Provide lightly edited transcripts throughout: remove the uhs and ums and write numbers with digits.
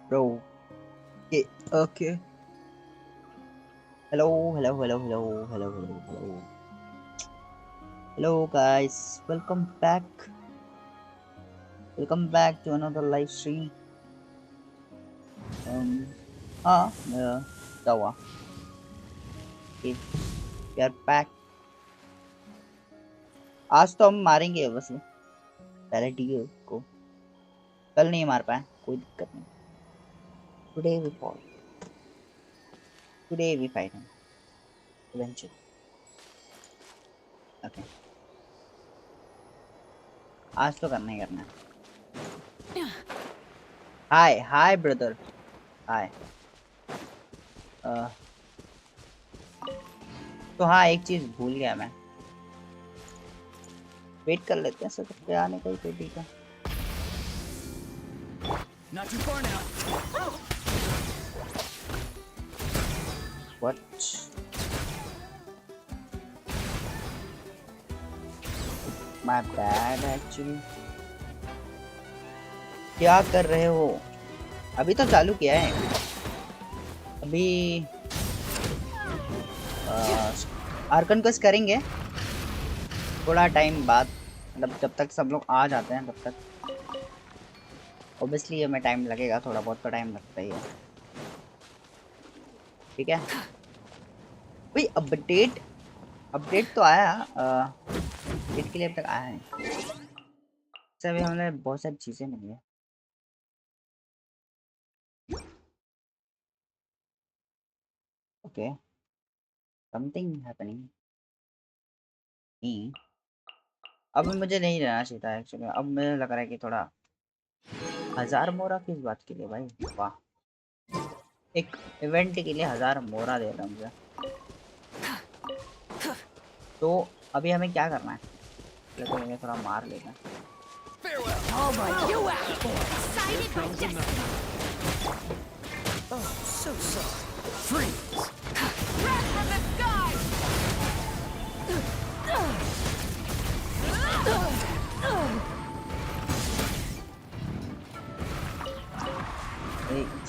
Bro. Okay. Okay. Hello, hello, hello, hello, hello, hello, hello. Hello, guys. Welcome back. Welcome back to another live stream. मेरा क्या हुआ? Okay, we are back. आज तो हम मारेंगे बस पहले टीओ को. कल नहीं मार पाए, कोई दिक्कत नहीं. Today we fall. Today we fight him. Eventually. Okay. आज तो करना ही करना है. Hi, brother. Hi. तो हाँ, एक चीज भूल गया मैं. वेट कर लेते हैं सर पे आने का ही पेटी का. Not too far now. What? My bad actually. क्या कर रहे हो? अभी तो चालू किया है. अभी आर्कन क्वेस्ट करेंगे थोड़ा टाइम बाद, मतलब जब तक सब लोग आ जाते हैं तब तक. ऑब्वियसली हमें टाइम लगेगा, थोड़ा बहुत तो टाइम लगता ही है. ठीक है भाई. अपडेट तो आया. अपडेट के लिए अब तक आया है. सभी हमने बहुत सारी चीजें मिली है. Okay, something happening. अब मुझे नहीं रहना चाहिए था एक्चुअली. अब मुझे लग रहा है कि थोड़ा 1000 मोरा किस बात के लिए भाई? वाह, एक इवेंट के लिए 1000 मोरा दे रहा मुझे. तो अभी हमें क्या करना है? तो इन्हें थोड़ा मार लेना. Oh my, you decided my destiny. Oh, so sorry. Freeze. Wrath from the sky.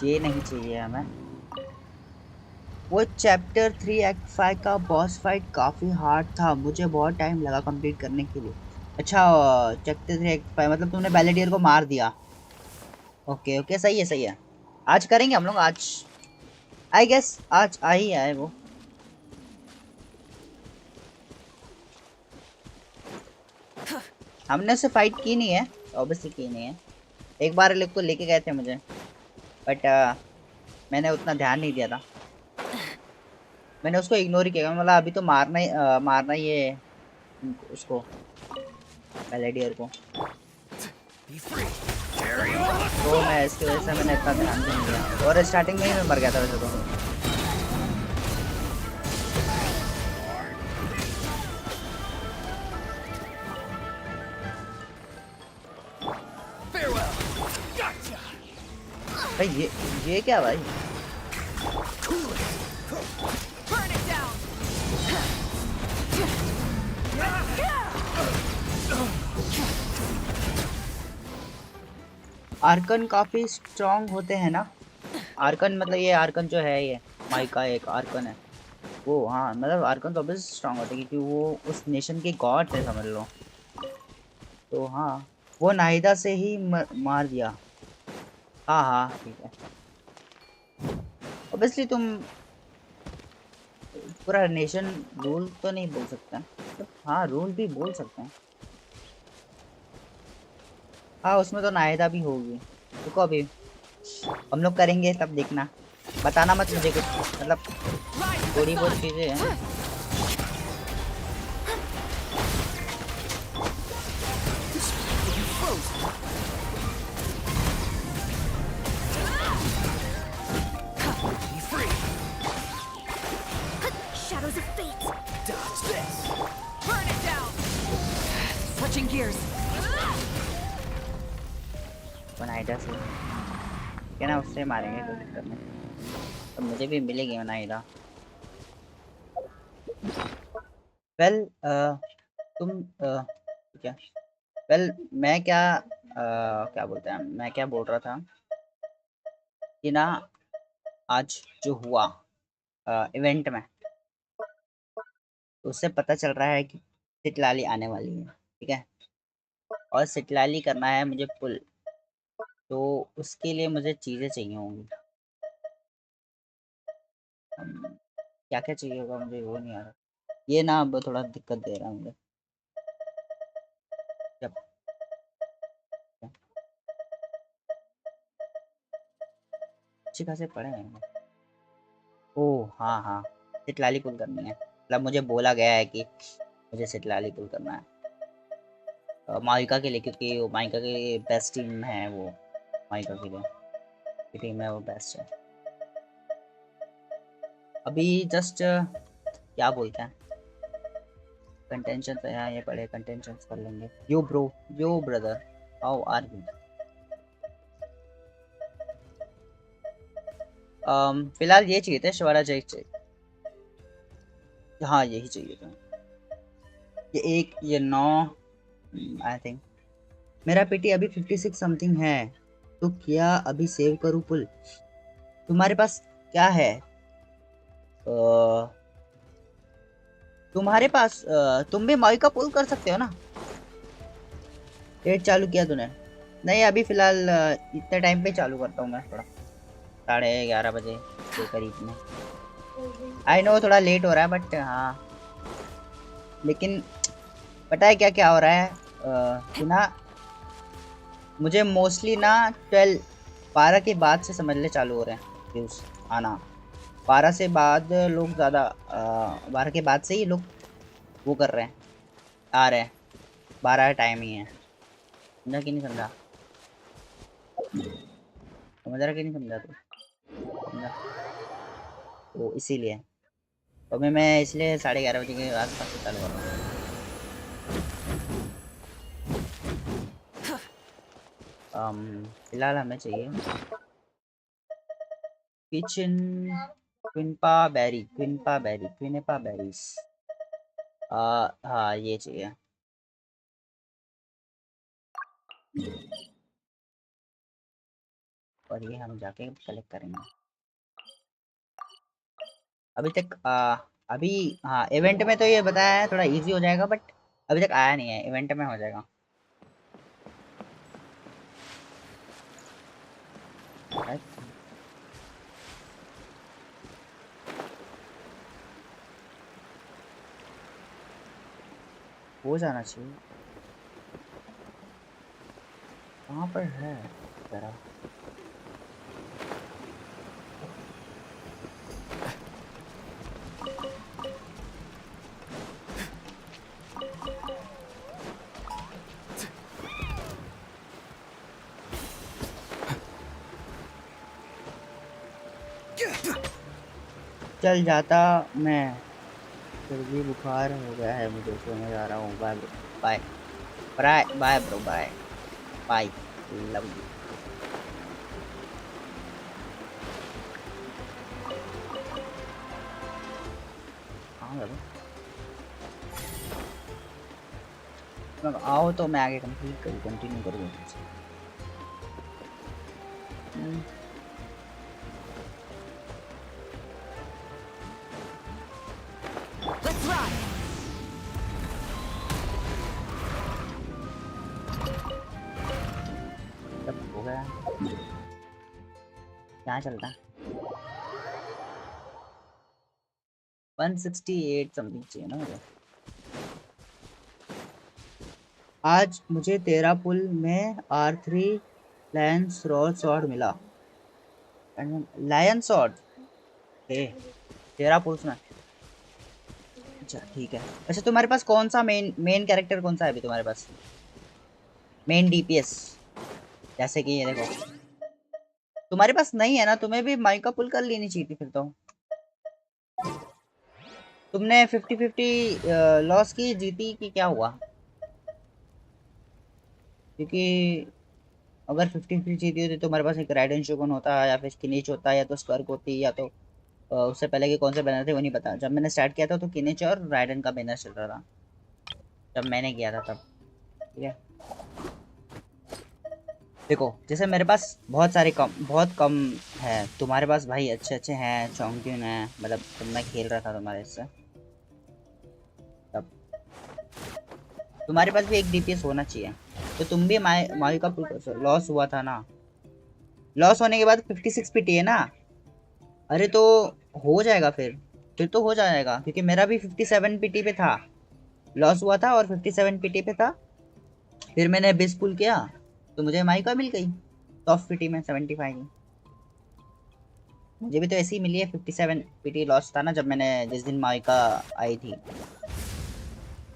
ये नहीं चाहिए हमें. वो चैप्टर 3 एक्ट 5 का बॉस फाइट काफी हार्ड था. मुझे बहुत टाइम लगा कंप्लीट करने के लिए. अच्छा, चैप्टर 3 एक्ट 5 मतलब तुमने बैलेडियर को मार दिया. ओके ओके, सही है सही है. आज करेंगे हम लोग. आज आई गेस आज आ ही आए वो. हमने उससे फाइट की नहीं है, ऑब्वियसली की नहीं है. एक बार लोग को लेके गए थे मुझे, बट मैंने उतना ध्यान नहीं दिया था. मैंने उसको इग्नोर ही किया. मतलब अभी तो मारना ही है उसको, बैलेडियर को. तो मैं इसकी वजह से मैंने इतना ध्यान भी नहीं दिया. और स्टार्टिंग में ही मैं मर गया था वैसे तो. भाई ये क्या भाई? आर्कन काफी स्ट्रांग होते हैं ना? आर्कन मतलब ये आर्कन जो है, ये माई का एक आर्कन है वो. हाँ मतलब आर्कन तो ऑब्वियसली स्ट्रांग होते हैं क्योंकि वो उस नेशन के गॉड थे, समझ लो. तो हाँ, वो नाहिदा से ही मार दिया. हाँ हाँ ठीक है. ऑब्वियसली तुम पूरा नेशन रूल तो नहीं बोल सकते, तो हाँ रूल भी बोल सकते हैं. हाँ उसमें तो नाहिदा भी होगी. रुको अभी हम लोग करेंगे तब देखना. बताना मत मुझे कुछ, मतलब थोड़ी बहुत चीजें हैं. Shadows of fate. Dodge this. Burn it down. Switching gears. Nahida से क्या ना, उससे मारेंगे, कोई दिक्कत नहीं. तो मुझे भी मिलेगी नाहिदा. वेल तुम क्या, वेल मैं क्या क्या बोलते हैं, मैं क्या बोल रहा था. कि ना आज जो हुआ इवेंट में, उससे पता चल रहा है कि सिटलाली आने वाली है। ठीक है, और सिटलाली करना है मुझे पुल, तो उसके लिए मुझे चीज़ें चाहिए होंगी। क्या क्या चाहिए होगा मुझे वो नहीं आ रहा, ये ना अब थोड़ा दिक्कत दे रहा है मुझे। जब अच्छी खासे पड़े हैं। ओह हाँ हाँ, सिटलाली पुल करनी है, मतलब मुझे बोला गया है कि मुझे सिटलाली पुल करना है माइका के लिए, क्योंकि वो माइका के बेस्ट टीम है वो, माइका के लिए की टीम है वो बेस्ट है। अभी जस्ट क्या बोलते हैं, कंटेंशन तो यहाँ ये पड़े, कंटेंशन कर लेंगे। Yo bro, yo brother, how are you? फिलहाल ये चाहिए था शिवारा जय चाहिए। हाँ यही चाहिए था, ये एक, ये 9 आई थिंक। मेरा पेटी अभी 56 समथिंग है, तो क्या अभी सेव करूँ पुल? तुम्हारे पास क्या है? तुम्हारे पास तुम भी माई का पुल कर सकते हो ना? डेट चालू किया तूने? नहीं अभी फिलहाल इतने टाइम पे चालू करता हूँ मैं, थोड़ा 11:30 बजे के करीब में। आई नो थोड़ा लेट हो रहा है बट हाँ, लेकिन पता है क्या क्या हो रहा है कि ना मुझे मोस्टली ना 12 के बाद से समझ ले चालू हो रहे हैं व्यूज आना। 12 से बाद लोग ज़्यादा, 12 के बाद से ही लोग वो कर रहे हैं, आ रहे हैं। 12 टाइम ही है, समझा कि नहीं समझा? समझ रहा कि नहीं समझा तू? समझा, तो इसीलिए तो अभी मैं इसलिए 11:30 बजे के आसपास से चालू कर रहा हूँ। फिलहाल हमें चाहिए किचन क्विनपा बेरीज। हाँ ये चाहिए। और ये हम जाके कलेक्ट करेंगे। अभी तक अभी हाँ इवेंट में तो ये बताया है थोड़ा इजी हो जाएगा, बट अभी तक आया नहीं है, इवेंट में हो जाएगा। Right? हो जाना चाहिए। कहाँ पर है जरा? चल जाता मैं, फिर भी बुखार हो गया है मुझे, सोने जा रहा हूँ। Bye bye bye bye bro, bye bye, love you. हाँ ब्रो, मतलब आओ तो मैं आगे कंप्लीट करूँ, कंटिन्यू करूँ। Let's ride. सब हो गया, क्या चलता? 168 समथिंग चाहिए ना मुझे। आज मुझे तेरा पुल में R3 लायन स्वॉर्ड मिला। लायन स्वॉर्ड, तेरा पुल में। अच्छा ठीक है। अच्छा तुम्हारे पास कौन सा मेन मेन कैरेक्टर कौन सा है अभी तुम्हारे पास? मेन DPS, जैसे कि ये देखो तुम्हारे पास नहीं है ना, तुम्हें भी माइका पुल कर लेनी चाहिए थी फिर तो। तुमने 50-50 लॉस की, जीती कि क्या हुआ? क्योंकि अगर 50-50 जीती होती तो तुम्हारे पास एक राइडन शोगन होता, या फिर किनिच होता, या तो स्पर्क होती, या तो उससे पहले के कौन से बैनर थे वो नहीं पता। जब मैंने स्टार्ट किया था तो किनिच और राइडन का बैनर चल रहा था, जब मैंने किया था तब। ठीक है, देखो जैसे मेरे पास बहुत कम है, तुम्हारे पास भाई अच्छे अच्छे हैं, चौंकियन है, मतलब जब मैं खेल रहा था तुम्हारे से तब तुम्हारे पास भी एक डीपीएस होना चाहिए। तो तुम भी माई का लॉस हुआ था ना, लॉस होने के बाद 56 पीटी है ना। अरे तो हो जाएगा फिर तो हो जाएगा, क्योंकि मेरा भी 57 पीटी पे था, लॉस हुआ था और 57 पीटी पे था। फिर मैंने 20 पुल किया तो मुझे माइका मिल गई टॉप पीटी में 75 की। मुझे भी तो ऐसी ही मिली है, 57 पीटी लॉस था ना जब मैंने जिस दिन माइका आई थी,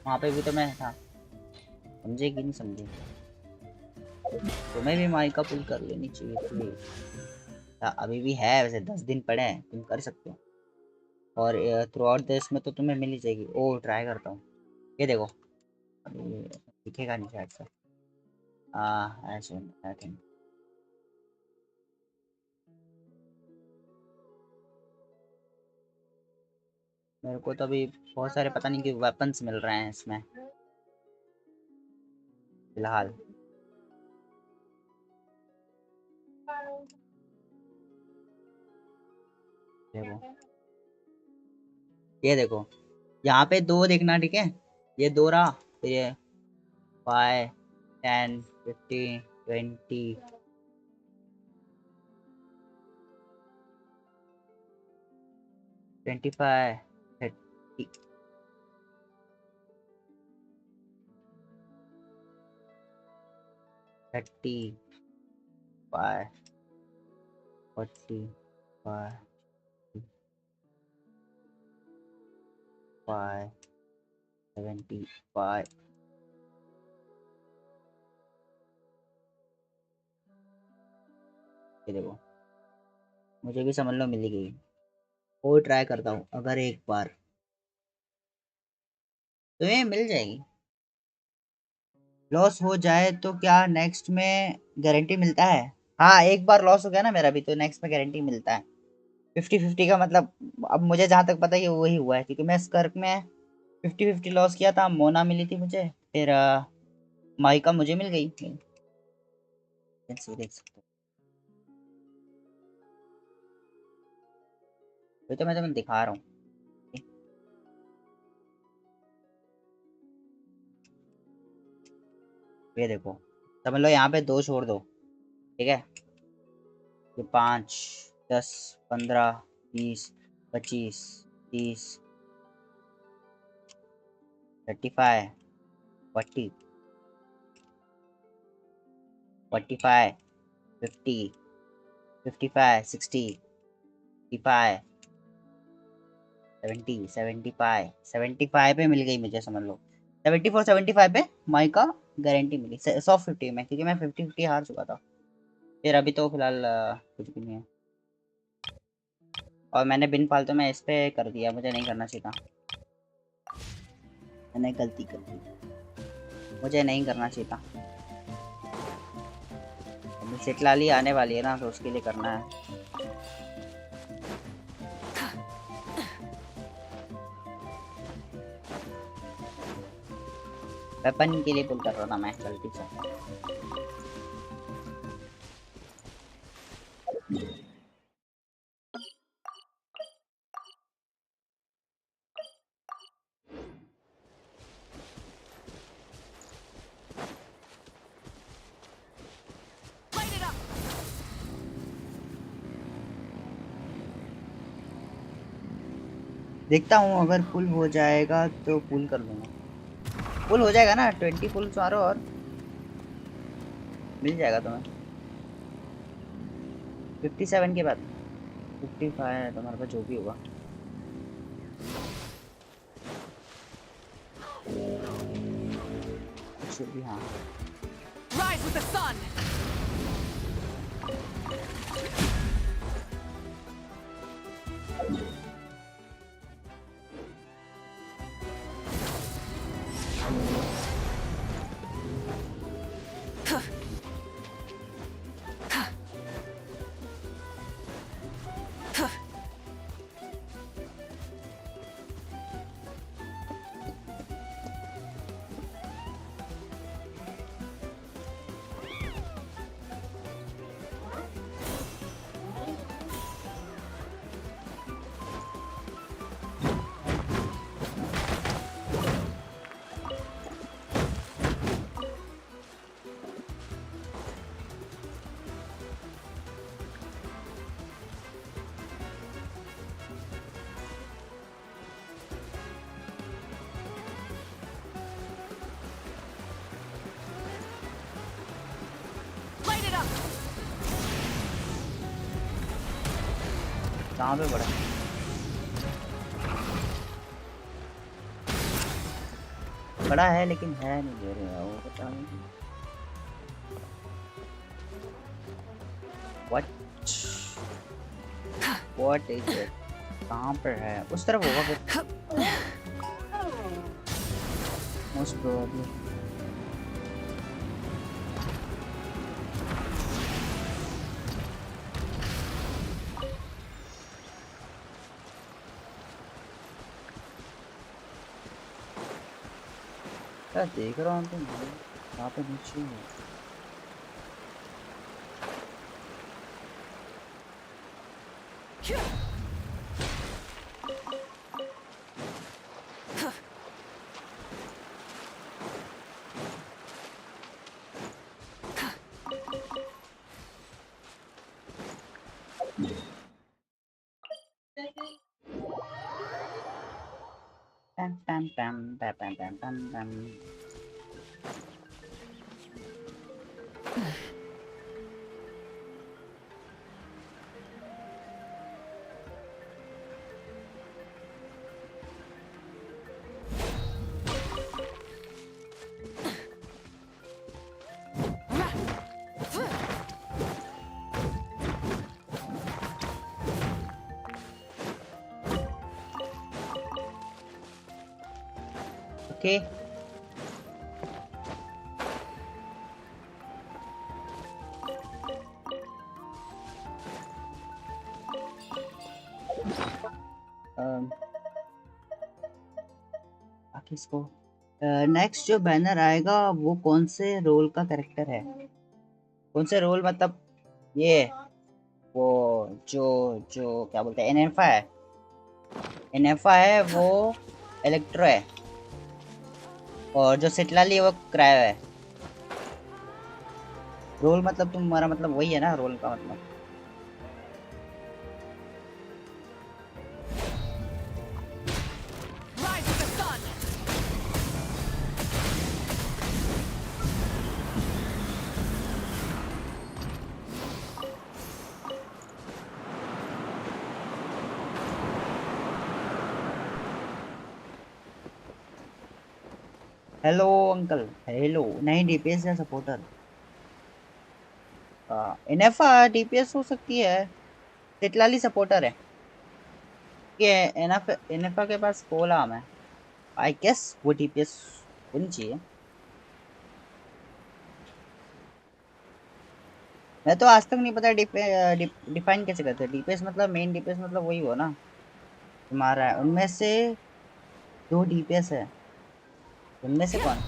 वहां पे भी तो मैं था। समझे कि नहीं समझे? तुम्हें भी माइका पुल कर लेनी चाहिए थी। अभी भी है वैसे, 10 दिन पड़े हैं, तुम कर सकते हो। और थ्रू आउट देश में तो तुम्हें मिल ही जाएगी। ओ ट्राई करता हूँ, ये देखो अभी दिखेगा नहीं शायद से। ऐसे आई थिंक। मेरे को तो अभी बहुत सारे पता नहीं कि वेपन्स मिल रहे हैं इसमें फिलहाल। देखो ये देखो, यहाँ पे दो देखना, ठीक है? ये दो रहा, फिर ये 5 10 15 20 25 30 35 45 75। ये देखो, मुझे भी समझ लो मिल ही गई। और ट्राई करता हूँ, अगर एक बार तो ये मिल जाएगी। लॉस हो जाए तो क्या नेक्स्ट में गारंटी मिलता है? हाँ, एक बार लॉस हो गया ना मेरा भी, तो नेक्स्ट में गारंटी मिलता है। 50-50 का मतलब, अब मुझे जहाँ तक पता है कि वही हुआ है, क्योंकि मैं स्कर्क में 50-50 लॉस किया था, मोना मिली थी मुझे, फिर माइका मुझे मिल गई। देख सकते हो, ये तो मैं तुम्हें दिखा रहा हूँ। ये देखो, समझ लो यहाँ पे दो छोड़ दो, ठीक है? ये 5 10 15 20 25 30 35 40 45 50 55 60 55 70 75 पे मिल गई मुझे, समझ लो 74 75 पे माइका गारंटी मिली 150 में, क्योंकि मैं 50-50 हार चुका था। फिर अभी तो फिलहाल कुछ भी नहीं है। और मैंने बिन फालतू में इस पे कर दिया, मुझे नहीं करना चाहिए था, मैंने गलती कर दी, मुझे नहीं करना चाहिए था। अभी सिटलाली आने वाली है ना, तो उसके लिए करना है। वेपन के लिए पुल कर रहा था मैं गलती से। Light it up. देखता हूँ, अगर पुल हो जाएगा तो पुल कर लूँगा। पुल हो जाएगा ना, 20 पुल मारो और मिल जाएगा तुम्हें। 57 के बाद 55 है तुम्हारे पास, जो भी होगा। कुछ भी, हाँ। Rise with the sun. कहाँ पे पड़ा? पड़ा है लेकिन है नहीं, दे रहे हैं वो, पता नहीं व्हाट व्हाट इज इट। कहाँ पर है? उस तरफ होगा फिर, मोस्ट प्रोबेबली। क्या देख रहा हूँ तो यहाँ पे नीचे है। Pam, pam, pam, pam, pam, pam, pam, pam. Okay. आखिर इसको नेक्स्ट जो बैनर आएगा वो कौन से रोल का कैरेक्टर है? कौन से रोल मतलब ये वो जो जो क्या बोलते हैं, एनएफा है। एनएफा है वो, इलेक्ट्रो है, और जो सिटलाली है वो क्रायो है। रोल मतलब तुम्हारा मतलब वही है ना, रोल का मतलब। Rise of the sun. Hello uncle, hello. नहीं, डीपीएस या सपोर्टर। एनएफआ डीपीएस हो सकती है, सिटलाली सपोर्टर है। ये एनएफआ के पास कोलाम है, आई गेस वो डीपीएस होनी चाहिए। मैं तो आज तक नहीं पता डिफाइन कैसे करते हैं डीपीएस, मतलब मेन डीपीएस मतलब वही हो ना तुम्हारा है। उनमें से दो डीपीएस है, उनमें से कौन?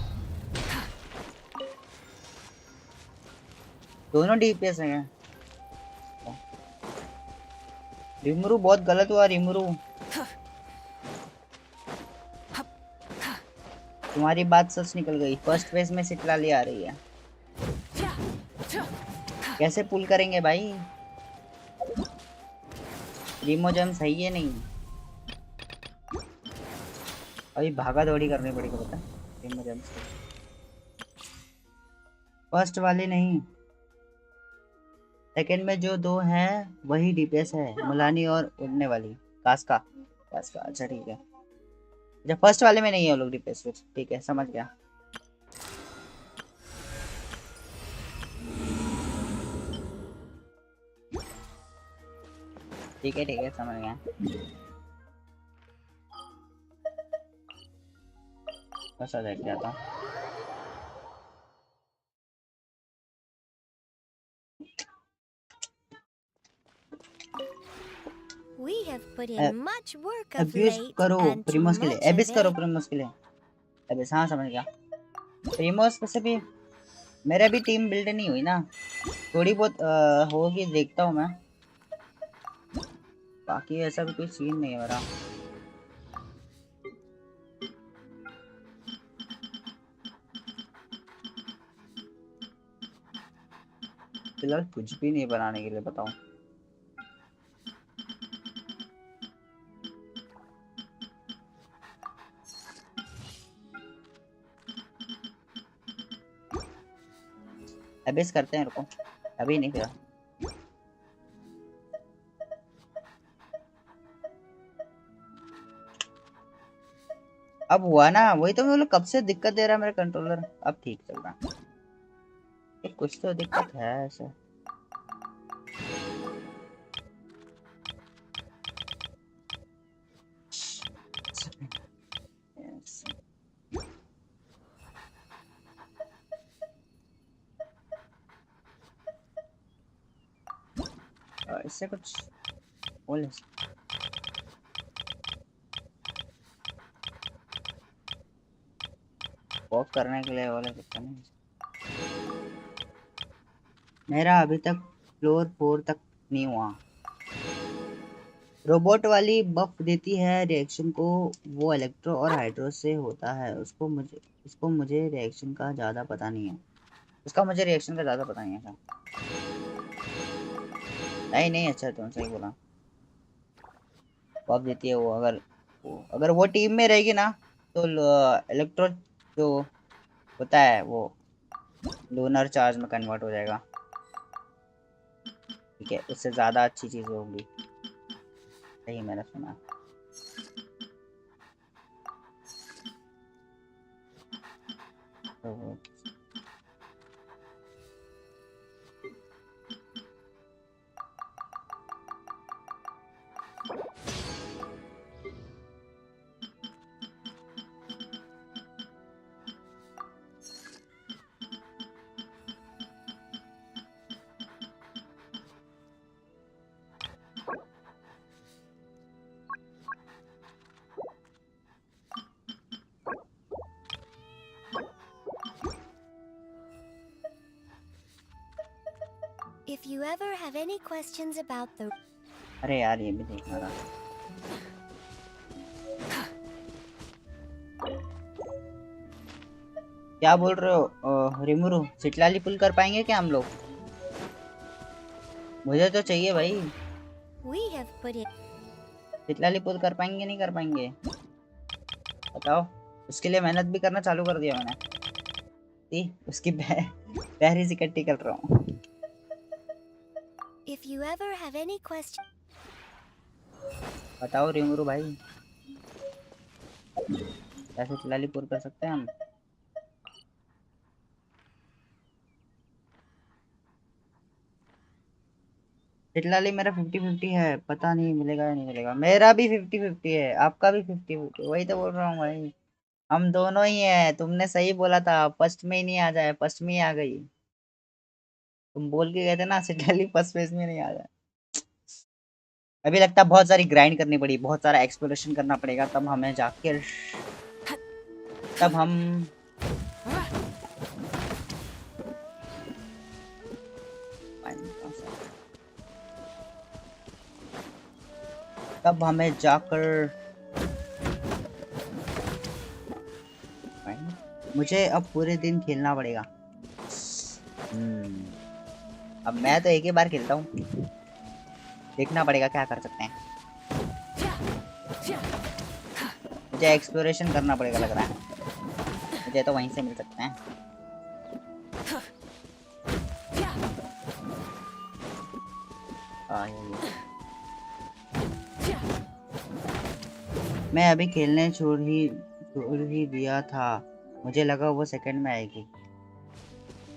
दोनों डीपीएस हैं। रिमरू बहुत गलत हुआ, रिमरू। तुम्हारी बात सच निकल गई, फर्स्ट फेज में सिटलाली आ रही है। कैसे पुल करेंगे भाई? रिमो जम सही है नहीं, अभी भागा दौड़ी करनी पड़ेगी पता। रिमो जम फर्स्ट वाले नहीं, सेकंड में जो दो हैं वही डीपीएस है, मुलानी और उड़ने वाली कास्का। कास्का, अच्छा ठीक है। अच्छा फर्स्ट वाले में नहीं है वो लोग डीपीएस, फिर ठीक है, समझ गया। ठीक है समझ गया। बस आ जाए क्या था। We have put in much work of abuse late करो and to प्रीमोस के लिए, much एबिस of करो it. प्रीमोस के लिए। एबिस, हाँ समझ गया। प्रीमोस वैसे भी मेरा भी टीम बिल्ड नहीं हुई ना, थोड़ी बहुत होगी, देखता हूँ मैं। बाकी ऐसा भी कोई सीन नहीं है मेरा। फिलहाल कुछ भी नहीं बनाने के लिए, बताओ। एबिस करते हैं, रुको, अभी नहीं फिर। अब हुआ ना, वही तो मैं बोला कब से दिक्कत दे रहा है मेरा कंट्रोलर, अब ठीक चल रहा है। कुछ तो दिक्कत है ऐसा। Yes. इससे कुछ बोले ऑफ करने के लिए बोले कुछ नहीं। मेरा अभी तक फ्लोर 4 तक नहीं हुआ। रोबोट वाली बफ देती है रिएक्शन को, वो इलेक्ट्रो और हाइड्रो से होता है। उसको मुझे रिएक्शन का ज़्यादा पता नहीं है। उसका मुझे रिएक्शन का ज़्यादा पता नहीं है। नहीं नहीं, अच्छा तुम सही बोला। बफ देती है वो, अगर वो टीम में रहेगी ना तो इलेक्ट्रो जो होता है वो लूनर चार्ज में कन्वर्ट हो जाएगा। ठीक है, उससे ज़्यादा अच्छी चीज़ें होंगी। सही मैंने सुना। तो If you ever have any questions about the... अरे यार ये भी देखना था। क्या बोल रहे हो रिमुरु, सिटलाली पुल कर पाएंगे क्या हम लोग? मुझे तो चाहिए भाई। We have put in... सिटलाली पुल कर पाएंगे नहीं कर पाएंगे बताओ। उसके लिए मेहनत भी करना चालू कर दिया मैंने। उसकी पैर इकट्ठी कर रहा हूँ। If you ever have any questions... बताओ रिमुरु भाई, कैसे सिटलाली पुल कर सकते हैं हम? सिटलाली मेरा 50-50 है, पता नहीं मिलेगा या नहीं मिलेगा। मेरा भी 50-50 है, आपका भी 50-50। वही तो बोल रहा हूँ भाई, हम दोनों ही हैं। तुमने सही बोला था, फर्स्ट में ही नहीं आ जाए, फर्स्ट में ही आ गई। तुम बोल के गए थे ना सिटलाली फर्स्ट फेज में नहीं आ जाए। अभी लगता है बहुत सारी ग्राइंड करनी पड़ी, बहुत सारा एक्सप्लोरेशन करना पड़ेगा, तब हमें जाकर तब हम तब हमें जाकर मुझे अब पूरे दिन खेलना पड़ेगा। अब मैं तो एक ही बार खेलता हूँ, देखना पड़ेगा क्या कर सकते हैं। मुझे एक्सप्लोरेशन करना पड़ेगा लग रहा है, मुझे तो वहीं से मिल सकते हैं। मैं अभी खेलने छोड़ ही दिया था, मुझे लगा वो सेकंड में आएगी।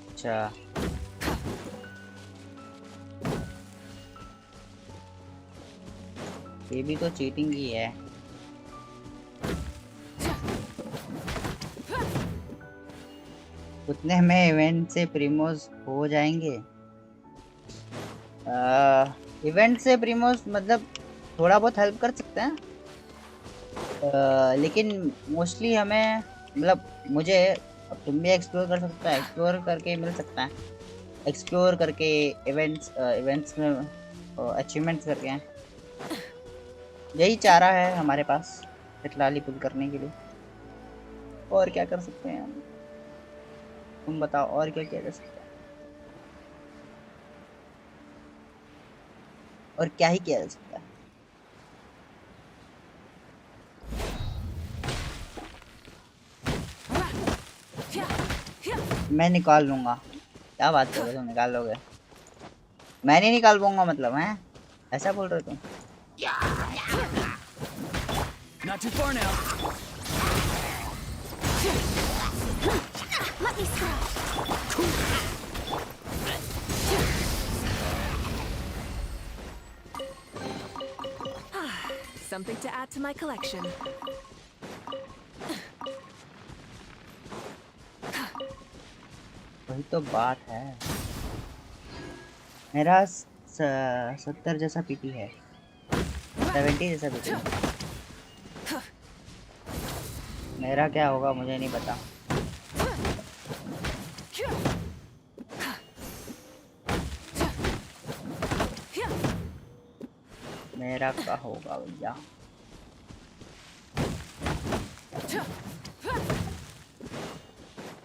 अच्छा ये भी तो चीटिंग ही है। उतने में इवेंट से प्रीमोस हो जाएंगे। इवेंट से प्रीमोस मतलब थोड़ा बहुत हेल्प कर सकते हैं, लेकिन मोस्टली हमें मतलब मुझे, अब तुम भी एक्सप्लोर कर सकता है, एक्सप्लोर करके मिल सकता है, एक्सप्लोर करके इवेंट्स में अचीवमेंट्स करके हैं। यही चारा है हमारे पास सिटलाली पुल करने के लिए। और क्या कर सकते हैं हम, तुम बताओ और क्या किया जा सकता है? और क्या ही किया जा सकता है? मैं निकाल लूंगा। क्या बात कर रहे हो, तुम निकाल लोगे? मैं नहीं निकाल पाऊंगा मतलब है, ऐसा बोल रहे हो तुम? Not too far now. me scratch. Something to add to my collection. वही तो बात है। मेरा 70 जैसा पीटी है, 70 जैसा पीटी है। मेरा क्या होगा मुझे नहीं पता। मेरा क्या होगा भैया।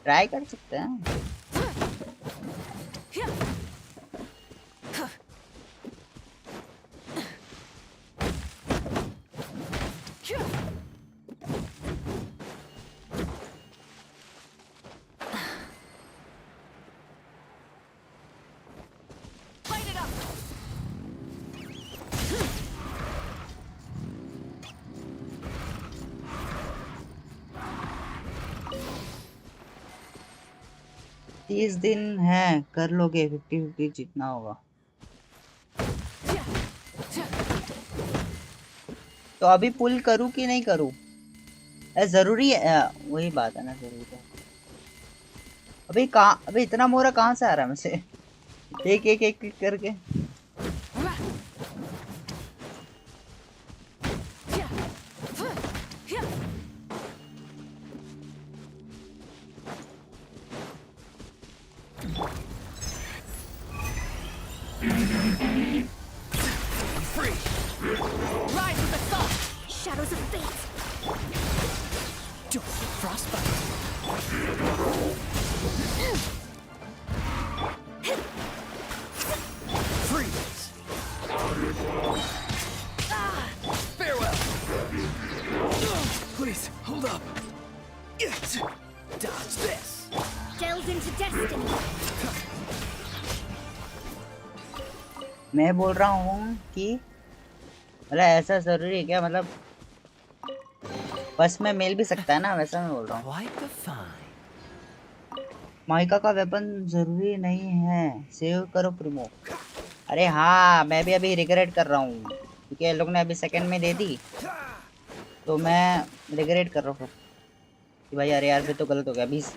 ट्राई कर सकते हैं। Light it up. तीस दिन है, कर लोगे। 50-50 जितना होगा। तो अभी पुल करूँ कि नहीं करूँ? जरूरी है, वही बात है ना, जरूरी है। अभी कहाँ, अभी इतना मोरा कहाँ से आ रहा है मुझसे? एक एक एक एक करके। Rise with the sun. Shadows of fate. Don't get frostbite. Freeze. Farewell. Please hold up. Dodge this. Delve into destiny. मैं बोल रहा हूँ कि मतलब ऐसा जरूरी है क्या? मतलब बस में मिल भी सकता है ना, वैसा मैं बोल रहा हूँ। Quite the find. माइका का वेपन जरूरी नहीं है, सेव करो प्रीमो। अरे हाँ, मैं भी अभी रिग्रेट कर रहा हूँ क्योंकि ये लोग ने अभी सेकंड में दे दी, तो मैं रिग्रेट कर रहा हूँ कि भाई अरे यार फिर तो गलत हो गया। 20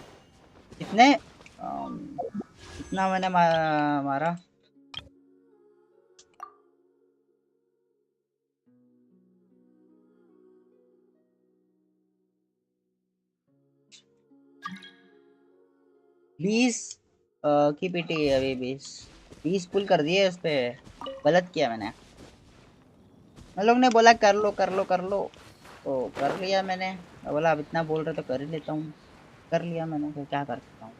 कितने कितना मैंने मारा? बीस की पीटी है अभी। 20 पुल कर दिए उस पे। गलत किया मैंने। उन लोग ने बोला कर लो कर लो कर लो, तो कर लिया मैंने। मैं बोला अब इतना बोल रहे तो कर ही लेता हूँ। कर लिया मैंने, फिर क्या कर सकता हूँ।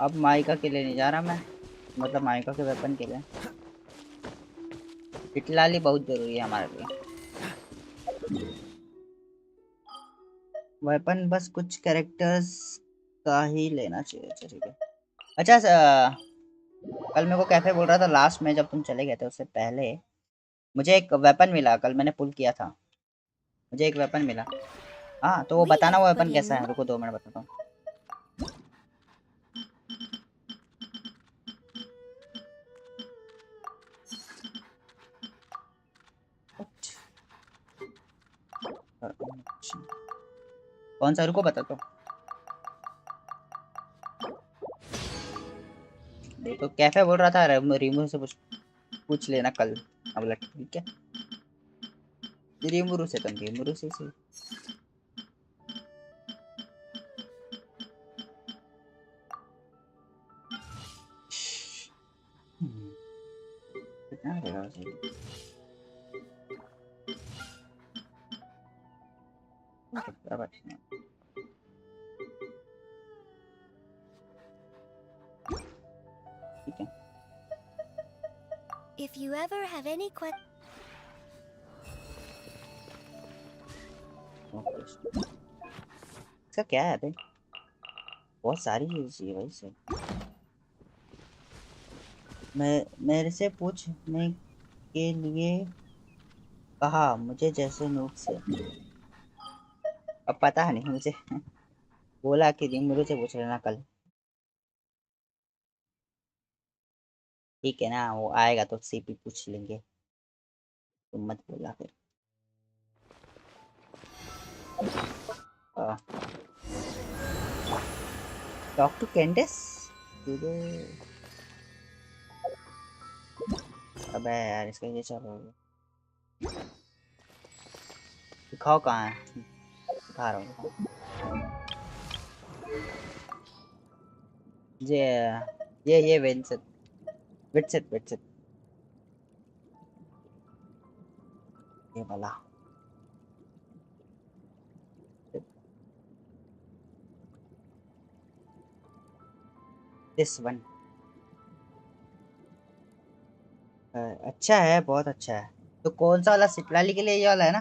अब माइका के लिए नहीं जा रहा मैं, मतलब माइका के वेपन के लिए। इटलाली बहुत जरूरी है हमारे लिए। वेपन बस कुछ कैरेक्टर्स का ही लेना चाहिए। अच्छा ठीक है। अच्छा कल मेरे को कैफे बोल रहा था लास्ट में जब तुम चले गए थे उससे पहले मुझे एक वेपन मिला। कल मैंने पुल किया था, मुझे एक वेपन मिला। हाँ तो वो We बताना have वो put वेपन in कैसा है। more. रुको 2 मिनट बताता हूँ। कौन सा? रुको बताता हूँ। तो कैफे बोल रहा था रिमू से पूछ लेना कल। अब बोला ठीक है। रिमू से तुम रिमू से कितना देगा उसे? क्या बात है? ठीक है। If you ever have any questions. इसका क्या है भाई? बहुत सारी चीजें चाहिए भाई से। मैं मेरे से पूछने के लिए कहा मुझे जैसे नूब से। अब पता नहीं मुझे। बोला कि दिन मेरे से पूछ लेना कल। ठीक है ना, वो आएगा तो सीपी पूछ लेंगे। तुम मत बोला फिर। Talk to Candice. अबे यार इसका ये चलो। दिखाओ कहाँ है। दिखा रहा हूँ। ये विंसेंट। विटसेट विटसेट। ये वाला। This one. अच्छा है, बहुत अच्छा है। तो कौन सा वाला सिटलाली के लिए ये वाला है ना?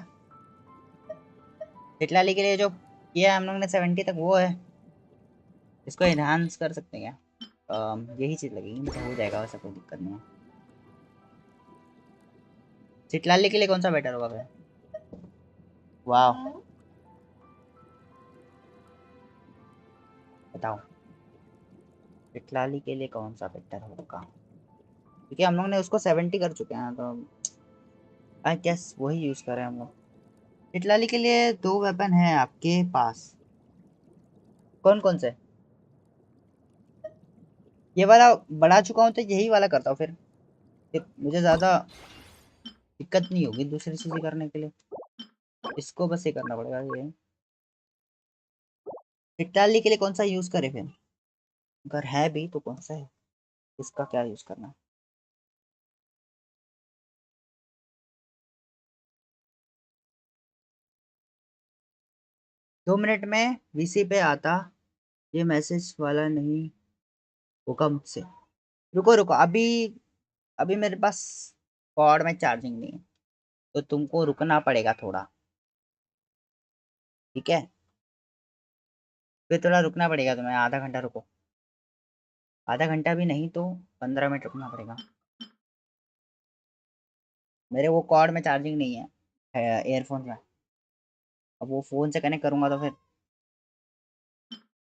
सिटलाली के लिए जो किया है हम लोग ने 70 तक वो है। इसको एनहांस कर सकते हैं क्या? यही चीज़ लगेगी, बट हो जाएगा, वैसा कोई दिक्कत नहीं है। सिटलाली के लिए कौन सा बेटर होगा फिर? वाह। बताओ। सिटलाली के लिए कौन सा बेटर होगा? क्योंकि हम लोग ने उसको 70 कर चुके हैं तो आई गेस वही यूज़ कर रहे हैं हम लोग। सिटलाली के लिए दो वेपन है आपके पास। कौन कौन से? ये वाला बढ़ा चुका हूँ तो यही वाला करता हूँ फिर। मुझे ज़्यादा दिक्कत नहीं होगी दूसरी चीज़ें करने के लिए। इसको बस ये करना पड़ेगा ये। सिटलाली के लिए कौन सा यूज़ करें फिर? अगर है भी तो कौन सा है? इसका क्या यूज़ करना है? 2 मिनट में वीसी पे आता। ये मैसेज वाला नहीं होगा मुझसे। रुको रुको अभी। अभी मेरे पास कॉर्ड में चार्जिंग नहीं है। तो तुमको रुकना पड़ेगा थोड़ा। ठीक है। फिर थोड़ा रुकना पड़ेगा तुम्हें, आधा घंटा रुको। आधा घंटा भी नहीं तो 15 मिनट रुकना पड़ेगा। मेरे वो कॉर्ड में चार्जिंग नहीं है। एयरफोन में। अब वो फ़ोन से कनेक्ट करूँगा तो फिर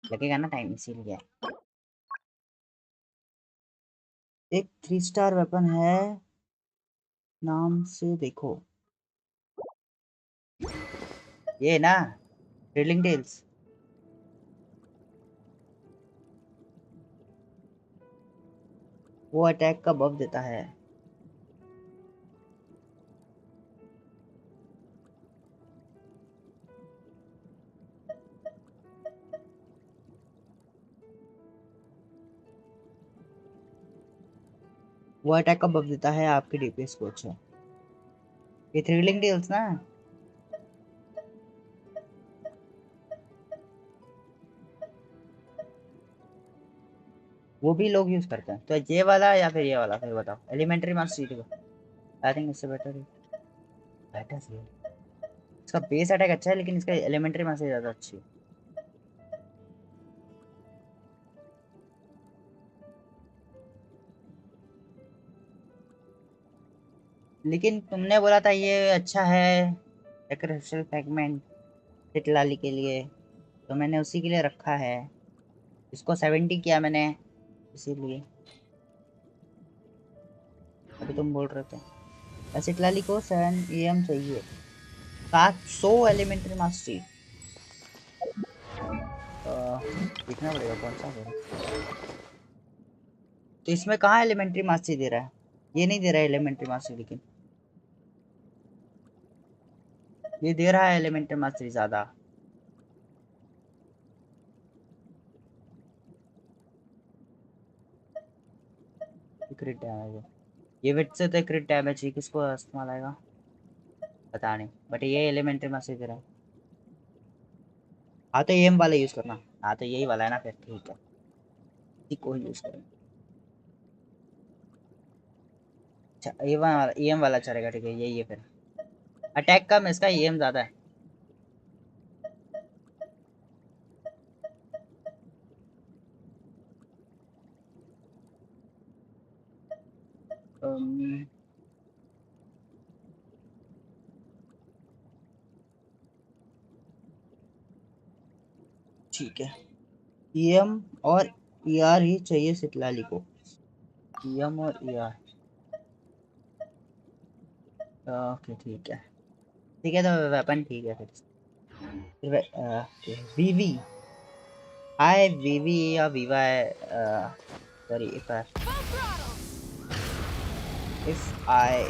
लगेगा ना टाइम, इसीलिए। एक 3 स्टार वेपन है। नाम से देखो। ये ना। Trailing tales. वो अटैक का बफ देता है। वो अटैक का बफ देता है, आपके डीपीएस को। अच्छा। ये थ्रिलिंग टेल्स ना। वो भी लोग यूज करते हैं, तो ये वाला या फिर ये वाला, फिर बताओ। एलिमेंट्री मास्टर को आई थिंक इससे बेटर है। बेटर है। इसका बेस अटैक अच्छा है लेकिन इसका एलिमेंट्री मास्टर ज्यादा अच्छी है। लेकिन तुमने बोला था ये अच्छा है। Crystal fragment. हिटलाली के लिए। तो मैंने उसी के लिए रखा है। इसको 70 किया मैंने। इसीलिए। अभी तुम बोल रहे थे। हिटलाली को 7 AM चाहिए। 700 एलिमेंट्री मास्टरी। देखना पड़ेगा कौन सा है। तो इसमें कहाँ एलिमेंट्री मास्टरी दे रहा है? ये नहीं दे रहा है एलिमेंट्री मास्टरी, लेकिन ये दे रहा है एलिमेंट्री मास्टरी ज्यादा। क्रिट डैमेज है। ये विट से तो क्रिट डैमेज ही किसको इस्तेमाल आएगा? पता नहीं, बट ये एलिमेंट्री मास्टरी दे रहा है। हाँ तो एम वाला यूज करना। हाँ तो यही वाला है ना, फिर ठीक है। इसी को ही यूज करेंगे। अच्छा एम वाला चलेगा, ठीक है यही है फिर। अटैक कम है इसका, एम ज्यादा है। अम्म, ठीक है, ईएम और ईआर ही चाहिए सितलाली को। ईएम और ईआर, ओके ठीक है। ठीक है, तो वेपन ठीक है फिर वीवी। हाय वीवी या वीवा है, sorry Full throttle! if I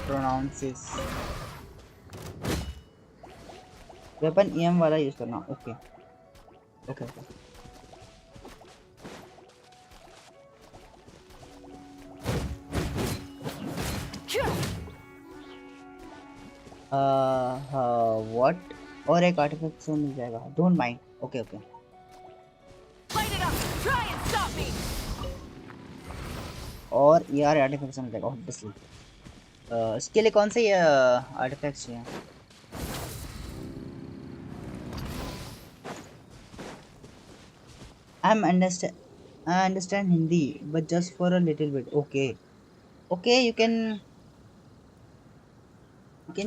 pronounce this weapon EM वाला यूज करना। Okay okay okay. व्हाट, और एक आर्टिफैक्ट से मिल जाएगा, don't mind. Okay okay. Light it up! Try and stop me! और यार आर्टिफैक्ट से मिल जाएगा ऑब्वियसली। इसके लिए कौन से आर्टिफैक्ट्स हैं? I understand Hindi, but just for a little bit. Okay. Okay, you can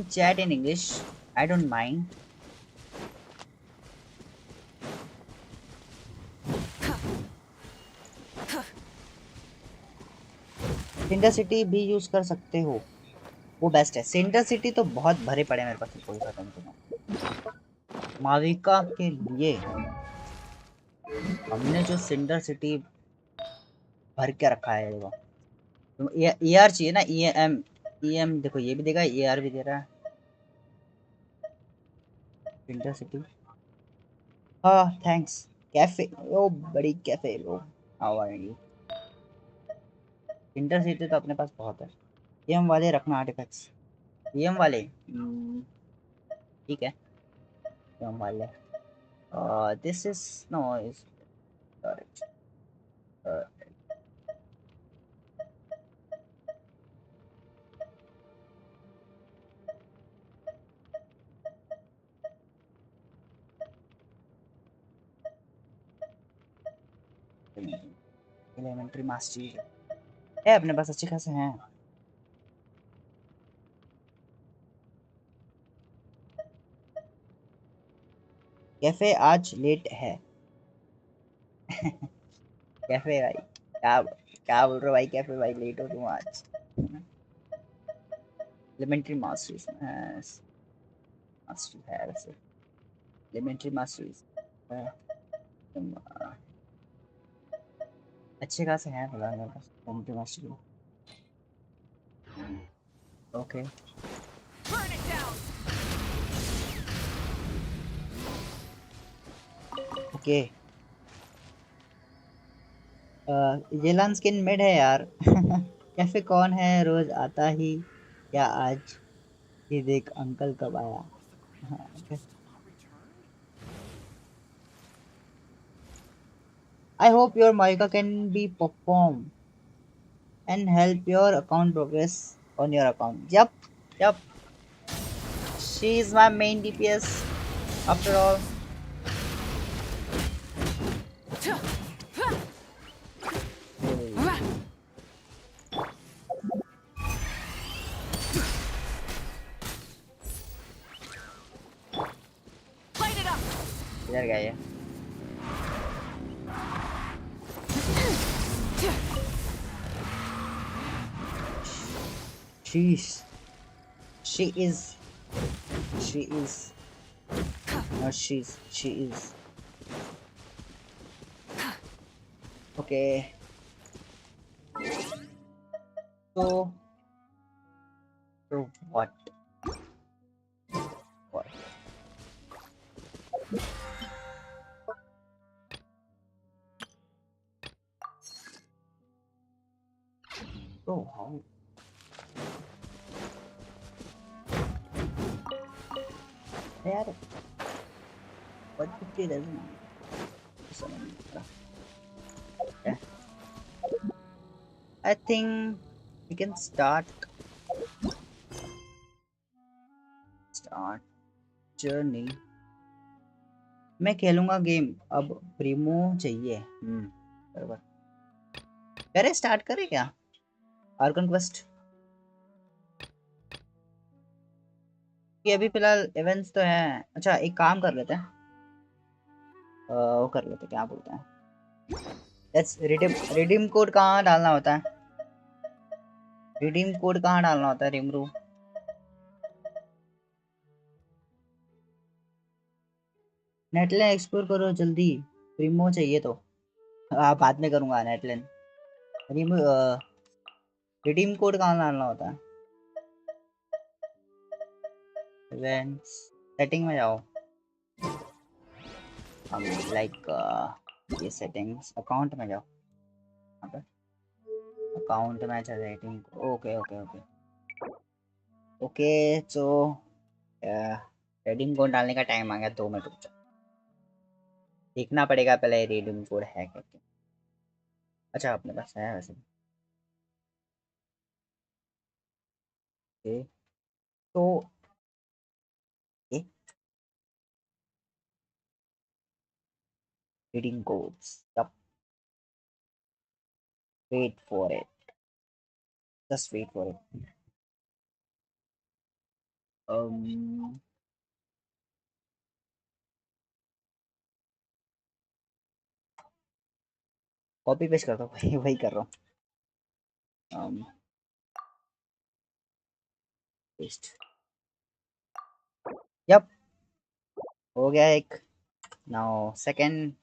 chat in English. I don't mind. Centre city भी यूज कर सकते हो, वो बेस्ट है। सेंटर सिटी तो बहुत भरे पड़े हैं मेरे पास, कोई सा टेंशन। माविका के लिए हमने जो सेंटर सिटी भर के रखा है, देखो तुम ए आर चाहिए ना, ई एम देखो ये भी देगा, ए आर भी दे रहा है। सेंटर सिटी, हाँ थैंक्स। कैफे, ओ बड़ी कैफे लो, how are you? Centre city तो अपने पास बहुत है। ईएम वाले रखना आर्टिफैक्ट्स, ईएम वाले ठीक है। ईएम वाले this is no is correct. Elementary mastery है अपने पास, अच्छे खासे हैं। कैफे आज लेट है। कैफे भाई, क्या क्या बोल रहे हो भाई? कैफे भाई लेट हो तुम आज। एलिमेंट्री मास्टरीज मास्टरी है वैसे, एलिमेंट्री मास्टरीज अच्छे खासे हैं फिलहाल मेरे पास elementary mastery. Okay Burn it down! Okay. ये लान स्किन मिड है यार। कैफे कौन है, रोज आता ही या आज ही देख अंकल कब आया। हाँ, okay. I hope your Moika can be perform and help your account progress on your account. Yep. She is my main DPS after all. Light it up! इधर गया ये। Sheesh. She is. She is. Not she's. She is. Okay. So. So what? What? Oh, how? यार what did it yeah. I think we can start journey। मैं खेलूंगा game, अब Primo चाहिए। बराबर, करे स्टार्ट करे क्या आर्कन क्वेस्ट? ये अभी फिलहाल इवेंट्स तो हैं। अच्छा एक काम कर लेते हैं, वो कर लेते, क्या बोलते हैं, लेट्स रिडीम कोड कहाँ डालना होता है, रिडीम कोड कहाँ डालना होता है रिमरू? नेटलाइन एक्सप्लोर करो जल्दी, प्रीमो चाहिए तो बाद में करूंगा नेटलाइन। रिडीम कोड कहाँ डालना होता है? इवेंट्स, सेटिंग में जाओ, हम लाइक ये सेटिंग्स, अकाउंट में जाओ, यहाँ पे अकाउंट में अच्छा rating, okay okay okay okay. So redeem code डालने का टाइम आ गया, 2 मिनट रुक जाओ, देखना पड़ेगा पहले रिडीम कोड है क्या क्या। अच्छा अपने पास है वैसे, ओके। तो रिडीम कोड्स, तब wait for it, just wait for it. Copy paste करता हूँ वही वही कर रहा हूँ, पेस्ट, यप हो गया एक। नाउ सेकंड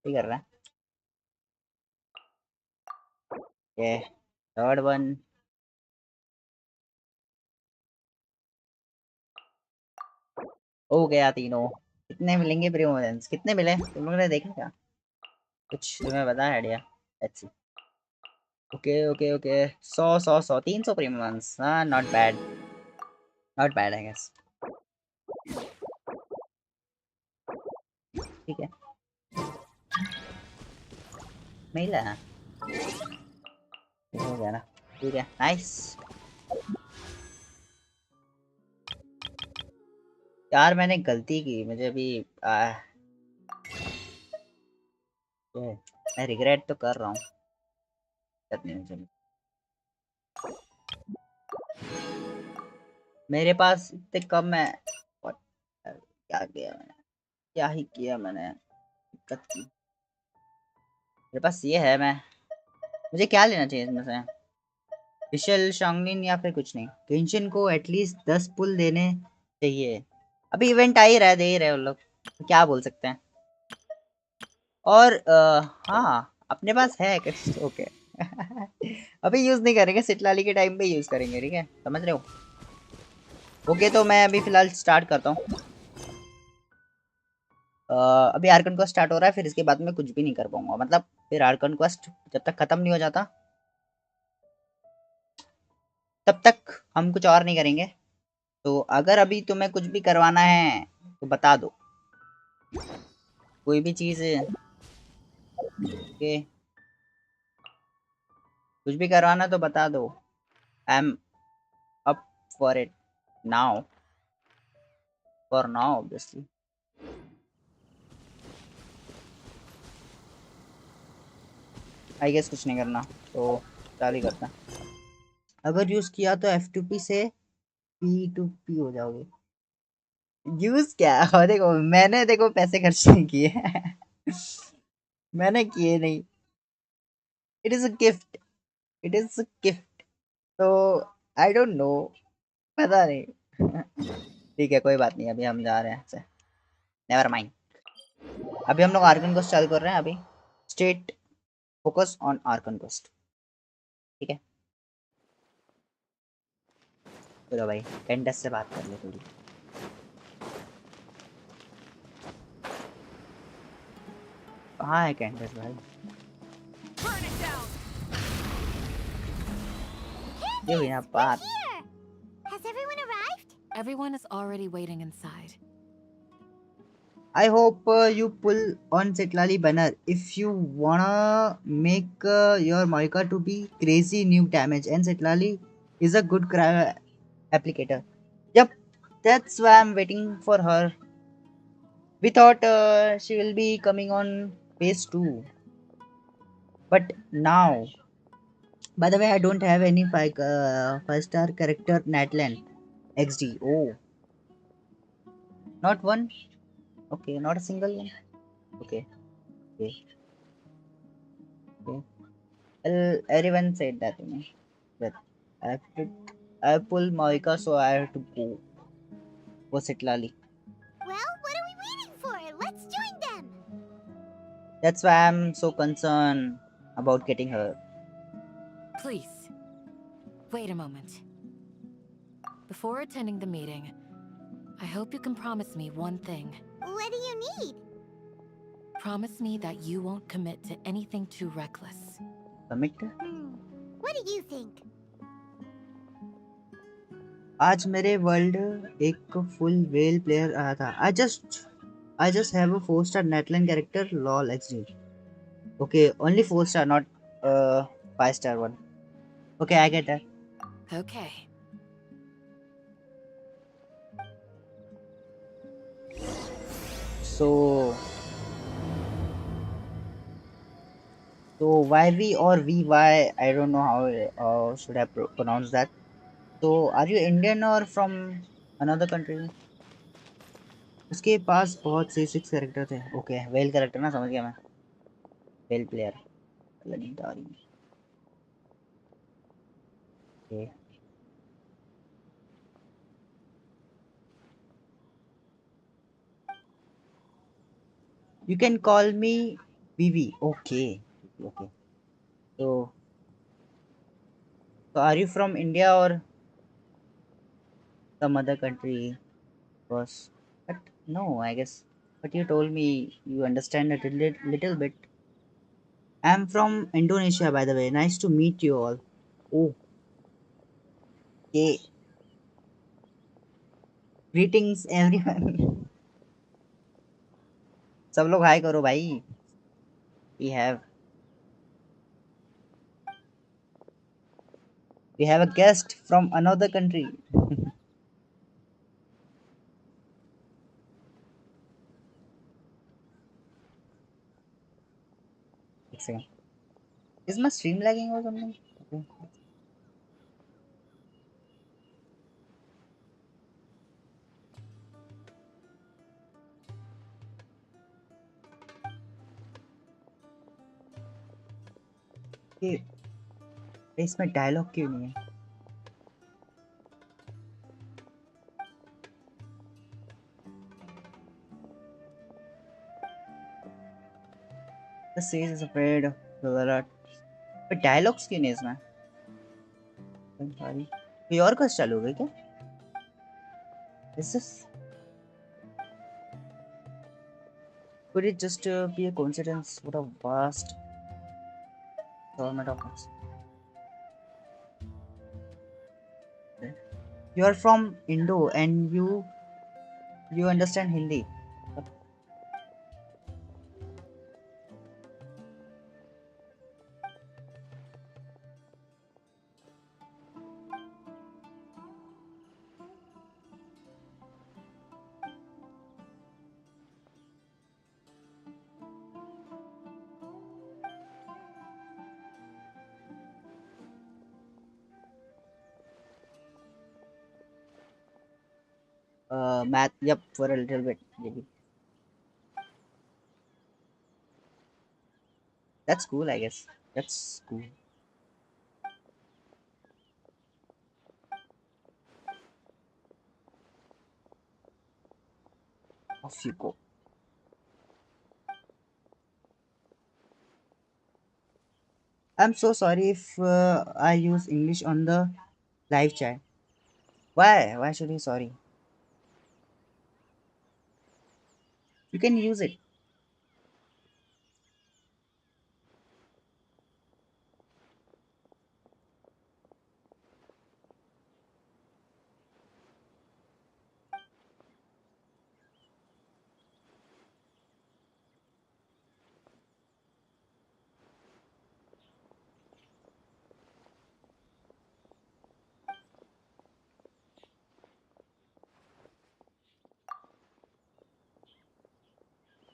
ही कर रहा है, ये थर्ड वन, हो गया तीनों। कितने मिलेंगे प्रीमोजेंस, कितने मिले तुम लोगों ने देखा क्या, कुछ तुम्हें पता है idea? Let's see, okay okay okay, 100 300 primogems, हाँ not bad, not bad I guess, ठीक है मिला है, हो गया ना, ठीक है नाइस। यार मैंने गलती की, मुझे अभी मैं रिग्रेट तो कर रहा हूँ, करने में चलो, मेरे पास इतने कम है। What? क्या किया मैंने, क्या ही किया मैंने, दिक्कत की, मेरे पास ये है, मैं मुझे क्या लेना चाहिए इसमें से, विशल शांगलिन या फिर कुछ नहीं, गेंशिन को एटलीस्ट 10 पुल देने चाहिए, अभी इवेंट आ ही रहा है, दे ही रहे उन लोग, तो क्या बोल सकते हैं। और हाँ अपने पास है कुछ, ओके अभी यूज नहीं करेंगे, सिटलाली के टाइम पे यूज करेंगे, ठीक है समझ रहे हो? ओके तो मैं अभी फिलहाल स्टार्ट करता हूँ, अभी आर्कन क्वेस्ट स्टार्ट हो रहा है, फिर इसके बाद में कुछ भी नहीं कर पाऊंगा, मतलब फिर आर्कन क्वेस्ट जब तक खत्म नहीं हो जाता तब तक हम कुछ और नहीं करेंगे। तो अगर अभी तुम्हें कुछ भी करवाना है तो बता दो, कोई भी चीज, ओके कुछ भी करवाना तो बता दो, I am up for it now, for now obviously. I guess कुछ नहीं करना, तो चालू ही करता, अगर यूज किया तो F2P से P2P हो जाओगे, यूज क्या देखो मैंने, देखो पैसे खर्च नहीं किए मैंने किए नहीं, it is a gift, it is a gift, तो आई डोंट नो, पता नहीं ठीक है कोई बात नहीं, अभी हम जा रहे हैं, नेवर माइंड, अभी हम लोग आर्कन कोस्ट चालू कर रहे हैं, अभी state focus on arcane coast, ठीक है चलो भाई कैंडस से बात कर ले थोड़ी, कहाँ है कैंडस भाई, Burn it down. ये हुई ना We're बात। here! Has everyone arrived? Everyone is already waiting inside. I hope you pull on Setlali banner if you wanna make your Moika to be crazy new damage, and Setlali is a good applicator. Yep, that's why I'm waiting for her. We thought she will be coming on phase 2, but now, by the way, I don't have any 5-star character Natlan XD. Oh, not one. Okay, not a single one. Okay, okay, okay. Well, everyone said that to me. That I have to, I pulled Moika, so I have to go sit Lali. Well, what are we waiting for? Let's join them! That's why I'm so concerned about getting her. Please, wait a moment. Before attending the meeting, I hope you can promise me one thing. What do you need? Promise me that you won't commit to anything too reckless. Commit? Hmm. What do you think? आज मेरे world एक full well player आया था. I just have a 4-star netline character lol xd. Okay, only 4-star, not 5-star one. Okay, I get that. Okay. So YV or VY, I don't know how should I pronounce that. So are you Indian or from another country? उसके पास बहुत से 6 character थे. Okay, well character ना, समझ गया मैं. Well player. Legendary. Okay. You can call me VV. Okay. Okay. So are you from India or some other country? Was but no, I guess. But you told me you understand a little bit. I'm from Indonesia, by the way. Nice to meet you all. Oh, okay. Greetings, everyone. सब लोग हाय करो भाई. We have we have a guest from another country. एक second. Is my stream lagging or something? Okay. Okay. इसमें dialogue क्यों नहीं है? The sage is afraid of the alert. पर डायलॉग्स क्यों नहीं है इसमें? सॉरी. कोई और क्वेश्चन चालू हो गई क्या? Is this? Could it just be a coincidence? What a vast government of us. You are from Indo and you understand Hindi. Math, yep, for a little bit, maybe. That's cool, I guess. That's cool. Off you go. I'm so sorry if I use English on the live chat. Why? Why should you sorry? You can use it.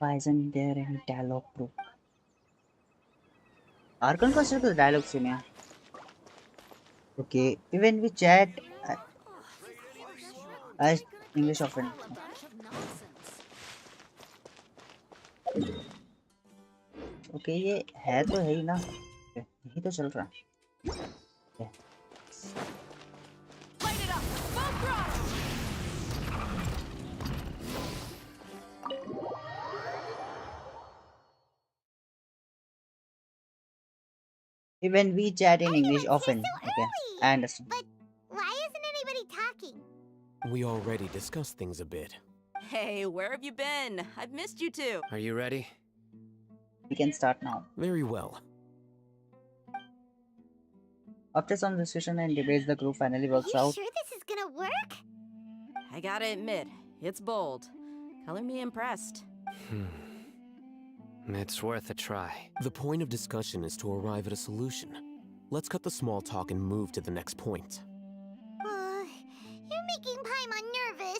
Why isn't there any dialogue proof? Arkan का सिर्फ dialogue सुनिया. Okay, even we chat, I English often. Bunch of nonsense. Okay ये है तो है ही ना, यही तो चल रहा है। Light it up! Full throttle! Even we chat in English Everyone's here often. so Okay, early! I understand. But why isn't anybody talking? We already discussed things a bit. Hey, where have you been? I've missed you too. Are you ready? We can start now. Very well. After some discussion and debates, the group finally Are works you out. sure this is gonna work? I gotta admit, it's bold. Color me impressed. It's worth a try. The point of discussion is to arrive at a solution. Let's cut the small talk and move to the next point. You're making Paimon nervous.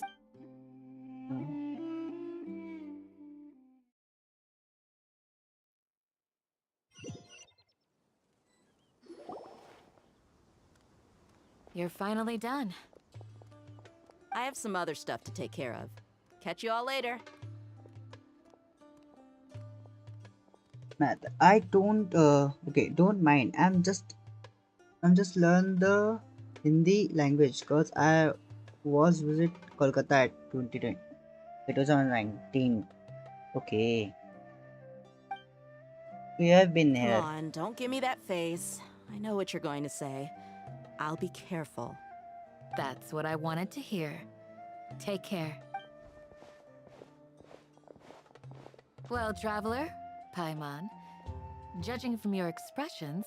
You're finally done. I have some other stuff to take care of. Catch you all later. Math. I don't. Okay, don't mind. I'm just learn the Hindi language because I was visit Kolkata at 2019. Okay, we have been Come here. on, don't give me that face. I know what you're going to say. I'll be careful. That's what I wanted to hear. Take care. Well, traveler, Paimon, judging from your expressions,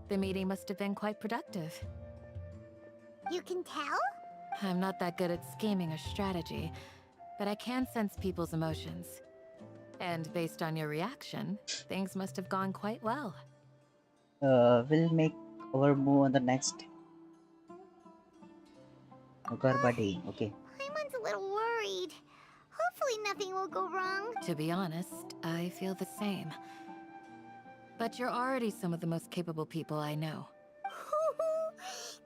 the meeting must have been quite productive. You can tell? I'm not that good at scheming or strategy, but I can sense people's emotions. And based on your reaction, things must have gone quite well. We'll make our move on the next Garbadi. Okay. Paimon's a little worried. Hopefully nothing will go wrong. To be honest, I feel the same. But you're already some of the most capable people I know.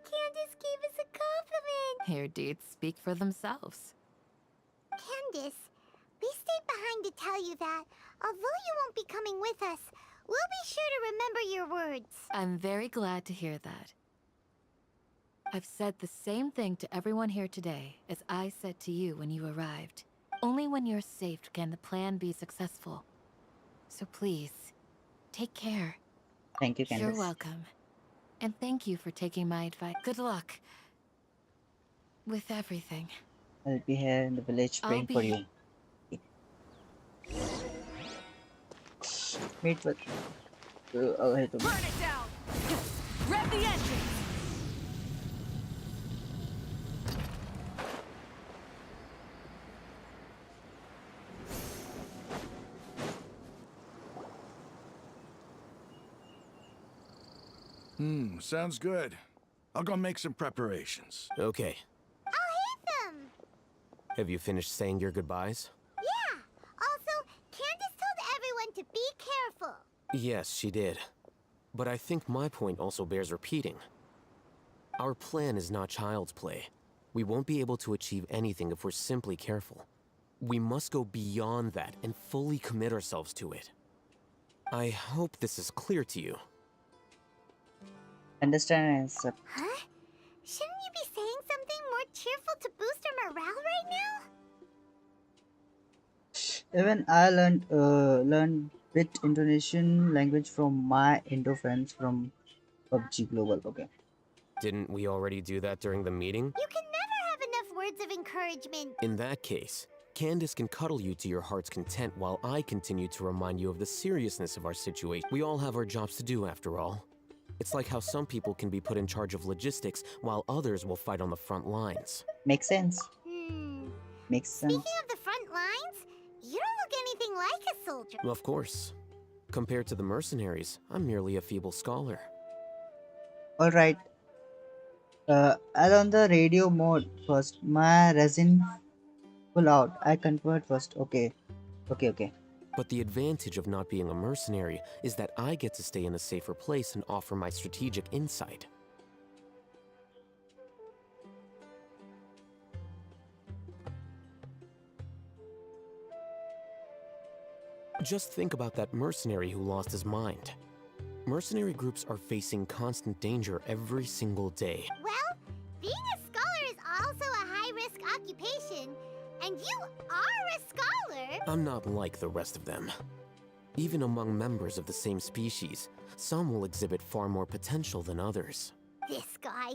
Candace gave us a compliment. Your deeds speak for themselves. Candace, we stayed behind to tell you that, although you won't be coming with us, we'll be sure to remember your words. I'm very glad to hear that. I've said the same thing to everyone here today as I said to you when you arrived. Only when you're safe can the plan be successful. So please, take care. Thank you, Candice. You're welcome. And thank you for taking my advice. Good luck. With everything. I'll be here in the village praying for you. Meet with. Burn it down! Rev the engine! Sounds good. I'll go make some preparations. Okay. I'll hit them! Have you finished saying your goodbyes? Yeah! Also, Candace told everyone to be careful. Yes, she did. But I think my point also bears repeating. Our plan is not child's play. We won't be able to achieve anything if we're simply careful. We must go beyond that and fully commit ourselves to it. I hope this is clear to you. Understand and accept. Huh? Shouldn't you be saying something more cheerful to boost our morale right now? Even I learned bit Indonesian language from my Indo friends from PUBG Global. Okay. Didn't we already do that during the meeting? You can never have enough words of encouragement. In that case, Candace can cuddle you to your heart's content while I continue to remind you of the seriousness of our situation. We all have our jobs to do after all. It's like how some people can be put in charge of logistics while others will fight on the front lines. Makes sense. Makes sense. Speaking of the front lines, you don't look anything like a soldier. Of course. Compared to the mercenaries, I'm merely a feeble scholar. Alright. I'll on the radio mode first. My resin full out. I convert first. Okay. Okay. But the advantage of not being a mercenary is that I get to stay in a safer place and offer my strategic insight. Just think about that mercenary who lost his mind. Mercenary groups are facing constant danger every single day. Well, being a scholar is also a high-risk occupation, and you are a scholar. I'm not like the rest of them. Even among members of the same species, some will exhibit far more potential than others. This guy.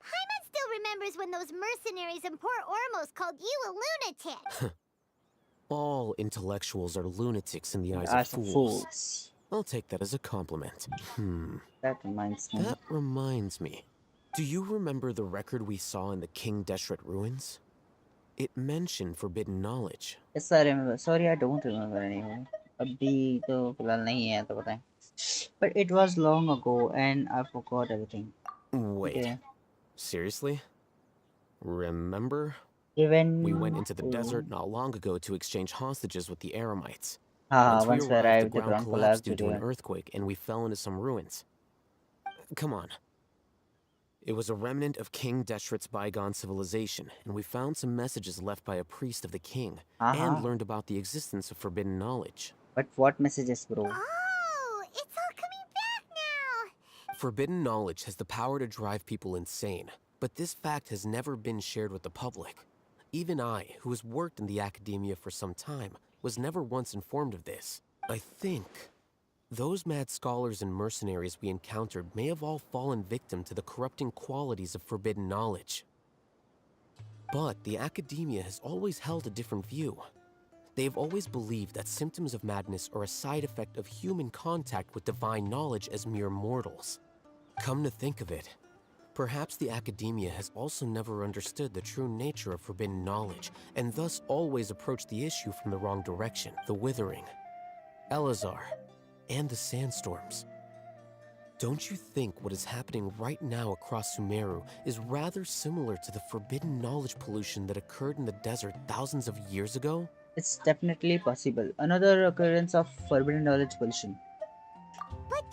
Paimon still remembers when those mercenaries in Port Ormos called you a lunatic. All intellectuals are lunatics in the eyes of As fools. fools. I'll take that as a compliment. That reminds me. That reminds me. Do you remember the record we saw in the King Deshret ruins? It mentioned forbidden knowledge. Yes, I remember. Sorry, I don't remember anymore. अभी तो फिलहाल नहीं है तो बताएं. But it was long ago and I forgot everything. Wait, Okay. seriously? Remember? Even We went into the desert not long ago to exchange hostages with the Aramites. once we arrived, the ground collapsed due to an due to earthquake, and we fell into some ruins. Come on. It was a remnant of King Deshret's bygone civilization, and we found some messages left by a priest of the king, and learned about the existence of forbidden knowledge. But what messages, bro? Oh, it's all coming back now. Forbidden knowledge has the power to drive people insane, but this fact has never been shared with the public. Even I, who has worked in the academia for some time, was never once informed of this. I think those mad scholars and mercenaries we encountered may have all fallen victim to the corrupting qualities of forbidden knowledge. But the academia has always held a different view. They have always believed that symptoms of madness are a side effect of human contact with divine knowledge as mere mortals. Come to think of it, perhaps the academia has also never understood the true nature of forbidden knowledge, and thus always approached the issue from the wrong direction. The Withering, Elazar, and the sandstorms. Don't you think what is happening right now across Sumeru is rather similar to the forbidden knowledge pollution that occurred in the desert thousands of years ago? It's definitely possible. Another occurrence of forbidden knowledge pollution. But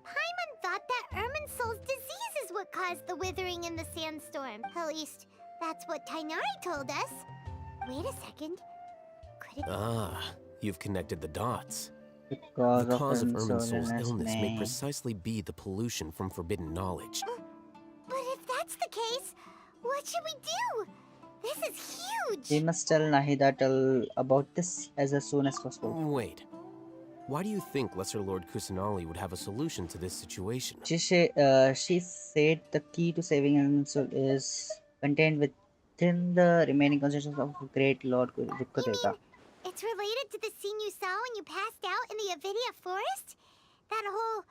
Paimon thought that Irminsul's disease is what caused the withering in the sandstorm. At least, that's what Tainari told us. Wait a second. Could it Ah, you've connected the dots. Because The cause of Irminsul's Irminsul's illness may precisely be the pollution from forbidden knowledge. But if that's the case, what should we do? This is huge! We must tell Nahida about this as soon as possible. Wait. Why do you think Lesser Lord Kusanali would have a solution to this situation? She said the key to saving Irminsul is contained within the remaining consciousness of Great Lord Teyvat. It's related to the scene you saw when you passed out in the Avidia forest? That whole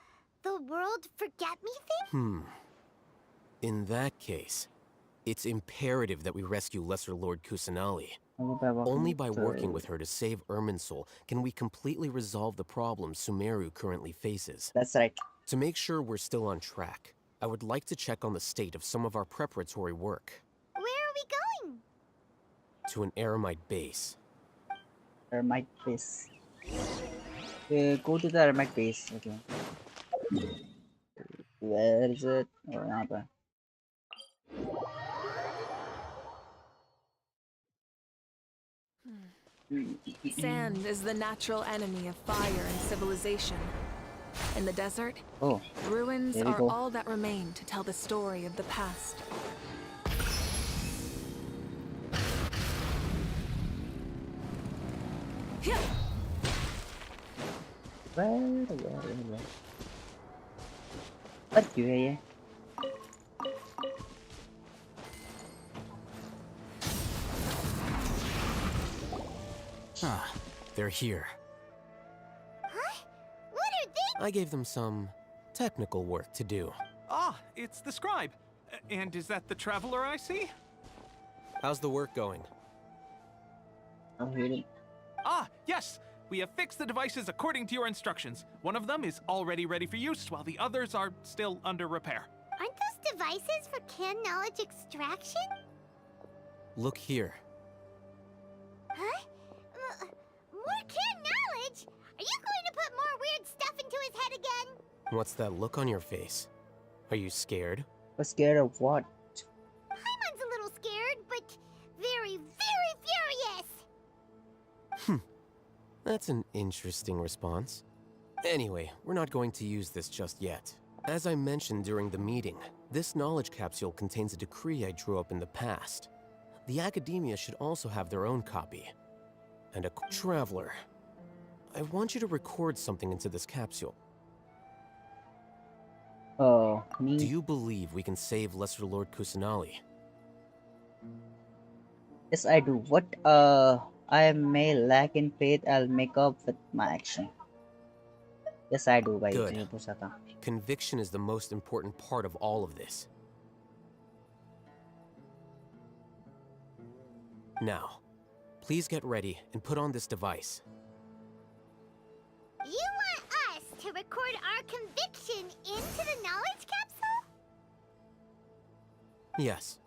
the world forget me thing? In that case, it's imperative that we rescue Lesser Lord Kusanali. Only by working with her to save Irminsul can we completely resolve the problems Sumeru currently faces. That's right. To make sure we're still on track, I would like to check on the state of some of our preparatory work. Where are we going? To an Aramite base. Ermite base. Okay, go to the Ermite base. Okay. Where is it? Oh, यहाँ पर. Sand is the natural enemy of fire and civilization. In the desert, Oh, ruins there we are go. all that remain to tell the story of the past. Where? What क्यों है ये? Ah, they're here. Huh? What are they? I gave them some technical work to do. Ah, it's the scribe. And is that the traveler I see? How's the work going? I'm reading. Ah, yes! We have fixed the devices according to your instructions. One of them is already ready for use, while the others are still under repair. Aren't those devices for can knowledge extraction? Look here. Huh? More can knowledge? Are you going to put more weird stuff into his head again? What's that look on your face? Are you scared? Was scared of what? Paimon's a little scared, but very, very furious. That's an interesting response. Anyway, we're not going to use this just yet. As I mentioned during the meeting, this knowledge capsule contains a decree I drew up in the past. The academia should also have their own copy. And a traveler. I want you to record something into this capsule. Oh, Do me. you believe we can save Lesser Lord Kusanali? Yes, I do. What I may lack in faith, I'll make up with my action. Yes, I do, भाई. Good. तुझे पूछा था. Conviction is the most important part of all of this. Now, please get ready and put on this device. You want us to record our conviction into the knowledge capsule? Yes.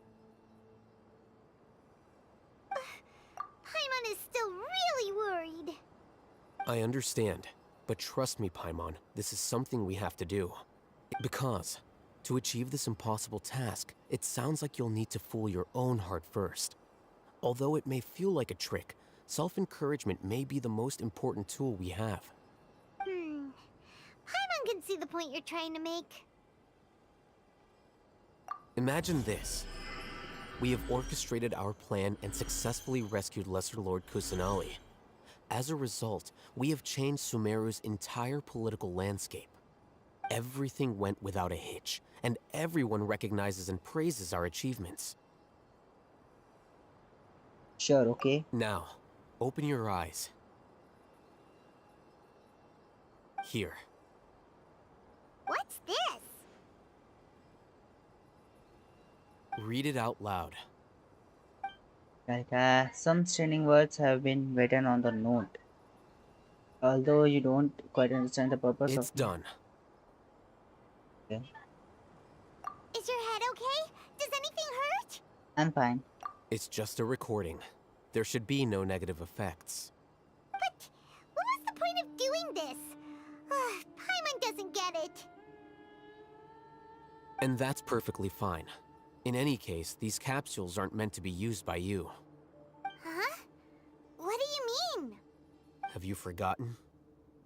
Paimon is still really worried. I understand, but trust me, Paimon, this is something we have to do. Because, to achieve this impossible task, it sounds like you'll need to fool your own heart first. Although it may feel like a trick, self-encouragement may be the most important tool we have. Paimon can see the point you're trying to make. Imagine this. We have orchestrated our plan and successfully rescued Lesser Lord Kusanali. As a result, we have changed Sumeru's entire political landscape. Everything went without a hitch, and everyone recognizes and praises our achievements. Sure, okay. Now, open your eyes. Here. What's this? Read it out loud. Like, some straining words have been written on the note. Although you don't quite understand the purpose It's of done. it. Is your head okay? Does anything hurt? I'm fine. It's just a recording. There should be no negative effects. But what was the point of doing this? Paimon doesn't get it. And that's perfectly fine. In any case, these capsules aren't meant to be used by you. Huh? What do you mean? Have you forgotten?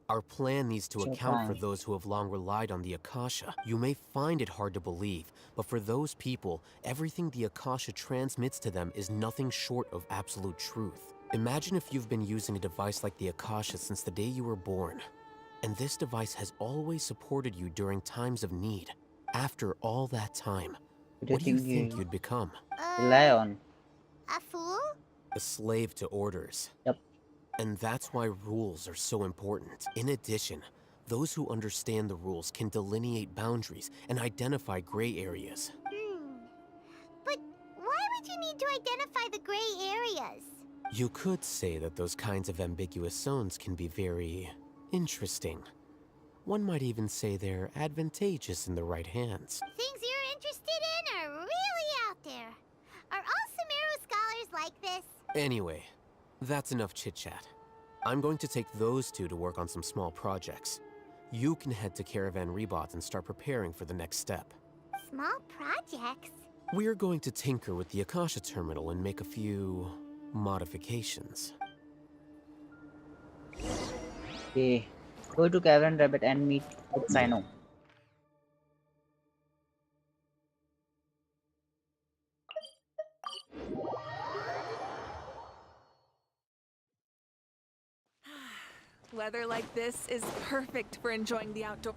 Our plan needs to Sure, account for fine. those who have long relied on the Akasha. You may find it hard to believe, but for those people, everything the Akasha transmits to them is nothing short of absolute truth. Imagine if you've been using a device like the Akasha since the day you were born, and this device has always supported you during times of need. After all that time, what do you think you'd become? Rely on? A fool? A slave to orders. Yep. And that's why rules are so important. In addition, those who understand the rules can delineate boundaries and identify gray areas. But why would you need to identify the gray areas? You could say that those kinds of ambiguous zones can be very interesting. One might even say they're advantageous in the right hands. Things you're interested in are really out there. Are all Sumeru scholars like this? Anyway, that's enough chit-chat. I'm going to take those two to work on some small projects. You can head to Caravan Rebot and start preparing for the next step. Small projects? We're going to tinker with the Akasha terminal and make a few modifications. Okay. Go to Cavern Rabbit and meet with Sino. Weather like this is perfect for enjoying the outdoor.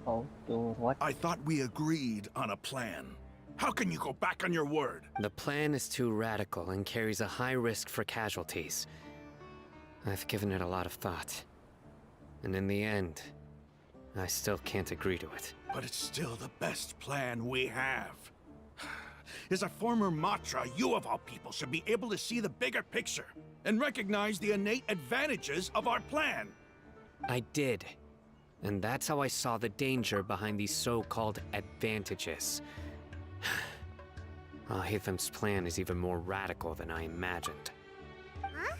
Oh, to what? I thought we agreed on a plan. How can you go back on your word? The plan is too radical and carries a high risk for casualties. I've given it a lot of thought. And in the end, I still can't agree to it. But it's still the best plan we have. As a former Matra, you of all people should be able to see the bigger picture and recognize the innate advantages of our plan. I did. And that's how I saw the danger behind these so-called advantages. Ahitham's plan is even more radical than I imagined. Huh?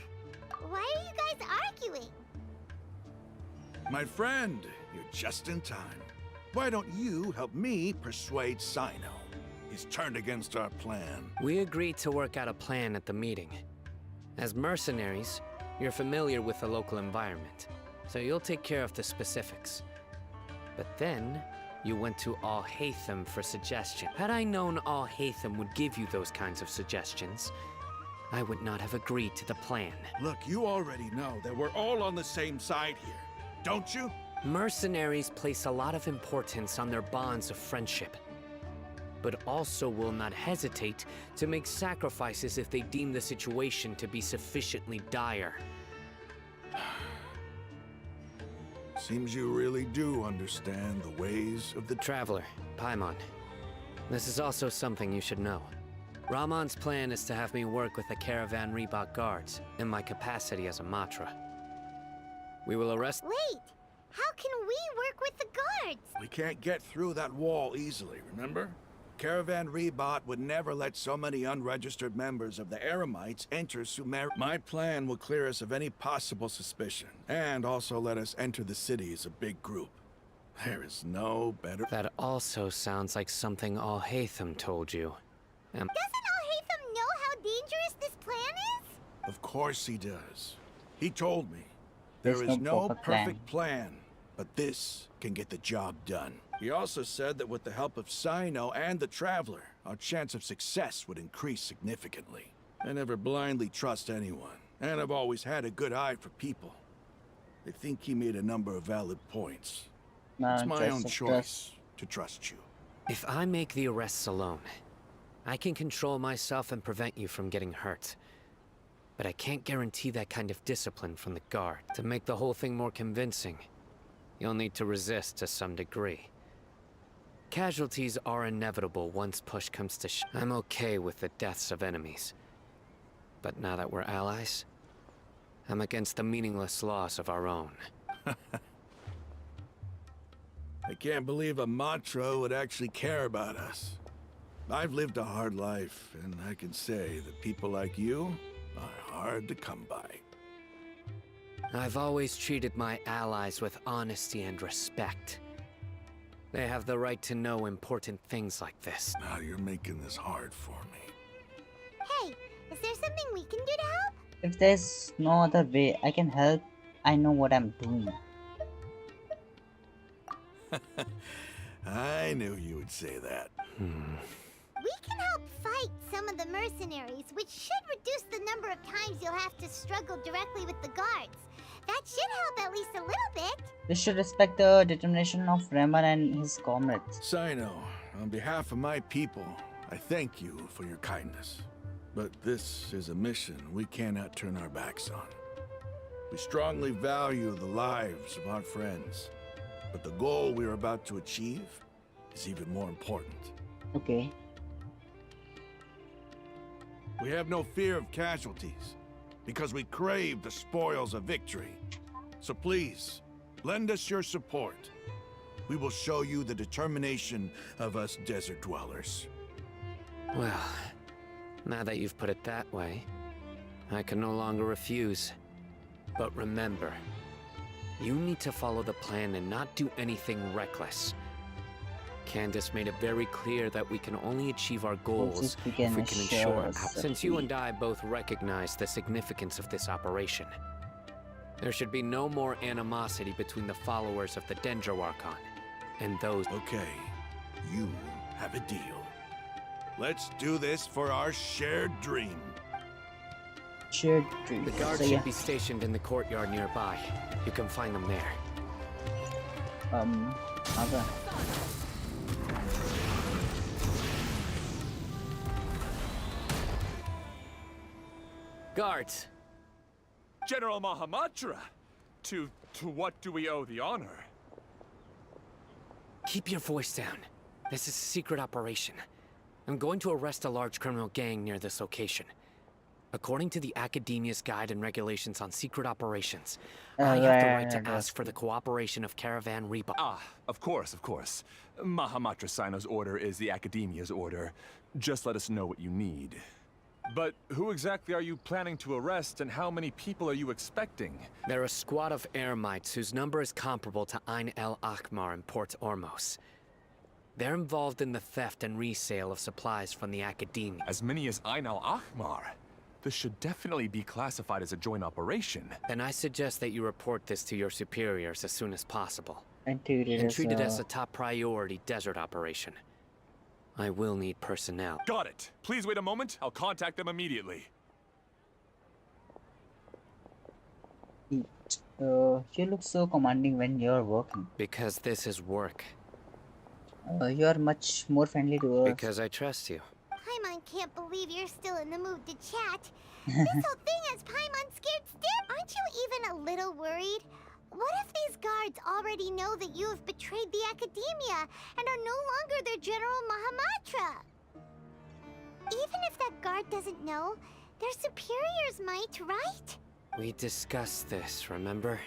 Why are you guys arguing? My friend, you're just in time. Why don't you help me persuade Sino? He's turned against our plan. We agreed to work out a plan at the meeting. As mercenaries, You're familiar with the local environment, so you'll take care of the specifics. But then, you went to Al-Haytham for suggestion. Had I known Al-Haytham would give you those kinds of suggestions, I would not have agreed to the plan. Look, you already know that we're all on the same side here, don't you? Mercenaries place a lot of importance on their bonds of friendship, but also will not hesitate to make sacrifices if they deem the situation to be sufficiently dire. Seems you really do understand the ways of the Traveler, Paimon. This is also something you should know. Ramon's plan is to have me work with the Caravan Reebok guards in my capacity as a Matra. We will arrest— Wait! How can we work with the guards? We can't get through that wall easily, remember? Caravan Rebot would never let so many unregistered members of the Eremites enter Sumer. My plan will clear us of any possible suspicion, and also let us enter the city as a big group. There is no better— That also sounds like something Al-Haytham told you. Doesn't Al-Haytham know how dangerous this plan is? Of course he does. He told me. There There's is no no perfect perfect plan, but this can get the job done. He also said that with the help of Sino and the Traveler, our chance of success would increase significantly. I never blindly trust anyone, and I've always had a good eye for people. I think he made a number of valid points. It's my own choice to trust you. If I make the arrests alone, I can control myself and prevent you from getting hurt. But I can't guarantee that kind of discipline from the guard. To make the whole thing more convincing, you'll need to resist to some degree. Casualties are inevitable once push comes to I'm okay with the deaths of enemies. But now that we're allies, I'm against the meaningless loss of our own. I can't believe a Matra would actually care about us. I've lived a hard life, and I can say that people like you are hard to come by. I've always treated my allies with honesty and respect. They have the right to know important things like this. Now you're making this hard for me. Hey, is there something we can do to help? If there's no other way I can help, I know what I'm doing. I knew you would say that. We can help fight some of the mercenaries, which should reduce the number of times you'll have to struggle directly with the guards. That should help at least a little bit. We should respect the determination of Raman and his comrades. Sino, on behalf of my people, I thank you for your kindness. But this is a mission we cannot turn our backs on. We strongly value the lives of our friends, but the goal we are about to achieve is even more important. Okay. We have no fear of casualties, because we crave the spoils of victory. So please, lend us your support. We will show you the determination of us desert dwellers. Well, now that you've put it that way, I can no longer refuse. But remember, you need to follow the plan and not do anything reckless. Candace made it very clear that we can only achieve our goals if we can ensure since you and I both recognize the significance of this operation. There should be no more animosity between the followers of the Dendro Archon and those— Okay, you have a deal. Let's do this for our shared dream. Shared dream. The guards should be stationed in the courtyard nearby. You can find them there. Okay. Guards! General Mahamatra! To what do we owe the honor? Keep your voice down. This is a secret operation. I'm going to arrest a large criminal gang near this location. According to the Academia's Guide and Regulations on Secret Operations, I have the right to ask for the cooperation of Caravan Reebok. Ah, of course, of course. Mahamatra Sino's order is the Academia's order. Just let us know what you need. But who exactly are you planning to arrest, and how many people are you expecting? They're a squad of Eremites whose number is comparable to Ain el Akhmar in Port Ormos. They're involved in the theft and resale of supplies from the Academia. As many as Ain al Akhmar? This should definitely be classified as a joint operation. Then I suggest that you report this to your superiors as soon as possible. And treat it And as treat it as a top priority desert operation. I will need personnel. Got it. Please wait a moment. I'll contact them immediately. You look so commanding when you're working. Because this is work. You are much more friendly to us. Because I trust you. Paimon can't believe you're still in the mood to chat. This whole thing has Paimon scared stiff. Aren't you even a little worried? What if these guards already know that you have betrayed the Academia and are no longer their General Mahamatra? Even if that guard doesn't know, their superiors might, right? We discussed this, remember?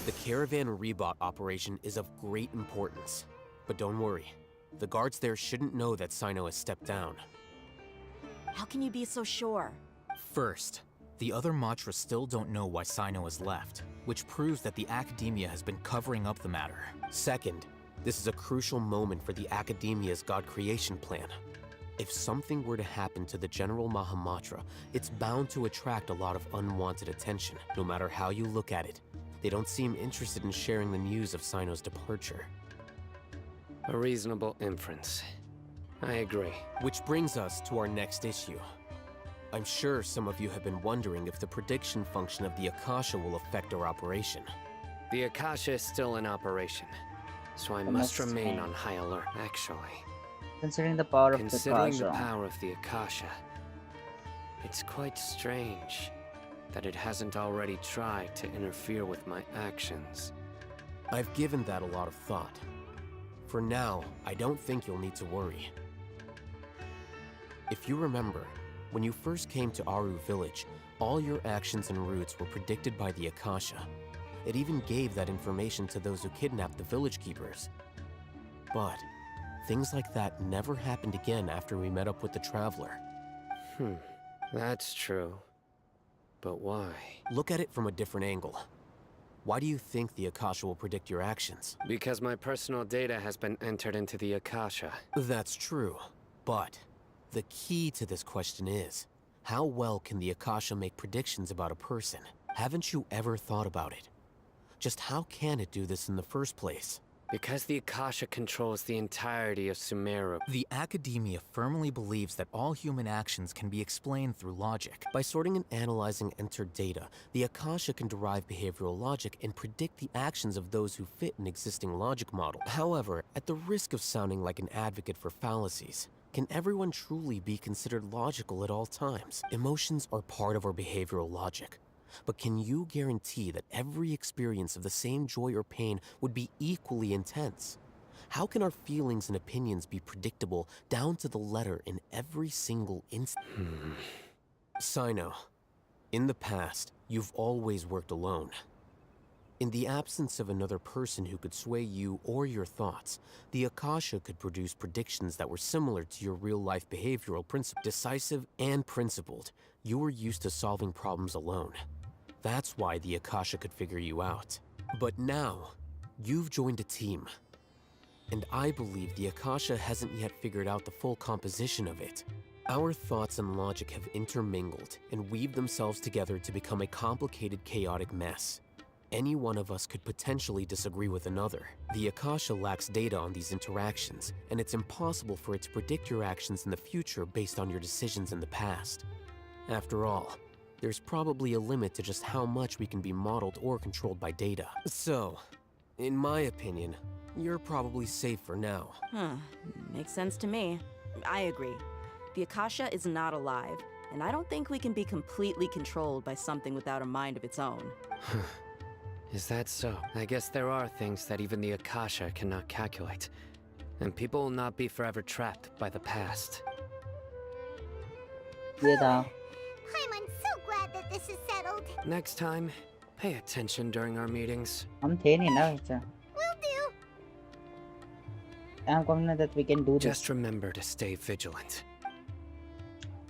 The Caravan Rebot operation is of great importance. But don't worry, the guards there shouldn't know that Sino has stepped down. How can you be so sure? First, the other Matra still don't know why Sino has left, which proves that the Academia has been covering up the matter. Second, this is a crucial moment for the Academia's God creation plan. If something were to happen to the General Mahamatra, it's bound to attract a lot of unwanted attention, no matter how you look at it. They don't seem interested in sharing the news of Sino's departure. A reasonable inference. I agree. Which brings us to our next issue. I'm sure some of you have been wondering if the prediction function of the Akasha will affect our operation. The Akasha is still in operation, so I must remain on high alert. Actually, Considering the power of the considering the Akasha. power of the Akasha, it's quite strange that it hasn't already tried to interfere with my actions. I've given that a lot of thought. For now, I don't think you'll need to worry. If you remember, when you first came to Aru Village, all your actions and routes were predicted by the Akasha. It even gave that information to those who kidnapped the village keepers. But things like that never happened again after we met up with the Traveler. That's true. But why? Look at it from a different angle. Why do you think the Akasha will predict your actions? Because my personal data has been entered into the Akasha. That's true, but the key to this question is, how well can the Akasha make predictions about a person? Haven't you ever thought about it? Just how can it do this in the first place? Because the Akasha controls the entirety of Sumeru. The Academia firmly believes that all human actions can be explained through logic. By sorting and analyzing entered data, the Akasha can derive behavioral logic and predict the actions of those who fit an existing logic model. However, at the risk of sounding like an advocate for fallacies, can everyone truly be considered logical at all times? Emotions are part of our behavioral logic. But can you guarantee that every experience of the same joy or pain would be equally intense? How can our feelings and opinions be predictable down to the letter in every single instant? Sino, in the past, you've always worked alone. In the absence of another person who could sway you or your thoughts, the Akasha could produce predictions that were similar to your real-life behavioral principle. Decisive and principled, you were used to solving problems alone. That's why the Akasha could figure you out. But now, you've joined a team. And I believe the Akasha hasn't yet figured out the full composition of it. Our thoughts and logic have intermingled and weaved themselves together to become a complicated, chaotic mess. Any one of us could potentially disagree with another. The Akasha lacks data on these interactions, and it's impossible for it to predict your actions in the future based on your decisions in the past. After all, there's probably a limit to just how much we can be modeled or controlled by data. So, in my opinion, you're probably safe for now. Makes sense to me. I agree. The Akasha is not alive, and I don't think we can be completely controlled by something without a mind of its own. Is that so? I guess there are things that even the Akasha cannot calculate. And people will not be forever trapped by the past. Yeah. I'm so glad that this is settled. Next time, pay attention during our meetings. हम थे नहीं ना बच्चा. Will do. I'm confident that we can do this. Just remember to stay vigilant.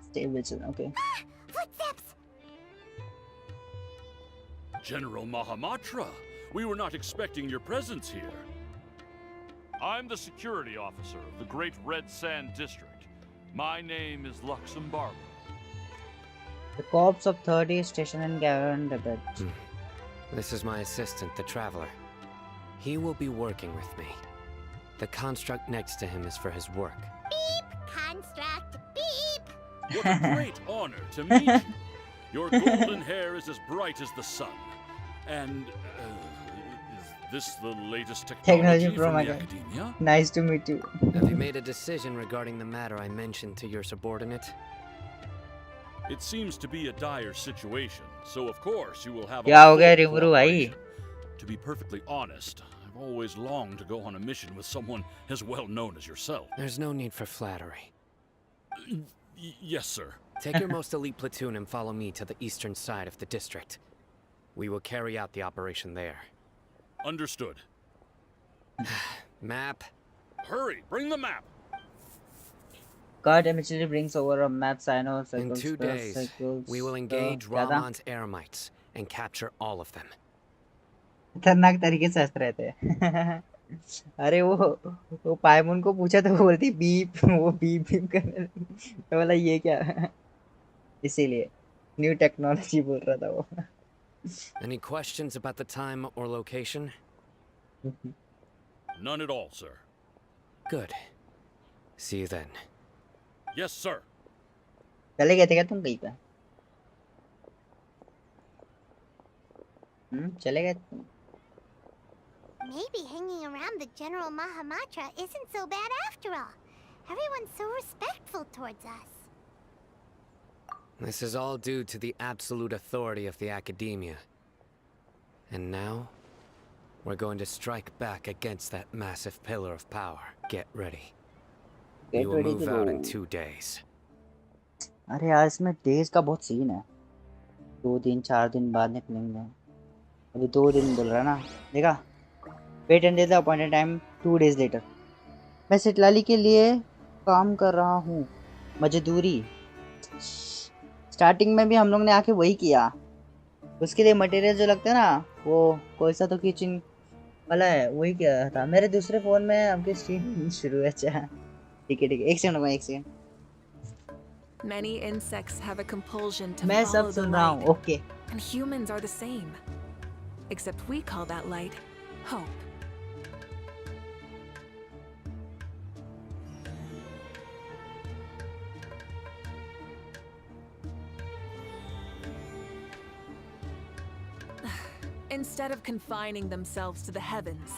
Stay vigilant, okay. Footsteps. General Mahamatra, we were not expecting your presence here. I'm the security officer of the Great Red Sand District. My name is Luxembargo. The corpse of 30 station in Gavin Rabbit. This is my assistant, the Traveler. He will be working with me. The construct next to him is for his work. Beep! Construct! Beep! What a great honor to meet you. Your golden hair is as bright as the sun. And, is this the latest technology Pro from the Maga. Academia? Nice to meet you. Have you made a decision regarding the matter I mentioned to your subordinate? It seems to be a dire situation, so of course you will have क्या our हो गया full रिवरू भाई? cooperation. To be perfectly honest, I've always longed to go on a mission with someone as well known as yourself. There's no need for flattery. Yes, sir. Take your most elite platoon and follow me to the eastern side of the district. We will carry out the operation there. Understood. Map. Hurry, bring the map. God immediately brings over a map Sino In circles. 2 days, we will engage क्या था? Rahman's Eremites and capture all of them. खतरनाक तरीके से हंस रहे थे। अरे वो पायमोन को पूछा तो वो बोलती बीप, वो बीप बीप करने लगी। तो बोला ये क्या? इसीलिए न्यू टेक्नोलॉजी बोल रहा था वो। Any questions about the time or location? None at all, sir. Good. See you then. Yes, sir. चले गए थे क्या तुम कहीं पे? चले गए तुम? Maybe hanging around the General Mahamatra isn't so bad after all. Everyone's so respectful towards us. This is all due to the absolute authority of the Academia. And now, we're going to strike back against that massive pillar of power. Get ready. We will move out in 2 days. अरे यार इसमें days का बहुत scene है। 2 दिन 4 दिन बाद निकलेंगे। अभी 2 दिन बोल रहा है ना? देखा? Wait until the appointed time 2 days later. मैं सिटलाली के लिए काम कर रहा हूँ। मजदूरी। स्टार्टिंग में भी हम लोग ने आके वही किया। उसके लिए मटेरियल जो लगता है ना, वो कोई सा तो किचन वाला है, वही किया था। मेरे दूसरे फोन में आपकी स्ट्रीम शुरू है। अच्छा ठीक है, एक सेकंड, एक second. Many insects have a compulsion to मैं follow सब the सुन रहा हूँ। light, okay. and humans are the same. Except we call that light hope. Instead of confining themselves to the heavens,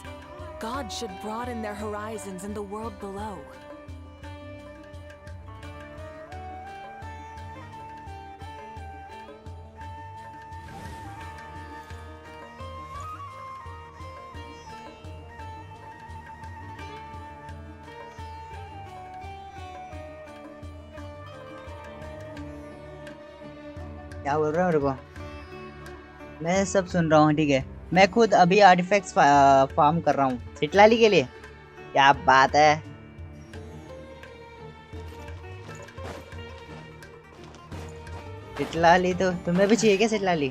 God should broaden their horizons in the world below. क्या बोल रहा है मेरे को? मैं सब सुन रहा हूँ, ठीक है। मैं खुद अभी आर्टिफैक्ट्स फार्म कर रहा हूँ सिटलाली के लिए। क्या बात है। सिटलाली तो तुम्हें भी चाहिए क्या? सिटलाली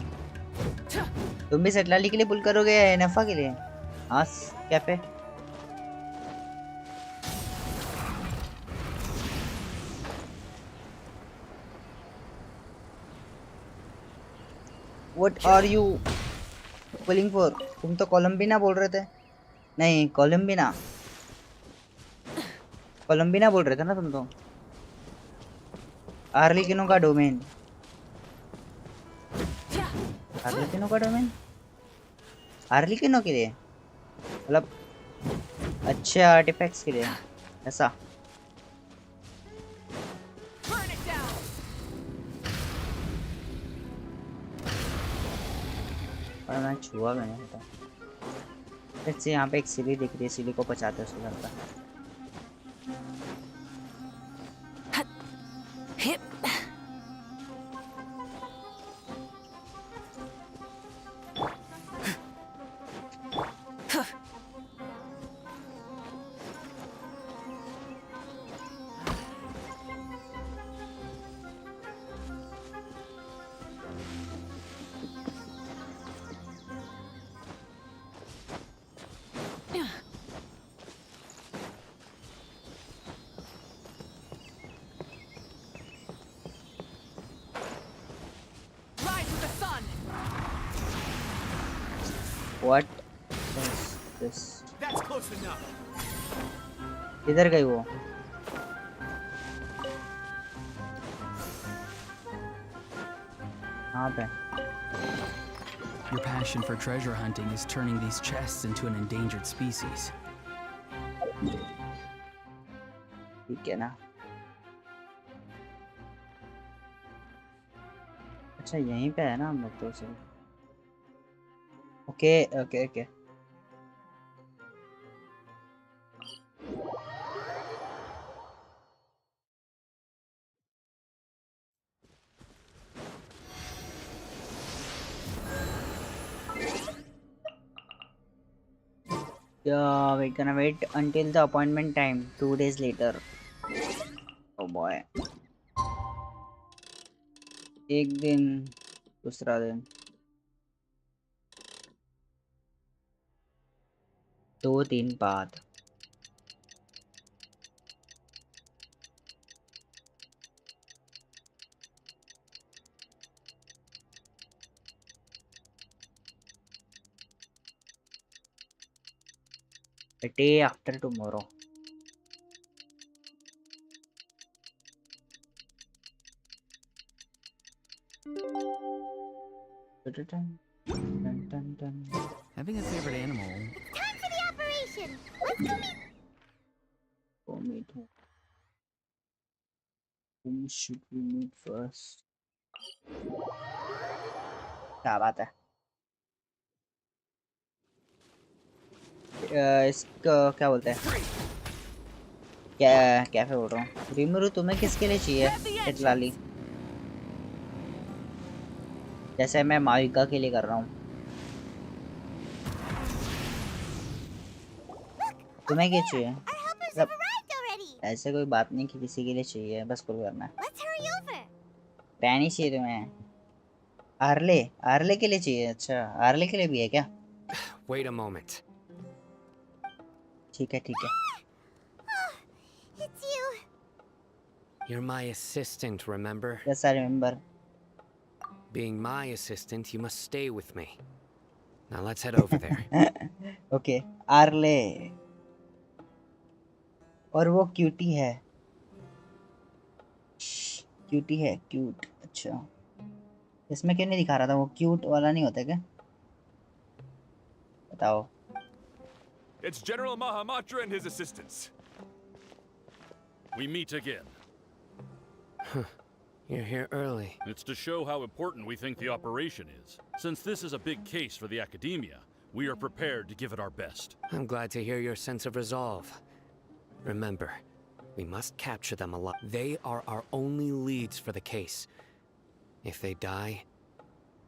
तुम भी सिटलाली के लिए पुल करोगे या नफा के लिए? हाँ cafe. What are you pulling for? तुम तो कोलंबिना बोल रहे थे। नहीं, कोलंबिना बोल रहे थे ना तुम तो। आर्लिकिनो का डोमेन। आर्लिकिनो के लिए मतलब अच्छे आर्टिफैक्ट्स के लिए ऐसा। और मैं छुआ मैंने होता। इससे यहाँ पे एक सीढ़ी दिख रही है, सीढ़ी को बचाते उसको लगता। What is this? That's close enough. किधर गई वो? कहाँ पे? Your passion for treasure hunting is turning these chests into an endangered species. ठीक है ना? अच्छा यहीं पे है ना हम लोग तो sir. Okay okay okay. Yeah, we're gonna wait until the appointment time, 2 days later. Oh boy. एक दिन, दूसरा दिन, 2 दिन बाद. The day after tomorrow. Dun, dun, dun. Having a favorite animal. Time for the operation. Let's go meet. Go meet who? Whom should we meet first? क्या बात है? इसका क्या बोलते हैं? क्या कैफे बोल रहा हूँ? रिमरू तुम्हें किसके लिए चाहिए? इटलाली. जैसे मैं माविका के लिए कर रहा हूँ. तुम्हें क्या चाहिए? मतलब ऐसे कोई बात नहीं कि किसी के लिए चाहिए, बस कुल करना है. पैनी चाहिए तुम्हें? आर्ले आर्ले के लिए चाहिए. अच्छा आर्ले के लिए भी है क्या? Wait a moment. ठीक है ठीक है. It's you. You're my assistant, remember? Yes, I remember. Being my assistant, you must stay with me. Now let's head over there. Okay, early. और वो क्यूटी है. क्यूटी है, क्यूट. अच्छा इसमें क्यों नहीं दिखा रहा था? वो क्यूट वाला नहीं होता क्या? बताओ. It's General Mahamatra and his assistants. We meet again. You're here early. It's to show how important we think the operation is. Since this is a big case for the Academia, we are prepared to give it our best. I'm glad to hear your sense of resolve. Remember, we must capture them alive. They are our only leads for the case. If they die,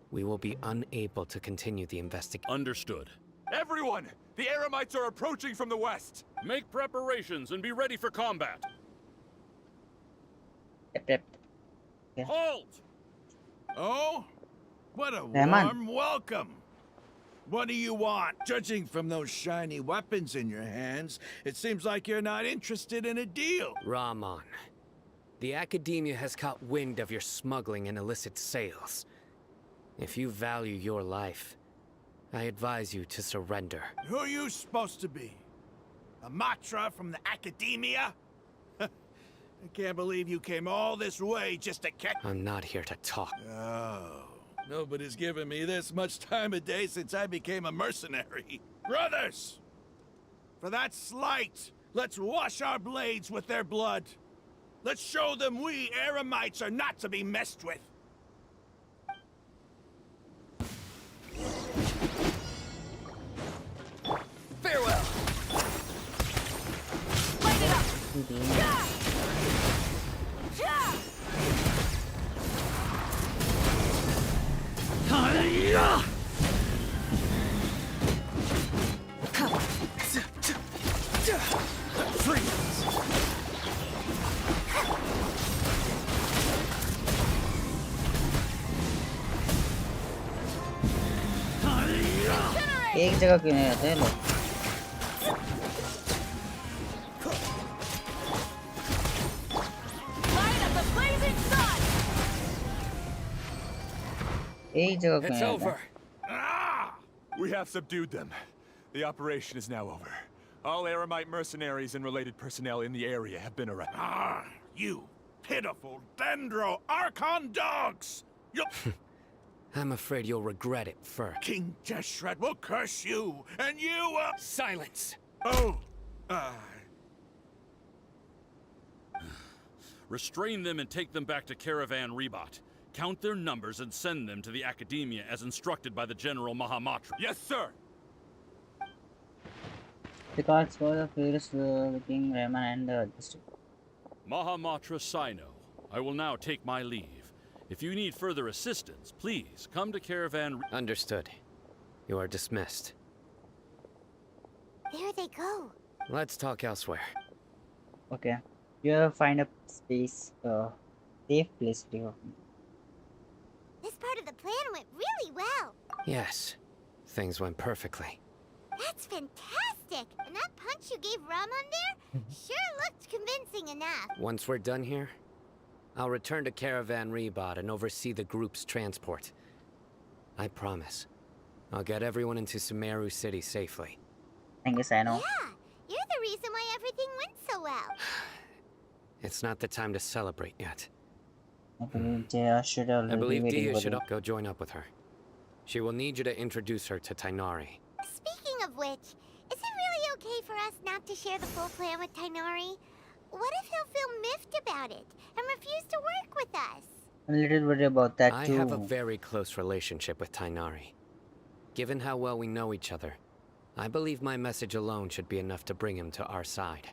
we will be unable to continue the investigation. Understood. Everyone! The Eremites are approaching from the west! Make preparations and be ready for combat. Yep. Halt! Oh? What a Rahman. warm welcome! What do you want? Judging from those shiny weapons in your hands, it seems like you're not interested in a deal. Rahman, the Academia has caught wind of your smuggling and illicit sales. If you value your life, I advise you to surrender. Who are you supposed to be? A Matra from the Academia? I can't believe you came all this way just to catch— I'm not here to talk. Oh, nobody's given me this much time of day since I became a mercenary. Brothers! For that slight, let's wash our blades with their blood. Let's show them we Eremites are not to be messed with. Farewell. Light it up. एक जगह क्यों नहीं रहते हैं लोग? एक जगह क्यों नहीं रहते? We have subdued them. The operation is now over. All Aramite mercenaries and related personnel in the area have been arrested. Ah, you pitiful Dendro Archon dogs! You... I'm afraid you'll regret it first. King Jeshret will curse you, and you, Silence! Oh, Restrain them and take them back to Caravan Rebot. Count their numbers and send them to the Academia as instructed by the General Mahamatra. Yes, sir! The cards for the furious King Rayman and the district. Mahamatra Sino, I will now take my leave. If you need further assistance, please come to Caravan. Understood. You are dismissed. There they go. Let's talk elsewhere. Okay. You have to find a space, safe place to go. This part of the plan went really well. Yes. Things went perfectly. That's fantastic. And that punch you gave Ramon there sure looked convincing enough. Once we're done here, I'll return to Caravan Rebot and oversee the group's transport. I promise. I'll get everyone into Sumeru City safely. Thank you, Sino. Yeah, you're the reason why everything went so well. It's not the time to celebrate yet. I believe Jaya should have I believe waiting Dia for should you. go join up with her. She will need you to introduce her to Tainari. Speaking of which, is it really okay for us not to share the full plan with Tainari? What if he'll feel miffed about it and refuse to work with us? I'm a little worried about that I too. have a very close relationship with Tainari. Given how well we know each other, I believe my message alone should be enough to bring him to our side.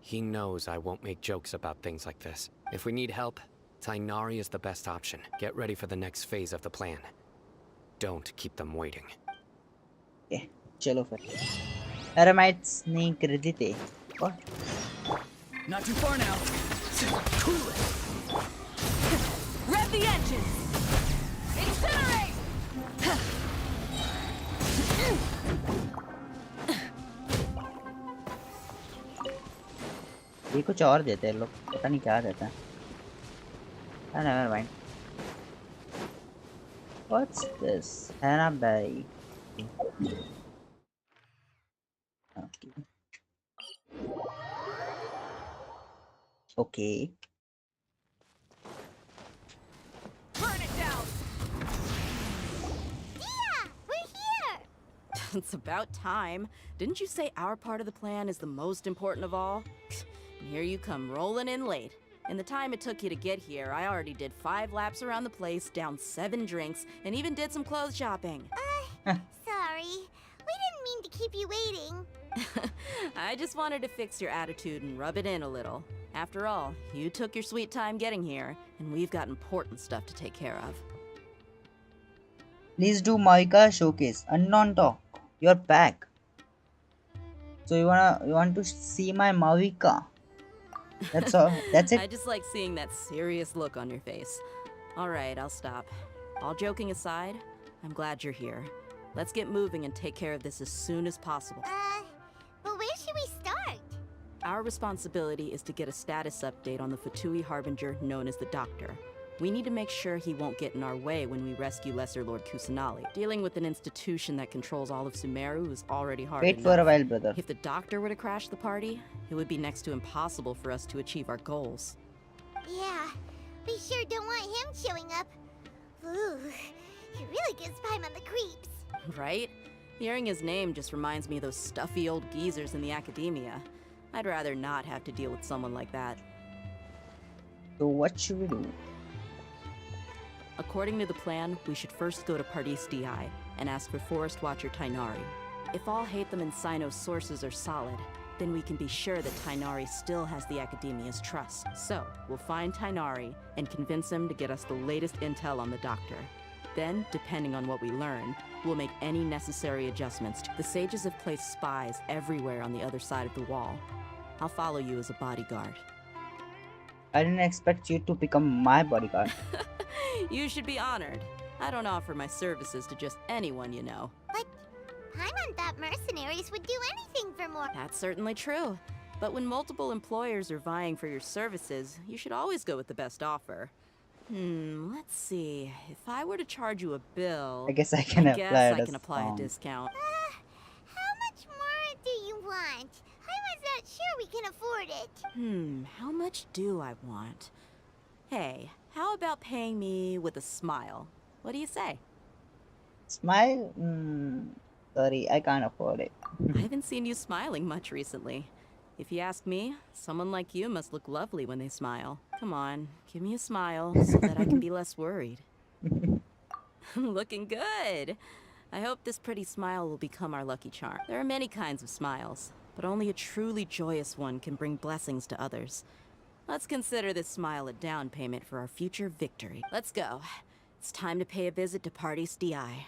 He knows I won't make jokes about things like this. If we need help, Tainari is the best option. Get ready for the next phase of the plan. Don't keep them waiting. Okay, chalo फिर. Eremites नहीं कर दी थे. What? Not too far now. Cool it. Rev the engines. Incinerate. ये कुछ और देते हैं लोग. पता नहीं क्या देता है. Never mind. What's this? Hannah Berry. Okay. Okay. Burn it down. Yeah, we're here. It's about time. Didn't you say our part of the plan is the most important of all? And here you come rolling in late. In the time it took you to get here, I already did 5 laps around the place, downed 7 drinks, and even did some clothes shopping. Sorry. We didn't mean to keep you waiting. I just wanted to fix your attitude and rub it in a little. After all, you took your sweet time getting here, and we've got important stuff to take care of. Please do Moika showcase. Unknown talk. You're back. So you want to see my Mavika? That's all. That's it. I just like seeing that serious look on your face. All right, I'll stop. All joking aside, I'm glad you're here. Let's get moving and take care of this as soon as possible. But where should we start? Our responsibility is to get a status update on the Fatui Harbinger known as the Doctor. We need to make sure he won't get in our way when we rescue Lesser Lord Kusanali. Dealing with an institution that controls all of Sumeru is already hard Wait enough. for a while, brother. If the Doctor were to crash the party, it would be next to impossible for us to achieve our goals. Yeah, we sure don't want him showing up. Ooh, he really gives Paimon the creeps. Right? Hearing his name just reminds me of those stuffy old geezers in the Academia. I'd rather not have to deal with someone like that. So what should we do? According to the plan, we should first go to Pardis DI and ask for Forest Watcher Tainari. If all Hatham and Sino's sources are solid, then we can be sure that Tainari still has the Academia's trust. So, we'll find Tainari and convince him to get us the latest intel on the Doctor. Then, depending on what we learn, we'll make any necessary adjustments. The sages have placed spies everywhere on the other side of the wall. I'll follow you as a bodyguard. I didn't expect you to become my bodyguard. You should be honored. I don't offer my services to just anyone you know. But Paimon thought mercenaries would do anything for more. That's certainly true. But when multiple employers are vying for your services, you should always go with the best offer. Let's see. If I were to charge you a bill, I guess I can apply a I can apply a discount. discount. How much more do you want? I was not sure we can afford it. How much do I want? Hey, how about paying me with a smile? What do you say? Smile? Sorry, I can't afford it. I haven't seen you smiling much recently. If you ask me, someone like you must look lovely when they smile. Come on, give me a smile so that I can be less worried. Looking good. I hope this pretty smile will become our lucky charm. There are many kinds of smiles, but only a truly joyous one can bring blessings to others. Let's consider this smile a down payment for our future victory. Let's go. It's time to pay a visit to Party's DI.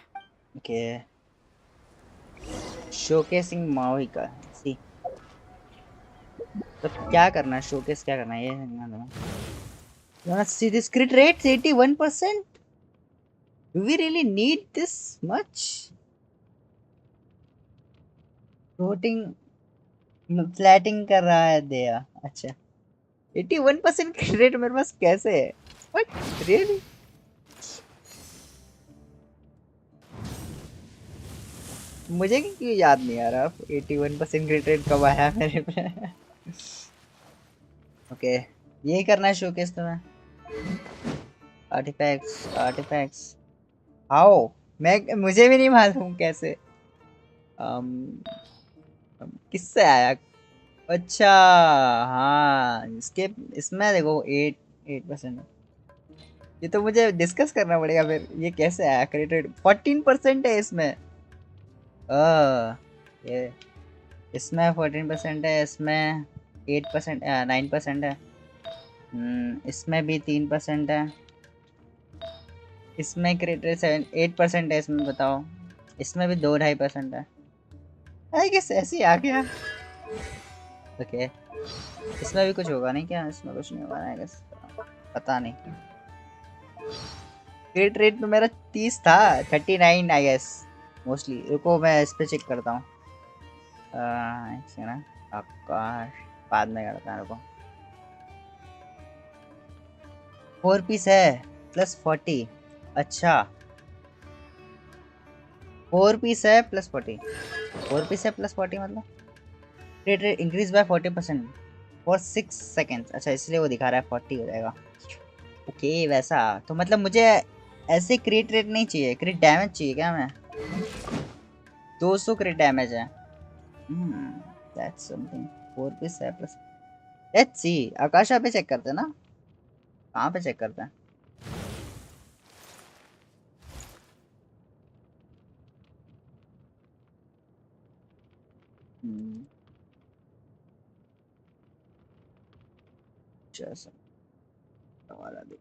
Okay. Showcasing Maui का. See. तो क्या करना है? Showcase क्या करना है? ये you wanna see this crit rate? 81%. Do we really need this much? Floating, flatting कर रहा है दया. अच्छा. 81% crit rate मेरे पास कैसे है? What? Really? मुझे क्यों याद नहीं आ रहा 81% crit rate कब आया मेरे पे. ओके यही करना है शोकेस तो मैं. आर्टिफैक्ट्स हाउ मैं मुझे भी नहीं मालूम कैसे. किससे आया. अच्छा हाँ इसके इसमें देखो 8%. ये तो मुझे डिस्कस करना पड़ेगा फिर ये कैसे आया क्रेडिट रेट 14% है इसमें. ये इसमें 14% है इसमें 8% 9% है. इसमें भी 3% है. इसमें क्रेडिट रेट 8% है इसमें बताओ. इसमें भी 2-2.5% है. आई गेस ऐसे ही आ गया. ओके इसमें भी कुछ होगा नहीं क्या. इसमें कुछ नहीं होगा आई गेस. पता नहीं. क्रेडिट रेट में मेरा 30 था 39 आई गेस मोस्टली. रुको मैं इस पे चेक करता हूँ. ना आकाश बाद में करता है. रुको 4 पीस है +40. अच्छा 4 पीस है +40. 4 पीस है +40 मतलब credit rate increase by 40% for 6 seconds. अच्छा इसलिए वो दिखा रहा है 40 हो जाएगा. ओके वैसा तो मतलब मुझे ऐसे क्रिट रेट नहीं चाहिए. क्रिट डैमेज चाहिए क्या. मैं 200 क्रिट डैमेज है. That's something. 4 पीस है प्लस. लेट्स सी आकाशा पे चेक करते हैं ना. कहाँ पे चेक करते हैं. वाला देख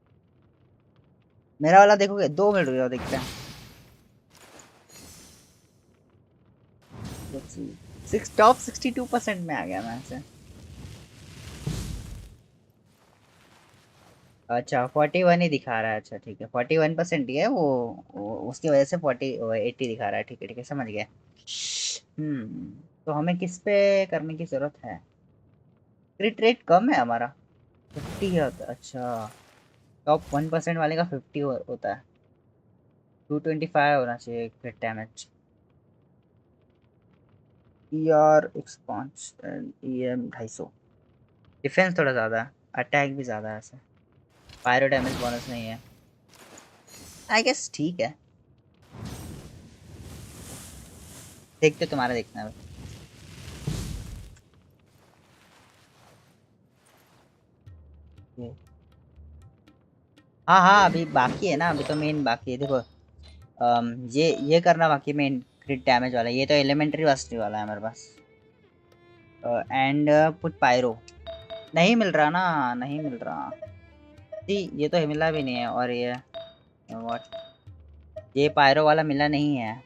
मेरा वाला देखोगे 2 मिनट रुक देखते हैं. टॉप 62% में आ गया मैं से. अच्छा 41 ही दिखा रहा है. अच्छा ठीक है 41% ही है वो उसकी वजह से 80 दिखा रहा है. ठीक है समझ गया. तो हमें किस पे करने की जरूरत है. क्रिट रेट कम है हमारा 50 है. अच्छा टॉप 1% वाले का 50 होता है. 225 होना चाहिए क्रिट damage. ER expansion EM 250. Defence थोड़ा ज़्यादा है. अटैक भी ज़्यादा है. ऐसे पायरो डैमेज बोनस नहीं है. आई गेस ठीक है. देखते तुम्हारा देखना है. हाँ अभी बाकी है ना. अभी तो मेन बाकी है. देखो ये करना बाकी मेन क्रिट डैमेज वाला. ये तो एलिमेंट्री वास्टी वाला है मेरे पास. एंड पुट पायरो नहीं मिल रहा ना. नहीं मिल रहा. ये तो मिला भी नहीं है. और ये व्हाट ये पायरो वाला मिला नहीं है.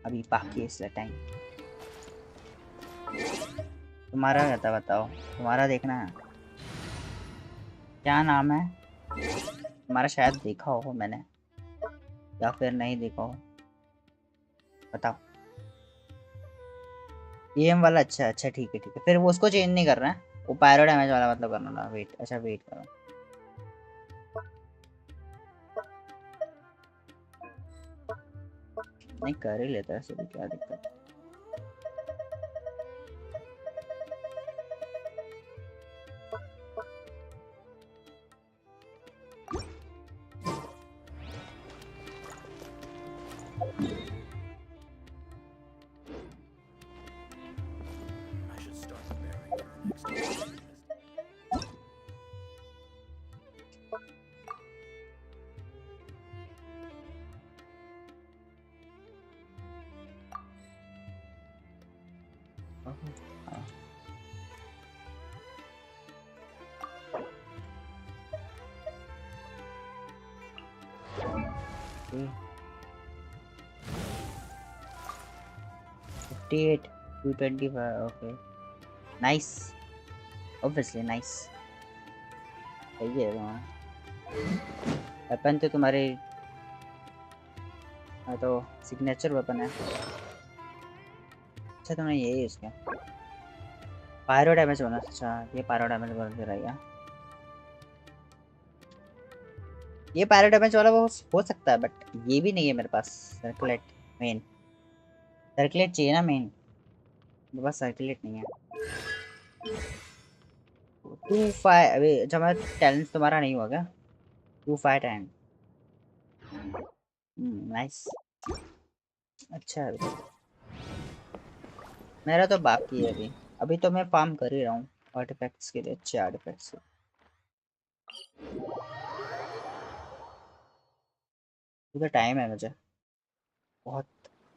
अभी बाकी है इसलिए टाइम. तुम्हारा रहता बताओ. तुम्हारा देखना है क्या नाम है. तुम्हारा शायद देखा हो मैंने या फिर नहीं देखा हो. बताओ. EM वाला. अच्छा ठीक है फिर वो उसको चेंज नहीं कर रहा है. वो पायरो डैमेज वाला मतलब करना ना. वेट अच्छा वेट करो. नहीं कर ही लेता है, ऐसे भी क्या दिक्कत। I should start preparing for the next test. Okay. 58, 225. Okay. Nice. Obviously nice. सही है तुम्हारा वेपन तो तुम्हारे तो सिग्नेचर वेपन है। अच्छा तुमने ये यूज किया। पायरो डैमेज होना। अच्छा ये पायरो डैमेज कर दे रहा है। ये पायरो डैमेज वाला वो हो सकता है बट ये भी नहीं है मेरे पास। सर्कुलेट मेन सर्कुलेट चाहिए ना मेन, मेरे पास सर्कुलेट नहीं है। 2-5 अभी जब मैं टैलेंट तुम्हारा नहीं हुआ क्या? 2-5 10। नाइस। अच्छा है अभी मेरा तो बाकी है। अभी अभी तो मैं फार्म कर ही रहा हूँ आर्टिफैक्ट्स के लिए, अच्छे आर्टिफैक्ट्स। तो टाइम है मुझे बहुत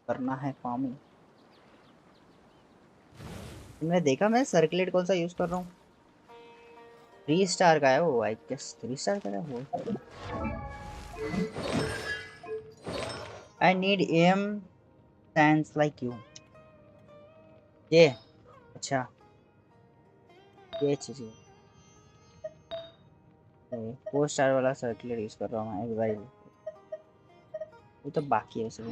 करना है फार्मिंग। तुमने देखा मैं सर्कुलेट कौन सा यूज कर रहा हूँ? 3 स्टार का है वो, आई गेस 3 स्टार का है वो। I need em sans like you. ये अच्छा ये चीज है। 4 स्टार वाला सर्कुलेट यूज कर रहा हूँ मैं भाई। वो तो बाकी है सब।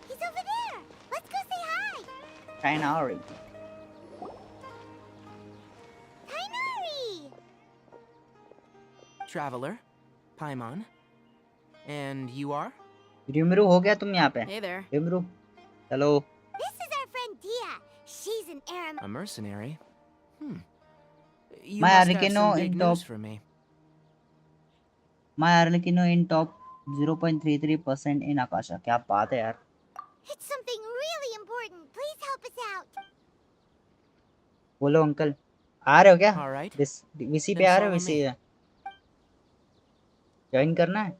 He's over there. Let's go say hi. Tainari. Tainari. Traveler, Paimon, and you are? रिमरू हो गया तुम यहाँ पे? Hey there. Rimuru hello. This is our friend Dia. She's an Aram. A mercenary? You My must have Arlecchino some big in news top. for me. My Arlecchino in top 0.33% in Akasha। क्या बात है यार। It's something really important. Please help us out. बोलो uncle आ रहे हो क्या? All right. VC पे Then आ रहे हो? follow VC me. ज्वाइन करना है?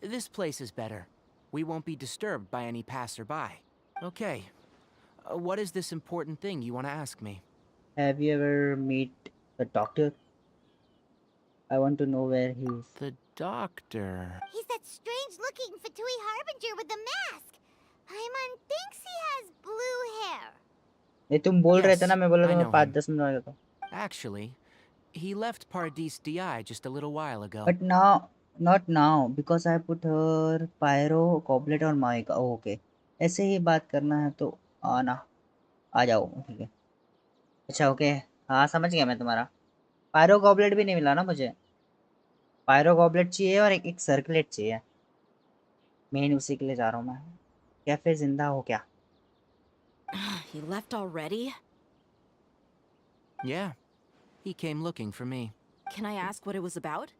This place is better. We won't be disturbed by any passerby. Okay. What is this important thing you want to ask me? Have you ever meet the doctor? I want to know where he is. The doctor. He's that strange-looking Fatui Harbinger with the mask. Paimon thinks he has blue hair. ये तुम बोल रहे थे Yes, ना, मैं बोला I था know 5-10 minute लगा था। Actually, he left Paradis DI just a little while ago. But now, not now, because I put her pyro goblet और माइक। ओके ऐसे ही बात करना है तो आना, आ जाओ ठीक है। अच्छा ओके हाँ समझ गया मैं तुम्हारा। पायरो गॉबलेट भी नहीं मिला ना मुझे। पायरो गॉबलेट चाहिए और एक सर्कुलेट चाहिए। मेन उसी के लिए जा रहा हूँ मैं। कैफे जिंदा हो क्या? He left already? Yeah, he came looking for me. Can I ask what it was about?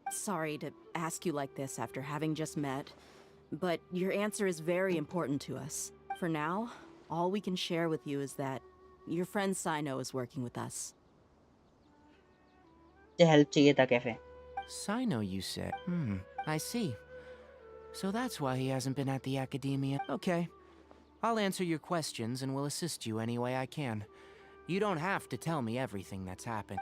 Sorry to ask you like this after having just met, but your answer is very important to us. For now, all we can share with you is that your friend Sino is working with us. मुझे help चाहिए था cafe. Sino, you said? I see. So that's why he hasn't been at the academia. Okay. I'll answer your questions and will assist you any way I can. You don't have to tell me everything that's happened.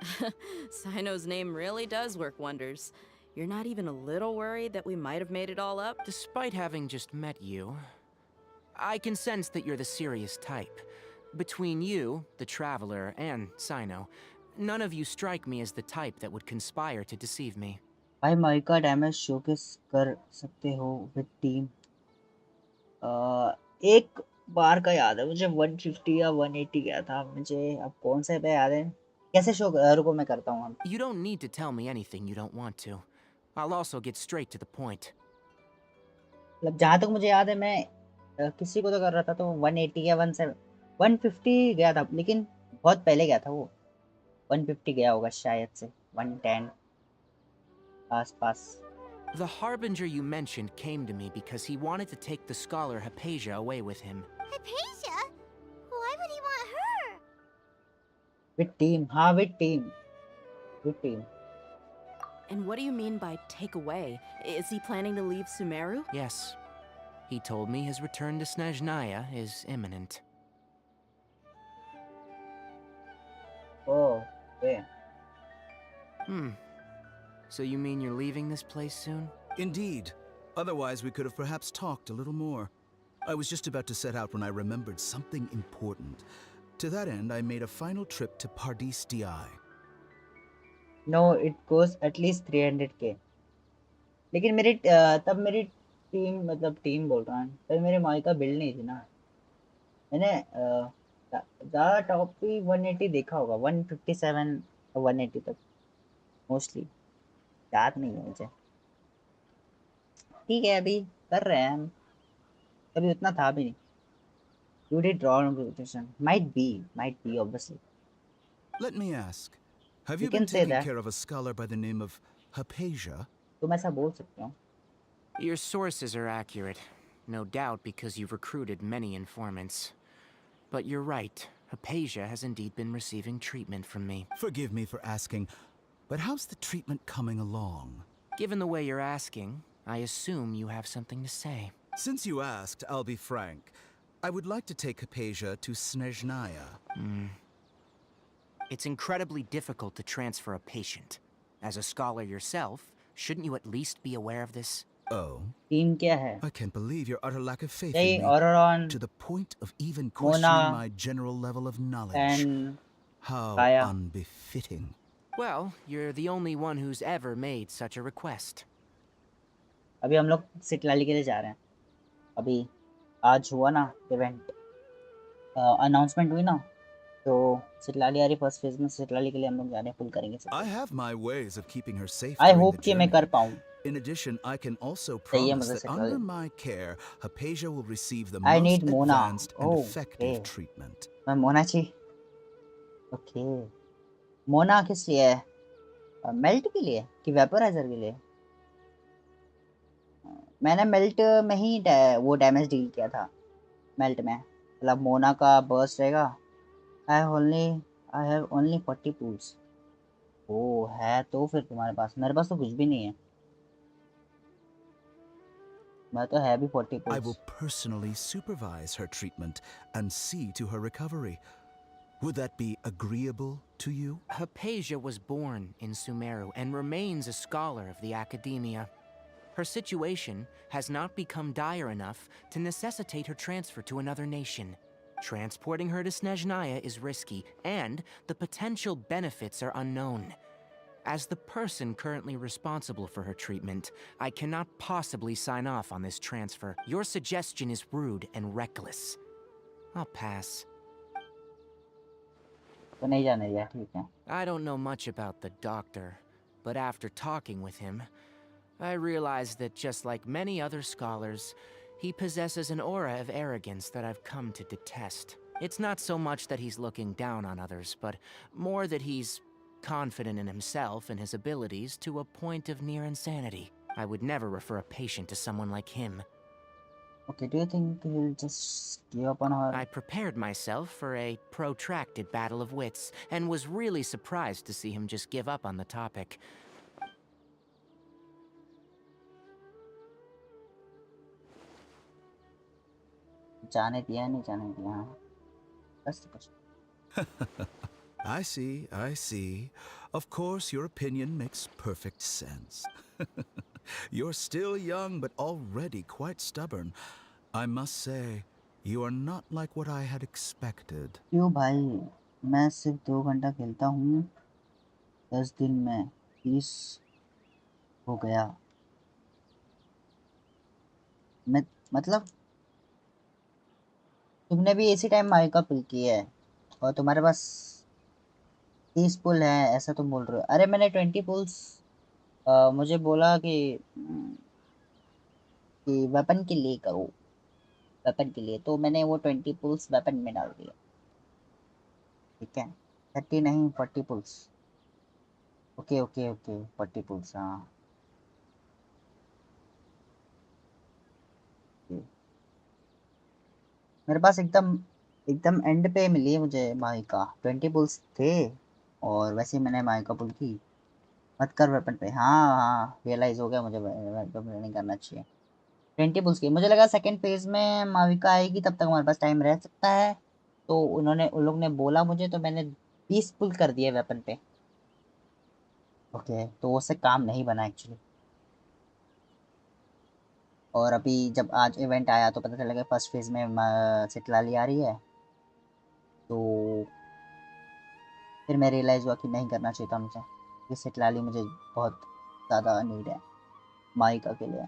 Sino's name really does work wonders. You're not even a little worried that we might have made it all up? Despite having just met you, I can sense that you're the serious type. Between you, the Traveler, and Sino, none of you strike me as the type that would conspire to deceive me. भाई mic का damage showcase कर सकते हो with team. एक बार का याद है मुझे 150 या 180 गया था मुझे अब कौन सा पे याद है कैसे शो रुको मैं करता हूँ You don't need to tell me anything you don't want to. I'll also get straight to the point. मतलब जहाँ तक मुझे याद है मैं किसी को तो कर रहा था तो 180 या 150 गया था लेकिन बहुत पहले गया था वो 150 गया होगा शायद से 110 आस पास The Harbinger you mentioned came to me because he wanted to take the scholar Hypatia away with him. Hypatia? Why would he want her? With team हाँ with team And what do you mean by take away? Is he planning to leave Sumeru? Yes. He told me his return to Snezhnaya is imminent. Oh, yeah. So you mean you're leaving this place soon? Indeed. Otherwise, we could have perhaps talked a little more. I was just about to set out when I remembered something important. To that end, I made a final trip to Pardis DI. No, it goes at least 300k. लेकिन मेरी तब मेरी team मतलब team बोल रहा हूँ तब मेरे माई का बिल्ड नहीं थी ना मैंने ज़्यादा टॉप भी 180 देखा होगा 157 और 180 तक मोस्टली याद नहीं है मुझे ठीक है अभी कर रहे हैं हम अभी उतना था भी नहीं you did draw on position might be obviously Let me ask, have You you been can say taking that. care of a scholar by the name of Hypatia? तुम ऐसा बोल सकते हो Your sources are accurate. No doubt because you've recruited many informants. But you're right. Hypatia has indeed been receiving treatment from me. Forgive me for asking, but how's the treatment coming along? Given the way you're asking, I assume you have something to say. Since you asked, I'll be frank. I would like to take Hypatia to Snezhnaya. It's incredibly difficult to transfer a patient. As a scholar yourself, shouldn't you at least be aware of this? Oh? Team क्या है I can't believe your utter lack of faith यही in me, Auroron to the point of even Mona questioning my general level of knowledge. and How Kaya. unbefitting. Well, you're the only one who's ever made such a request. अभी हम लोग सिटलाली के लिए जा रहे हैं अभी आज हुआ ना इवेंट अनाउंसमेंट हुई ना तो सिटलाली आ रही फर्स्ट फेज में सिटलाली के लिए हम लोग जा रहे हैं फुल करेंगे I have my ways of keeping her safe I during hope the कि मैं journey. कर पाऊँ In addition, I can also चाहिए promise मुझे that सिटलाली under my care, Hypatia will receive the I most need Mona. advanced and Oh, effective okay. treatment. मैं मोना चाहिए okay Mona किस लिए है मेल्ट के लिए कि वेपोराइजर के लिए मैंने मेल्ट में ही वो डैमेज डील किया था मेल्ट में मतलब मोना का बर्स्ट रहेगा आई हैव ओनली 40 पूल्स ओ है तो फिर तुम्हारे पास मेरे पास तो कुछ भी नहीं है मैं तो है भी 40 I pools will personally supervise her treatment and see to her recovery. Would that be agreeable to you? Hypatia was born in Sumeru and remains a scholar of the academia. Her situation has not become dire enough to necessitate her transfer to another nation. Transporting her to Snezhnaya is risky, and the potential benefits are unknown. As the person currently responsible for her treatment, I cannot possibly sign off on this transfer. Your suggestion is rude and reckless. I'll pass. तो नहीं जाने दिया ठीक है I don't know much about the doctor, but after talking with him, I realized that just like many other scholars, he possesses an aura of arrogance that I've come to detest. It's not so much that he's looking down on others, but more that he's confident in himself and his abilities to a point of near insanity. I would never refer a patient to someone like him. Okay, do you think he'll just give up on her? I prepared myself for a protracted battle of wits, and was really surprised to see him just give up on the topic. जाने दिया नहीं जाने दिया बस कुछ I see. Of course, your opinion makes perfect sense. You're still young, but already quite stubborn. I must say, you are not like what I had expected. क्यों भाई मैं सिर्फ 2 घंटा खेलता हूँ 10 दिन में 30 हो गया मैं मतलब तुमने भी इसी टाइम माइका पुल की है और तुम्हारे पास 30 पुल है ऐसा तुम बोल रहे हो। अरे मैंने 20 पुल्स मुझे बोला कि वेपन के लिए करो, वेपन के लिए, तो मैंने वो 20 पुल्स वेपन में डाल दिया। ठीक है, 30 नहीं 40 pulls. Okay okay okay 40 pulls हाँ। मेरे पास एकदम एकदम एंड पे मिली है मुझे माइका, 20 पुल्स थे और वैसे ही मैंने माइका पुल की। मत कर वेपन पे, हाँ हाँ रियलाइज हो गया मुझे वेपन नहीं करना चाहिए। 20 पुल्स की, मुझे लगा सेकंड फेज में माविका आएगी तब तक हमारे पास टाइम रह सकता है, तो उन लोग ने बोला मुझे, तो मैंने 20 पुल कर दिए वेपन पे। ओके तो उससे काम नहीं बना एक्चुअली। और अभी जब आज इवेंट आया तो पता चला कि फर्स्ट फेज में सिटलाली आ रही है, तो फिर मैं रियलाइज़ हुआ कि नहीं करना चाहिए था मुझे, ये सिटलाली मुझे बहुत ज़्यादा नीड है माइका के लिए।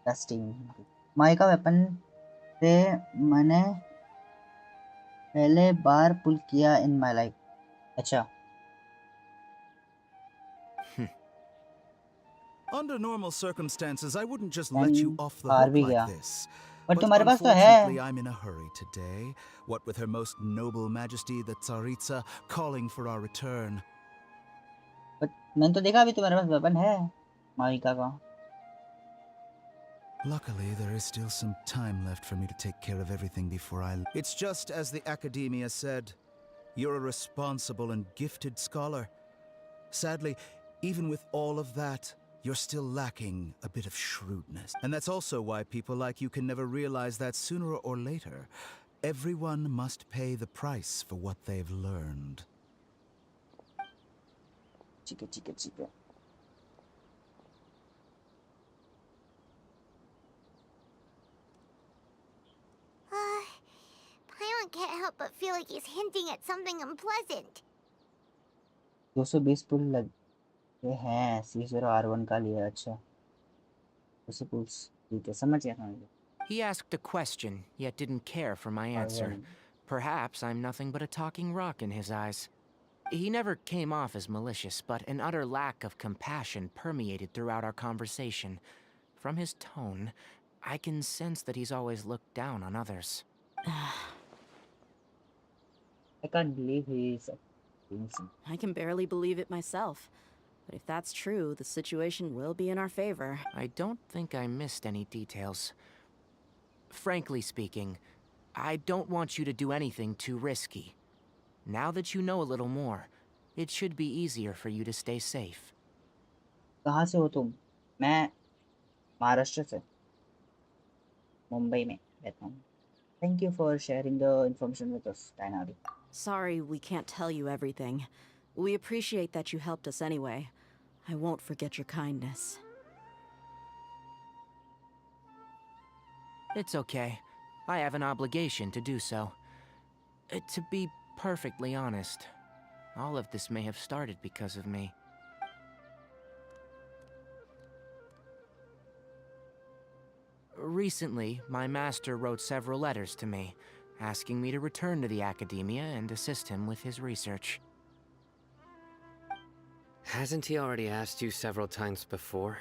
टेस्टिंग माइका वेपन से मैंने पहले बार पुल किया इन माय लाइफ। अच्छा Under normal circumstances, I wouldn't just and let you off the हार hook भी like गया, this. पर But तुम्हारे पास तो unfortunately, है। I'm in a hurry today. What with Her Most Noble Majesty the Tsaritsa calling for our return. But मैंने तो देखा अभी तुम्हारे पास वेपन है माइका का। Luckily, there is still some time left for me to take care of everything before I... It's just as the Academia said. You're a responsible and gifted scholar. Sadly, even with all of that, you're still lacking a bit of shrewdness. And that's also why people like you can never realize that sooner or later, everyone must pay the price for what they've learned. ठीक है ठीक है ठीक है। Paimon can't help but feel like he's hinting at something unpleasant. 220 पुल लगे हैं, C0R1 का लिया। अच्छा 200 पुल्स, ठीक है समझ गया समझ गया। He asked a question, yet didn't care for my answer. Perhaps I'm nothing but a talking rock in his eyes. He never came off as malicious, but an utter lack of compassion permeated throughout our conversation. From his tone, I can sense that he's always looked down on others. I can't believe he's I can barely believe it myself. But if that's true, the situation will be in our favor. I don't think I missed any details. Frankly speaking, I don't want you to do anything too risky. Now that you know a little more, it should be easier for you to stay safe. कहाँ से हो तुम? मैं महाराष्ट्र से, मुंबई में रहता हूँ। Thank you for sharing the information with us, Tainari. Sorry we can't tell you everything. We appreciate that you helped us anyway. I won't forget your kindness. It's okay. I have an obligation to do so. To be perfectly honest, all of this may have started because of me. Recently, my master wrote several letters to me, asking me to return to the Academia and assist him with his research. Hasn't he already asked you several times before?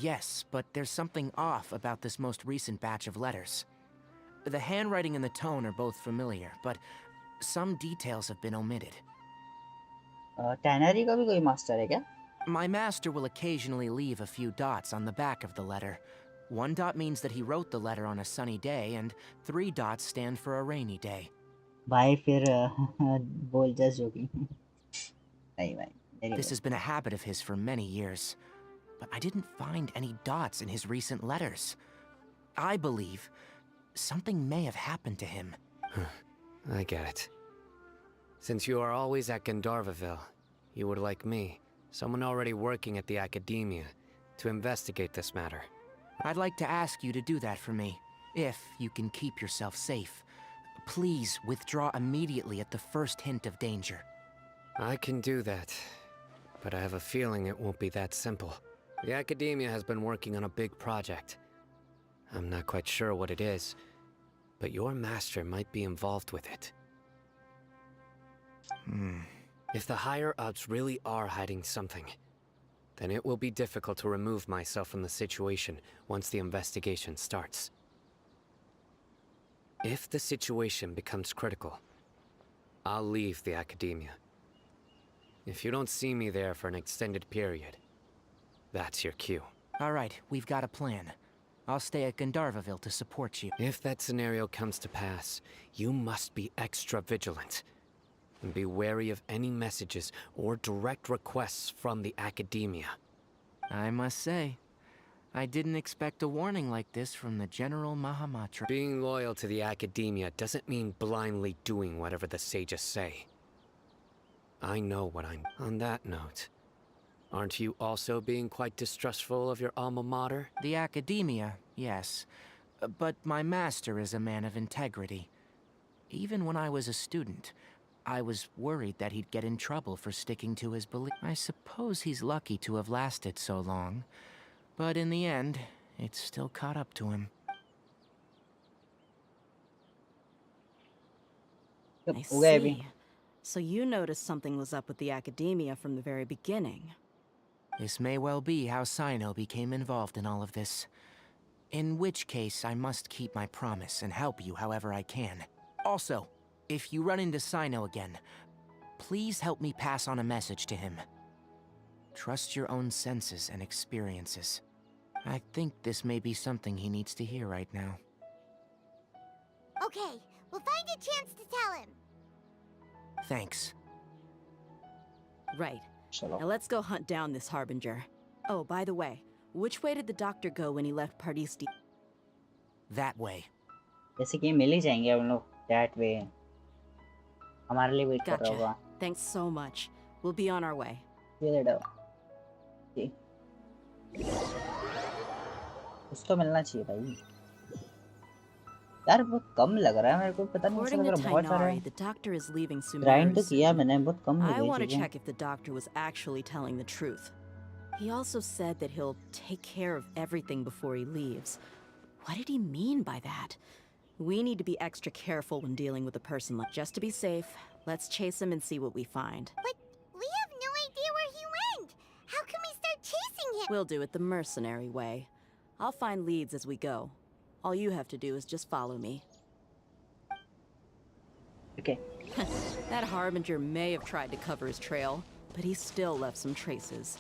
Yes, but there's something off about this most recent batch of letters. The handwriting and the tone are both familiar, but some details have been omitted. Tainari का भी कोई master है क्या? My master will occasionally leave a few dots on the back of the letter. 1 dot means that he wrote the letter on a sunny day, and 3 dots stand for a rainy day. भाई फिर बोल just joking. नहीं भाई, This has been a habit of his for many years, but I didn't find any dots in his recent letters. I believe something may have happened to him. I get it. Since you are always at Gandharvaville, you would like me, someone already working at the Academia, to investigate this matter. I'd like to ask you to do that for me, if you can keep yourself safe. Please withdraw immediately at the first hint of danger. I can do that, but I have a feeling it won't be that simple. The Academia has been working on a big project. I'm not quite sure what it is, but your master might be involved with it. If the higher-ups really are hiding something, then it will be difficult to remove myself from the situation once the investigation starts. If the situation becomes critical, I'll leave the academia. If you don't see me there for an extended period, that's your cue. All right, we've got a plan. I'll stay at Gandharvaville to support you. If that scenario comes to pass, you must be extra vigilant. And be wary of any messages or direct requests from the academia. I must say, I didn't expect a warning like this from the General Mahamatra. Being loyal to the academia doesn't mean blindly doing whatever the sages say. I know what I'm... On that note, aren't you also being quite distrustful of your alma mater? The academia, yes. But my master is a man of integrity. Even when I was a student, I was worried that he'd get in trouble for sticking to his belief. I suppose he's lucky to have lasted so long. But in the end, it's still caught up to him. I see. So you noticed something was up with the academia from the very beginning. This may well be how Sino became involved in all of this. In which case, I must keep my promise and help you however I can. Also, if you run into Sino again, please help me pass on a message to him. Trust your own senses and experiences. I think this may be something he needs to hear right now. Okay, we'll find a chance to tell him. Thanks. Right. Now let's go hunt down this Harbinger. Oh, by the way, which way did the doctor go when he left Pardisty? That way. जैसे कि मिल ही जाएंगे हम लोग that way. हमारे लिए wait कर रहा होगा. Thanks so much. We'll be on our way. See you later. जी. कुछ तो मिलना चाहिए भाई. यार बहुत कम लग रहा है मेरे को पता नहीं According to ऐसा लग रहा बहुत सारे. Tainari, the doctor is leaving soon. Grind तो किया मैंने बहुत कम I लग want to रही check if the doctor was actually telling the truth. He also said that he'll take care of everything before he leaves. What did he mean by that? We need to be extra careful when dealing with a person like... Just to be safe, let's chase him and see what we find. But we have no idea where he went. How can we start chasing him? We'll do it the mercenary way. I'll find leads as we go. All you have to do is just follow me. Okay. That Harbinger may have tried to cover his trail, but he still left some traces.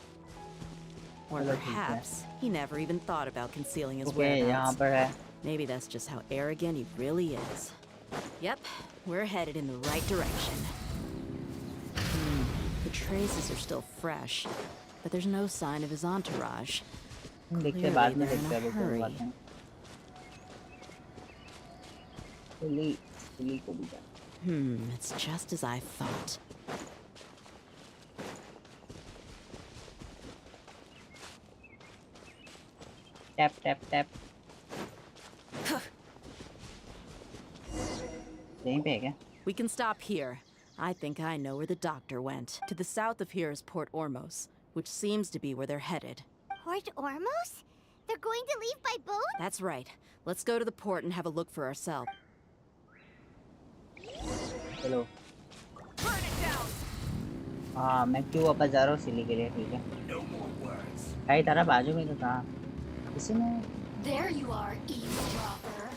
Or perhaps he never even thought about concealing his whereabouts. Maybe that's just how arrogant he really is. Yep, we're headed in the right direction. The traces are still fresh, but there's no sign of his entourage. Clearly they're in a hurry. It's just as I thought. Tap, tap, tap. We can stop here. I think I know where the doctor went. To the south of here is Port Ormos, which seems to be where they're headed. Port Ormos? They're going to leave by boat? That's right. Let's go to the port and have a look for ourselves. Hello. हाँ मैं क्यों वापस जा रहा हूँ सिली के लिए ठीक है भाई तारा बाजू में तो था किसी ने There you are, eavesdropper.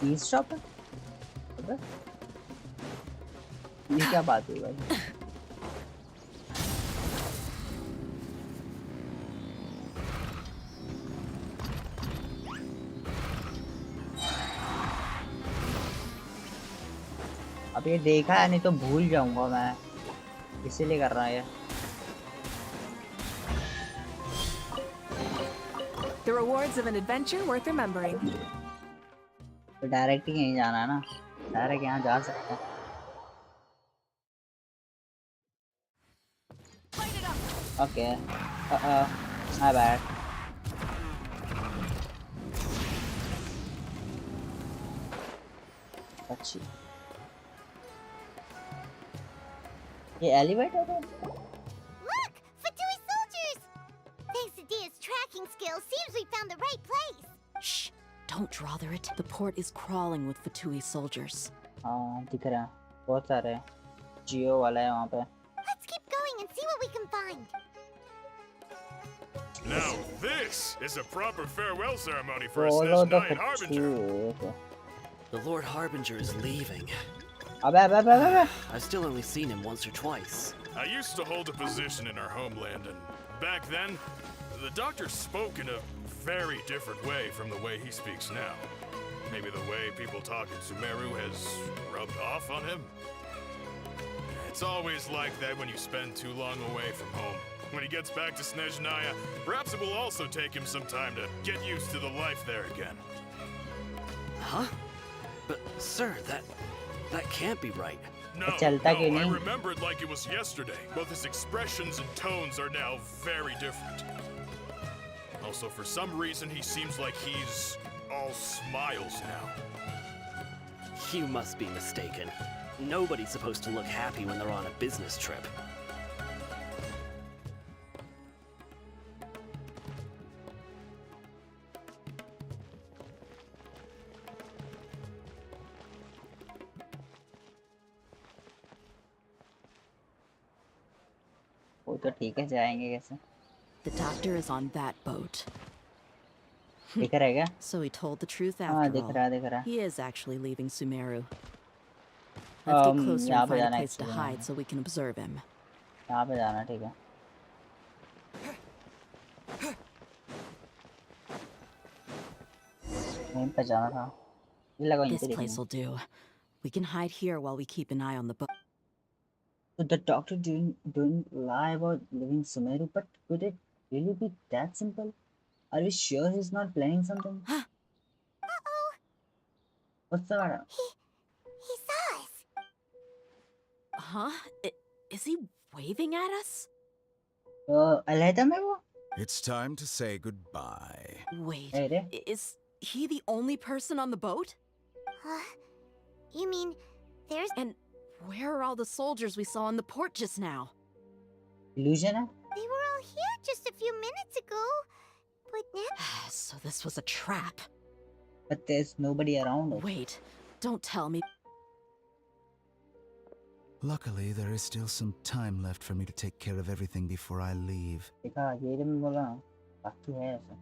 eavesdropper? ये क्या बात हुई भाई अब ये देखा है नहीं तो भूल जाऊंगा मैं इसीलिए कर रहा है The rewards of an adventure worth remembering. तो डायरेक्ट ही यहीं जाना है ना डायरेक्ट यहाँ जा सकते हैं ओके my bad अच्छी ये एलिवेटर है Look! Fatui soldiers! Thanks to Dia's tracking skills, seems we found the right place. Shh! Don't drother it. The port is crawling with Fatui soldiers. हाँ दिख रहा है बहुत सारे हैं जियो वाला है वहाँ पे Let's keep going and see what we can find. Now this is a proper farewell ceremony for a follow the Snezhnaya Harbinger. The Lord Harbinger is leaving. अबे I've still only seen him once or twice. I used to hold a position in our homeland, and back then, the doctor spoke in a very different way from the way he speaks now. Maybe the way people talk in Sumeru has rubbed off on him. It's always like that when you spend too long away from home. When he gets back to Snezhnaya, perhaps it will also take him some time to get used to the life there again. Huh? But, sir, that can't be right. No, I remember it like it was yesterday. Both his expressions and tones are now very different. Also, for some reason, he seems like he's all smiles now. You must be mistaken. Nobody's supposed to look happy when they're on a business trip. वो तो ठीक है जाएंगे कैसे The doctor is on that boat. दिख रहा है क्या So he told the truth हाँ after दिख रहा all. He is actually leaving Sumeru. Let's get closer यहाँ and पे find a जाना place to hide so we can observe him. यहाँ पे जाना ठीक है यहीं पे जाना था ये लगा यहीं This पे place will do. We can hide here while we keep an eye on the boat. So the doctor didn't lie about leaving Sumeru, but could it really be that simple? Are we sure he's not planning something? Uh-oh. What's the matter? He saw us. Huh? Is he waving at us? अलहदा में वो? It's time to say goodbye. Wait, अरे is he the only person on the boat? You mean there's... And where are all the soldiers we saw in the port just now? illusion है? They were all here just a few minutes ago. But now... So this was a trap. But there's nobody around us. Wait, don't tell me. Luckily, there is still some time left for me to take care of everything before I leave. देखा ये जब मैं बोला बाकी है ऐसा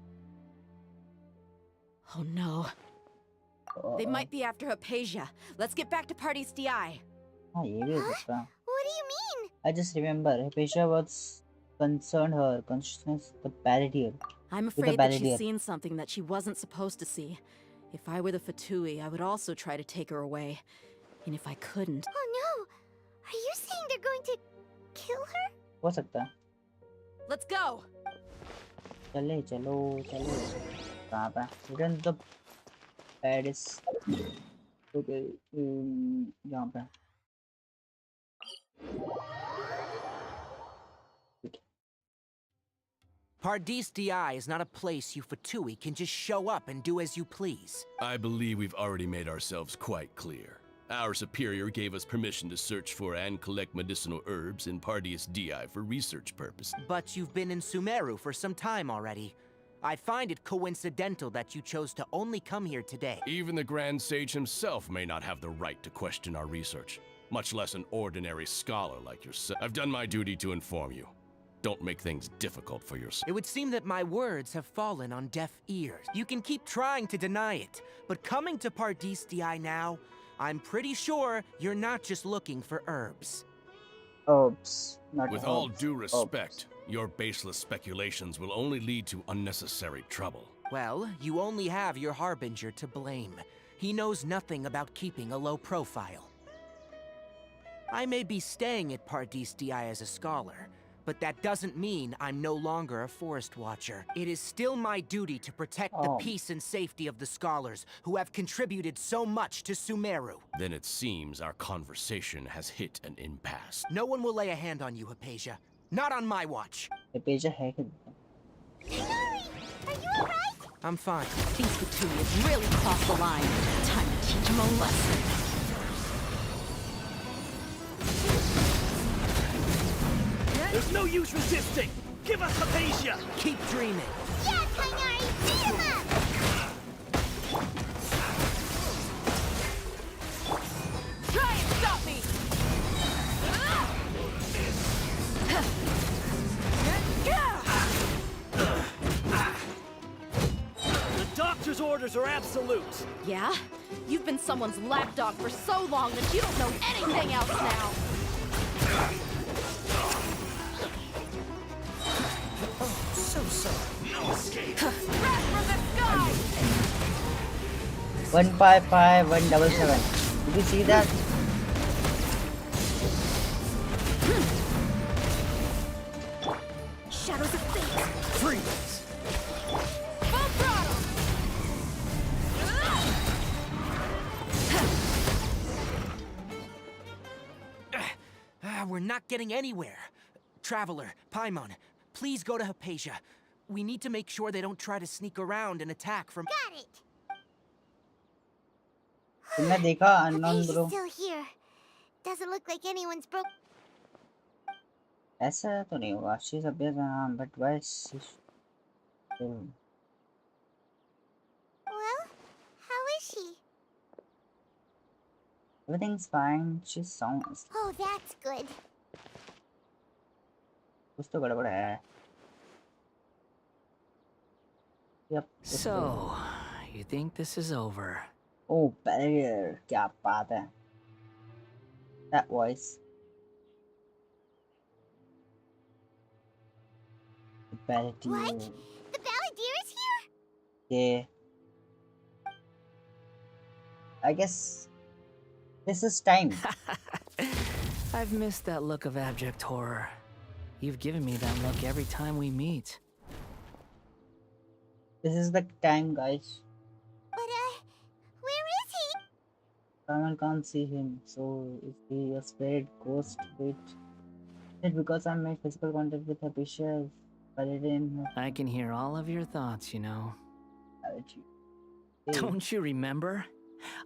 Oh no. They might be after Hypatia. Let's get back to Party's DI. हाँ ये भी हो सकता है What do you mean? I just remember Hypatia was concerned her consciousness the Balladeer. I'm With the afraid that she's Balladeer. seen something that she wasn't supposed to see. If I were the Fatui, I would also try to take her away. And if I couldn't... Oh no! Are you saying they're going to kill her? हो सकता है Let's go! चले चलो चलो कहाँ पे Return to the Paris okay यहाँ पे Pardis DI is not a place you Fatui can just show up and do as you please. I believe we've already made ourselves quite clear. Our superior gave us permission to search for and collect medicinal herbs in Pardis DI for research purposes. But you've been in Sumeru for some time already. I find it coincidental that you chose to only come here today. Even the Grand Sage himself may not have the right to question our research, much less an ordinary scholar like yourself. I've done my duty to inform you. Don't make things difficult for yourself. It would seem that my words have fallen on deaf ears. You can keep trying to deny it, but coming to Pardis DI now, I'm pretty sure you're not just looking for herbs. Herbs, not With all due respect, your baseless speculations will only lead to unnecessary trouble. Well, you only have your Harbinger to blame. He knows nothing about keeping a low profile. I may be staying at Pardis DI as a scholar, but that doesn't mean I'm no longer a forest watcher. It is still my duty to protect the peace and safety of the scholars who have contributed so much to Sumeru. Then it seems our conversation has hit an impasse. No one will lay a hand on you, Hypatia. Not on my watch. Hypatia है क्या Tigari! Are you alright? I'm fine. These Fatui have really crossed the line. Time to teach them a lesson. There's no use resisting! Give us Hypatia! Keep dreaming! Yeah, Tigari! Beat him up! doctor's orders are absolute. Yeah? You've been someone's lapdog for so long that you don't know anything else now. Oh, so sorry. No escape. Wrath from the sky! 155 177. Did you see that? Shadows of fate. Freeze! Full throttle! We're not getting anywhere. Traveler, Paimon, please go to Hypatia. We need to make sure they don't try to sneak around and attack from— Got it. तुमने देखा unknown Hypatia's bro? still here. Doesn't look like anyone's broke. ऐसा तो नहीं होगा. She's a bit but why is she still? Well, how is she? Everything's fine. She's sound. Oh, that's good. कुछ तो गड़बड़ है. Yep. So, you think this is over? Oh, Balladeer. क्या बात है. That voice. Balladeer. What? The Balladeer is here? Yeah. I guess this is time. I've missed that look of abject horror. You've given me that look every time we meet. This is the time, guys. But, where is he? Someone can't see him, so is he a spirit, ghost, wait? Is it because I made physical contact with Hypatia? I can hear all of your thoughts, you know. Hey. Don't you remember?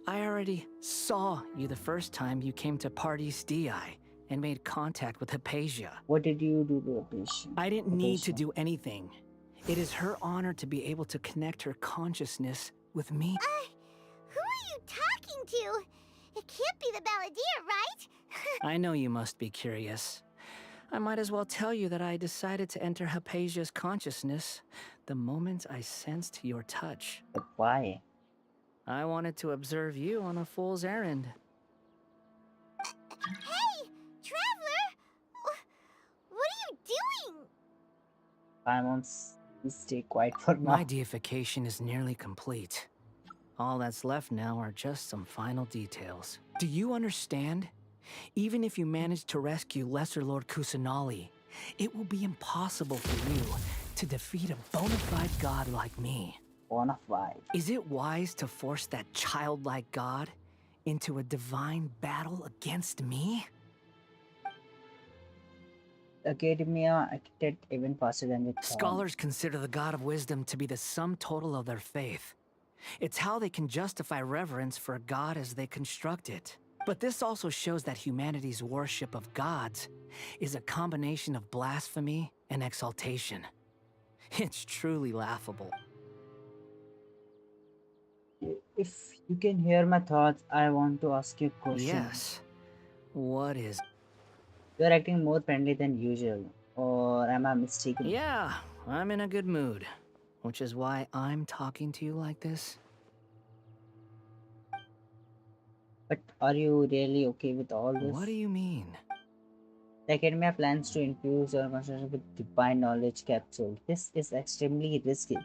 I already saw you the first time you came to Party's DI and made contact with Hypatia. What did you do to Hypatia? I didn't need to do anything. It is her honor to be able to connect her consciousness with me. Who are you talking to? It can't be the Balladeer, right? I know you must be curious. I might as well tell you that I decided to enter Hypatia's consciousness the moment I sensed your touch. But why? I wanted to observe you on a fool's errand. Hey, Traveler! What are you doing? Paimon's stay quiet for now. My deification is nearly complete. All that's left now are just some final details. Do you understand? Even if you manage to rescue Lesser Lord Kusanali, it will be impossible for you to defeat a bona fide god like me. Bona fide. Is it wise to force that childlike god into a divine battle against me? Academia acted even faster than we thought. Scholars consider the god of wisdom to be the sum total of their faith. It's how they can justify reverence for a god as they construct it. But this also shows that humanity's worship of gods is a combination of blasphemy and exaltation. It's truly laughable. If you can hear my thoughts, I want to ask you a question. Yes. What is? You're acting more friendly than usual. Or am I mistaken? Yeah, I'm in a good mood. Which is why I'm talking to you like this. But are you really okay with all this? What do you mean? The Academia plans to infuse your consciousness with divine knowledge capsule. This is extremely risky.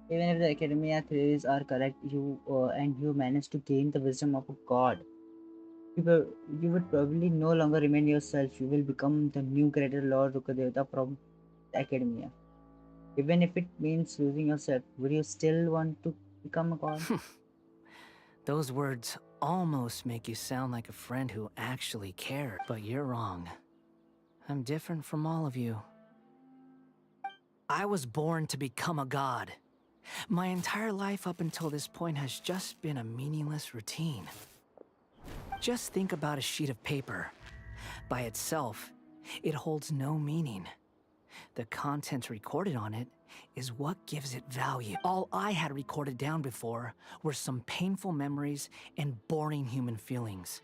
Even if the Academia theories are correct, you manage to gain the wisdom of a god, you would probably no longer remain yourself. You will become the new greater Lord Rukadevata from the Academia. Even if it means losing yourself, would you still want to become a god? Those words almost make you sound like a friend who actually cared, but you're wrong. I'm different from all of you. I was born to become a god. My entire life up until this point has just been a meaningless routine. Just think about a sheet of paper. By itself, it holds no meaning. The content recorded on it is what gives it value. All I had recorded down before were some painful memories and boring human feelings.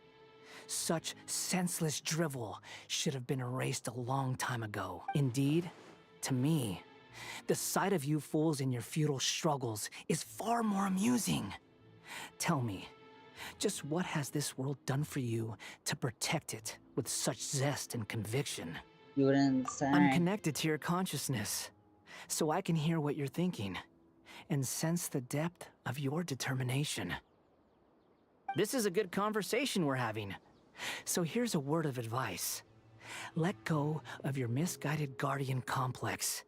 Such senseless drivel should have been erased a long time ago. Indeed, to me, The sight of you fools in your futile struggles is far more amusing. Tell me, just what has this world done for you to protect it with such zest and conviction? You're insane. I'm connected to your consciousness, so I can hear what you're thinking and sense the depth of your determination. This is a good conversation we're having. So here's a word of advice. Let go of your misguided guardian complex.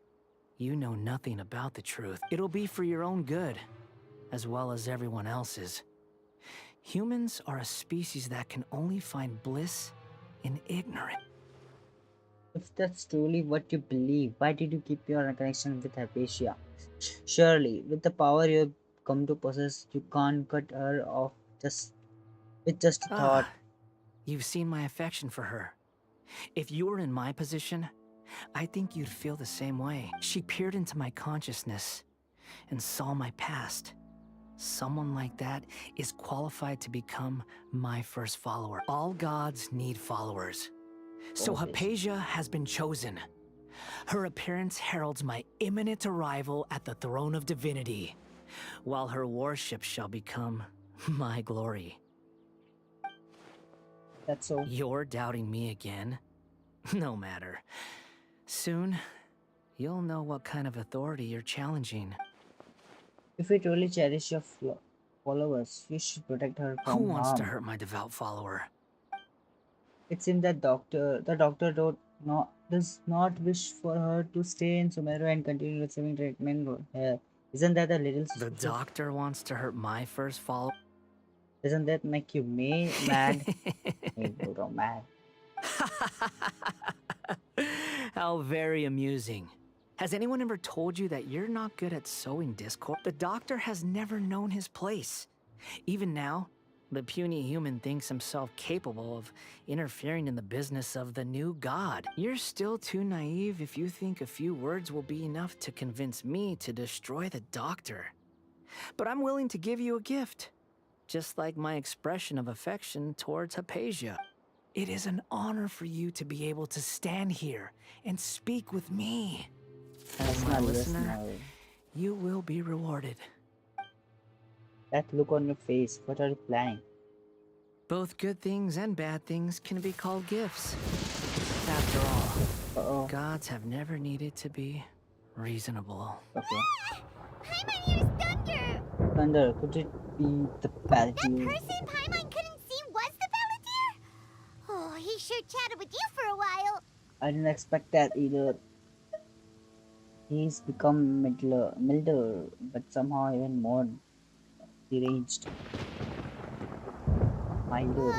You know nothing about the truth. It'll be for your own good, as well as everyone else's. Humans are a species that can only find bliss in ignorance. If that's truly what you believe, why did you keep your connection with Hypatia? Surely, with the power you have come to possess, you can't cut her off with just a thought. You've seen my affection for her. If you were in my position, I think you'd feel the same way. She peered into my consciousness and saw my past. Someone like that is qualified to become my first follower. All gods need followers. So Hypatia has been chosen. Her appearance heralds my imminent arrival at the throne of divinity, while her worship shall become my glory. That's so. You're doubting me again? No matter. Soon, you'll know what kind of authority you're challenging. If you truly cherish your followers, you should protect her from Who wants to harm. hurt my devout follower? It seems that the doctor does not wish for her to stay in Sumeru and continue receiving treatment here. Isn't that a little The suspicious? doctor wants to hurt my first follower? Doesn't that make you mad? Mad. How very amusing. Has anyone ever told you that you're not good at sowing discord? The doctor has never known his place. Even now, the puny human thinks himself capable of interfering in the business of the new god. You're still too naive if you think a few words will be enough to convince me to destroy the doctor. But I'm willing to give you a gift, just like my expression of affection towards Hypatia. It is an honor for you to be able to stand here and speak with me. As my listener, you will be rewarded. That look on your face, what are you planning? Both good things and bad things can be called gifts. After all, gods have never needed to be reasonable. Okay. Paimon used thunder! Thunder, could it be the Balladeer? That person Paimon couldn't see was the Balladeer? Oh, he sure chatted with you for a while. I didn't expect that either. He's become milder, but somehow even more deranged. Milder.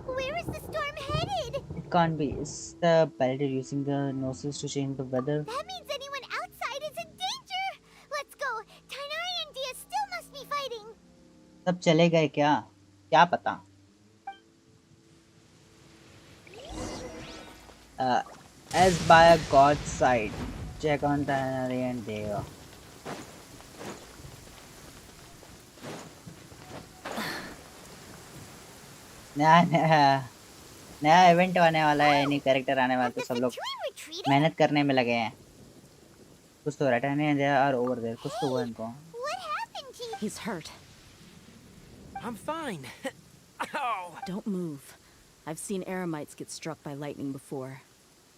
Where is the storm headed? It can't be. Is the Balladeer using the noses to change the weather? That means anyone outside is in danger. Let's go. Tainari and Dia still must be fighting. सब चले गए क्या? क्या पता? As by a god's side, check on Tainari and Deva. नया event आने वाला है, नई कैरेक्टर आने वाला, तो सब लोग मेहनत करने में लगे हैं. कुछ तो रहता है, they are over there. कुछ तो हुआ इनको. What happened to you? He's hurt. I'm fine. Ow! Don't move. I've seen eremites get struck by lightning before.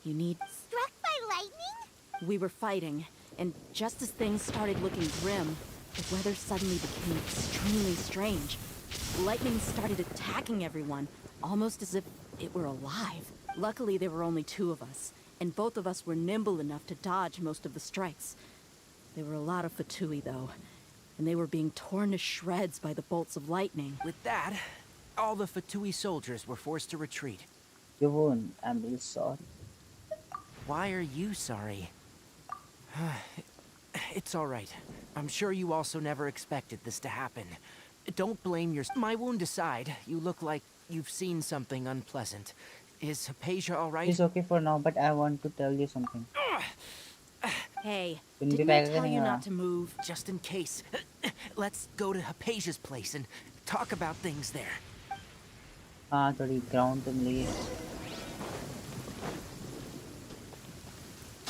You need... Struck by lightning? We were fighting, and just as things started looking grim, the weather suddenly became extremely strange. Lightning started attacking everyone, almost as if it were alive. Luckily, there were only two of us, and both of us were nimble enough to dodge most of the strikes. There were a lot of Fatui, though, and they were being torn to shreds by the bolts of lightning. With that, all the Fatui soldiers were forced to retreat. Yvonne, I'm really sorry. Why are you sorry? It's all right. I'm sure you also never expected this to happen. Don't blame your... My wound aside, you look like you've seen something unpleasant. Is Hypatia all right? It's okay for now, but I want to tell you something. Hey, Couldn't be didn't I back tell you anymore. not to move? Just in case. Let's go to Hypatia's place and talk about things there. हाँ थोड़ी ground पे मिलेगी.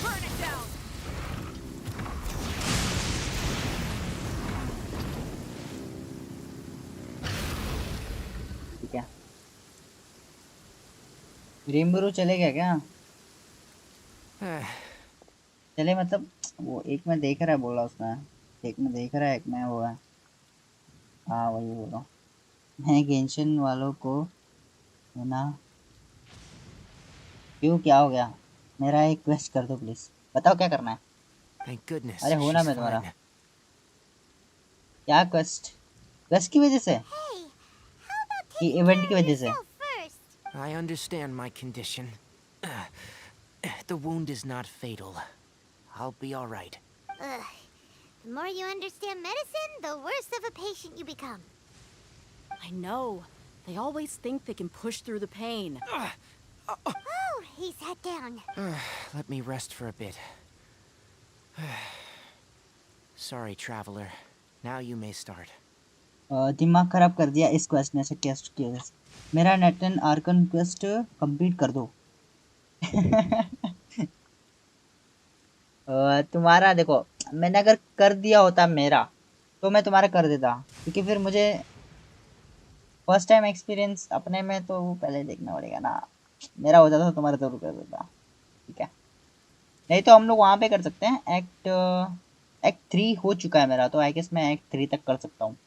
Burn it down. रिम्बरू चले गया क्या? चले मतलब वो एक में देख रहा है, बोला उसने। एक में देख रहा है, एक में वो है। हाँ वही बोल रहा हूँ मैं। गेंशिन वालों को होना क्यों, क्या हो गया? मेरा एक क्वेस्ट कर दो प्लीज, बताओ क्या करना है। Thank goodness, अरे होना she's मैं तुम्हारा। fine. क्या क्वेस्ट? क्वेस्ट की वजह से? कि इवेंट की वजह से? I understand my condition. The wound is not fatal. I'll be all right. Ugh. The more you understand medicine, the worse of a patient you become. I know. They always think they can push through the pain. Oh, he sat down. Let me rest for a bit. Sorry, traveler. Now you may start. दिमाग खराब कर दिया इस quest ने, से quest की वजह से। मेरा नेटन आर्कन क्वेस्ट कंप्लीट कर दो। तुम्हारा देखो, मैंने अगर कर दिया होता मेरा, तो मैं तुम्हारा कर देता, क्योंकि फिर मुझे फर्स्ट टाइम एक्सपीरियंस अपने में तो वो पहले देखना पड़ेगा ना। मेरा हो जाता तो तुम्हारा जरूर कर देता। ठीक है, नहीं तो हम लोग वहां पे कर सकते हैं। एक्ट 3 हो चुका है मेरा, तो आई गेस मैं एक्ट 3 तक कर सकता हूँ।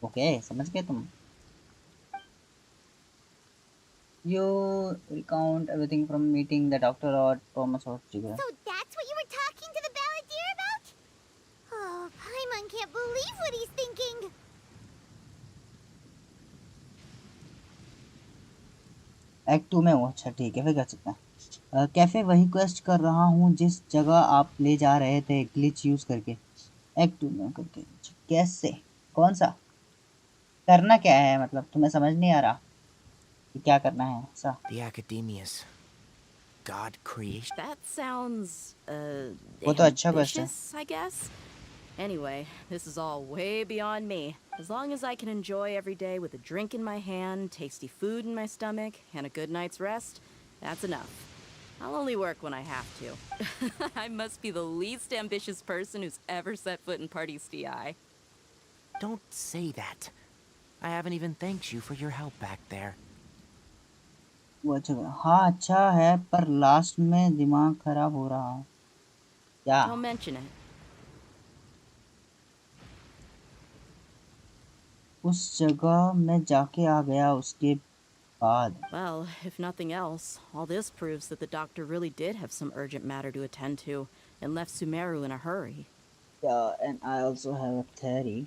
ओके, समझ गए तुम? You recount everything from meeting the doctor or Thomas or Trigger. So that's what you were talking to the Balladeer about? Oh, Paimon can't believe what he's thinking. Act 2 में हूँ, अच्छा ठीक है, फिर कर सकते हैं। कैफे वही क्वेस्ट कर रहा हूँ जिस जगह आप ले जा रहे थे ग्लिच यूज करके। एक्ट 2 में करके कैसे, कौन सा करना क्या है, मतलब तुम्हें समझ नहीं आ रहा कि क्या करना है ऐसा? The Academia's God creation. That sounds, वो तो अच्छा क्वेस्ट है। ambitious, I guess? Anyway, this is all way beyond me. As long as I can enjoy every day with a drink in my hand, tasty food in my stomach, and a good night's rest, that's enough. I'll only work when I have to. I must be the least ambitious person who's ever set foot in Party's DI. Don't say that. I haven't even thanked you for your help back there. वो अच्छा, हाँ अच्छा है, पर last में दिमाग खराब हो रहा है क्या? Don't mention it. उस जगह मैं जाके आ गया उसके बाद। Well, if nothing else, all this proves that the doctor really did have some urgent matter to attend to and left Sumeru in a hurry. Yeah, and I also have a theory.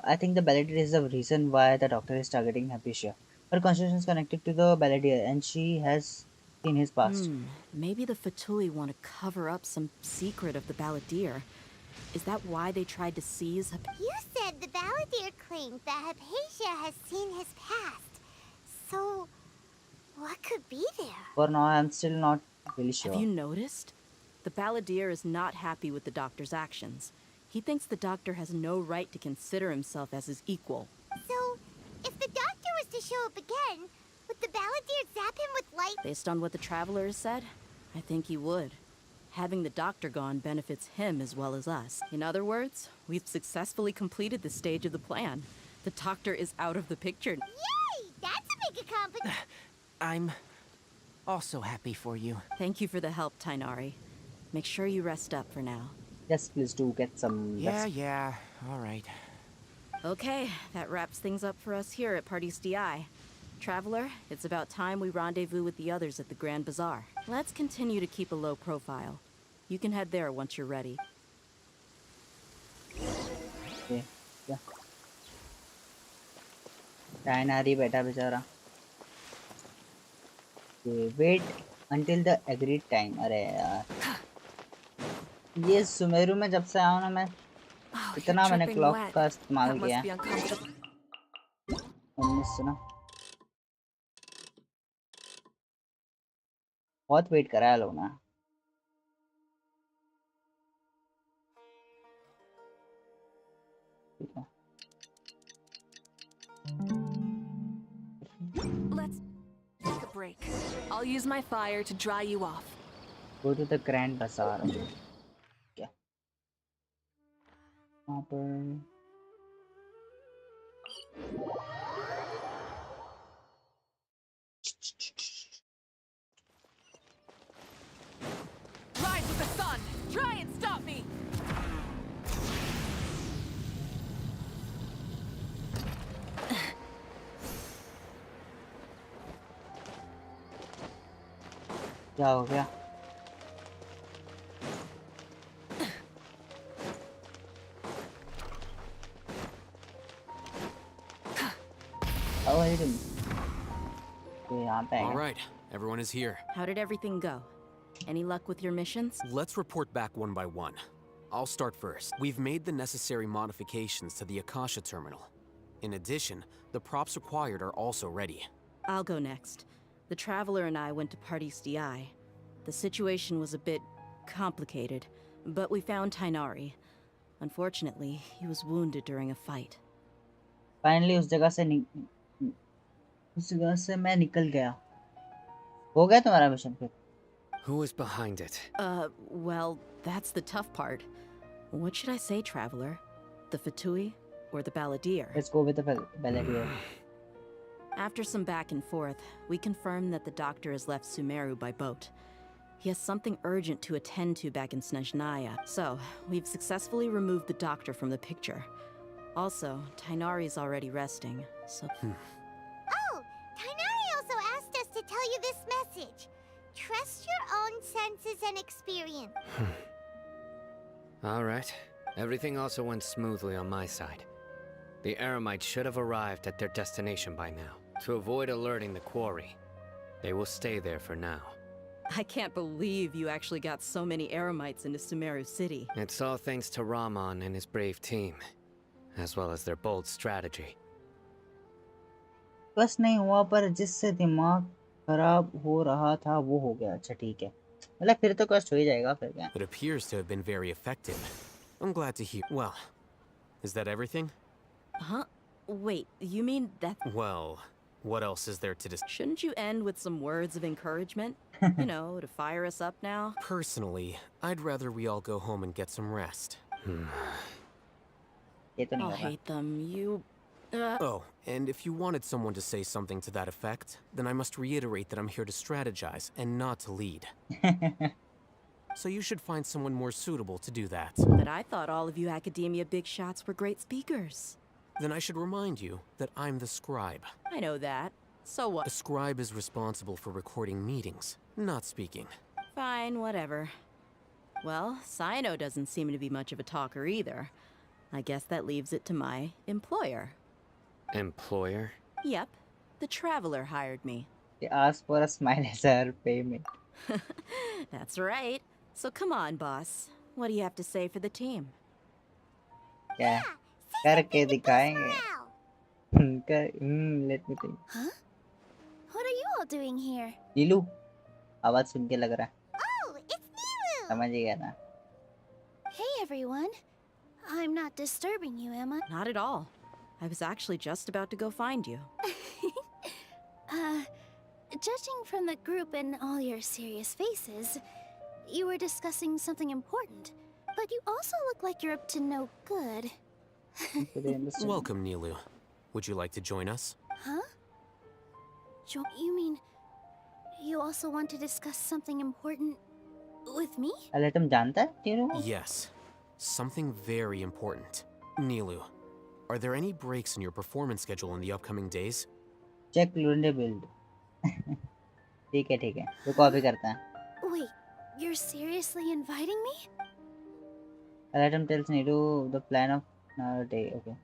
I think the Balladeer is the reason why the doctor is targeting Hypatia. Her constitution is connected to the Balladeer, and she has seen his past. Maybe the Fatui want to cover up some secret of the Balladeer. Is that why they tried to seize You said the Balladeer claimed that Hypatia has seen his past. So, what could be there? For now, I'm still not really sure. Have you noticed? The Balladeer is not happy with the doctor's actions. He thinks the doctor has no right to consider himself as his equal. So, if the doctor was to show up again, would the Balladeer zap him with light? Based on what the Traveler has said, I think he would. Having the doctor gone benefits him as well as us. In other words, we've successfully completed this stage of the plan. The doctor is out of the picture. Yay! That's a big accomplishment. I'm also happy for you. Thank you for the help, Tainari. Make sure you rest up for now. Yes, please do get some rest. Yeah, all right. Okay, that wraps things up for us here at Party's DI. Traveler, it's about time we rendezvous with the others at the Grand Bazaar. Let's continue to keep a low profile. You can head there once you're ready. Okay, yeah. Tainari बैठा बेचारा. Okay, wait until the agreed time. अरे यार, ये सुमेरु में जब से आया ना मैं, इतना मैंने क्लॉक का इस्तेमाल किया है 19 से ना, बहुत वेट करा है लोग ना। Let's take a break. I'll use my fire to dry you off. Go to the Grand Bazaar. क्या? वहाँ पर क्या हो गया? How are you doing? ये यहाँ पे All आएगा. right, everyone is here. How did everything go? Any luck with your missions? Let's report back one by one. I'll start first. We've made the necessary modifications to the Akasha terminal. In addition, the props required are also ready. I'll go next. The Traveler and I went to Party's DI. The situation was a bit complicated, but we found Tainari. Unfortunately, he was wounded during a fight. Finally उस जगह से मैं निकल गया. हो गया तुम्हारा mission फिर? Who is behind it? Well, that's the tough part. What should I say, Traveler? The Fatui or the Balladeer? Let's go with the Balladeer. After some back and forth, we confirmed that the doctor has left Sumeru by boat. He has something urgent to attend to back in Snezhnaya, so we've successfully removed the doctor from the picture. Also, Tainari's already resting, so... Oh, Tainari also asked us to tell you this message. Trust your own senses and experience. All right. Everything also went smoothly on my side. The Eremites should have arrived at their destination by now. To avoid alerting the quarry, they will stay there for now. I can't believe you actually got so many Eremites into Sumeru City. It's all thanks to Rahman and his brave team, as well as their bold strategy. बस नहीं हुआ पर जिससे दिमाग खराब हो रहा था वो हो गया. अच्छा ठीक है. मतलब फिर तो क्वेस्ट हो ही जाएगा फिर क्या? It appears to have been very effective. I'm glad to hear. Well, is that everything? Huh? Wait, you mean that... Well, what else is there to discuss? Shouldn't you end with some words of encouragement? You know, to fire us up now? Personally, I'd rather we all go home and get some rest. I'll hate them, you... Oh, and if you wanted someone to say something to that effect, then I must reiterate that I'm here to strategize and not to lead. So you should find someone more suitable to do that. But I thought all of you Academia big shots were great speakers. Then I should remind you that I'm the scribe. I know that. So what? The scribe is responsible for recording meetings, not speaking. Fine, whatever. Well, Sino doesn't seem to be much of a talker either. I guess that leaves it to my employer. Employer? Yep. The Traveler hired me. He asked for a smile as her payment. That's right. So come on, boss. What do you have to say for the team? क्या करके दिखाएंगे? Let me think. Huh? What are you all doing here? नीलू आवाज सुन के लग रहा है. Oh, it's Nilu! समझ ही गया ना. Hey everyone. I'm not disturbing you, am I? Not at all. I was actually just about to go find you. Judging from the group and all your serious faces, you were discussing something important. But you also look like you're up to no good. Welcome, Nilu. Would you like to join us? Huh? You mean you also want to discuss something important with me? अरे तुम जानता है नीलू? Yes. Something very important. Nilu, are there any breaks in your performance schedule in the upcoming days? Check Lunde build. ठीक है. तो copy करता है. Wait, you're seriously inviting me? Aladdin tells Nilu the plan of another day. Okay.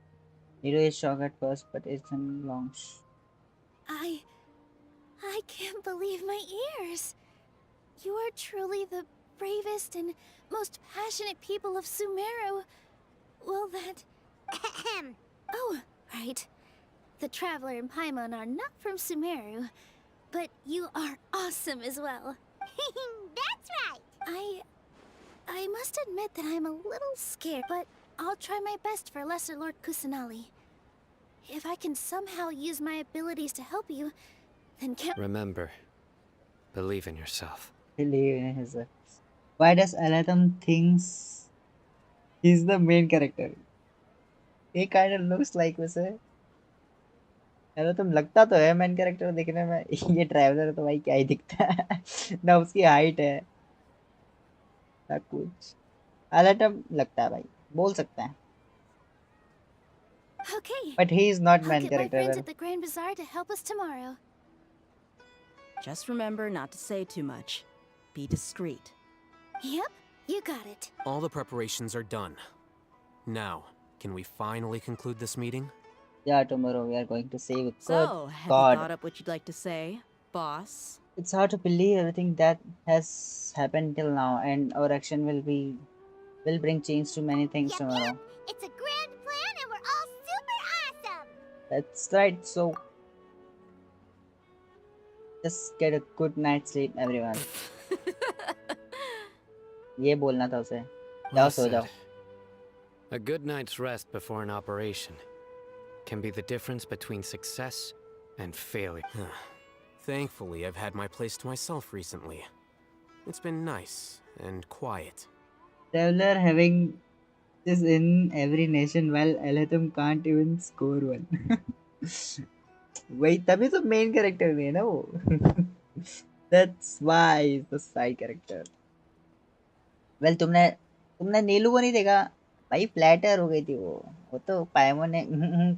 Nilu is shocked at first, but it's in long. I can't believe my ears. You are truly the bravest and most passionate people of Sumeru. Well, that... Oh, right. The Traveler and Paimon are not from Sumeru, but you are awesome as well. That's right! I must admit that I'm a little scared, but I'll try my best for Lesser Lord Kusanali. If I can somehow use my abilities to help you, then Remember, believe in yourself. Believe in himself. Why does Aladdin thinks he's the main character? He kind of looks like वैसे. Aladdin लगता तो है main character देखने में. ये traveler तो भाई क्या ही दिखता है. ना उसकी height है. ना कुछ. Aladdin लगता है भाई. बोल सकते हैं. Okay. But he is not main I'll get my character. friends at the Grand Bazaar to help us tomorrow. Just remember not to say too much. Be discreet. Yep, you got it. All the preparations are done. Now, can we finally conclude this meeting? Yeah, tomorrow we are going to save it. Good So, have you God. thought up what you'd like to say, boss? It's hard to believe everything that has happened till now, and our action will bring change to many things tomorrow. It's a grand plan and we're all super awesome! That's right, so just get a good night's sleep, everyone. ये बोलना था उसे. जाओ Well सो जाओ. said. A good night's rest before an operation can be the difference between success and failure. Thankfully, I've had my place to myself recently. It's been nice and quiet. Traveler having this in every nation while Alatham can't even score one. वही तभी तो main character नहीं है ना वो. That's why he's the side character. Well, तुमने नीलू को नहीं देखा भाई. फ्लैटर हो गई थी वो तो पायमो ने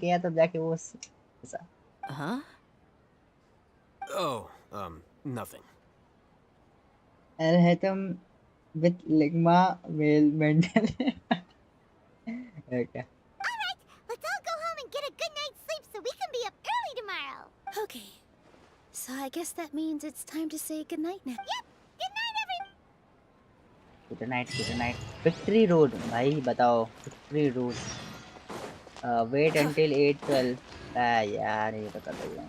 किया तब जाके वो ऐसा. Huh? Oh, nothing. Alhaitham with ligma male mental. Okay. Alright, let's all go home and get a good night's sleep so we can be up early tomorrow. Okay. So I guess that means it's time to say goodnight now. Yep, good night everyone. Good night, good night. Victory Road, भाई बताओ. Victory Road. Wait until 8:12. यार ये तो कर रही है.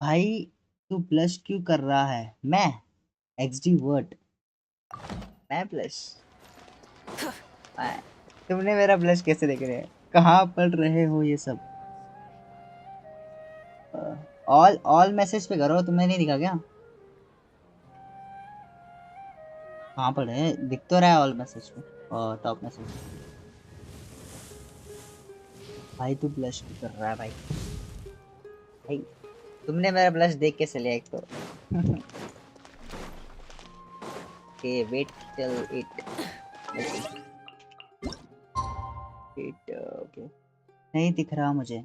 भाई तू ब्लश क्यों कर रहा है? मैं XD वर्ड. मैं ब्लश. तुमने मेरा ब्लश कैसे देख रहे हैं? कहाँ पढ़ रहे हो ये सब? ऑल मैसेज पे करो. तुम्हें नहीं दिखा क्या? कहाँ पढ़े हैं? दिख तो रहा है ऑल मैसेज पे और टॉप मैसेज. भाई तू ब्लश क्यों कर रहा है भाई? भाई तुमने मेरा ब्लश देख के चले एक तो. Okay wait till 8. ओके नहीं दिख रहा मुझे.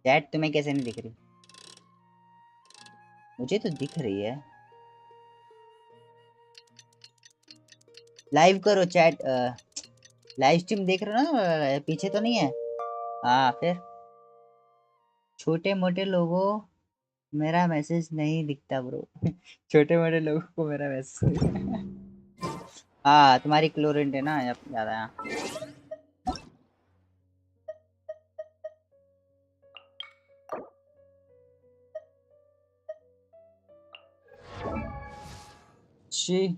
चैट तुम्हें कैसे नहीं दिख रही? मुझे तो दिख रही है. लाइव करो चैट. लाइव स्ट्रीम देख रहे हो ना? पीछे तो नहीं है? हाँ फिर छोटे मोटे लोगों मेरा मैसेज नहीं दिखता ब्रो. छोटे मोटे लोगों को मेरा मैसेज. हाँ तुम्हारी क्लोरेंट है ना याद आया. She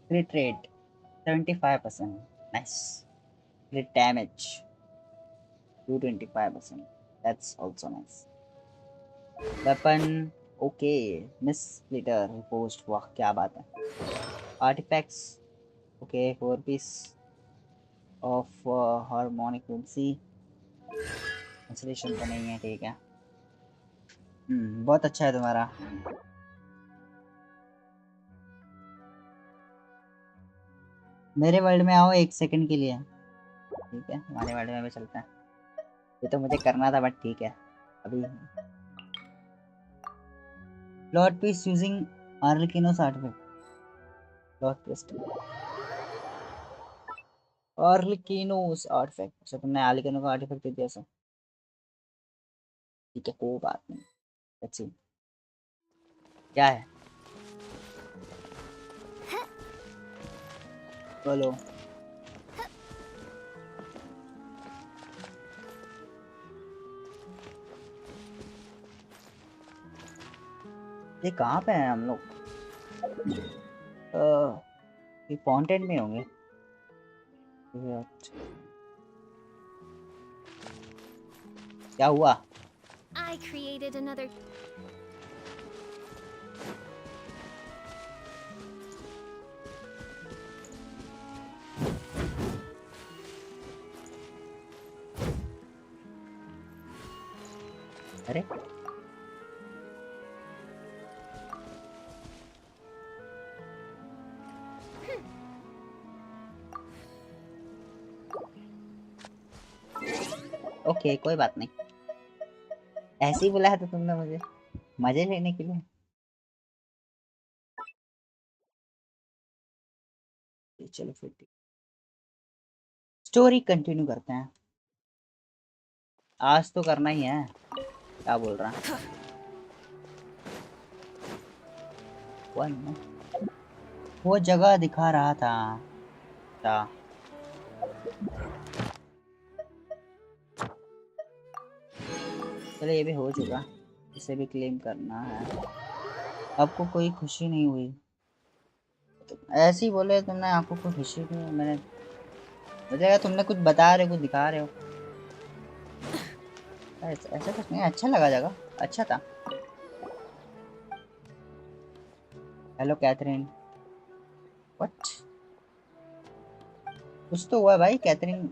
crit rate 75%. Nice. Crit damage 225%. That's also nice. Weapon okay. Miss Splitter post. वाह क्या बात है. Artifacts okay. 4 piece of harmonic frequency. Installation तो नहीं है. ठीक है. बहुत अच्छा है तुम्हारा. मेरे वर्ल्ड में आओ 1 सेकंड के लिए. ठीक है हमारे वर्ल्ड में भी चलते हैं. ये तो मुझे करना था बट ठीक है अभी. Plot piece using Arlecchino's artifact. Plot crystal Arlecchino's artifact. अच्छा तुमने आर्लिकिनो का आर्टिफैक्ट दे दिया. सर ठीक है कोई बात नहीं. लेट्स सी क्या है. बोलो. ये कहाँ पे हैं हम लोग? ये फाउंटेन में होंगे. क्या हुआ? I created another. अरे ओके कोई बात नहीं, ऐसे ही बुलाया था तुमने मुझे मजे लेने के लिए। चलो फिर ठीक, स्टोरी कंटिन्यू करते हैं। आज तो करना ही है, क्या बोल रहा है। वो जगह दिखा रहा था क्या? चलो ये भी हो चुका, इसे भी क्लेम करना है। आपको कोई खुशी नहीं हुई? ऐसे ही बोले तुमने, आपको कोई खुशी नहीं हुई? मैंने मुझे तुमने कुछ बता रहे हो, कुछ दिखा रहे हो। ऐसा कुछ नहीं, अच्छा लगा जगह, अच्छा था। Hello Catherine. व्हाट? कुछ तो हुआ भाई कैथरीन।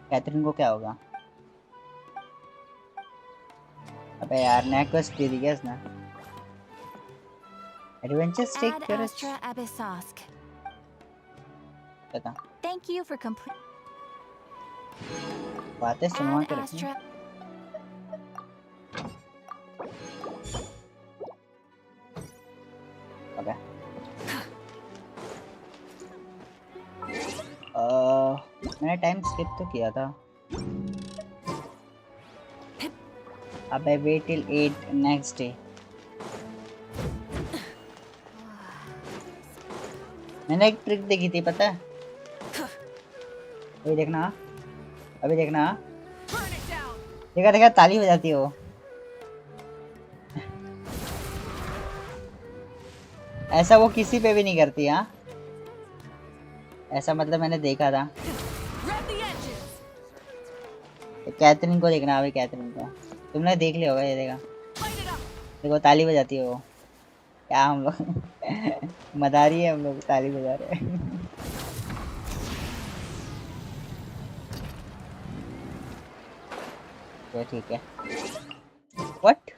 कैथरीन को क्या होगा? अबे यार नया क्वेस्ट दे दी क्या इसने? एडवेंचर स्टिक Ad करेज। Astra Abyssosk. पता Thank you for complete. बातें सुनवा Ad के रखनी। Astra. ओके मैंने टाइम स्किप तो किया था। अबे वेट टिल 8 नेक्स्ट डे। मैंने एक ट्रिक देखी थी पता है, अभी देखना, अभी देखना, देखा देखा ताली हो जाती है वो। ऐसा वो किसी पे भी नहीं करती। हाँ ऐसा मतलब मैंने देखा था। कैथरीन को देखना, अभी कैथरीन को तुमने देख लिया होगा, ये देखा देखो ताली बजाती है वो। क्या हम लोग मदारी है, हम लोग ताली बजा रहे हैं। ये ठीक है। व्हाट?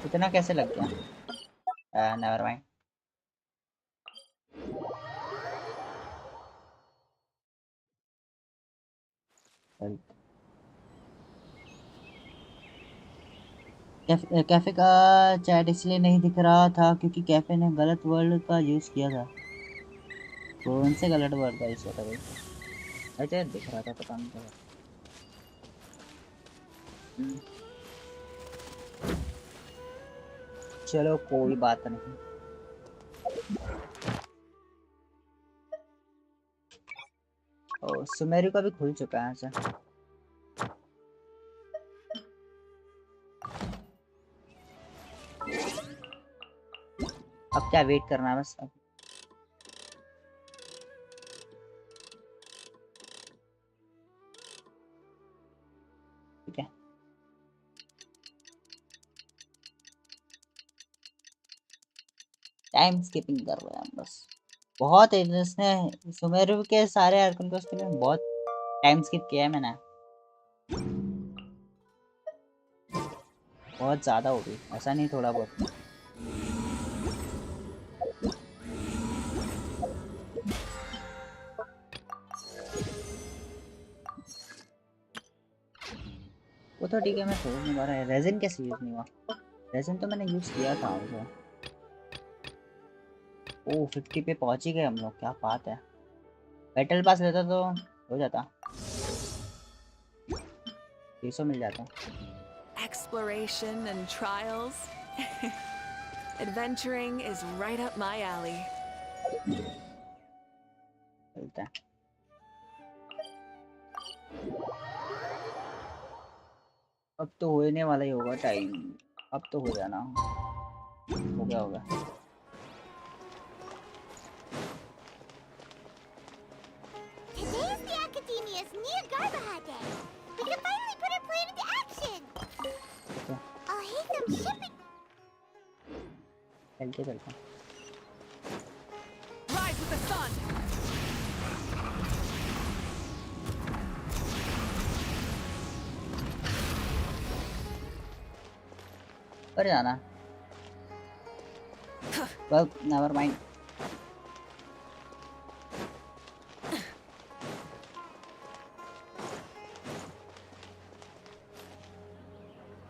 इतना कैसे लग गया? Never mind. कैफे का चैट इसलिए नहीं दिख रहा था क्योंकि कैफे ने गलत वर्ड का यूज किया था। कौन से गलत वर्ड का यूज किया था भाई? अच्छा दिख रहा था, पता नहीं क्या। चलो कोई बात नहीं। ओ सुमेरु का भी खुल चुका है ऐसा। अब क्या वेट करना है बस अब। ठीक है टाइम स्किपिंग कर रहे हैं हम बस। बहुत है इसने सुमेरु के सारे आर्कन को उसके लिए बहुत टाइम स्किप किया है मैंने, बहुत ज्यादा हो गई, ऐसा नहीं थोड़ा बहुत। वो तो ठीक है, मैं समझ नहीं पा रहा है रेजिन कैसे यूज नहीं हुआ। रेजिन तो मैंने यूज किया था उसे। ओ 50 पे पहुंच ही गए हम लोग, क्या बात है। बैटल पास लेता तो हो जाता, 300 मिल जाता। Exploration and trials. Adventuring is right up my alley. चलता है। अब तो होने वाला ही होगा टाइम, अब तो हो जाना, हो गया होगा। Today is the Academia's near Garbaha Day. We can finally put our plan into action. I'll hate them shipping. चलते Rise with the sun. पर जाना Well, never mind.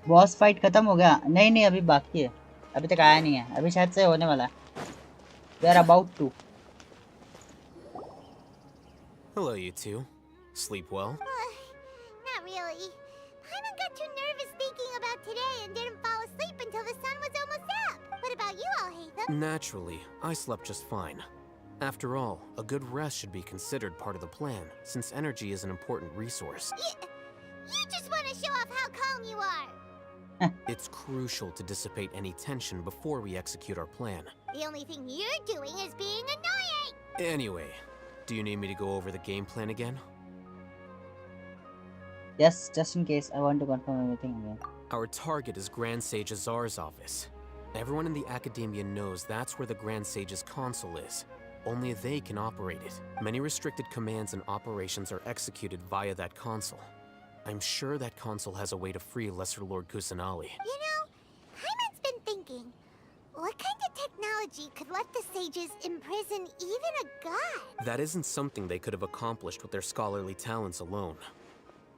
Boss fight खत्म हो गया? नहीं नहीं, अभी बाकी है, अभी तक आया नहीं है, अभी शायद से होने वाला है। We are about to. Hello, you two. Sleep well? Not really. Paimon got too nervous thinking about today and didn't fall asleep until the sun was almost up. What about you, Alhaitham? Naturally, I slept just fine. After all, a good rest should be considered part of the plan, since energy is an important resource. You just want to show off how calm you are. It's crucial to dissipate any tension before we execute our plan. The only thing you're doing is being annoying. Anyway, do you need me to go over the game plan again? Yes, just in case, I want to confirm everything again. Our target is Grand Sage Azar's office. Everyone in the academia knows that's where the Grand Sage's console is. Only they can operate it. Many restricted commands and operations are executed via that console. I'm sure that console has a way to free Lesser Lord Kusanali. You know, Paimon's been thinking, what kind of technology could let the sages imprison even a god? That isn't something they could have accomplished with their scholarly talents alone.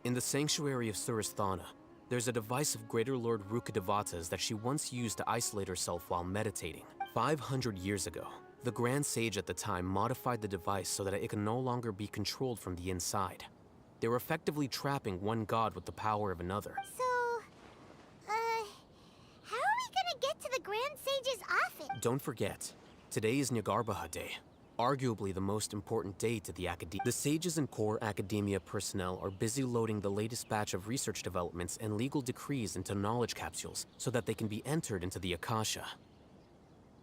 In the sanctuary of Suristhana, there's a device of Greater Lord Rukkhadevata's that she once used to isolate herself while meditating. 500 years ago, the Grand Sage at the time modified the device so that it can no longer be controlled from the inside. They were effectively trapping one god with the power of another. So, how are we gonna get to the Grand Sage's office? Don't forget, today is Nyagarbaha Day, arguably the most important day to the academia. The sages and core academia personnel are busy loading the latest batch of research developments and legal decrees into knowledge capsules so that they can be entered into the Akasha.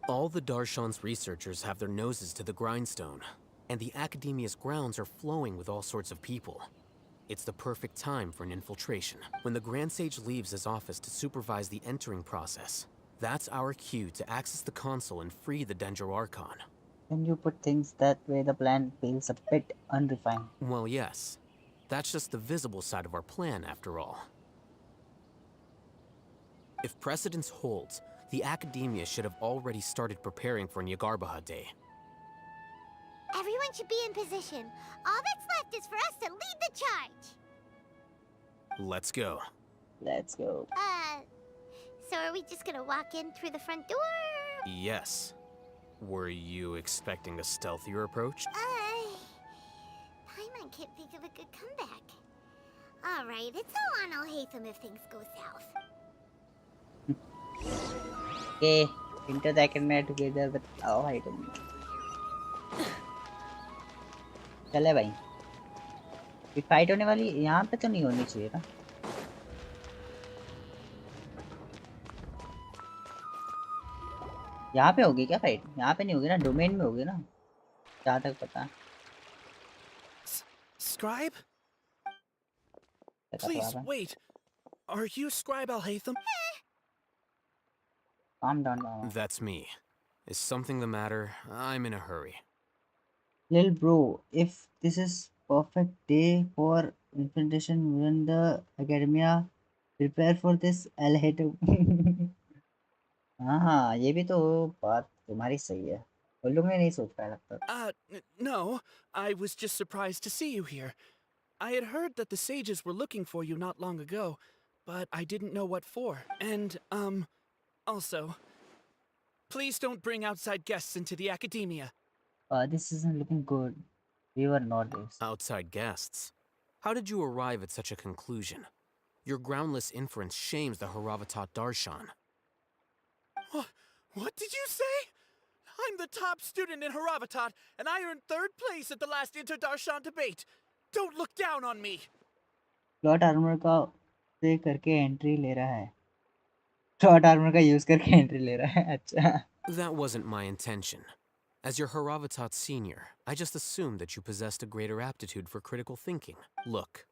All the Darshan's researchers have their noses to the grindstone, and the academia's grounds are flowing with all sorts of people. It's the perfect time for an infiltration. When the Grand Sage leaves his office to supervise the entering process, that's our cue to access the console and free the Dendro Archon. When you put things that way, the plan feels a bit unrefined. Well, yes. That's just the visible side of our plan, after all. If precedence holds, the academia should have already started preparing for Nyagarbaha Day. Everyone should be in position. All that's left is for us to lead the charge. Let's go. Let's go. So are we just gonna walk in through the front door? Yes. Were you expecting a stealthier approach? Paimon can't think of a good comeback. Alright, it's all on Alhaitham if things go south. Okay, enter the academy together with our item. चले भाई, ये fight होने वाली यहाँ पे तो नहीं होनी चाहिए ना? यहाँ पे होगी क्या फाइट? यहाँ पे नहीं होगी ना, डोमेन में होगी ना, जहाँ तक पता है। Scribe? Please, wait. Are you Scribe Alhaitham? Calm down, Mama. That's me. Is something the matter? I'm in a hurry. Lil bro, if this is perfect day for infiltration within the academia, prepare for this. I'll hate you. हाँ, ये भी तो बात तुम्हारी सही है। उन लोग ने नहीं सोच पाया लगता। No. I was just surprised to see you here. I had heard that the sages were looking for you not long ago, but I didn't know what for. And, also, please don't bring outside guests into the academia. This isn't looking good. We were not this. Outside guests? How did you arrive at such a conclusion? Your groundless inference shames the Haravatat Darshan. What did you say? I'm the top student in Haravatat, and I earned 3rd place at the last Inter-Darshan debate. Don't look down on me. Plot armor का से करके entry ले रहा है. Plot armor का use करके entry ले रहा है. अच्छा. That wasn't my intention. As your Haravatat senior, I just assumed that you possessed a greater aptitude for critical thinking. Look,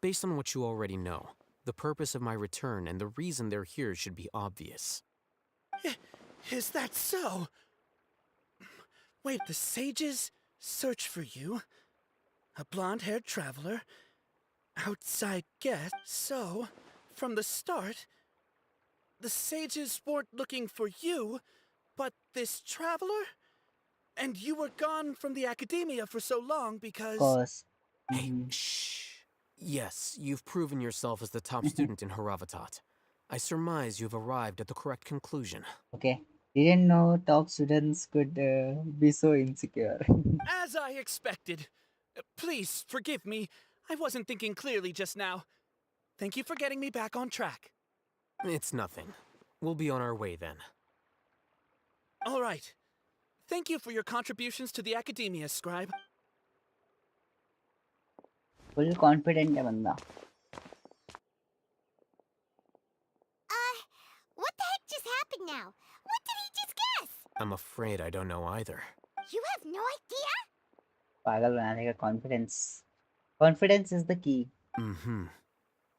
based on what you already know, the purpose of my return and the reason they're here should be obvious. Is that so? Wait, the sages search for you? A blonde-haired traveler? Outside guest? So, from the start, the sages weren't looking for you, But this traveler? And you were gone from the academia for so long Of because... course. Hey, shh. Yes, you've proven yourself as the top student in Haravatat. I surmise you've arrived at the correct conclusion. Okay. Didn't know top students could be so insecure. As I expected. Please, forgive me. I wasn't thinking clearly just now. Thank you for getting me back on track. It's nothing. We'll be on our way then. All right. Thank you for your contributions to the academia, scribe. Full confident है बंदा. What the heck just happened now? What did he just guess? I'm afraid I don't know either. You have no idea? पागल बनाने का confidence. Confidence is the key. Mm-hmm.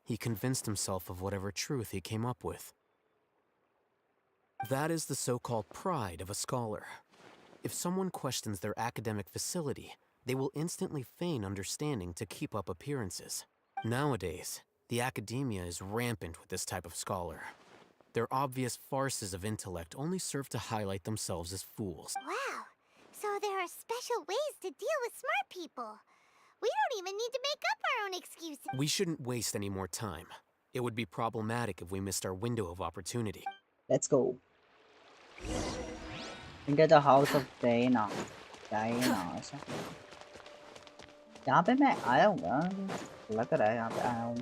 He convinced himself of whatever truth he came up with. That is the so-called pride of a scholar. If someone questions their academic facility, they will instantly feign understanding to keep up appearances. Nowadays, the academia is rampant with this type of scholar. Their obvious farces of intellect only serve to highlight themselves as fools. Wow. So there are special ways to deal with smart people. We don't even need to make up our own excuses. We shouldn't waste any more time. It would be problematic if we missed our window of opportunity. Let's go. Into the house of Diana. यहाँ पे मैं आया हूँ लग रहा है यहाँ पे आया हूँ.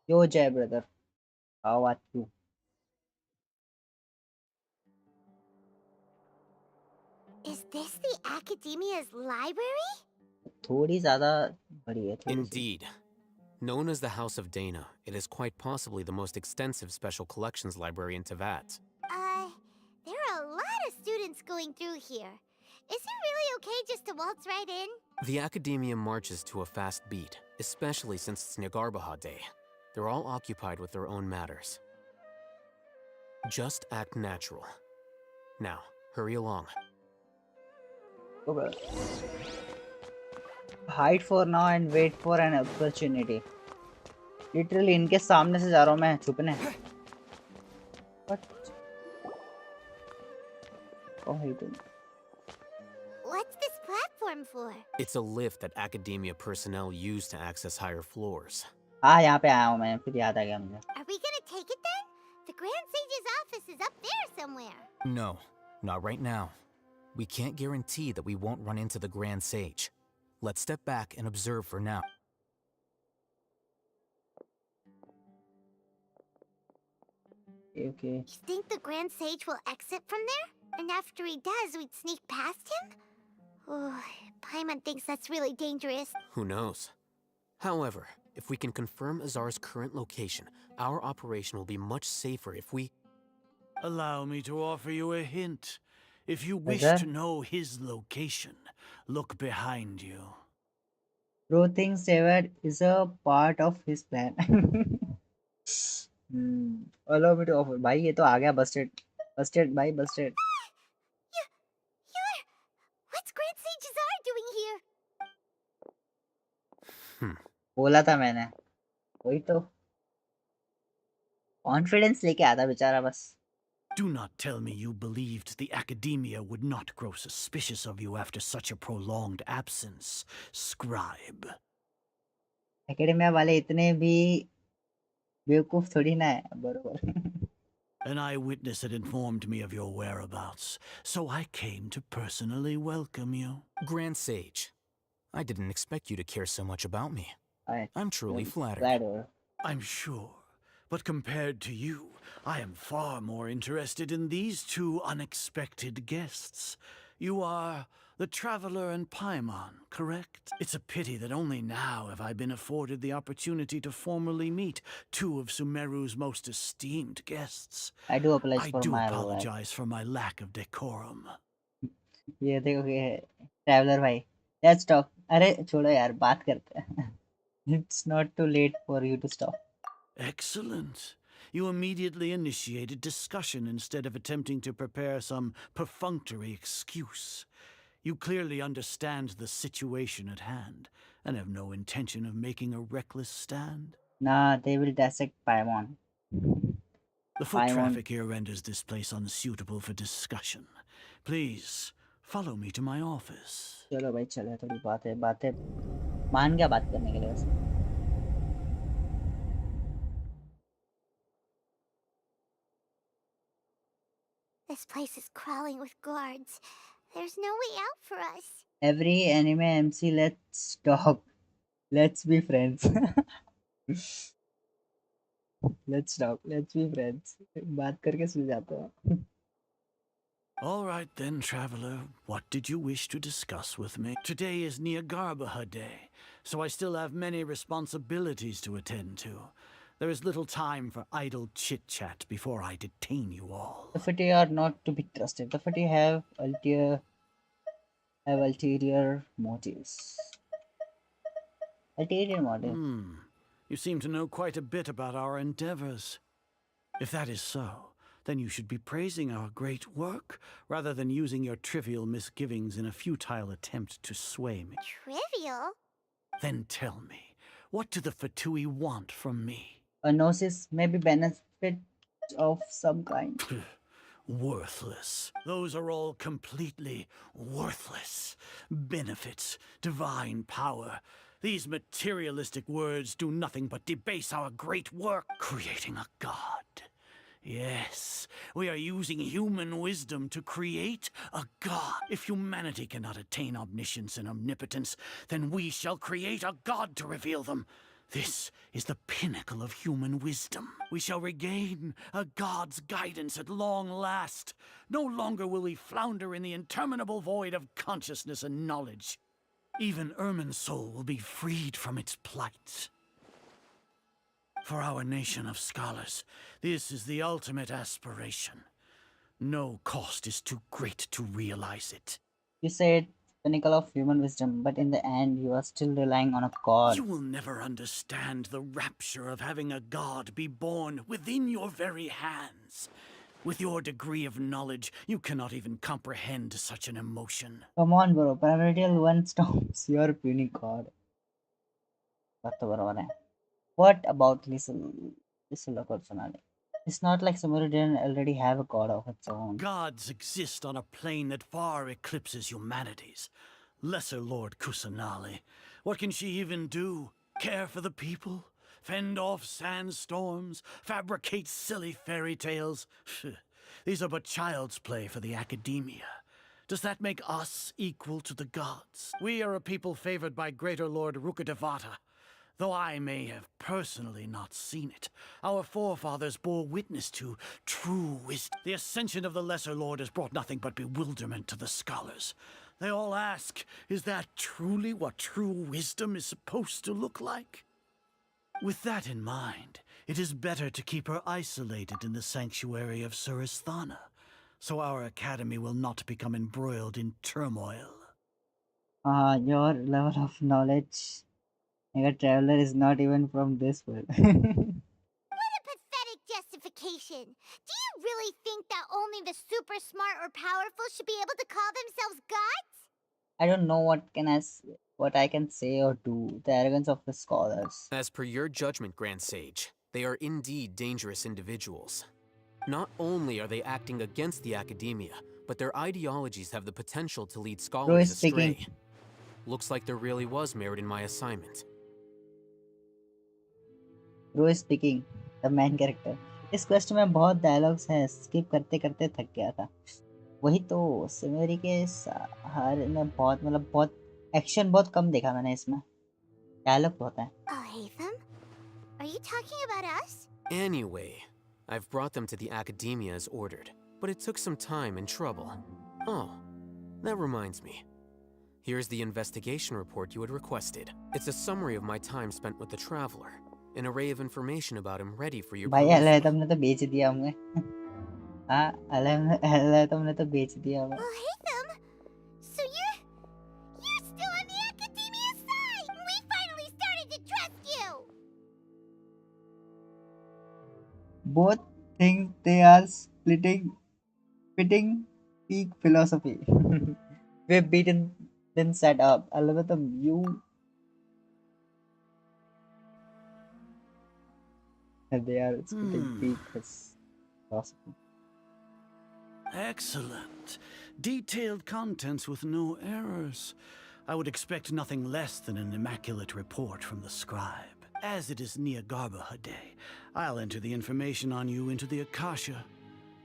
Yo Jay brother, how are you? Is this the academia's library? थोड़ी ज़्यादा बड़ी है. Indeed. Known as the House of Dana, it is quite possibly the most extensive special collections library in Teyvat. There are a lot of students going through here. Is it really okay just to waltz right in? The academia marches to a fast beat, especially since it's Nagarbaha Day. They're all occupied with their own matters. Just act natural. Now, hurry along. Okay. Hide for now and wait for an opportunity. Literally इनके सामने से जा रहा हूँ मैं छुपने. What? Oh, hey, dude. What's this platform for? It's a lift that academia personnel use to access higher floors. हाँ यहाँ पे आया हूँ मैं फिर याद आ गया मुझे. Are we gonna take it then? The Grand Sage's office is up there somewhere. No, not right now. We can't guarantee that we won't run into the Grand Sage. Let's step back and observe for now. Okay. You think the Grand Sage will exit from there? And after he does, we'd sneak past him? Oh, Paimon thinks that's really dangerous. Who knows? However, if we can confirm Azar's current location, our operation will be much safer if we... Allow me to offer you a hint. If you wish Azar? to know his location, look behind you. Bro thinks Teyvat is a part of his plan. Allow me to offer. भाई ये तो आ गया busted. Busted भाई busted. What's Grand Sage Azar doing here? बोला था मैंने. वही तो. Confidence लेके आता बेचारा बस. Do not tell me you believed the academia would not grow suspicious of you after such a prolonged absence, scribe. Academia वाले इतने भी बेवकूफ थोड़ी ना है बरोबर. An eyewitness had informed me of your whereabouts, so I came to personally welcome you. Grand Sage, I didn't expect you to care so much about me. I'm truly flattered. I'm sure, but compared to you, I am far more interested in these two unexpected guests. You are the Traveler and Paimon, correct? It's a pity that only now have I been afforded the opportunity to formally meet two of Sumeru's most esteemed guests. I do apologize for my lack of decorum. ये देखो ये traveller भाई. Let's talk. अरे छोड़ो यार बात करते हैं. It's not too late for you to stop. Excellent. You immediately initiated discussion instead of attempting to prepare some perfunctory excuse. You clearly understand the situation at hand and have no intention of making a reckless stand. Nah, they will dissect Paimon. The foot traffic here renders this place unsuitable for discussion. Please, follow me to my office. चलो भाई चले थोड़ी बातें मान गया बात करने के लिए वैसे. This place is crawling with guards. There's no way out for us. Every anime MC, let's talk. Let's be friends. Let's talk. Let's be friends. बात करके सुलझाते हैं. All right then, traveler. What did you wish to discuss with me? Today is Niagarbaha Day, so I still have many responsibilities to attend to. There is little time for idle chit-chat before I detain you all. The Fiti are not to be trusted. The Fiti have ulterior motives. Ulterior motives. You seem to know quite a bit about our endeavors. If that is so, then you should be praising our great work, rather than using your trivial misgivings in a futile attempt to sway me. Trivial? Then tell me, what do the Fatui want from me? A gnosis, maybe benefit of some kind. Worthless. Those are all completely worthless. Benefits, divine power. These materialistic words do nothing but debase our great work, creating a god. Yes, we are using human wisdom to create a god. If humanity cannot attain omniscience and omnipotence, then we shall create a god to reveal them. This is the pinnacle of human wisdom. We shall regain a god's guidance at long last. No longer will we flounder in the interminable void of consciousness and knowledge. Even Ermin's soul will be freed from its plight. For our nation of scholars, this is the ultimate aspiration. No cost is too great to realize it. You said pinnacle of human wisdom, but in the end, you are still relying on a god. You will never understand the rapture of having a god be born within your very hands. With your degree of knowledge, you cannot even comprehend such an emotion. Come on, bro. Primordial one stops your puny god. What about Lisa personally? It's not like Sumeru didn't already have a god of its own. Gods exist on a plane that far eclipses humanity's. Lesser Lord Kusanali. What can she even do? Care for the people? Fend off sandstorms? Fabricate silly fairy tales? These are but child's play for the academia. Does that make us equal to the gods? We are a people favored by Greater Lord Rukadevata. Though I may have personally not seen it, our forefathers bore witness to true wisdom. The ascension of the Lesser Lord has brought nothing but bewilderment to the scholars. They all ask, is that truly what true wisdom is supposed to look like? With that in mind, it is better to keep her isolated in the sanctuary of Suristhana, so our academy will not become embroiled in turmoil. Your level of knowledge, Mega Traveler, is not even from this world. What a pathetic justification! Do you really think that only the super smart or powerful should be able to call themselves gods? I don't know what I can say or do. The arrogance of the scholars. As per your judgment, Grand Sage, they are indeed dangerous individuals. Not only are they acting against the academia, but their ideologies have the potential to lead scholars astray. Looks like there really was merit in my assignment. Bro is speaking, the main character. इस quest में बहुत dialogues हैं, skip करते करते थक गया था. वही तो सिमेरी के हर में बहुत एक्शन बहुत कम देखा मैंने इसमें. डायलॉग तो होता है. Oh, Hatham? Are you talking about us? Anyway, I've brought them to the academia as ordered, but it took some time and trouble. Oh, that reminds me. Here's the investigation report you had requested. It's a summary of my time spent with the Traveler. An array of information about him ready for your भाई अल्लाह तुमने तो बेच दिया हमें. हाँ अल्लाह तुमने तो बेच दिया हमें. Oh, Hatham, so you're still on the academia side. We finally started to trust you. Both things they are fitting peak philosophy. We've been set up. Alvatam, you They are spitting peak as possible. Excellent. Detailed contents with no errors. I would expect nothing less than an immaculate report from the scribe. As it is Niagarbaha Day, I'll enter the information on you into the Akasha.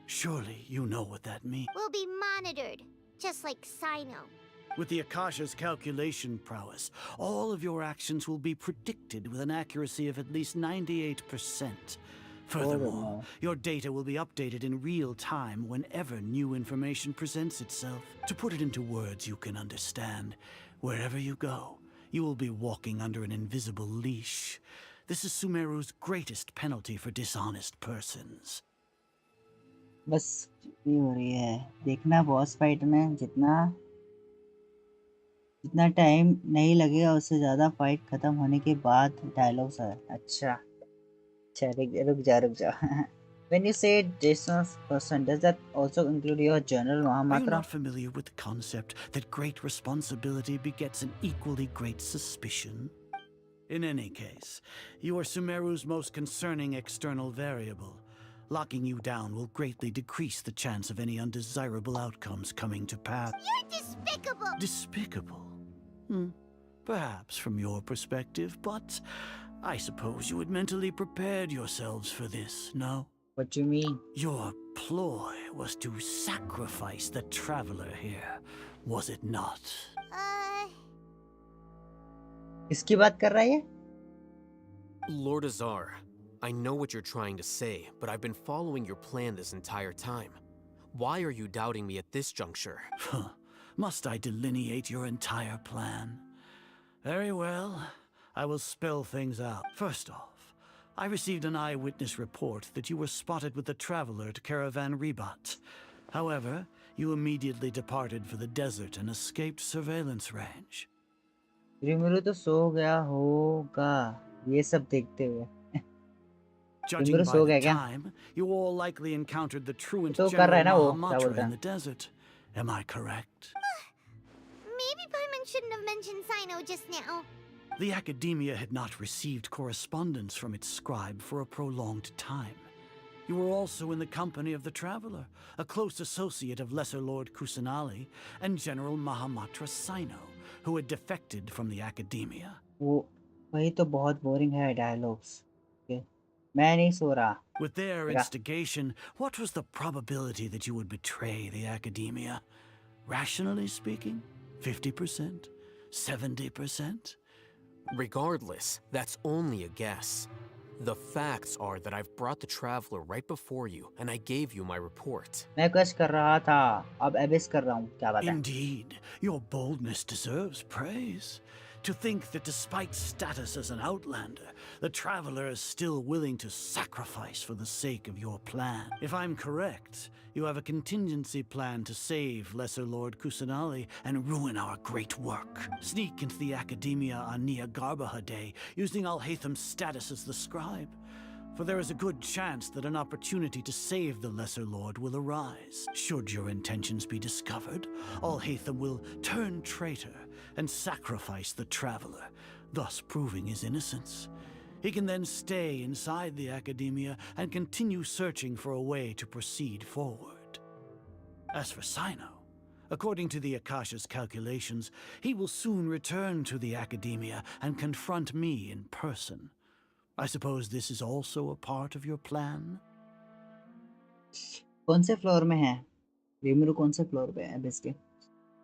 Surely you know what that means. We'll be monitored, just like Sino. With the Akasha's calculation prowess, all of your actions will be predicted with an accuracy of at least 98%. Furthermore, your data will be updated in real time whenever new information presents itself. To put it into words you can understand, wherever you go, you will be walking under an invisible leash. This is Sumeru's greatest penalty for dishonest persons. बस ये हो रही है देखना boss fight में जितना time नहीं लगेगा उससे ज्यादा फाइट खत्म होने के बाद डायलॉग्स है अच्छा रुक जा when you say Jason's person does that also include your general Mahamatra? Are you not familiar with the concept that great responsibility begets an equally great suspicion? In any case, you are Sumeru's most concerning external variable. Locking you down will greatly decrease the chance of any undesirable outcomes coming to pass. You're despicable! Despicable? Perhaps from your perspective, but I suppose you had mentally prepared yourselves for this, no? What do you mean? Your ploy was to sacrifice the traveler here, was it not? किसकी बात कर रहा है ये? Lord Azar, I know what you're trying to say, but I've been following your plan this entire time. Why are you doubting me at this juncture? Must I delineate your entire plan? Very well. I will spell things out. First off, I received an eyewitness report that you were spotted with the traveler to Caravan Rebat. However, you immediately departed for the desert and escaped surveillance range. रिमिरो तो सो गया होगा ये सब देखते हुए Judging by the time, you all likely encountered the truant General Mahamatra in the desert. Am I correct? Maybe Paimon shouldn't have mentioned Sino just now. The Academia had not received correspondence from its scribe for a prolonged time. You were also in the company of the Traveler, a close associate of Lesser Lord Kusanali and General Mahamatra Sino, who had defected from the Academia. वही तो बहुत boring है dialogues. मैं नहीं सो रहा. With their instigation, what was the probability that you would betray the Academia? Rationally speaking, 50%? 70%? Regardless, that's only a guess. The facts are that I've brought the Traveler right before you, and I gave you my report. मैं कुछ कर रहा था, अब एबिस कर रहा हूँ, क्या बात है? Indeed, your boldness deserves praise. To think that despite status as an outlander, the Traveler is still willing to sacrifice for the sake of your plan. If I'm correct, you have a contingency plan to save Lesser Lord Kusanali and ruin our great work. Sneak into the Academia on Niagarbaha Day, using Alhaitham's status as the scribe. For there is a good chance that an opportunity to save the Lesser Lord will arise. Should your intentions be discovered, Alhaitham will turn traitor and sacrifice the Traveler, thus proving his innocence. He can then stay inside the Academia and continue searching for a way to proceed forward. As for Sino, according to the Akasha's calculations, he will soon return to the Academia and confront me in person. I suppose this is also a part of your plan? कौन से floor में है? रिमिरो कौन से floor पे है base के?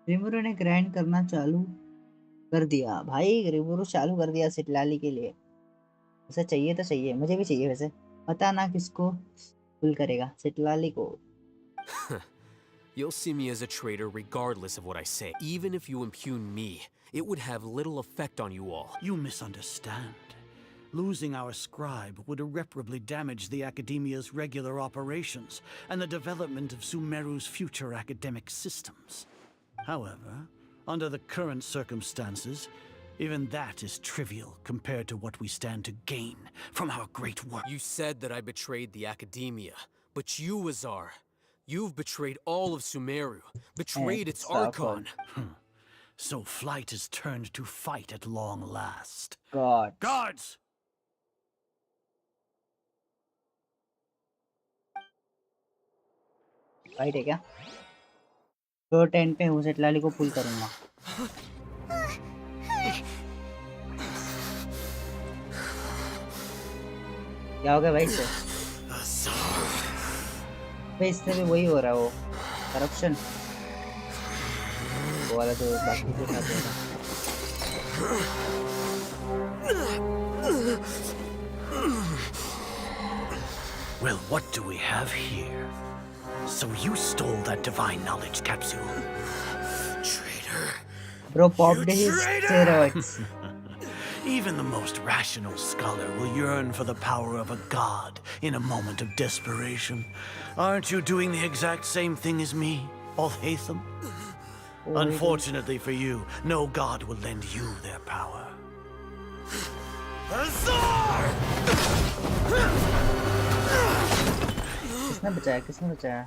रिमिरो ने ग्राइंड करना चालू कर दिया. भाई रिमिरो चालू कर दिया सिटलाली के लिए. उसे चाहिए तो चाहिए, मुझे भी चाहिए वैसे. पता ना किसको पुल करेगा, सिटलाली को. You'll see me as a traitor regardless of what I say. Even if you impugn me, it would have little effect on you all. You misunderstand. Losing our scribe would irreparably damage the Academia's regular operations and the development of Sumeru's future academic systems. However, under the current circumstances, even that is trivial compared to what we stand to gain from our great work. You said that I betrayed the Academia, but you, Azar, you've betrayed all of Sumeru, betrayed its Archon. So flight is turned to fight at long last. God. Guards! Fight है क्या? Floor 10 पे हूँ, सेटलाली को पुल करूंगा। क्या हो गया भाई से? भाई इससे भी वही हो रहा है, वो करप्शन वो वाला तो बाकी के साथ हो रहा Well, what do we have here? So you stole that divine knowledge capsule. Traitor. Bro popped his steroids. Even the most rational scholar will yearn for the power of a god in a moment of desperation. Aren't you doing the exact same thing as me, Alhaitham? Unfortunately for you, no god will lend you their power. किसने बचाया? किसने बचाया?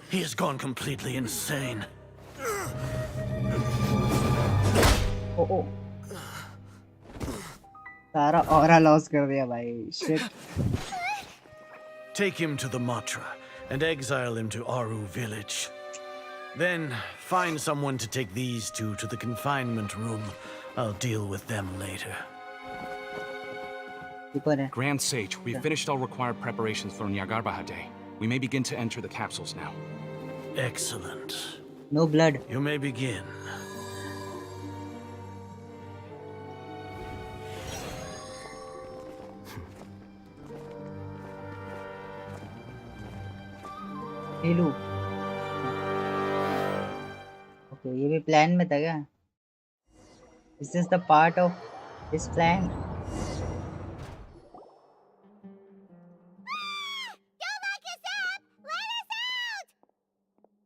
He has gone completely insane. ओ सारा aura loss कर दिया भाई। Shit. Take him to the Matra and exile him to Aru village. Then find someone to take these two to the confinement room. I'll deal with them later. Grand Sage, we've finished all required preparations for Nyagarbha Day. We may begin to enter the capsules now. Excellent. No blood. You may begin. Hello. Okay, ये भी plan में था क्या? Is this the part of this plan?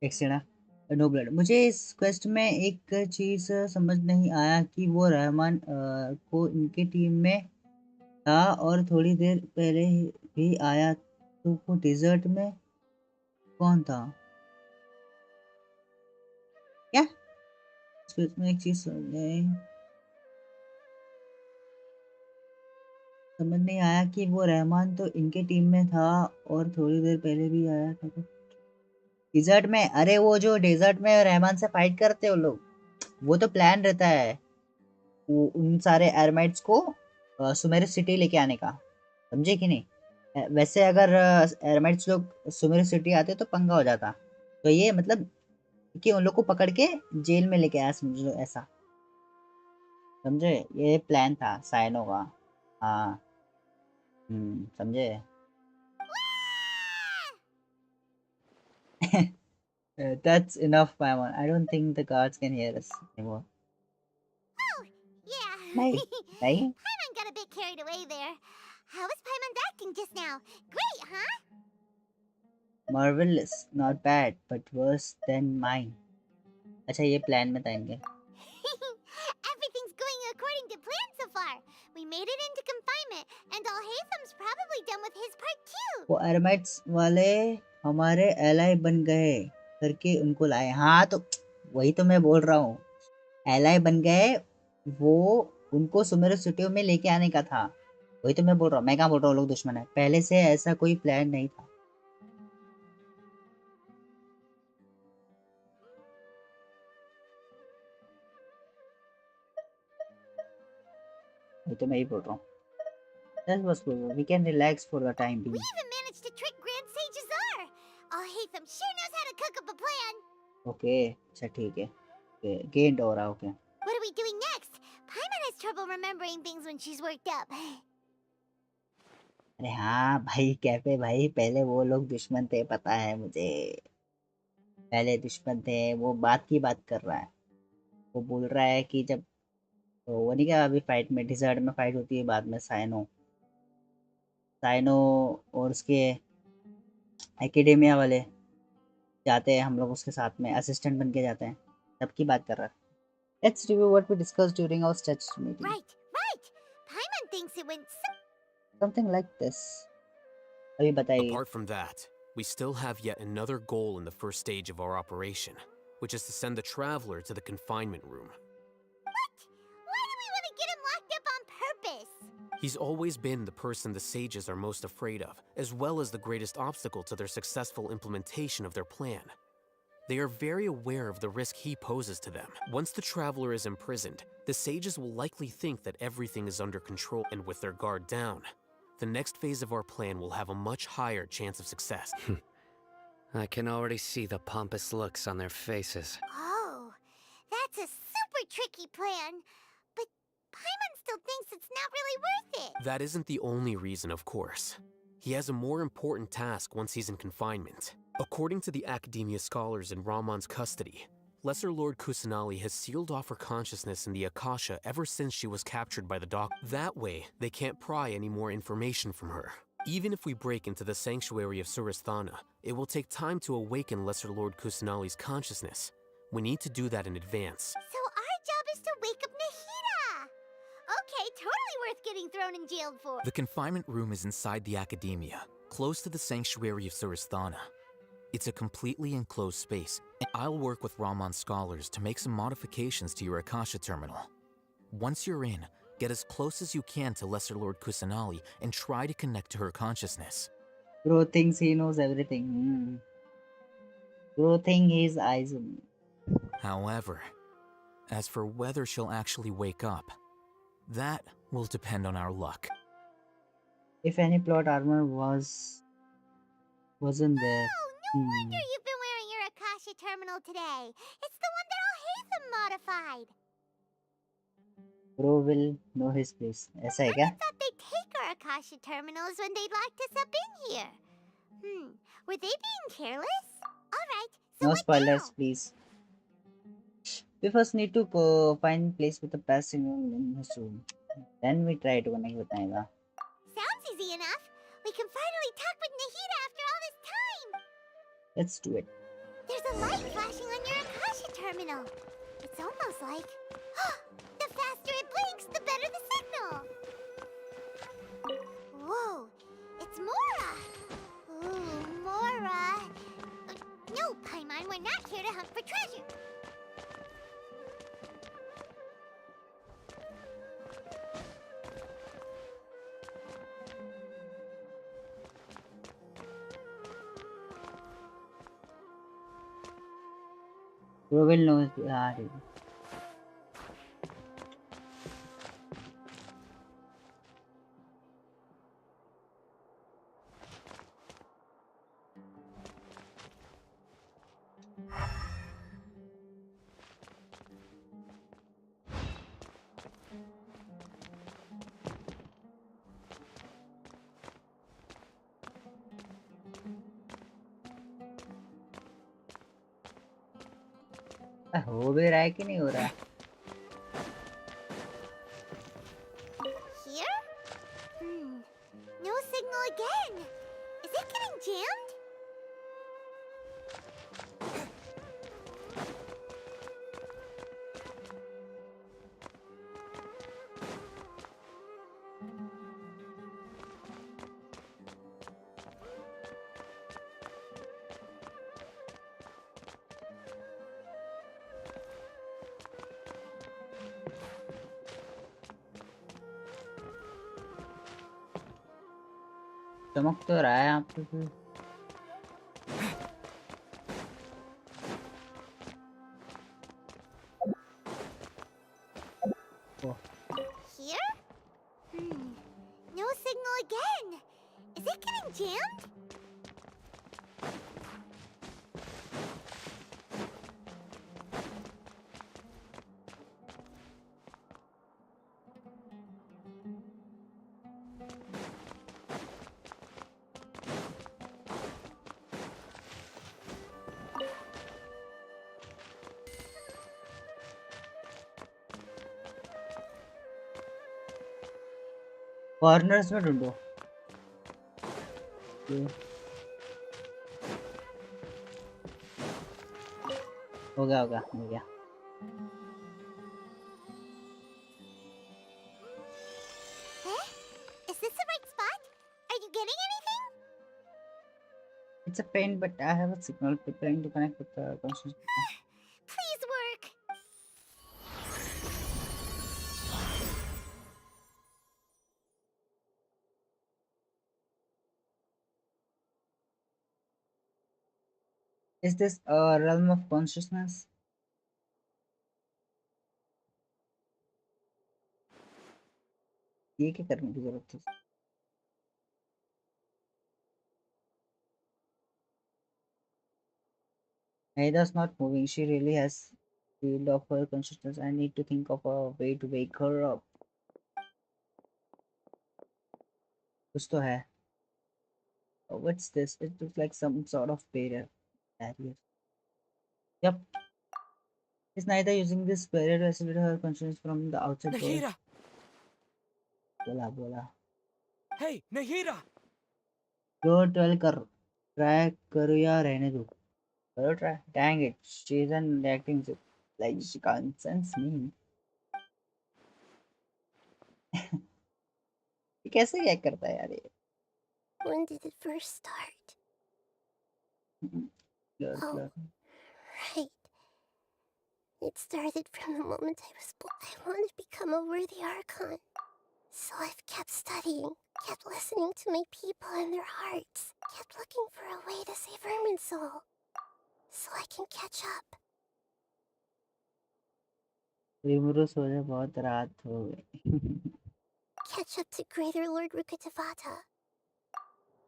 एक second. No blood. मुझे इस quest में एक चीज समझ नहीं आया कि वो रहमान को इनके टीम में था और थोड़ी देर पहले भी आया, तो वो डेजर्ट में कौन था? क्या इस क्वेस्ट में एक चीज समझ नहीं आया कि वो रहमान तो इनके टीम में था और थोड़ी देर पहले भी आया था। तो डेजर्ट में, अरे वो जो डेजर्ट में रहमान से फाइट करते हो लोग, वो तो प्लान रहता है वो उन सारे एरमाइट्स को सुमेर सिटी लेके आने का, समझे कि नहीं? वैसे अगर एरमाइट्स लोग सुमेर सिटी आते तो पंगा हो जाता, तो ये मतलब कि उन लोग को पकड़ के जेल में लेके आया, समझ लो ऐसा, समझे? ये प्लान था साइनो का। हाँ समझे? That's enough, Paimon. I don't think the guards can hear us anymore. Oh, yeah. Nahi. Paimon got a bit carried away there. How was Paimon's acting just now? Great, huh? Marvelous. Not bad, but worse than mine. अच्छा ये plan में था इनके। Everything's going according to plan so far. We made it into confinement, and Alhaitham's probably done with his part too. वो एरमाइट्स वाले हमारे ally बन गए करके उनको लाए। हाँ तो वही तो मैं बोल रहा हूँ, एलाई बन गए, वो उनको सुमेर सिटी में लेके आने का था। वही तो मैं बोल रहा हूँ, मैं कहाँ बोल रहा हूँ लोग दुश्मन है, पहले से ऐसा कोई प्लान नहीं था। वही तो मैं ही बोल रहा हूँ। That was cool. We can relax for the time being. We even managed to trick Grand Sage Azar. Alhaitham sure knows how to cook up a plan. Okay, अच्छा ठीक है। Gained हो रहा, okay. What are we doing next? Paimon has trouble remembering things when she's worked up. अरे हाँ भाई, cafe भाई, पहले वो लोग दुश्मन थे, पता है मुझे। पहले दुश्मन थे, वो बात की बात कर रहा है। वो बोल रहा है कि जब तो वो नहीं क्या, अभी फाइट में डिजर्ट में फाइट होती है, बाद में साइनो और उसके एकेडेमिया वाले जाते हैं, हम लोग उसके साथ में असिस्टेंट बन के जाते हैं, तब की बात कर रहा है। Let's review what we discussed during our statutory meeting. Right. Paimon thinks it went Something like this. अभी बताइए। Apart from that, we still have yet another goal in the first stage of our operation, which is to send the Traveler to the confinement room. What? Why do we want to get him locked up on purpose? He's always been the person the sages are most afraid of, as well as the greatest obstacle to their successful implementation of their plan. They are very aware of the risk he poses to them. Once the traveler is imprisoned, the sages will likely think that everything is under control, and with their guard down, the next phase of our plan will have a much higher chance of success. I can already see the pompous looks on their faces. Oh, that's a super tricky plan. But Paimon still thinks it's not really worth it. That isn't the only reason, of course. He has a more important task once he's in confinement. According to the Academia scholars in Ramon's custody, Lesser Lord Kusanali has sealed off her consciousness in the Akasha ever since she was captured by the Doctor. That way, they can't pry any more information from her. Even if we break into the sanctuary of Surasthana, it will take time to awaken Lesser Lord Kusanali's consciousness. We need to do that in advance. So our job is to wake up Nahida! Okay, totally worth getting thrown in jail for. The confinement room is inside the Academia, close to the sanctuary of Surasthana. It's a completely enclosed space, and I'll work with Ramon's scholars to make some modifications to your Akasha terminal. Once you're in, get as close as you can to Lesser Lord Kusanali and try to connect to her consciousness. Bro thinks he knows everything. Bro thinks his eyes. However, as for whether she'll actually wake up, that will depend on our luck. If any plot armor wasn't there. No wonder you've been wearing your Akasha terminal today. It's the one that Al-Haytham modified. Bro will know his place. ऐसा है क्या? I thought they'd take our Akasha terminals when they locked us up in here. Were they being careless? Alright, so No what spoilers, now? please. We first need to find place with the passing in his room. Then we try to connect with Naida. Sounds easy enough. We can finally talk with Nahida after all this time. Let's do it. There's a light flashing on your Akasha terminal. It's almost like... the faster it blinks, the better the signal. Whoa, it's Mora. Ooh, Mora. No, Paimon, we're not here to hunt for treasure. Bro will know. हो भी रहा है कि नहीं हो रहा है? Here? No signal again. Is it getting jammed? चमक तो रहा है यहाँ पे फिर। Here? No signal again. Is it getting jammed? Corners में ढूंढो। हो गया मिल गया। Is this the right spot? Are you getting anything? It's a pain, but I have a signal preparing to connect with the conscious. Please work. Is this a realm of consciousness? ये क्या करने की जरूरत थी? Aida's not moving. She really has field of her consciousness. I need to think of a way to wake her up. कुछ तो है. Oh, what's this? It looks like some sort of barrier. Yep. Is neither using this barrier to isolate her consciousness from the outside world? Nahida! बोला. Hey, Nahida! जो 12 कर try करो या रहने दो. करो try. Dang it. She isn't reacting like she can't sense me. ये कैसे रिएक्ट करता है यार ये? When did it first start? Blur. Right. It started from the moment I was born. I wanted to become a worthy Archon. So I've kept studying, kept listening to my people and their hearts, kept looking for a way to save Irminsul, so I can catch up. रिमरू सोने बहुत रात हो गई. Catch up to Greater Lord Rukkhadevata.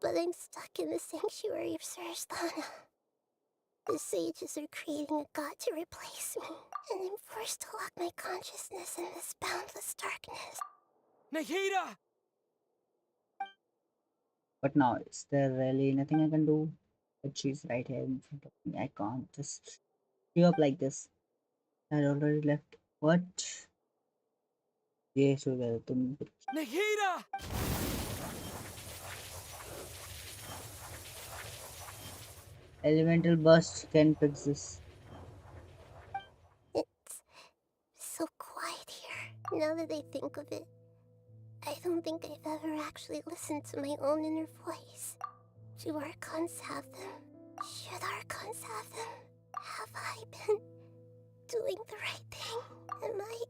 But I'm stuck in the sanctuary of Sarasthana. The sages are creating a god to replace me, and I'm forced to lock my consciousness in this boundless darkness. Nahida! But now, is there really nothing I can do? But she's right here in front of me. I can't just give up like this. I already left. What? ये सो गया तुम. Nahida! Elemental burst can fix this. It's so quiet here. Now that I think of it, I don't think I've ever actually listened to my own inner voice. Do Archons have them? Should Archons have them? Have I been doing the right thing? Am I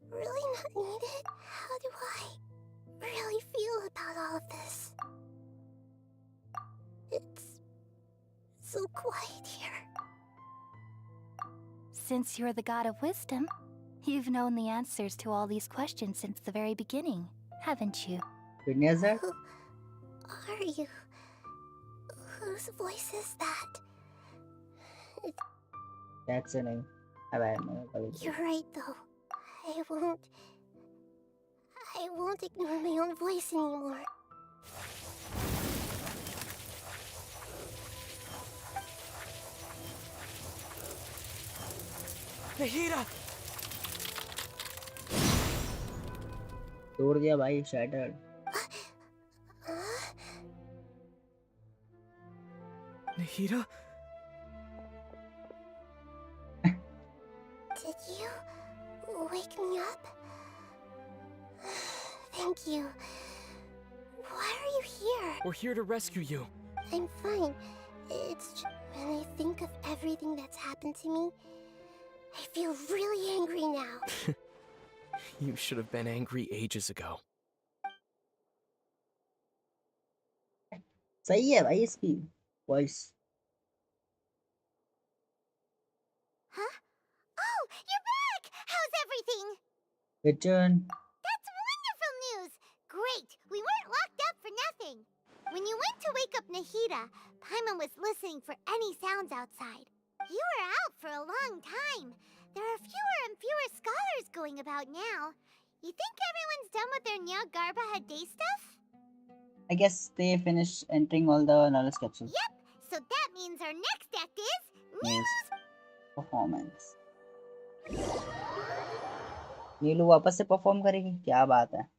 really not needed? How do I really feel about all of this? It's so quiet here. Since you're the god of wisdom, you've known the answers to all these questions since the very beginning, haven't you? Who are you? Whose voice is that? That's a name. You're right, though. I won't ignore my own voice anymore. Nahida! तोड़ दिया भाई. Shattered. Nahida? Did you wake me up? Thank you. Why are you here? We're here to rescue you. I'm fine. It's just when I think of everything that's happened to me, I feel really angry now. You should have been angry ages ago. सही है भाई इसकी voice. Huh? Oh, you're back! How's everything? Return. That's wonderful news! Great! We weren't locked up for nothing. When you went to wake up Nahida, Paimon was listening for any sounds outside. You were out for a long time. There are fewer and fewer scholars going about now. You think everyone's done with their Nyagarbha day stuff? I guess they finished entering all the knowledge capsules. Yep! So that means our next act is Yes. Performance. नीलू वापस से perform करेगी. क्या बात है.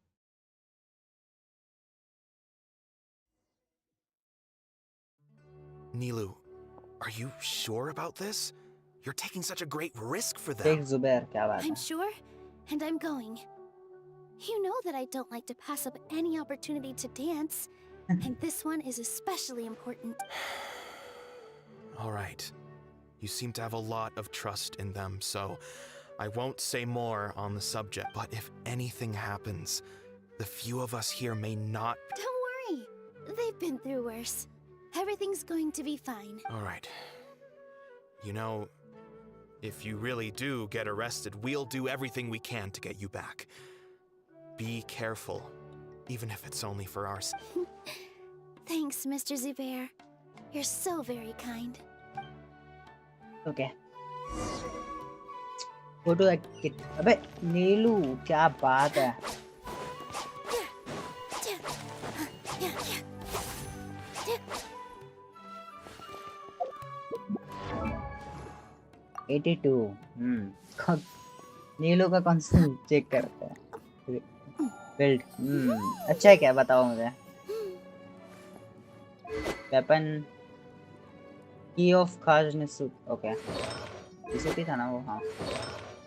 Nilu, are you sure about this? You're taking such a great risk for them. देख जुबैर क्या बात है. I'm sure, and I'm going. You know that I don't like to pass up any opportunity to dance, and this one is especially important. All right. You seem to have a lot of trust in them, so I won't say more on the subject. But if anything happens, the few of us here may not... Don't worry. They've been through worse. Everything's going to be fine. All right. You know, if you really do get arrested, we'll do everything we can to get you back. Be careful, even if it's only for our sake. Thanks, Mr. Zubair. You're so very kind. Okay. Go to kit. अबे नीलू क्या बात है? 82. नीलू का कौन सा check करते हैं? Build. अच्छा है क्या? बताओ मुझे. वेपन की ऑफ खासनेस. ओके. इसे भी था ना वो. हाँ.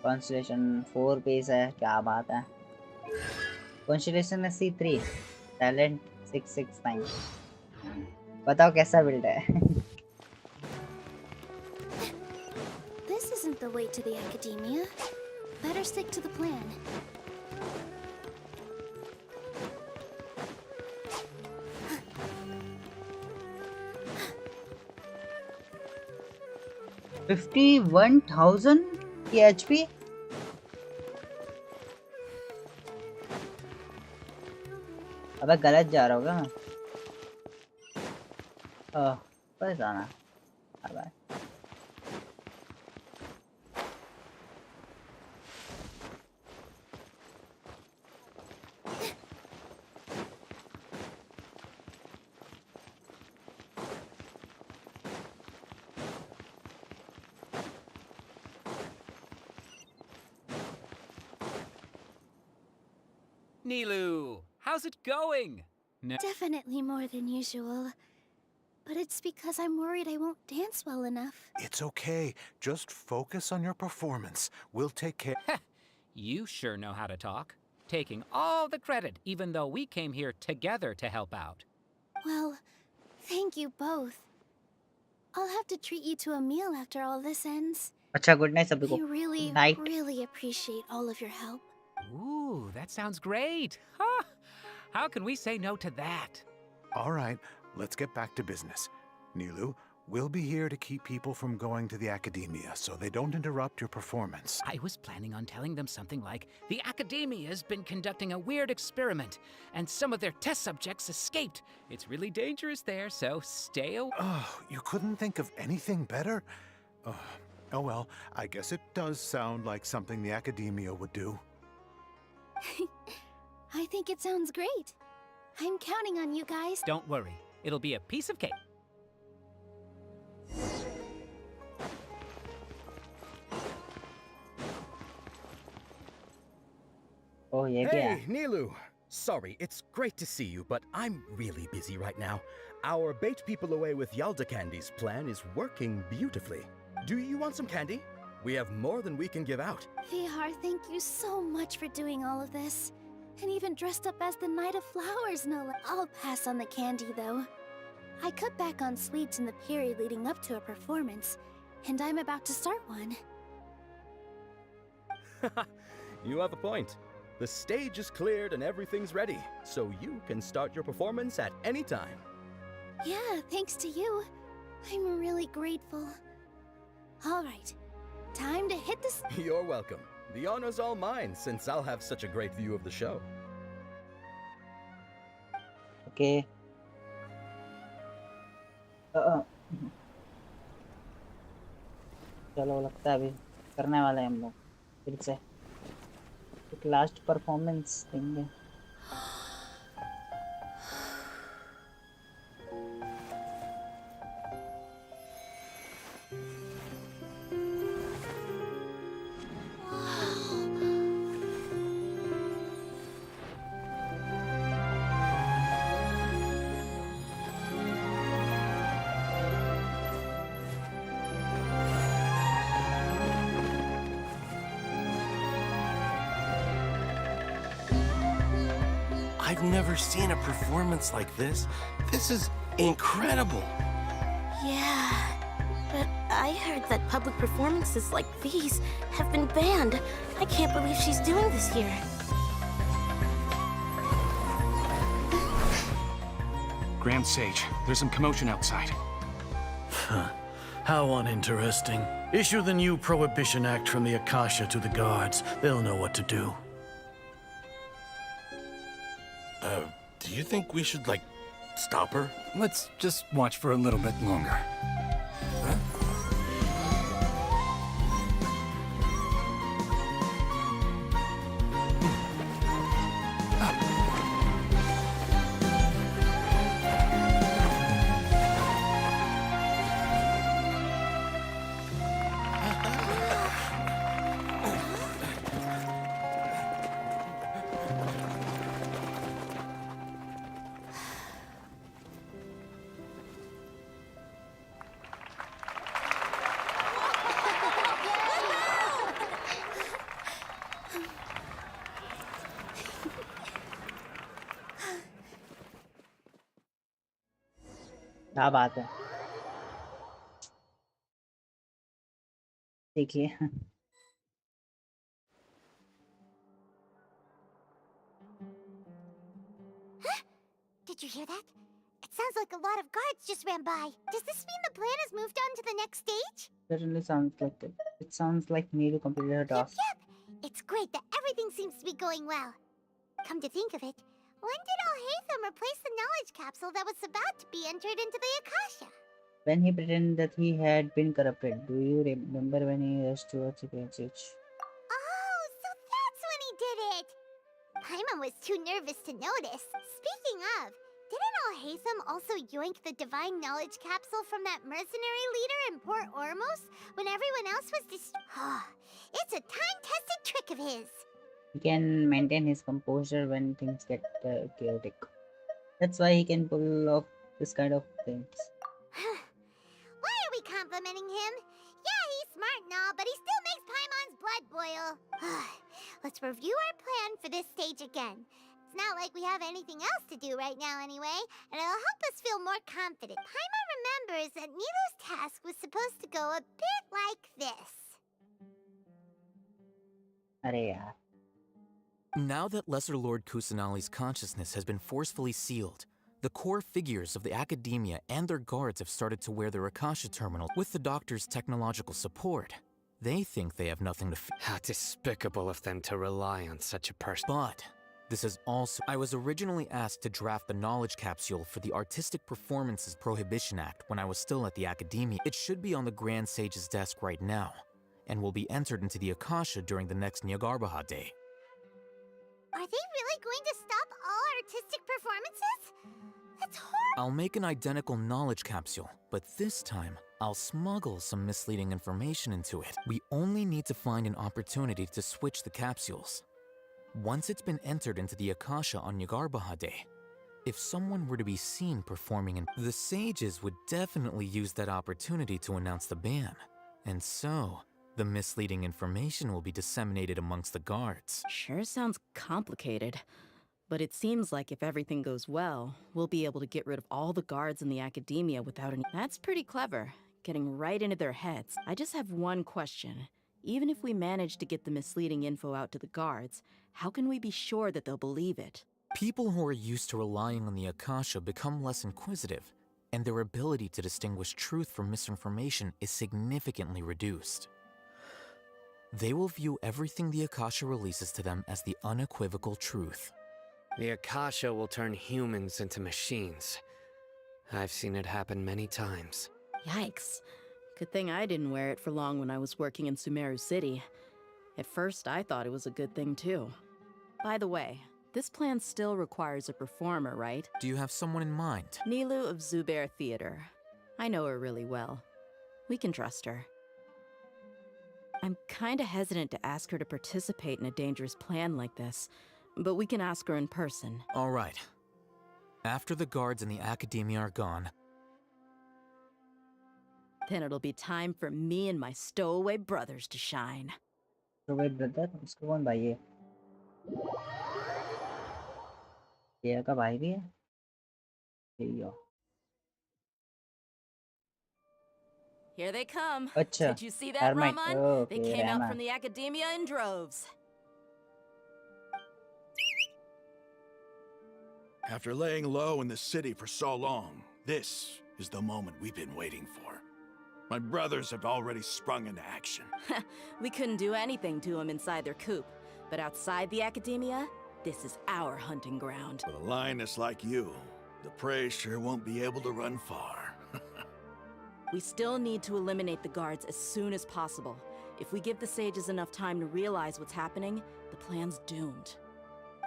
कॉन्स्टेलेशन 4 पेज है. क्या बात है? कॉन्स्टेलेशन है C3. टैलेंट 669. बताओ कैसा बिल्ड है? This isn't the way to the academia. Better stick to the plan. $51,000 की HP. अबे गलत जा रहा होगा. बस आना. अबे Nilu, how's it going? Definitely more than usual. But it's because I'm worried I won't dance well enough. It's okay. Just focus on your performance. We'll take care. You sure know how to talk. Taking all the credit, even though we came here together to help out. Well, thank you both. I'll have to treat you to a meal after all this ends. अच्छा good night सभी को. I really, Night. really appreciate all of your help. Ooh, that sounds great. Huh? How can we say no to that? All right, let's get back to business. Nilu, we'll be here to keep people from going to the academia so they don't interrupt your performance. I was planning on telling them something like, the academia's been conducting a weird experiment, and some of their test subjects escaped. It's really dangerous there, so stay away. Oh, you couldn't think of anything better? Oh well, I guess it does sound like something the academia would do. I think it sounds great. I'm counting on you guys. Don't worry, it'll be a piece of cake. Oh yeah. Hey, Nilu. Sorry, it's great to see you, but I'm really busy right now. Our bait people away with Yalda candies plan is working beautifully. Do you want some candy? We have more than we can give out. Vihar, thank you so much for doing all of this. And even dressed up as the Knight of Flowers, no less. I'll pass on the candy, though. I cut back on sweets in the period leading up to a performance, and I'm about to start one. You have a point. The stage is cleared and everything's ready, so you can start your performance at any time. Yeah, thanks to you. I'm really grateful. All right, time to hit this. You're welcome. The honor's all mine, since I'll have such a great view of the show. Okay. चलो लगता है अभी करने वाले हैं हम लोग फिर से एक लास्ट परफॉर्मेंस देंगे. I've never seen a performance like this. This is incredible. Yeah, but I heard that public performances like these have been banned. I can't believe she's doing this here. Grand Sage, there's some commotion outside. How uninteresting. Issue the new Prohibition Act from the Akasha to the guards. They'll know what to do. Do you think we should, like, stop her? Let's just watch for a little bit longer. क्या बात है देखिए Did you hear that? It sounds like a lot of guards just ran by. Does this mean the plan has moved on to the next stage? certainly sounds like it. It sounds like Neelu completed her task. Yep. It's great that everything seems to be going well. Come to think of it, when did Alhaitham replace the knowledge capsule that was about to be entered into the Akasha? When he pretended that he had been corrupted. Do you remember when he rushed towards the passage? Oh, so that's when he did it! Paimon was too nervous to notice. Speaking of, didn't Alhaitham also yoink the divine knowledge capsule from that mercenary leader in Port Ormos when everyone else was It's a time-tested trick of his. He can maintain his composure when things get chaotic. That's why he can pull off this kind of things. Why are we complimenting him? Yeah, he's smart and all, but he still makes Paimon's blood boil. Let's review our plan for this stage again. It's not like we have anything else to do right now anyway, and it'll help us feel more confident. Paimon remembers that Nilu's task was supposed to go a bit like this. Arey yaar. Now that Lesser Lord Kusanali's consciousness has been forcefully sealed, the core figures of the academia and their guards have started to wear their Akasha terminals with the doctor's technological support. They think they have nothing to fear. How despicable of them to rely on such a person. But this is also... I was originally asked to draft the knowledge capsule for the Artistic Performances Prohibition Act when I was still at the academia. It should be on the Grand Sage's desk right now, and will be entered into the Akasha during the next Nyargarbaha Day. Are they really going to stop all artistic performances? That's horrible. I'll make an identical knowledge capsule, but this time, I'll smuggle some misleading information into it. We only need to find an opportunity to switch the capsules. Once it's been entered into the Akasha on Nyargarbaha Day, if someone were to be seen performing in... The sages would definitely use that opportunity to announce the ban. And so, the misleading information will be disseminated amongst the guards. Sure sounds complicated. But it seems like if everything goes well, we'll be able to get rid of all the guards in the academia without any... That's pretty clever, getting right into their heads. I just have one question. Even if we manage to get the misleading info out to the guards, how can we be sure that they'll believe it? People who are used to relying on the Akasha become less inquisitive, and their ability to distinguish truth from misinformation is significantly reduced. They will view everything the Akasha releases to them as the unequivocal truth. The Akasha will turn humans into machines. I've seen it happen many times. Yikes. Good thing I didn't wear it for long when I was working in Sumeru City. At first, I thought it was a good thing too. By the way, this plan still requires a performer, right? Do you have someone in mind? Nilu of Zubair Theater. I know her really well. We can trust her. I'm kinda hesitant to ask her to participate in a dangerous plan like this, but we can ask her in person. All right. After the guards in the academia are gone, then it'll be time for me and my stowaway brothers to shine. Stowaway brother? इसको कौन भाई है? ये का भाई भी है? ये Here they come. Achha, Did you see that, Hermit. Raman? Oh, They okay, came out Rama. from the academia in droves. After laying low in the city for so long, this is the moment we've been waiting for. My brothers have already sprung into action. We couldn't do anything to him inside their coop, but outside the academia, this is our hunting ground. With a lioness like you, the prey sure won't be able to run far. We still need to eliminate the guards as soon as possible. If we give the sages enough time to realize what's happening, the plan's doomed.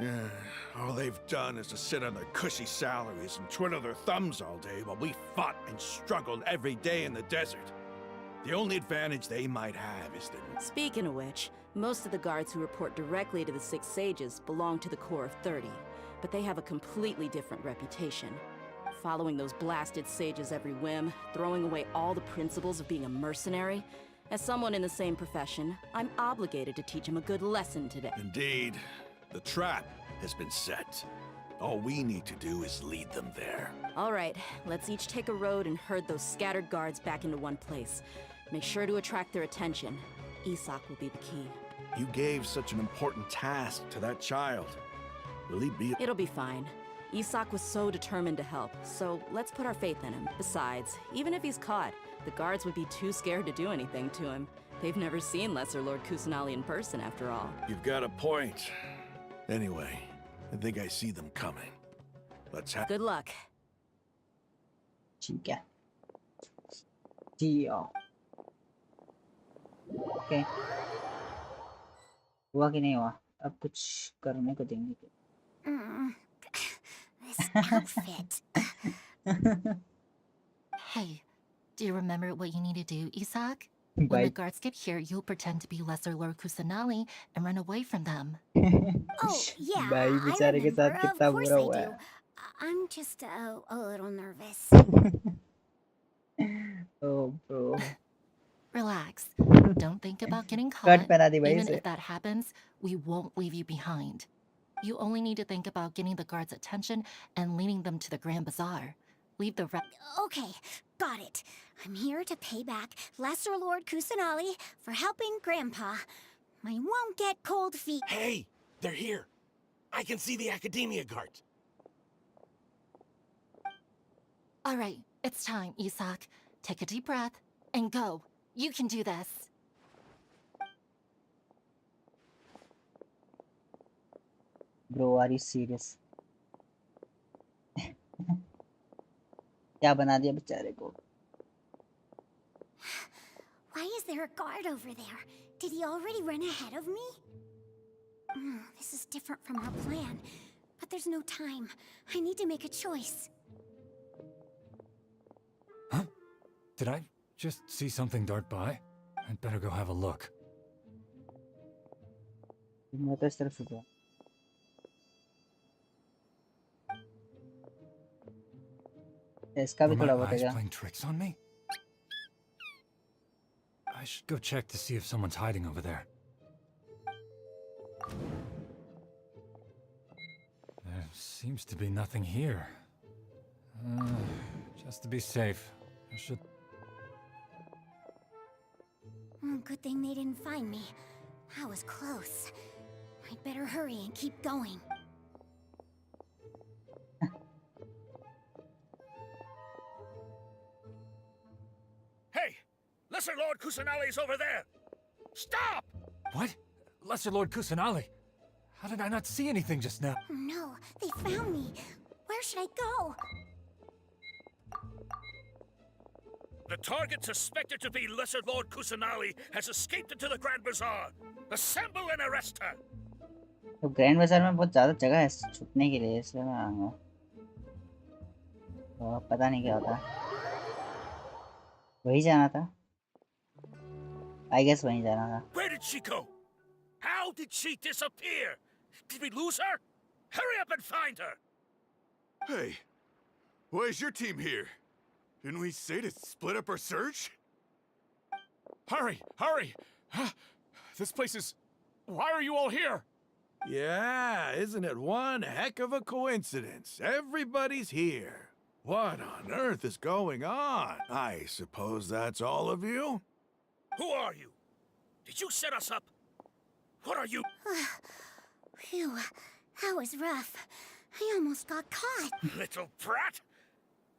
Yeah, all they've done is to sit on their cushy salaries and twiddle their thumbs all day while we fought and struggled every day in the desert. The only advantage they might have is that... Speaking of which, most of the guards who report directly to the Six Sages belong to the Corps of 30, but they have a completely different reputation. Following those blasted sages every whim, throwing away all the principles of being a mercenary. As someone in the same profession, I'm obligated to teach him a good lesson today. Indeed. The trap has been set. All we need to do is lead them there. All right, let's each take a road and herd those scattered guards back into one place. Make sure to attract their attention. Isak will be the key. You gave such an important task to that child. Will he be... It'll be fine. Isak was so determined to help, so let's put our faith in him. Besides, even if he's caught, the guards would be too scared to do anything to him. They've never seen Lesser Lord Kusanali in person, after all. You've got a point. Anyway, I think I see them coming. Let's have... Good luck. ठीक है जी okay हुआ कि नहीं हुआ अब कुछ करने को देंगे This outfit. Hey, do you remember what you need to do, Isak? When the guards get here, you'll pretend to be Lesser Lord Kusanali and run away from them. Oh, yeah, I remember. Of course I do. I'm just a little nervous. Oh, bro. Relax. Don't think about getting caught. Even if that happens, we won't leave you behind. You only need to think about getting the guards' attention and leading them to the Grand Bazaar. Leave the rest. Okay, got it. I'm here to pay back Lesser Lord Kusanali for helping Grandpa. I won't get cold feet. Hey, they're here. I can see the Academia guards. All right, it's time, Isak. Take a deep breath and go. You can do this. Bro, are you serious? क्या बना दिया बेचारे को? Why is there a guard over there? Did he already run ahead of me? This is different from our plan. But there's no time. I need to make a choice. Huh? Did I just see something dart by? I'd better go have a look. मैं तो इस तरफ से गया. इसका भी थोड़ा बहुत है. Playing tricks on me? I should go check to see if someone's hiding over there. There seems to be nothing here. Just to be safe, I should... Good thing they didn't find me. That was close. I'd better hurry and keep going. Hey! Lesser Lord Kusanali's over there! Stop! What? Lesser Lord Kusanali? How did I not see anything just now? Oh no, they found me. Where should I go? The target suspected to be Lesser Lord Kusanali has escaped into the Grand Bazaar. Assemble and arrest her! तो grand बाजार में बहुत ज़्यादा जगह है छुपने के लिए इसलिए मैं आऊँगा. तो पता नहीं क्या होता. वही जाना था. I guess वहीं जाना था. Where did she go? How did she disappear? Did we lose her? Hurry up and find her! Hey, why is your team here? Didn't we say to split up our search? Hurry! Hurry! This place is... Why are you all here? Yeah, isn't it one heck of a coincidence? Everybody's here. What on earth is going on? I suppose that's all of you? Who are you? Did you set us up? What are you? Phew, that was rough. I almost got caught. Little brat!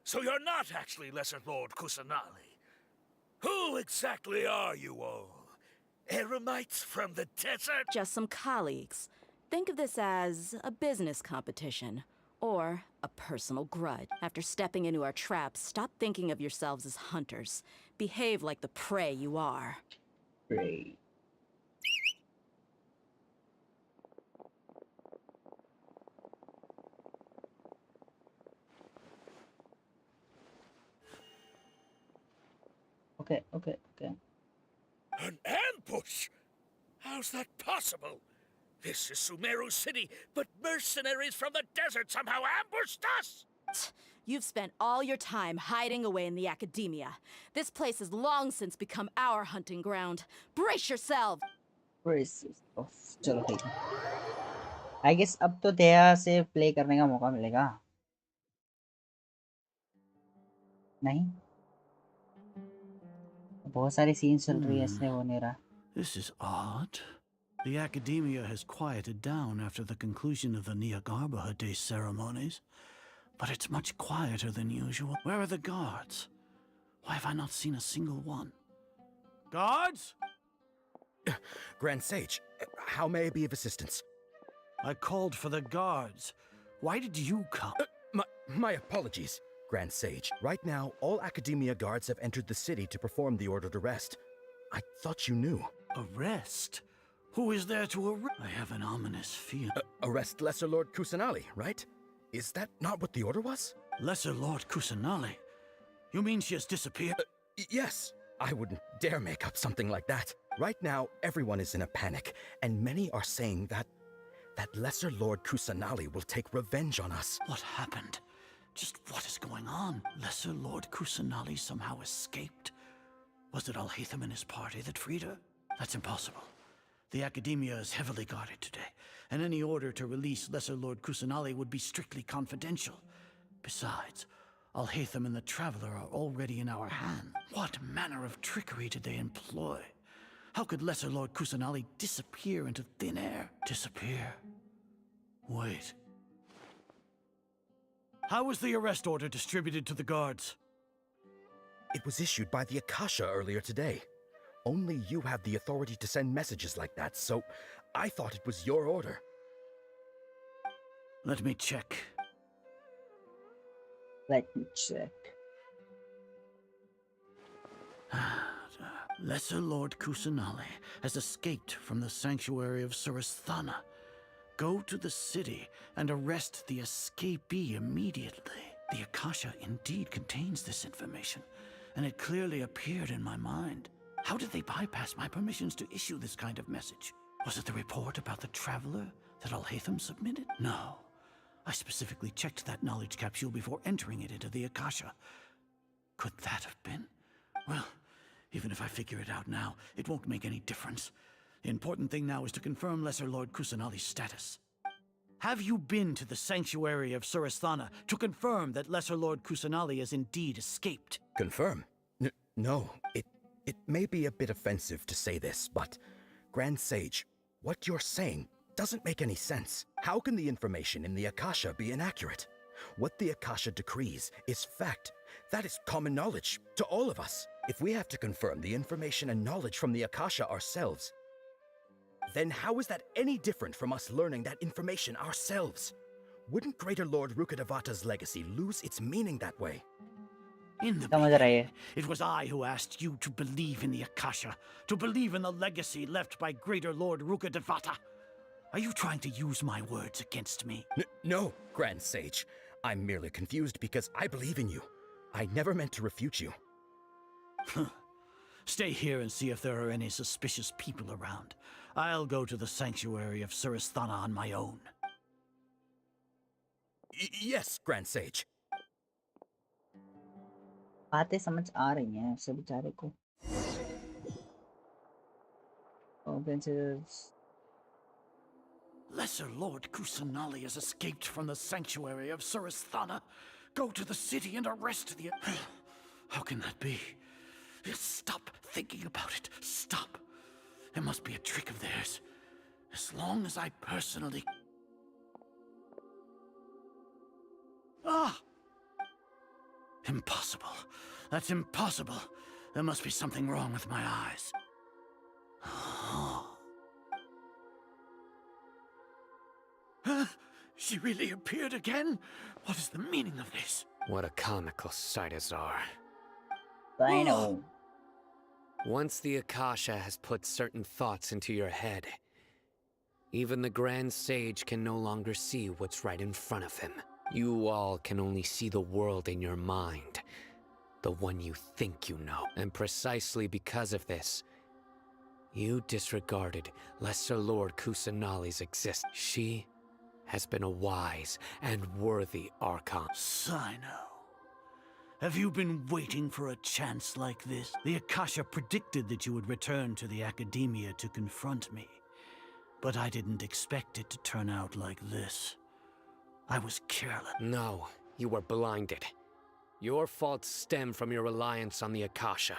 So you're not actually Lesser Lord Kusanali. Who exactly are you all? Eremites from the desert? Just some colleagues. Think of this as a business competition. Or a personal grudge. After stepping into our traps, stop thinking of yourselves as hunters. Behave like the prey you are. Prey. Okay. An ambush? How's that possible? This is Sumeru City, but mercenaries from the desert somehow ambushed us! You've spent all your time hiding away in the academia. This place has long since become our hunting ground. Brace yourselves! Brace yourself. चलो ठीक है. I guess अब तो दया से play करने का मौका मिलेगा. नहीं? बहुत सारी scenes चल रही है इसलिए वो नहीं रहा. This is odd. The academia has quieted down after the conclusion of the Nyagarbha Day ceremonies, but it's much quieter than usual. Where are the guards? Why have I not seen a single one? Guards? Grand Sage, how may I be of assistance? I called for the guards. Why did you come? My apologies, Grand Sage. Right now, all academia guards have entered the city to perform the ordered arrest. I thought you knew. Arrest? Who is there to arrest? I have an ominous feeling. Arrest Lesser Lord Kusanali, right? Is that not what the order was? Lesser Lord Kusanali? You mean she has disappeared? Yes. I wouldn't dare make up something like that. Right now, everyone is in a panic, and many are saying that Lesser Lord Kusanali will take revenge on us. What happened? Just what is going on? Lesser Lord Kusanali somehow escaped? Was it Alhaitham and his party that freed her? That's impossible. The academia is heavily guarded today, and any order to release Lesser Lord Kusanali would be strictly confidential. Besides, Alhaitham and the Traveler are already in our hands. What manner of trickery did they employ? How could Lesser Lord Kusanali disappear into thin air? Disappear? Wait. How was the arrest order distributed to the guards? It was issued by the Akasha earlier today. Only you have the authority to send messages like that, so I thought it was your order. Let me check. Lesser Lord Kusanali has escaped from the sanctuary of Surasthana. Go to the city and arrest the escapee immediately. The Akasha indeed contains this information, and it clearly appeared in my mind. How did they bypass my permissions to issue this kind of message? Was it the report about the Traveler that Alhaitham submitted? No. I specifically checked that knowledge capsule before entering it into the Akasha. Could that have been? Well, even if I figure it out now, it won't make any difference. The important thing now is to confirm Lesser Lord Kusanali's status. Have you been to the sanctuary of Surasthana to confirm that Lesser Lord Kusanali has indeed escaped? Confirm? No. It may be a bit offensive to say this, but Grand Sage, what you're saying doesn't make any sense. How can the information in the Akasha be inaccurate? What the Akasha decrees is fact. That is common knowledge to all of us. If we have to confirm the information and knowledge from the Akasha ourselves, then how is that any different from us learning that information ourselves? Wouldn't Greater Lord Rukkhadevata's legacy lose its meaning that way? In the beginning, it was I who asked you to believe in the Akasha, to believe in the legacy left by Greater Lord Rukkhadevata. Are you trying to use my words against me? No, Grand Sage. I'm merely confused because I believe in you. I never meant to refute you. Stay here and see if there are any suspicious people around. I'll go to the sanctuary of Surasthana on my own. Yes, Grand Sage. बातें समझ आ रही हैं उसे बेचारे को. Lesser Lord Kusanali has escaped from the sanctuary of Surasthana. Go to the city and arrest the... How can that be? Stop thinking about it. Stop. It must be a trick of theirs. As long as I personally... Ah! Impossible. That's impossible. There must be something wrong with my eyes. Huh? She really appeared again? What is the meaning of this? What a comical sight, Azar. I know. Once the Akasha has put certain thoughts into your head, even the Grand Sage can no longer see what's right in front of him. You all can only see the world in your mind, the one you think you know. And precisely because of this, you disregarded Lesser Lord Kusanali's existence. She has been a wise and worthy Archon. Sino. Have you been waiting for a chance like this? The Akasha predicted that you would return to the Academia to confront me. But I didn't expect it to turn out like this. I was careless. No, you were blinded. Your faults stem from your reliance on the Akasha.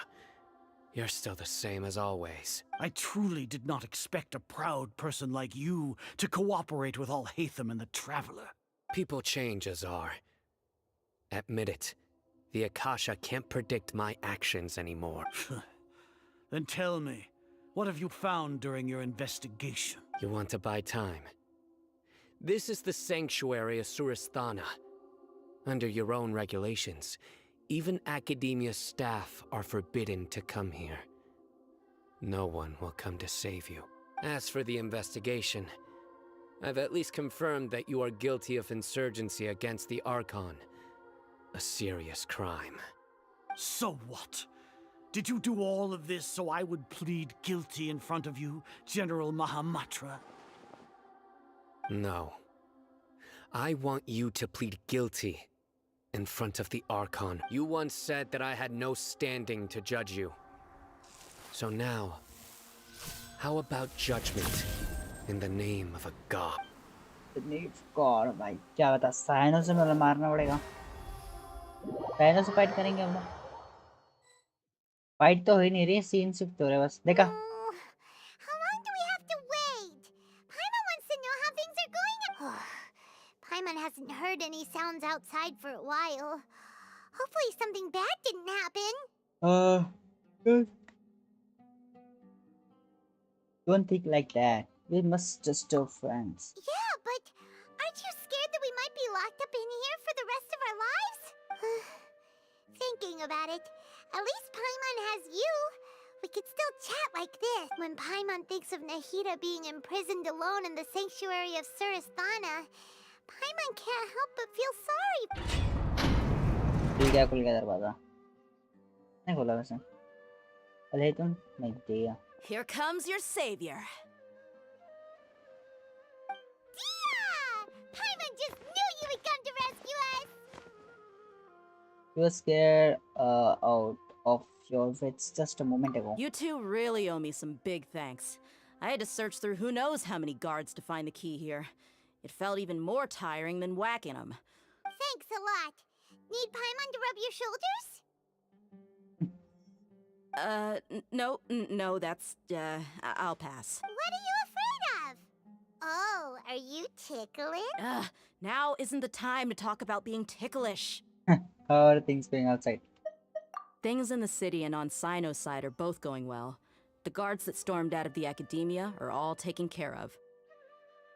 You're still the same as always. I truly did not expect a proud person like you to cooperate with Alhaitham and the Traveler. People change, Azar. Admit it. The Akasha can't predict my actions anymore. Then tell me, what have you found during your investigation? You want to buy time? This is the sanctuary of Surasthana. Under your own regulations, even Academia staff are forbidden to come here. No one will come to save you. As for the investigation, I've at least confirmed that you are guilty of insurgency against the Archon. A serious crime. So what? Did you do all of this so I would plead guilty in front of you, General Mahamatra? No. I want you to plead guilty in front of the Archon. You once said that I had no standing to judge you. So now, how about judgment in the name of a god? The name of God, भाई क्या बता cyano से मतलब मारना पड़ेगा cyano से fight करेंगे हम लोग फाइट तो हो ही नहीं रही सीन शिफ्ट हो रहा है बस देखा How long do we have to wait? Paimon wants to know how things are going. Paimon hasn't heard any sounds outside for a while. Hopefully something bad didn't happen. Don't think like that. We must just be friends. Yeah, but aren't you scared that we might be locked up in here for the rest of our lives? Thinking about it, at least Paimon has you. We could still chat like this. When Paimon thinks of Nahida being imprisoned alone in the sanctuary of Surasthana, Paimon can't help but feel sorry. खुल गया दरवाजा नहीं खोला वैसे अरे तुम नहीं दिया Here comes your savior. Dia! Paimon just knew you would come to rescue us! You were scared out of your wits just a moment ago. You two really owe me some big thanks. I had to search through who knows how many guards to find the key here. It felt even more tiring than whacking them. Thanks a lot. Need Paimon to rub your shoulders? No, that's, I'll pass. What are you afraid of? Oh, are you ticklish? Now isn't the time to talk about being ticklish. How are things going outside? Things in the city and on Sino's side are both going well. The guards that stormed out of the Academia are all taken care of.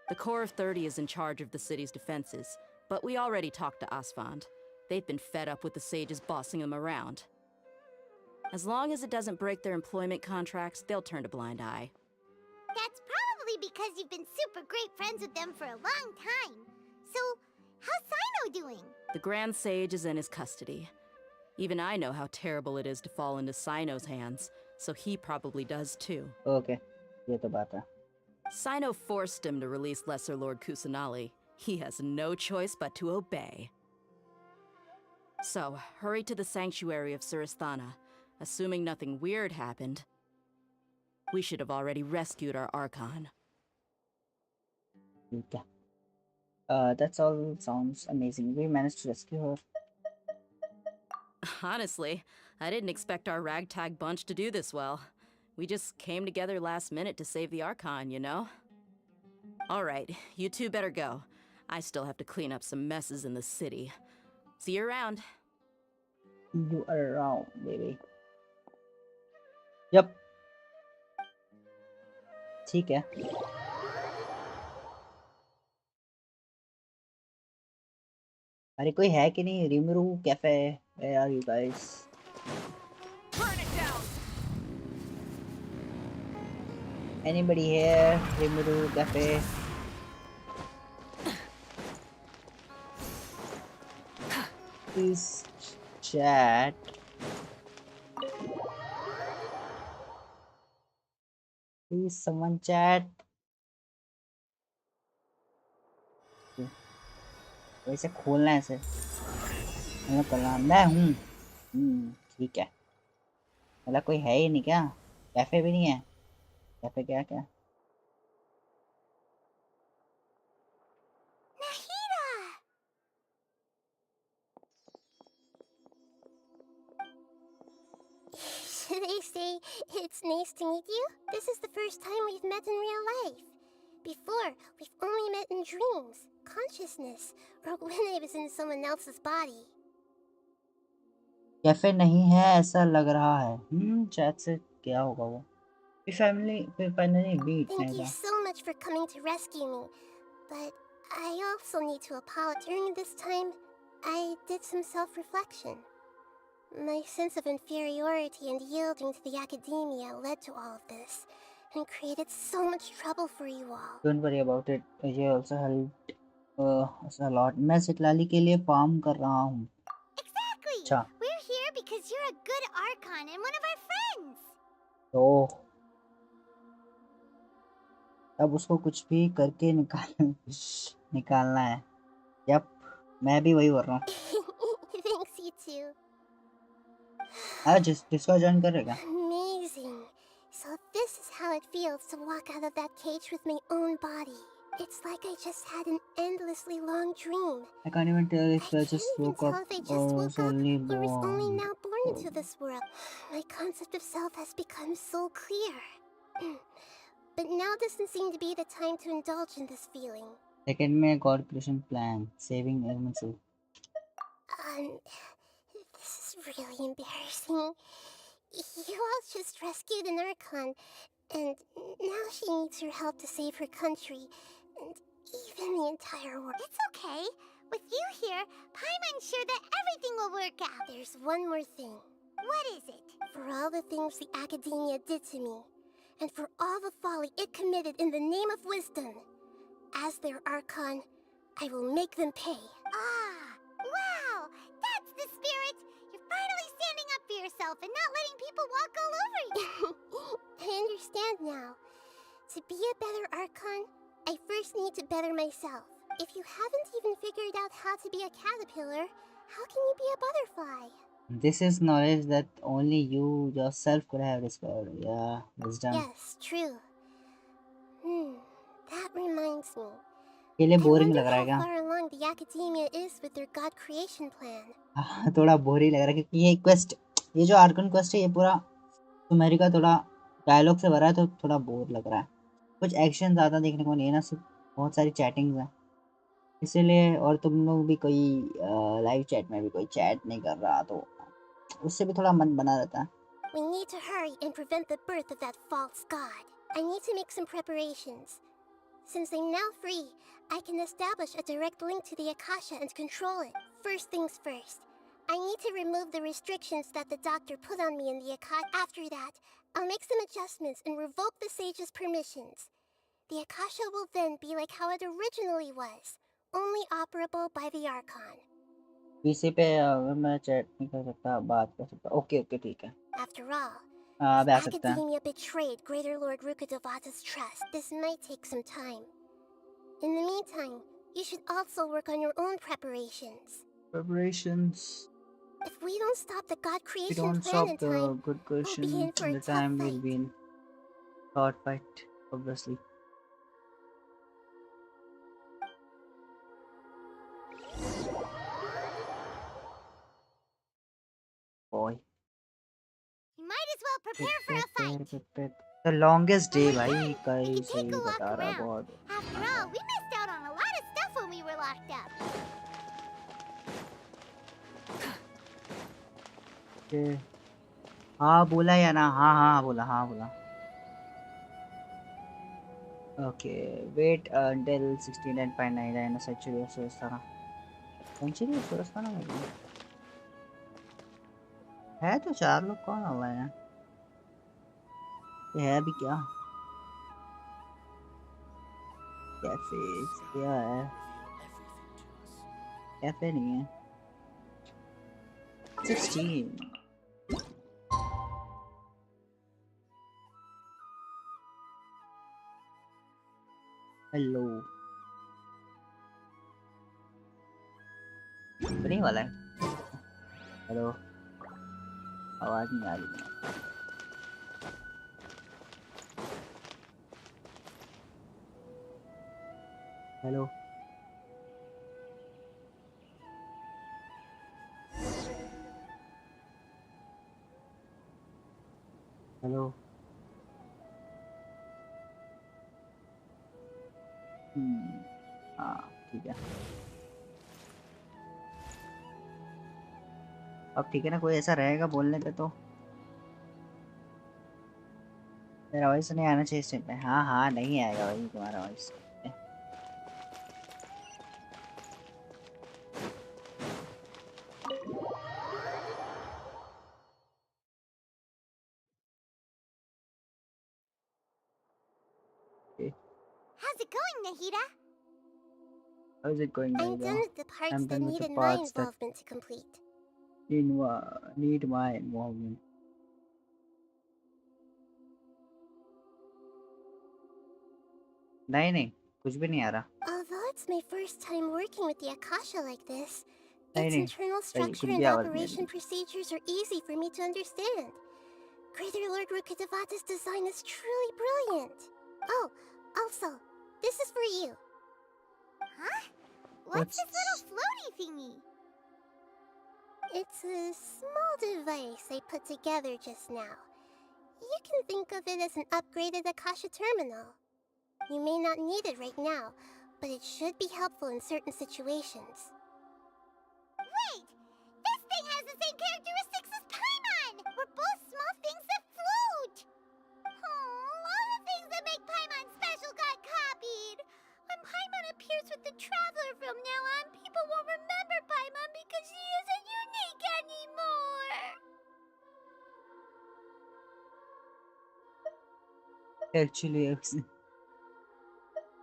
The Corps of 30 is in charge of the city's defenses, but we already talked to Asfand. They've been fed up with the sages bossing them around. As long as it doesn't break their employment contracts, they'll turn a blind eye. That's probably because you've been super great friends with them for a long time. So, how's Sino doing? The Grand Sage is in his custody. Even I know how terrible it is to fall into Sino's hands, so he probably does too. Okay, ये तो बात है. Sino forced him to release Lesser Lord Kusanali. He has no choice but to obey. So, hurry to the sanctuary of Surasthana. Assuming nothing weird happened, we should have already rescued our Archon. Okay. That's all sounds amazing. We managed to rescue her. Honestly, I didn't expect our ragtag bunch to do this well. We just came together last minute to save the Archon, you know? Alright, you two better go. I still have to clean up some messes in the city. See you around. You are around, baby. Yup ठीक है। अरे कोई है कि नहीं? Rimuru cafe, where are you guys? Anybody here? Rimuru cafe. Please chat. Please someone chat. वैसे खोलना है इसे। मैं करना मैं हूँ। ठीक है। मतलब कोई है ही नहीं क्या? कैफे भी नहीं है? कैफे क्या क्या? Should I say it's nice to meet you? This is the first time we've met in real life. Before, we've only met in dreams, consciousness, or when I was in someone else's body. Cafe नहीं है ऐसा लग रहा है। शायद से क्या होगा वो? फिर फाइनली मीट Thank नहीं you था। so much for coming to rescue me. But I also need to apologize. During this time, I did some self-reflection. My sense of inferiority and yielding to the academia led to all of this, and created so much trouble for you all. Don't worry about it. ये also helped us a lot. मैं सिटलाली के लिए farm कर रहा हूँ। Exactly! अच्छा। We're here because you're a good Archon and one of our friends! तो अब उसको कुछ भी करके निकालना है। यप मैं भी वही बोल रहा हूँ। Thanks, you too. जिसको ज्वाइन करेगा। Amazing. So this is how it feels to walk out of that cage with my own body. It's like I just had an endlessly long dream. I can't even tell if I just woke Tell up if I just or woke was up only or was only born. now born into this world. My concept of self has become so clear. But now doesn't seem to be the time to indulge in this feeling. Second में God creation plan, saving elemental. This is really embarrassing. You all just rescued an Archon, and now she needs your help to save her country, and even the entire world. It's okay. With you here, Paimon's sure that everything will work out. There's one more thing. What is it? For all the things the Academia did to me, and for all the folly it committed in the name of wisdom, as their Archon, I will make them pay. Ah! Wow! That's the spirit! You're finally standing up for yourself and not letting people walk all over you! I understand now. To be a better Archon, I first need to better myself. If you haven't even figured out how to be a caterpillar, how can you be a butterfly? This is knowledge that only you yourself could have discovered. Yeah, wisdom. Yes, true. That reminds me. के लिए I boring wonder लग रहा है how क्या? far along the Academia is with their God creation plan. थोड़ा boring लग रहा है क्योंकि ये क्वेस्ट, ये जो आर्कन क्वेस्ट है ये पूरा सुमेरी का थोड़ा डायलॉग से भरा है तो थोड़ा बोर लग रहा है। कुछ एक्शन ज़्यादा देखने को नहीं है ना, सिर्फ बहुत सारी चैटिंग्स हैं इसीलिए। और तुम लोग भी कोई लाइव चैट में भी कोई चैट नहीं कर रहा तो उससे भी थोड़ा मन बना रहता है। We need to hurry and prevent the birth of that false god. I need to make some preparations. Since I'm now free, I can establish a direct link to the Akasha and control it. First things first, I need to remove the restrictions that the doctor put on me in the Akasha. After that, I'll make some adjustments and revoke the sage's permissions. The Akasha will then be like how it originally was, only operable by the Archon. PC पे मैं chat नहीं कर सकता, बात कर सकता। Okay okay ठीक है। After all, अब आ सकता है। Academia betrayed Greater Lord Rukadevata's trust. This might take some time. In the meantime, you should also work on your own preparations. Preparations. If we don't stop the God We creation don't plan stop in the time, good we'll question be in for in a the tough time we'll fight. be in hard fight, obviously. Boy. You might as well prepare for a fight. The longest day, भाई We कल can सही take a walk बता रहा around. बहुत। After all, we missed out on a lot of stuff when we were locked up. Okay. हाँ बोला या ना, हाँ हाँ बोला, हाँ बोला। Okay, wait until 69.99 century of Surastana. Century of Surastana में क्या है? तो 4 लोग कौन हुआ है? ये है भी क्या? कैफे क्या है? कैफे नहीं है। 16. हेलो। बनी वाला है। हेलो। आवाज नहीं आ रही। हेलो। हेलो। हाँ ठीक है। अब ठीक है ना, कोई ऐसा रहेगा बोलने पे तो मेरा वॉइस नहीं आना चाहिए इस टाइम पे। हाँ हाँ नहीं आएगा भाई तुम्हारा voice. How's it going, Nahida? How's it going, I'm done Naida? with the parts I'm that done with the needed my parts that involvement to complete. need my involvement. नहीं नहीं कुछ भी नहीं आ रहा। Although it's my first time working with the Akasha like this, नहीं its नहीं internal भाई structure कुछ भी and आवाज नहीं आ operation procedures are easy for me to understand. Greater Lord Rukkhadevata's design is truly brilliant. Oh, also, this is for you. Huh? What's this little floaty thingy? It's a small device I put together just now. You can think of it as an upgraded Akasha terminal. You may not need it right now, but it should be helpful in certain situations. Wait! This thing has the same characteristics as Paimon! We're both small things that float! Oh, all the things that make Paimon special got copied! When Paimon appears with the Traveler from now on, people won't remember Paimon because she isn't unique anymore! Actually,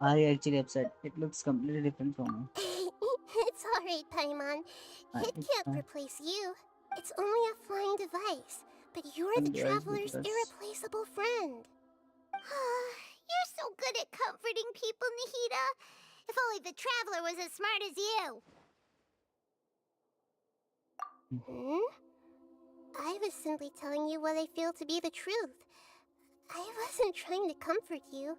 are you actually upset? It looks completely different from me. It's alright, Paimon. It can't replace you. It's only a flying device, but you're the Traveler's irreplaceable friend. You're so good at comforting people, Nahida. If only the Traveler was as smart as you. I was simply telling you what I feel to be the truth. I wasn't trying to comfort you.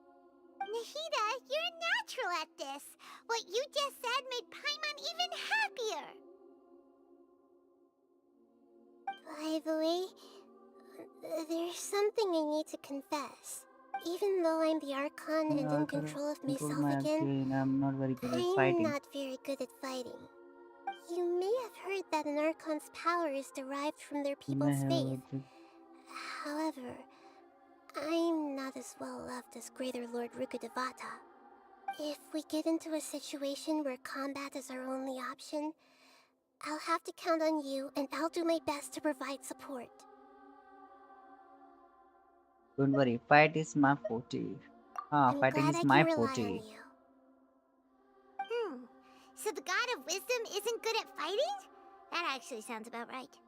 Nahida, you're natural at this. What you just said made Paimon even happier. By the way, there's something I need to confess. Even though I'm the Archon and in control of myself again, I'm not very good at I'm fighting. not very good at fighting. You may have heard that an Archon's power is derived from their people's faith. However, I'm not as well loved as Greater Lord Rukkhadevata. If we get into a situation where combat is our only option, I'll have to count on you, and I'll do my best to provide support. Don't worry, fight is my forte. I'm Fighting glad is I my can rely forte. on you. So the God of Wisdom isn't good at fighting? That actually sounds about right.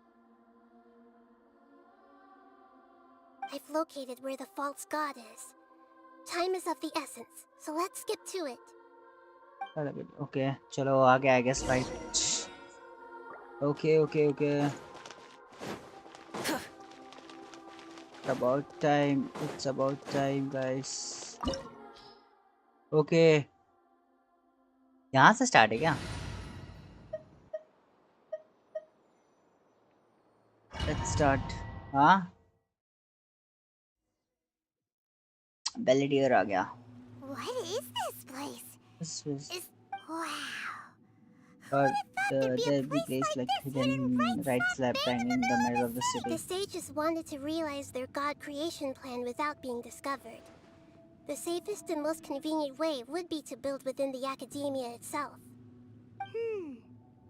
I've located where the false god is. Time is of the essence, so let's skip to it. Okay, chalo आगे I guess fight. Okay. It's about time guys. Okay. यहाँ से start है क्या? Let's start. हाँ? Balladeer आ गया. What is this place? This was. Wow. Or there'll be place like hidden right slap bang in the middle of the The city. sages wanted to realize their god creation plan without being discovered. The safest and most convenient way would be to build within the academia itself.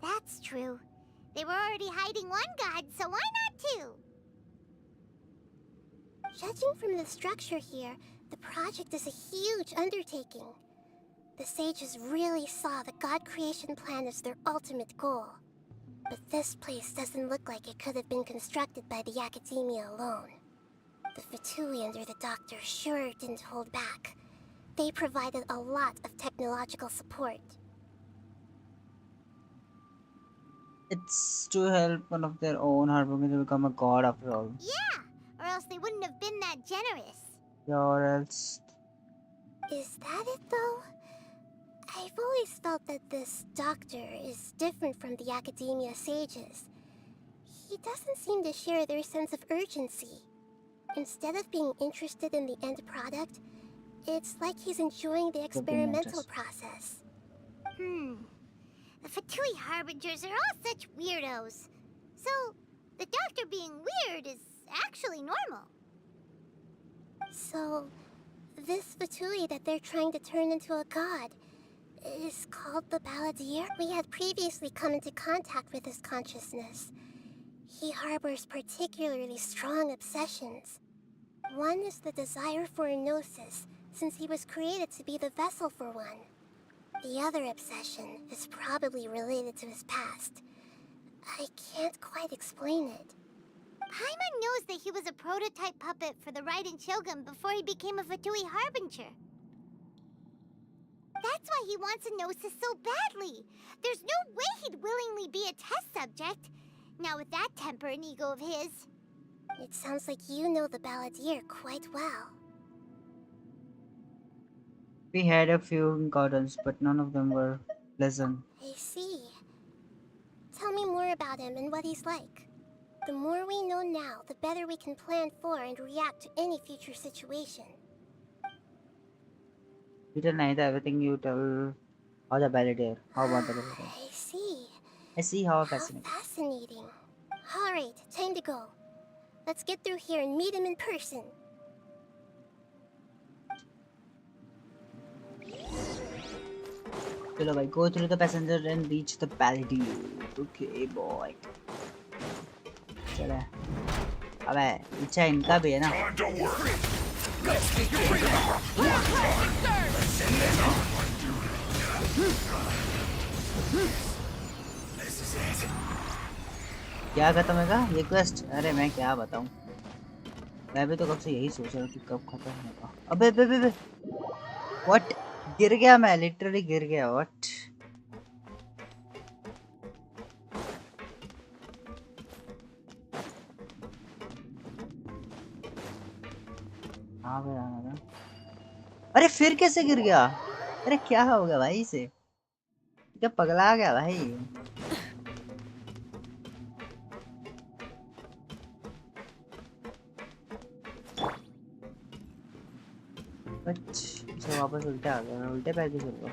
That's true. They were already hiding one god, so why not two? Judging from the structure here, the project is a huge undertaking. The sages really saw the god creation plan as their ultimate goal. But this place doesn't look like it could have been constructed by the academia alone. The Fatui under the doctor sure didn't hold back. They provided a lot of technological support. It's to help one of their own harbinger to become a god after all. Yeah, or else they wouldn't have been that generous. Yeah, or else. Is that it though? I've always felt that this doctor is different from the academia sages. He doesn't seem to share their sense of urgency. Instead of being interested in the end product, it's like he's enjoying the experimental process. The Fatui Harbingers are all such weirdos. So, the doctor being weird is actually normal. So, this Fatui that they're trying to turn into a god is called the Balladeer? We had previously come into contact with his consciousness. He harbors particularly strong obsessions. One is the desire for a gnosis, since he was created to be the vessel for one. The other obsession is probably related to his past. I can't quite explain it. Paimon knows that he was a prototype puppet for the Raiden Shogun before he became a Fatui Harbinger. That's why he wants a gnosis so badly. There's no way he'd willingly be a test subject. Not with that temper and ego of his. It sounds like you know the Balladeer quite well. We had a few encounters, but none of them were pleasant. I see. Tell me more about him and what he's like. The more we know now, the better we can plan for and react to any future situation. You tell Naida everything you tell how the Balladeer. How about the Balladeer? I see. I see how fascinating. Fascinating. Alright, time to go. Let's get through here and meet him in person. Chalo bhai, go through the passenger and reach the Balladeer. Okay, boy. चले. अबे इच्छा इनका भी है ना. क्या खत्म होगा ये क्वेस्ट? अरे मैं क्या बताऊं, मैं भी तो कब से यही सोच रहा हूँ कि कब खत्म होगा. अबे बे बे बे व्हाट, गिर गया मैं, लिटरली गिर गया. व्हाट कहाँ पे जाना था? अरे फिर कैसे गिर गया? अरे क्या हो गया भाई इसे? क्या पगला गया भाई? अच्छा वापस उल्टा आ गया. उल्टे पैर की चल रहा.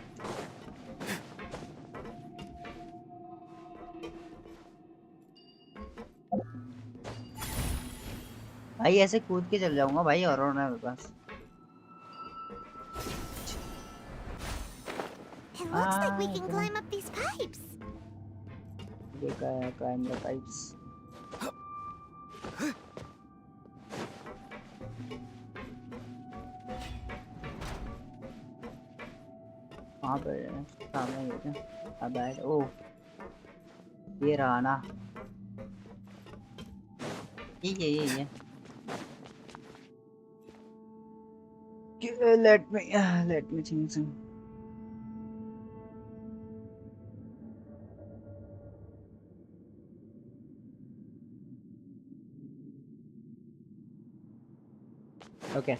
भाई ऐसे कूद के चल जाऊंगा भाई, और होना है मेरे पास. It looks like we can climb up these pipes. Climb the pipes. कहाँ पे है? सामने ये है. अब बैठ. ओह ये रहा ना. ये let me think some. Okay.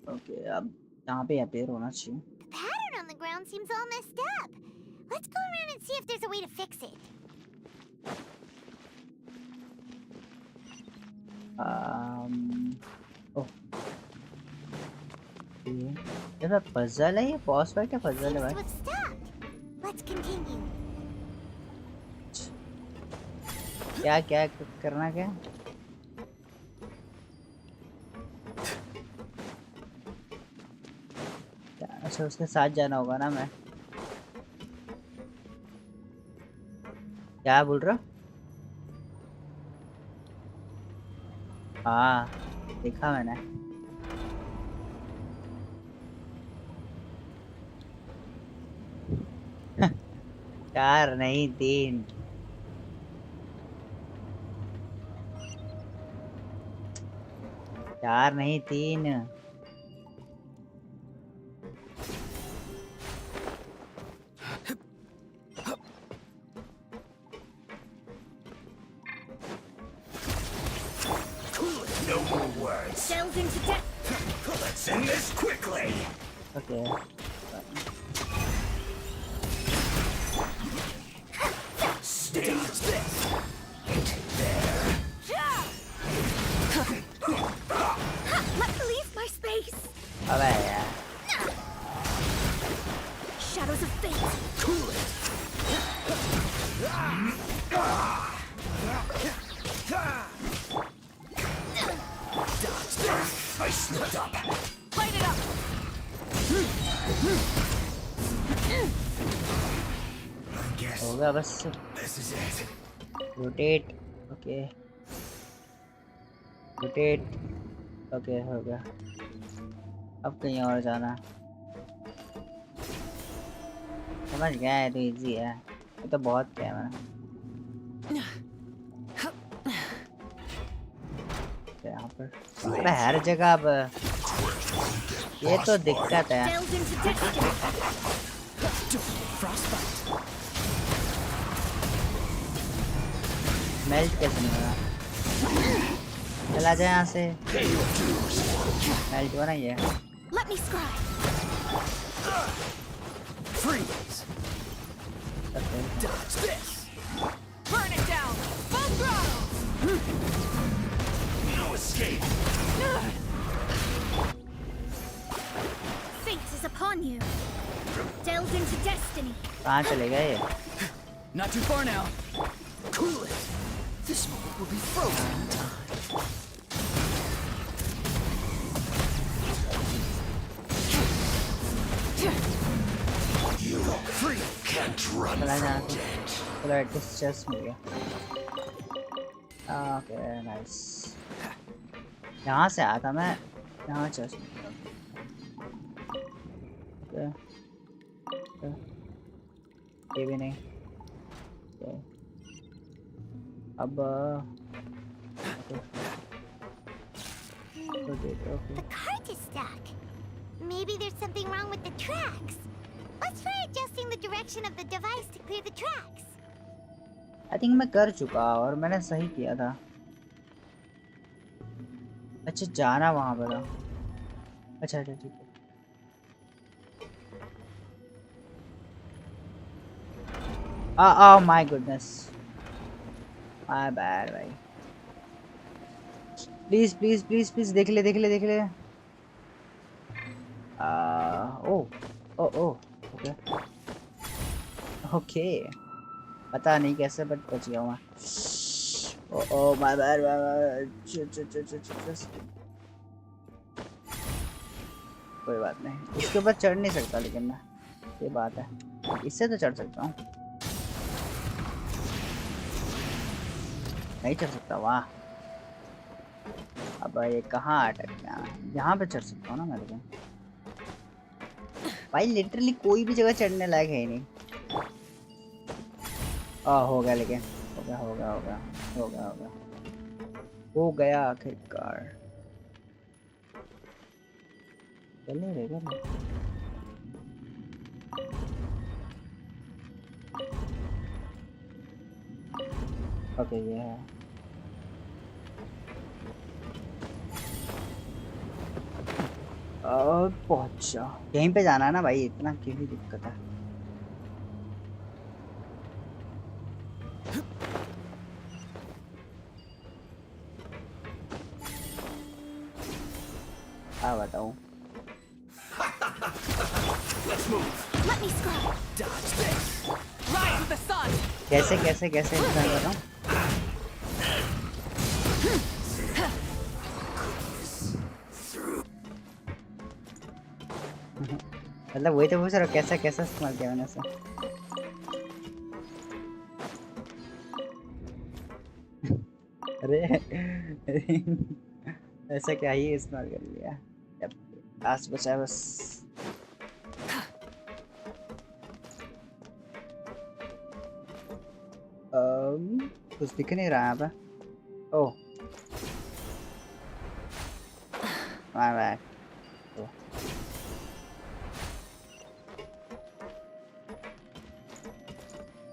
Okay, अब यहाँ पे appear होना चाहिए. The pattern on the ground seems all messed up. Let's go around and see if there's a way to fix it. Oh. ये पजल है, ये बॉस फाइट है, puzzle है भाई. let's continue. क्या क्या करना क्या? अच्छा उसके साथ जाना होगा ना मैं? क्या बोल रहा? हाँ देखा मैंने। 4 नहीं 3। चार नहीं 3। No more words. Delve into depth. Let's end this quickly. Okay. Stay there. Let me leave my space. अबे यार। Shadows of fate. Cool it. I slipped up. Light it up. I guess हो गया बस। this is it. Rotate. Okay rotate. Okay हो गया। अब कहीं और जाना। समझ गया है तो इजी है। ये तो बहुत क्या है यहाँ पर। अरे हर जगह अब ये तो दिक्कत है। Delve into destiny. मेल्ट कैसे नहीं होगा? चला जाए यहाँ से। मेल्ट हुआ ना ये। Let me scribe. Freeze. Okay. Dodge this. Burn it down. Full throttle. No escape. Fate is upon you. Delve into destiny. कहाँ चले गए ये? Not too far now. Cool it. This moment will be frozen in time. You can't run चला from जाना। death. चलो at least chest मिल गया। Okay nice. यहाँ से आया था मैं। यहाँ चेस्ट मिल गया। ओके ये भी नहीं। ओके अब okay The cart is stuck. Maybe there's something wrong with the tracks. Let's try adjusting the direction of the device to clear the tracks. I think मैं कर चुका और मैंने सही किया था। अच्छा जाना वहाँ पर था। अच्छा अच्छा ठीक है। Oh my goodness. My bad भाई। प्लीज प्लीज प्लीज प्लीज देख ले देख ले देख ले। ओ ओ ओ ओके ओके पता नहीं कैसे बट बच गया मैं। ओ माय बैड कोई बात नहीं। इसके ऊपर चढ़ नहीं सकता लेकिन मैं ये बात है। इससे तो चढ़ सकता हूँ। नहीं चढ़ सकता। वाह अब ये कहाँ अटक गया? यहाँ पे चढ़ सकता हूँ ना मेरे को। भाई लिटरली कोई भी जगह चढ़ने लायक है ही नहीं। हो गया लेकिन हो गया हो गया हो गया हो गया हो गया हो गया आखिरकार। चले रे चले। ओके ये है। और पहुंचा। यहीं पे जाना है ना भाई। इतना क्यों ही दिक्कत है? क्या बताऊं? Let's move. Let me scribe. Dodge this. कैसे कैसे कैसे इंतजार कर रहा हूँ। मतलब वही तो पूछ रहा हूँ, कैसा कैसा इस्तेमाल किया मैंने उसे। अरे ऐसा क्या ही इस्तेमाल कर लिया। अब लास्ट बचा है बस। कुछ दिख नहीं रहा यहाँ पे। Oh my bad.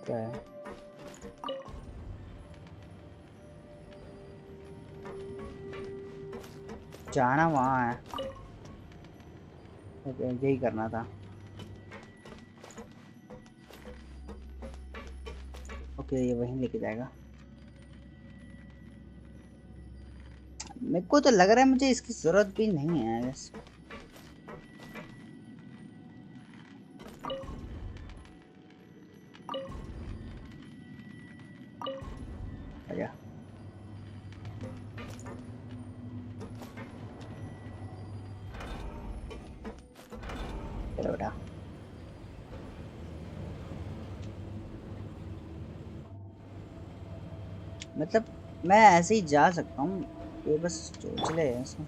क्या है? जाना वहाँ है। ओके यही करना था। ओके ये वहीं लेके जाएगा। मेरे को तो लग रहा है मुझे इसकी जरूरत भी नहीं है बस। आजा। चलो बेटा। मतलब मैं ऐसे ही जा सकता हूँ, ये बस चले ऐसे।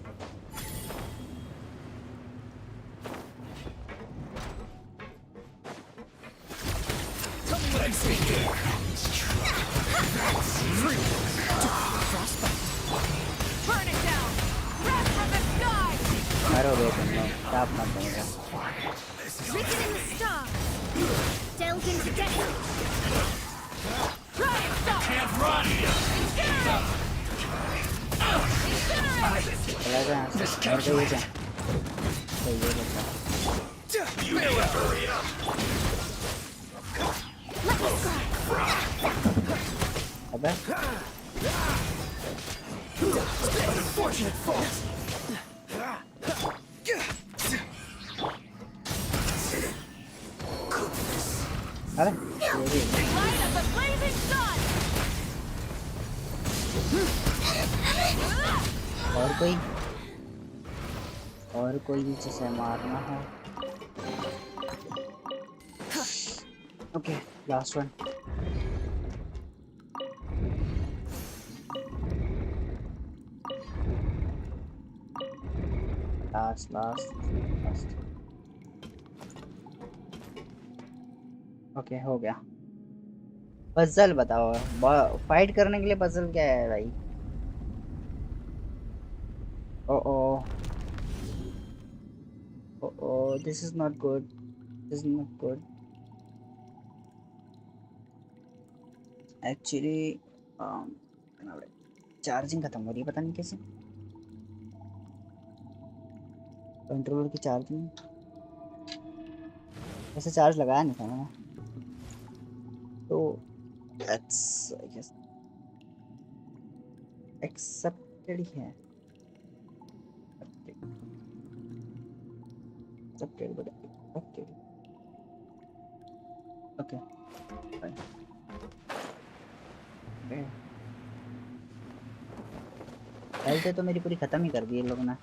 मारो बे तुम लोग, टाप मत देगा। Written in the stars. Delve into depth. Can't run! चला जा यहाँ से। और कोई है क्या? कोई ये बचा। अबे Unfortunate fall! अरे Light of the blazing sun. और कोई नीचे से मारना है। Okay last one. Last. Okay हो गया। पजल बताओ, फाइट करने के लिए पजल क्या है भाई? Oh this is not good, this is not good actually. Charging खत्म हो रही है, पता नहीं कैसे। कंट्रोलर की चार्जिंग वैसे चार्ज लगाया नहीं था मैंने, तो दैट्स आई गेस एक्सेप्टेड ही है। Accepted but accepted. Okay health तो मेरी पूरी खत्म ही कर दी इन लोगों ने।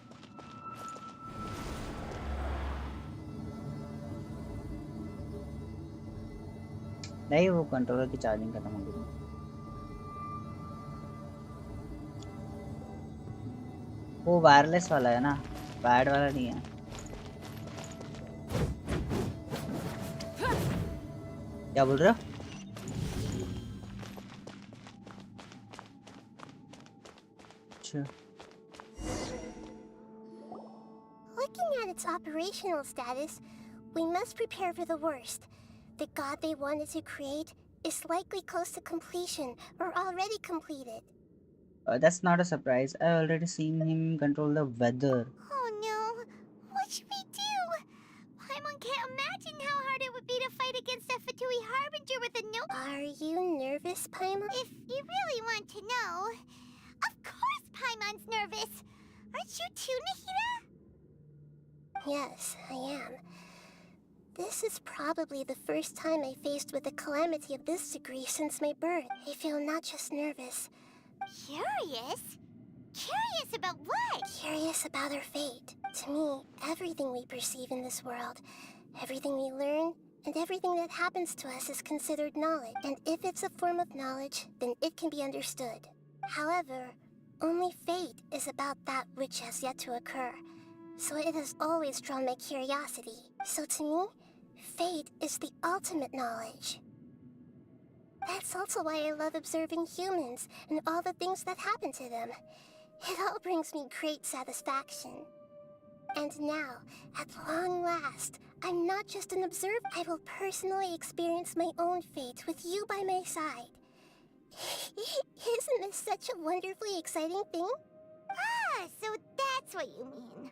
नहीं वो कंट्रोलर की चार्जिंग खत्म हो गई। वो वायरलेस वाला है ना, वायर्ड वाला नहीं है। क्या बोल रहे हो? अच्छा Looking at its operational status, we must prepare for the worst. The god they wanted to create is likely close to completion or already completed. That's not a surprise. I already seen him control the weather. Oh no! What should we do? Paimon can't imagine how hard it would be to fight against a Fatui Harbinger with a no- Are you nervous, Paimon? If you really want to know... Of course Paimon's nervous! Aren't you too, Nahida? Yes, I am. This is probably the first time I faced with a calamity of this degree since my birth. I feel not just nervous. Curious? Curious about what? Curious about our fate. To me, everything we perceive in this world, everything we learn, and everything that happens to us is considered knowledge. And if it's a form of knowledge, then it can be understood. However, only fate is about that which has yet to occur. So it has always drawn my curiosity. So to me, fate is the ultimate knowledge. That's also why I love observing humans and all the things that happen to them. It all brings me great satisfaction. And now, at long last, I'm not just an observer. I will personally experience my own fate with you by my side. Isn't this such a wonderfully exciting thing? Ah, so that's what you mean.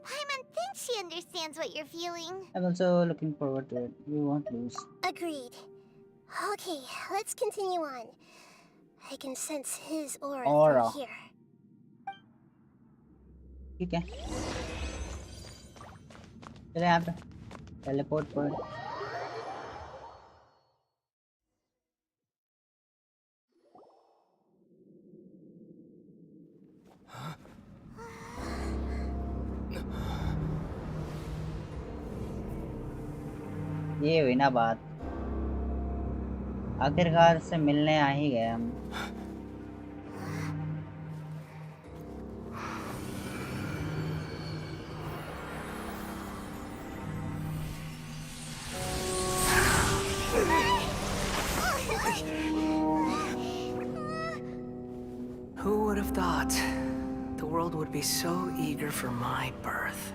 Paimon thinks she understands what you're feeling. I'm also looking forward to it. We won't lose. Agreed. Okay, let's continue on. I can sense his aura from here. ठीक है चले यहाँ पे teleport पर ये हुई ना बात आखिरकार से मिलने आ ही गए हम Who would have thought the world would be so eager for my birth?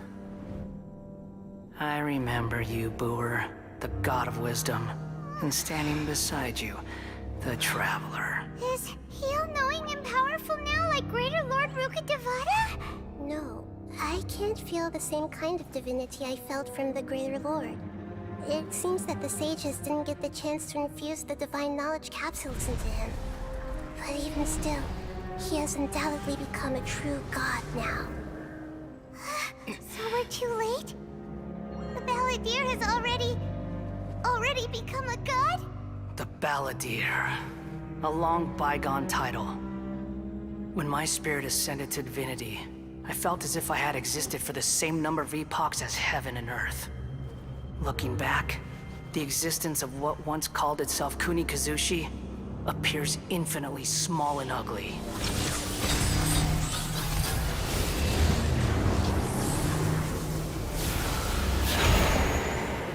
I remember you, Booer, the god of wisdom, and standing beside you, the traveler. Is he all-knowing and powerful now like Greater Lord Rukkhadevata? No, I can't feel the same kind of divinity I felt from the Greater Lord. It seems that the sages didn't get the chance to infuse the divine knowledge capsules into him. But even still, he has undoubtedly become a true god now. So we're too late? The Balladeer has already become a god? The Balladeer. A long bygone title. When my spirit ascended to divinity, I felt as if I had existed for the same number of epochs as heaven and earth. Looking back, the existence of what once called itself Kunikazushi appears infinitely small and ugly.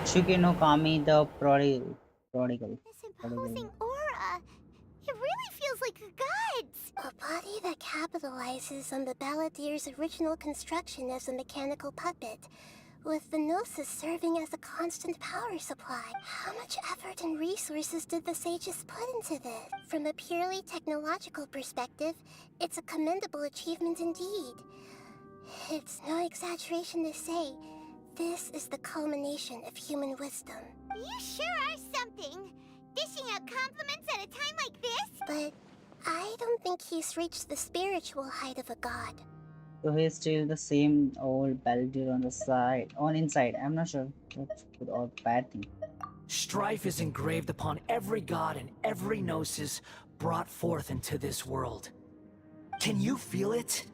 Shuki no Kami the prodigal. This imposing aura. It really feels like a god's. A body that capitalizes on the Balladeer's original construction as a mechanical puppet, with the Gnosis serving as a constant power supply. How much effort and resources did the sages put into this? From a purely technological perspective, it's a commendable achievement indeed. It's no exaggeration to say, this is the culmination of human wisdom. You sure are something. Dishing out compliments at a time like this? But I don't think he's reached the spiritual height of a god. So he's still the same old Balladeer on inside. I'm not sure that's good or bad thing. Strife is engraved upon every god and every gnosis brought forth into this world. Can you feel it?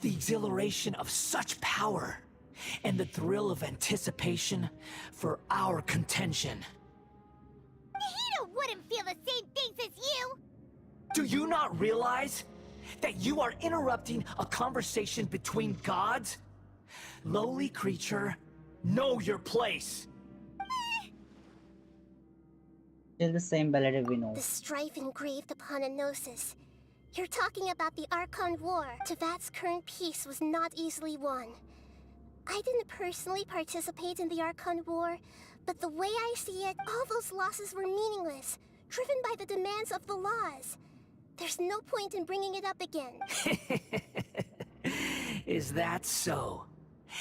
The exhilaration of such power, and the thrill of anticipation for our contention. Nahida wouldn't feel the same things as you! Do you not realize that you are interrupting a conversation between gods? Lowly creature, know your place. Still the same Balladeer we know. The strife engraved upon a Gnosis. You're talking about the Archon War. Teyvat's current peace was not easily won. I didn't personally participate in the Archon War, but the way I see it, all those losses were meaningless, driven by the demands of the laws. There's no point in bringing it up again. Is that so?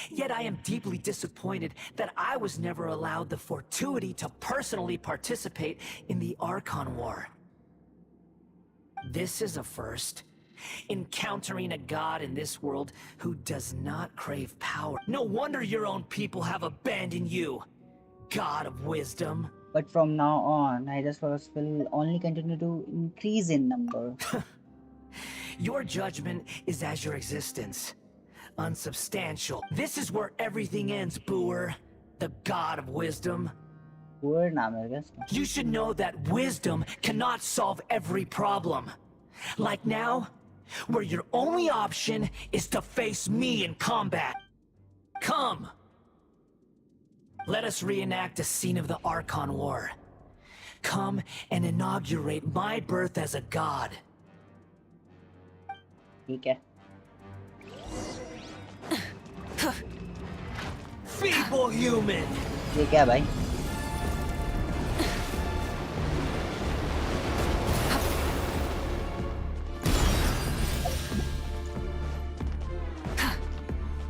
Yet I am deeply disappointed that I was never allowed the fortuity to personally participate in the Archon War. This is a first. Encountering a god in this world who does not crave power. No wonder your own people have abandoned you. god of wisdom. But from now on, hydrospheres will only continue to increase in number. Your judgment is as your existence. Unsubstantial. This is where everything ends, Booer. The god of wisdom. Booer naam hai guys. You should know that wisdom cannot solve every problem. Like now, where your only option is to face me in combat. Come! Let us reenact a scene of the Archon War. Come and inaugurate my birth as a god. ठीक है. Feeble human! ये क्या भाई?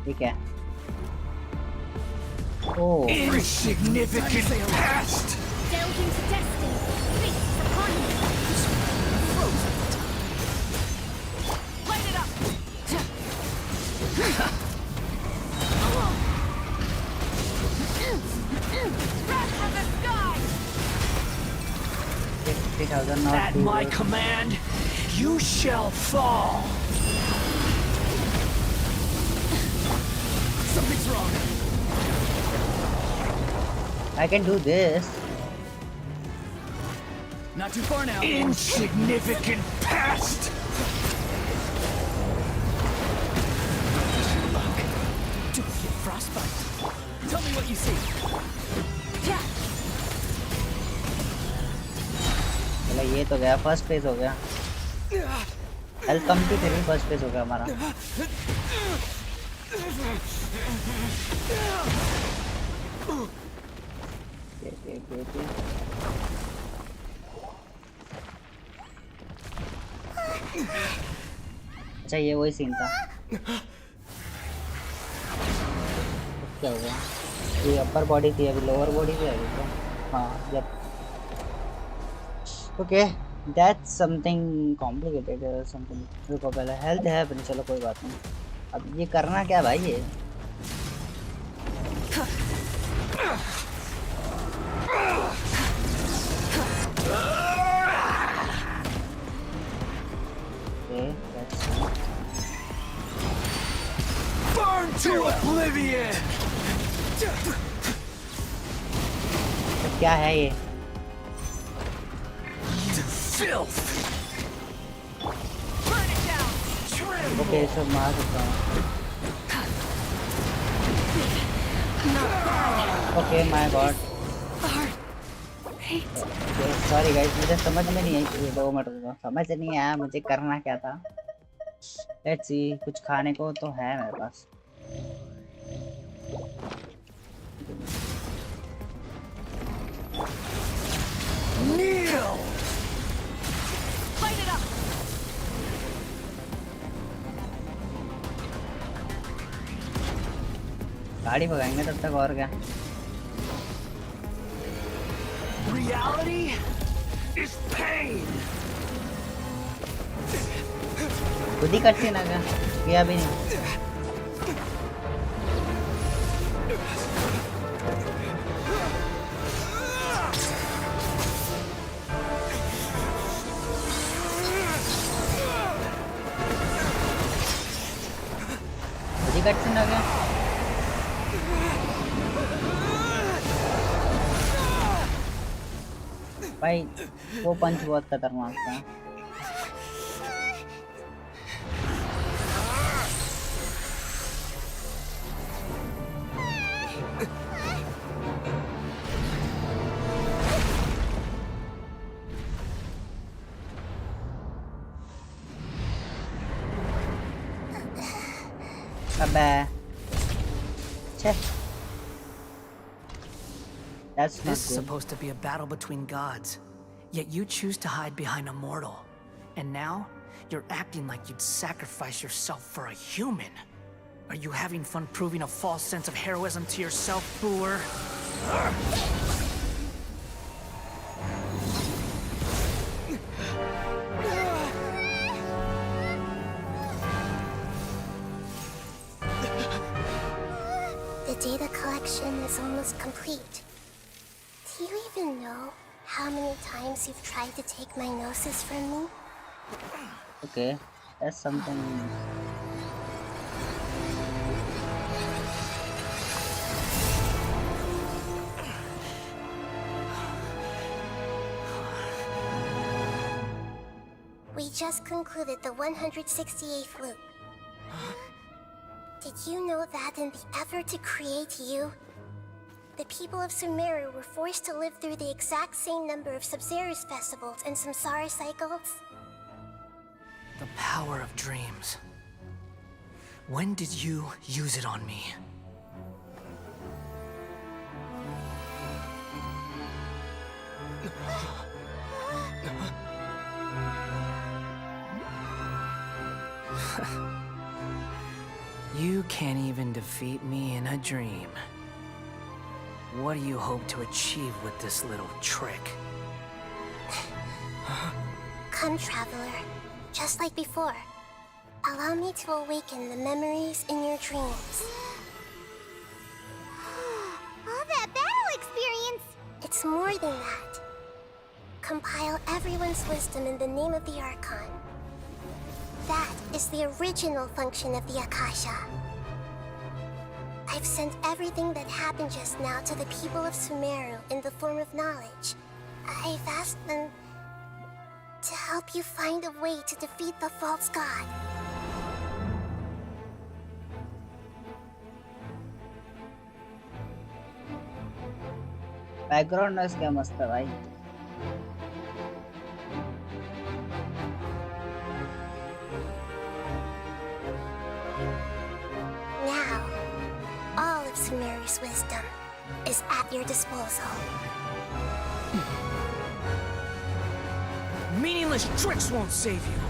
ठीक है. Oh. Insignificant past! Delve into destiny. Feast upon you. Light it up! Wrath from the sky! 50,000 not At my command, you shall fall! Something's wrong. I can do this. Not too far now. Insignificant past! Duplicate frostbite. Tell me what you see. चलो ये तो गया, first phase हो गया. Health कम थी फिर भी first phase हो गया हमारा. अच्छा ये वही सीन था. क्या हो गया? ये अपर बॉडी थी, अभी लोअर बॉडी भी है अभी तो. हाँ जब ओके दैट्स समथिंग कॉम्प्लिकेटेड और समथिंग. रुको पहले हेल्थ है अपनी, चलो कोई बात नहीं. अब ये करना क्या भाई ये? Burn to oblivion! क्या है ये? Filth! ओके सब मार सकता हूँ. Okay my God. Sorry guys, मुझे समझ में नहीं आई. 2 मिनट रुको, समझ नहीं आया मुझे करना क्या था. लेट्स सी, कुछ खाने को तो है मेरे पास. Kneel! Light it up! गाड़ी भगाएंगे तब तक, और क्या. Reality is pain! खुद ही कट ना क्या? किया भी नहीं. खुद ही कट ना क्या? भाई वो पंच बहुत खतरनाक था. अबे छे. That's not This is good. supposed to be a battle between gods, yet you choose to hide behind a mortal. And now, you're acting like you'd sacrifice yourself for a human. Are you having fun proving a false sense of heroism to yourself, Booer? The data collection is almost complete. you know how many times you've tried to take my gnosis from me? Okay, that's something. We just concluded the 168th loop. Did you know that in the effort to create you, the people of Sumeru were forced to live through the exact same number of Sub-Zerus festivals and Samsara cycles? The power of dreams. When did you use it on me? You can't even defeat me in a dream. What do you hope to achieve with this little trick? Come, Traveler. Just like before. Allow me to awaken the memories in your dreams. All that battle experience! It's more than that. Compile everyone's wisdom in the name of the Archon. That is the original function of the Akasha. I've sent everything that happened just now to the people of Sumeru in the form of knowledge. I've asked them to help you find a way to defeat the false god. Background noise क्या मस्त है भाई. Now, all of Sumeru's wisdom is at your disposal. Meaningless tricks won't save you.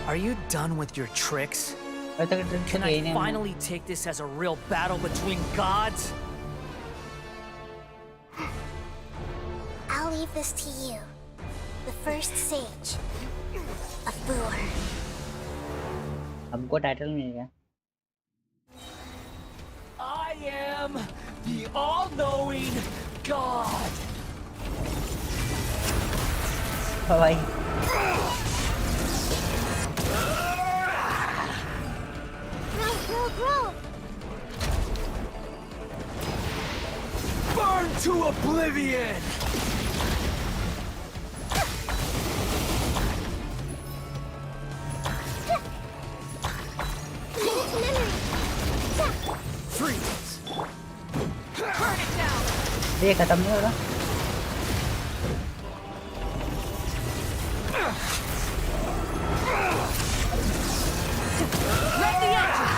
Are you done with your tricks? Can I finally take this as a real battle between gods? I'll leave this to you, the first sage of Boor. हमको title मिल गया. I am the all-knowing god. भाई. Grow! Burn to oblivion! Freeze! Burn it down! ये खत्म नहीं हो रहा. Let the engine!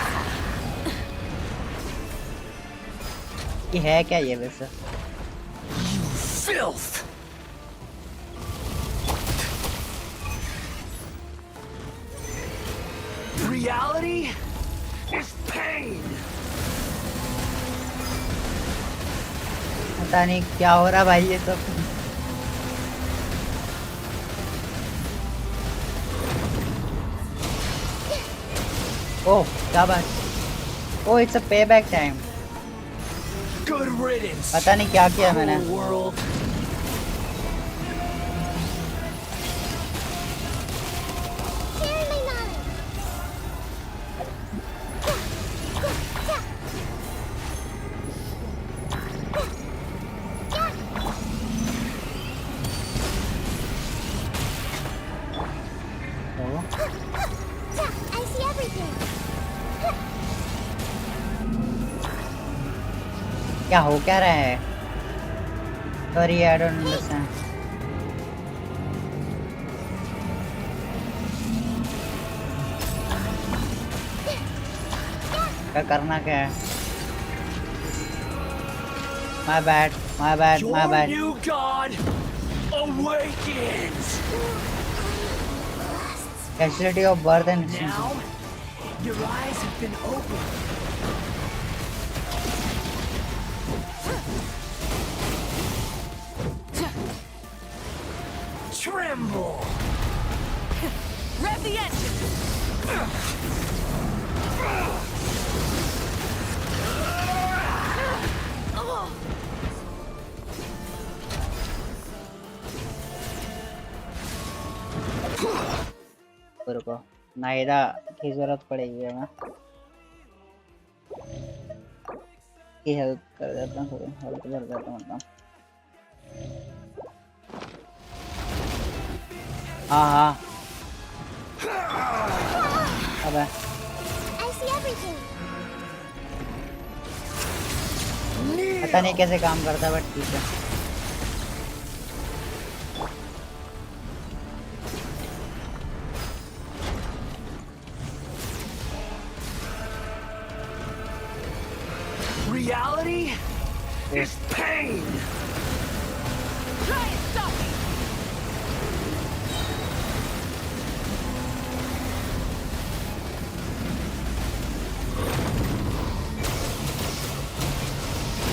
ये है क्या ये वैसे? You filth! Reality is pain! पता नहीं क्या हो रहा भाई ये सब. Oh, क्या बात? Oh, it's a payback time. Good riddance. पता नहीं क्या किया मैंने. World. I see everything! क्या हो क्या रहा है? Sorry, I don't understand. क्या करना क्या है? My bad, my bad, my Your bad. new god awakens! Casualty of birth and Now, your eyes have been opened. Tremble! Rev the engine! रुको नायदा की जरूरत पड़ेगी हमें की हेल्प कर देता हूँ थोड़ी हेल्प कर देता हूँ मतलब हाँ हाँ अबे I see everything. पता नहीं कैसे काम करता बट ठीक है Reality is pain! Try and stop me!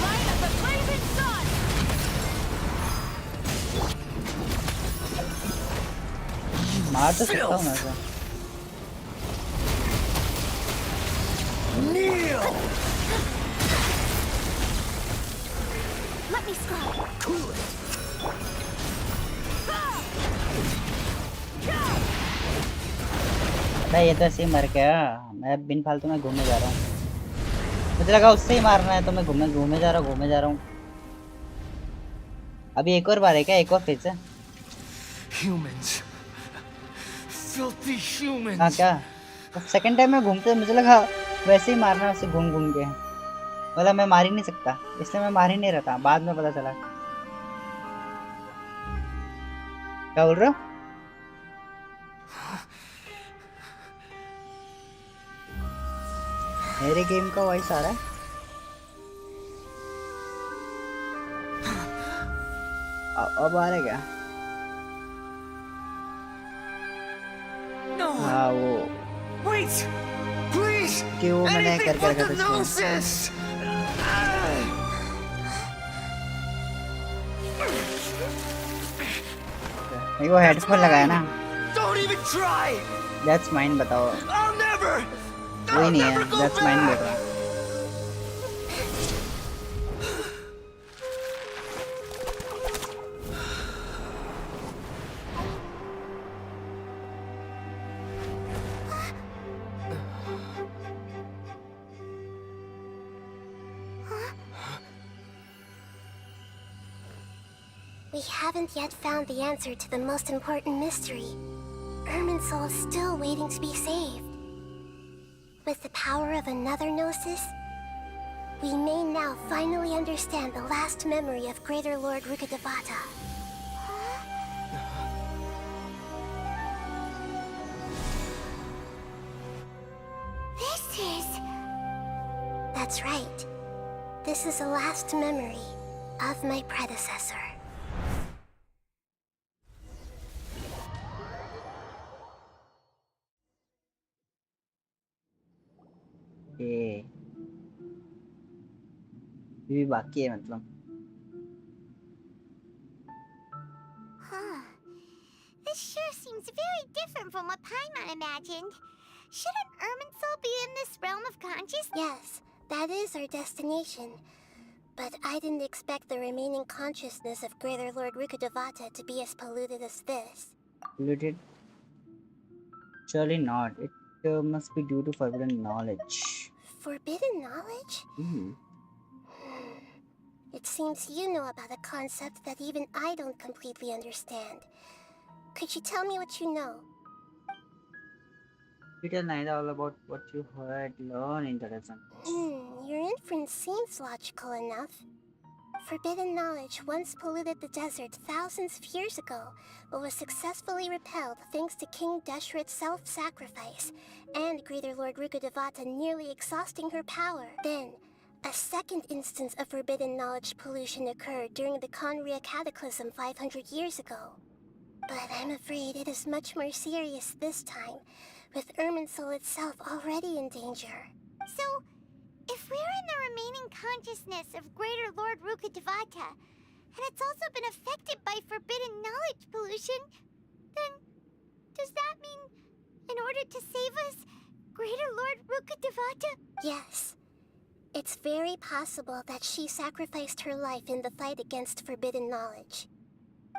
Light up the blazing sun! मार तो सकता हूँ मैं ऐसा Kneel! Let me scroll. Cool it! भाई ये तो ऐसे ही मर गया मैं बिन फालतू में घूमने जा रहा हूँ मुझे लगा उससे ही मारना है तो मैं घूमे जा रहा हूँ अभी एक और बार है क्या एक और फिर से Humans. Filthy humans. हाँ क्या सेकंड टाइम में घूमते मुझे लगा वैसे ही मारना है उसे घूम घूम के मतलब मैं मार ही नहीं सकता इसलिए मैं मार ही नहीं रहता बाद में पता चला क्या बोल रहे हो मेरे गेम का वॉइस आ रहा है अब आ रहा है क्या No. हाँ वो Wait! Please! कि वो मैंने Anything करके but रखा the था इसलिए gnosis! मेरे को हेडफोन लगाया ना Don't even try! That's mine बताओ I'll never! वही नहीं है दैट्स माइन बोल रहा We haven't yet found the answer to the most important mystery. Irminsul is still waiting to be saved. With the power of another Gnosis, we may now finally understand the last memory of Greater Lord Rukkhadevata. This is... That's right. This is the last memory of my predecessor. ये भी बाकी है मतलब Huh. This sure seems very different from what Paimon imagined. Shouldn't Irminsul be in this realm of consciousness? Yes, that is our destination. But I didn't expect the remaining consciousness of Greater Lord Rukkhadevata to be as polluted as this. polluted surely not it must be due to forbidden knowledge Forbidden knowledge? Hmm. It seems you know about a concept that even I don't completely understand. Could you tell me what you know? You tell Naida all about what you heard, learn in the lesson. Your inference seems logical enough. Forbidden knowledge once polluted the desert thousands of years ago, but was successfully repelled thanks to King Deshret's self-sacrifice, and Greater Lord Rukkhadevata nearly exhausting her power. Then, A second instance of forbidden knowledge pollution occurred during the Conria Cataclysm 500 years ago. But I'm afraid it is much more serious this time, with Irminsul itself already in danger. So, if we're in the remaining consciousness of Greater Lord Rukkhadevata, and it's also been affected by forbidden knowledge pollution, then does that mean, in order to save us, Greater Lord Rukkhadevata? Yes. It's very possible that she sacrificed her life in the fight against forbidden knowledge.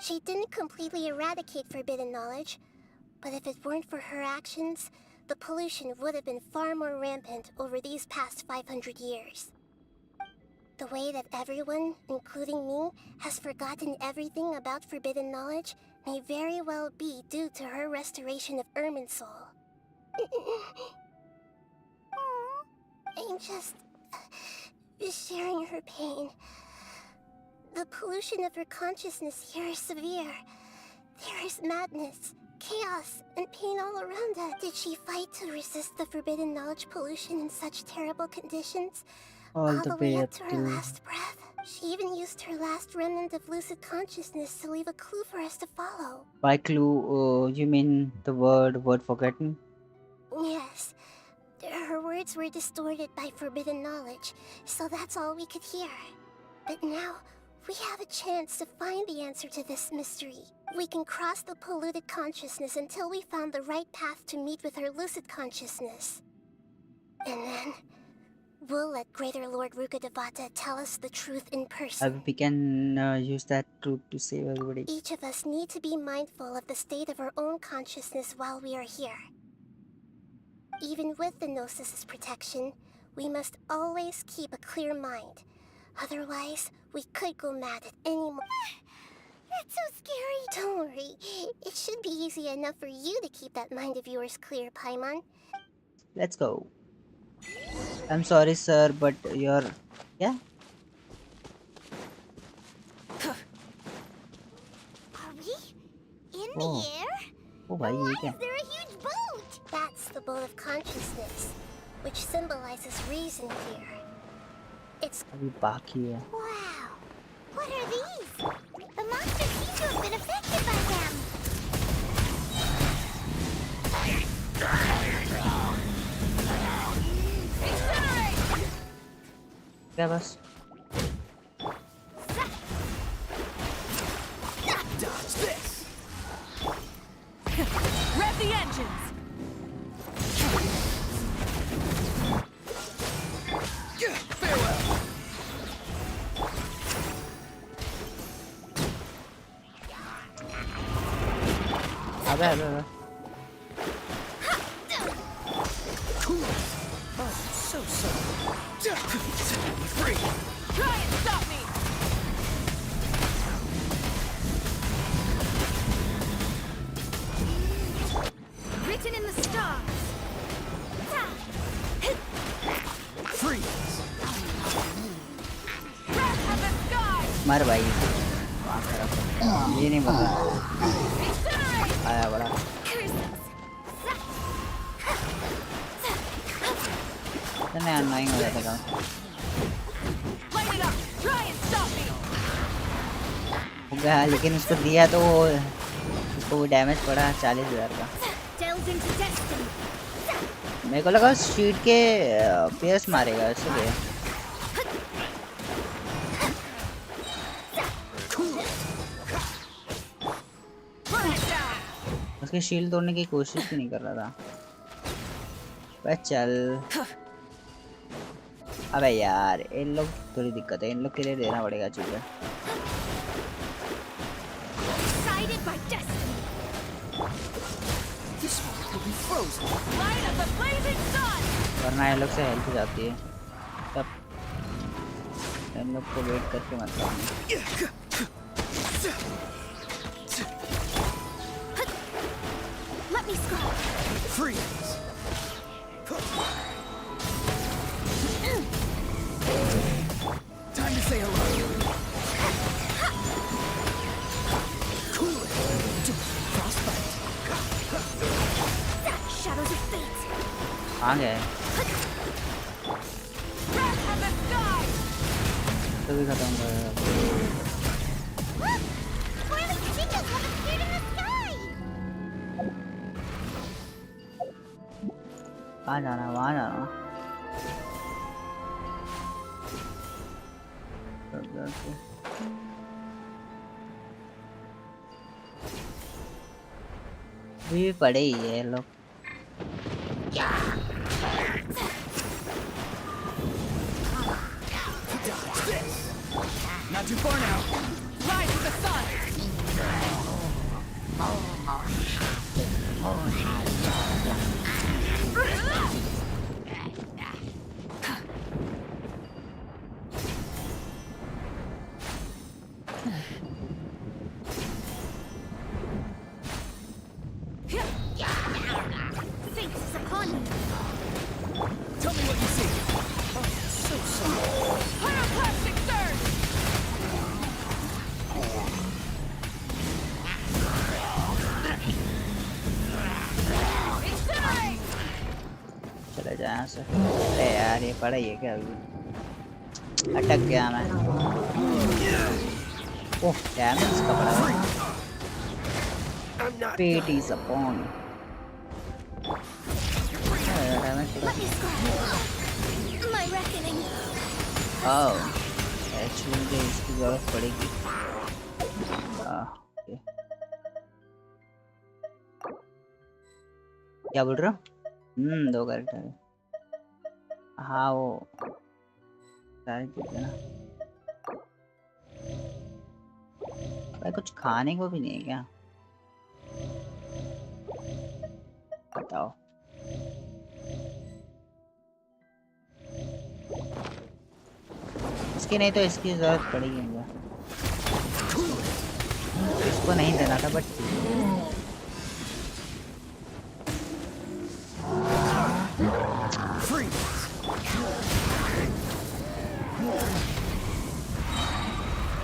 She didn't completely eradicate forbidden knowledge, but if it weren't for her actions, the pollution would have been far more rampant over these past 500 years. The way that everyone, including me, has forgotten everything about forbidden knowledge may very well be due to her restoration of Irminsul. I'm just sharing her pain. The pollution of her consciousness here is severe. There is madness, chaos, and pain all around us. Did she fight to resist the forbidden knowledge pollution in such terrible conditions? All the the way way up up to her to... last breath. She even used her last remnant of lucid consciousness to leave a clue for us to follow. By clue, you mean the word forgotten? Yes. Her words were distorted by forbidden knowledge, so that's all we could hear. But now, we have a chance to find the answer to this mystery. We can cross the polluted consciousness until we found the right path to meet with her lucid consciousness. And then, we'll let Greater Lord Rukkhadevata tell us the truth in person. We can use that truth to save everybody. Each of us need to be mindful of the state of our own consciousness while we are here. Even with the Gnosis' protection, we must always keep a clear mind. Otherwise, we could go mad at any moment. That's so scary. Don't worry. It should be easy enough for you to keep that mind of yours clear, Paimon. Let's go. I'm sorry, sir, but you're... Yeah? Are we in Oh. the air? Oh, bhai, Why ye kya? is there a huge boat? That's the boat of consciousness, which symbolizes reason here. It's... Abhi baki hai. Wow. What are these? The monsters seem to have been affected by them. क्या बस? Dodge this! Rev the engines! Farewell! अबे Oh, so sorry. Set me free! Try and stop me! Written in the stars. Freeze! Wrath of the sky. मर भाई माफ करो ये नहीं पता आया बड़ा इतने annoying हो जाता था Light it up! Try and stop me! हो गया लेकिन उसको दिया तो उसको वो डैमेज पड़ा 40,000 का Delve into destiny. मेरे को लगा शीट के पेयर्स मारेगा इसलिए उसके शील्ड तोड़ने की कोशिश भी नहीं कर रहा था बस चल अबे यार इन लोग थोड़ी दिक्कत है इन लोग के लिए देना पड़ेगा चीजें Guided by destiny. This one will be frozen! Light of the blazing sun. वरना इन लोग से हेल्प जाती है तब इन लोग को वेट करके मतलब Let me scroll. Freeze! Time to say hello! Cool it! Frostbite! Shadows of fate. कहाँ गए Wrath of the sky. तो भी खत्म कर। Swirling signals have appeared in the sky! कहाँ जाना है? वहाँ जाना है। भी पड़े ही है लोग। Not too far now. Rise to the sun. Sphinx is upon you. Tell me what you see. Oh, so sorry. Pyroclastic surge. चले जाए यहाँ से। अरे यार ये पड़ा ही है क्या अभी? अटक गया मैं। ओह डैमेज का पड़ा। Fate is upon. My reckoning. Oh, actually मुझे इसकी जरूरत पड़ेगी। Okay. क्या बोल रहा? 2 कैरेक्टर है। हाँ वो सारी चीजें ना। अरे कुछ खाने को भी नहीं है क्या? बताओ। इसकी नहीं तो इसकी जरूरत पड़ेगी मुझे। इसको नहीं देना था but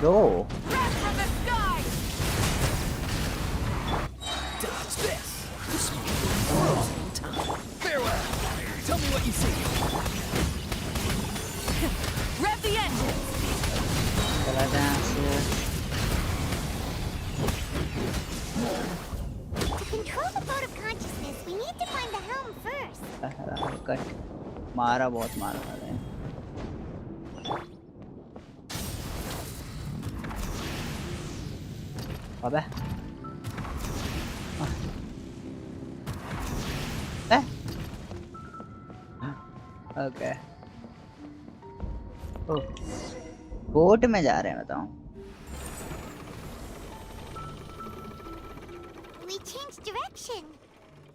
bro Farewell. Tell me what you see. Rev the engine. चला जाए से। To control the boat of consciousness, we need to find the helm first. Cut मारा बहुत मारा है। अबे ओके बोट में जा रहे हैं बताऊं। We changed direction.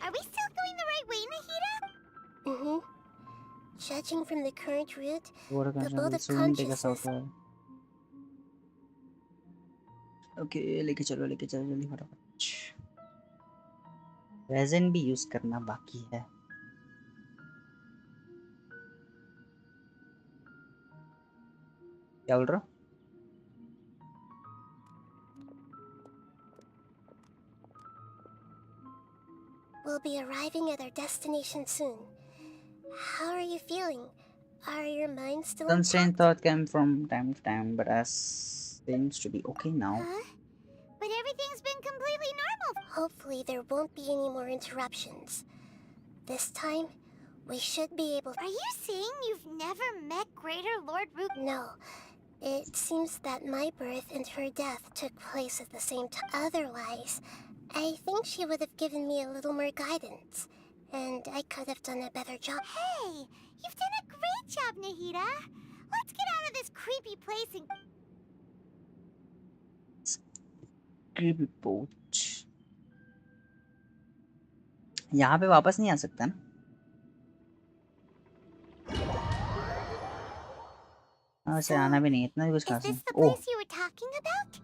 Are we still going the right way, Nahida? Judging from the current route, boat the boat of soon take us consciousness. out. Okay लेके चलो जल्दी फटाफट। रेज़न भी यूज करना बाकी है। क्या बोल रहा? We'll be arriving at our destination soon. How are you feeling? Are your minds still Some intact? strange thought came from time to time, but as seems to be okay now. Huh? But everything's been completely normal. Hopefully there won't be any more interruptions. This time, we should be able. Are you saying you've never met Greater Lord Root? No. It seems that my birth and her death took place at the same time. Otherwise, I think she would have given me a little more guidance. And I could have done a better job. Hey, you've done a great job, Nahida. Let's get out of this creepy place and... Creepy boat. यहाँ पे वापस नहीं आ सकता ना? वैसे आना भी नहीं इतना भी कुछ खास नहीं। Is this the place you were talking about?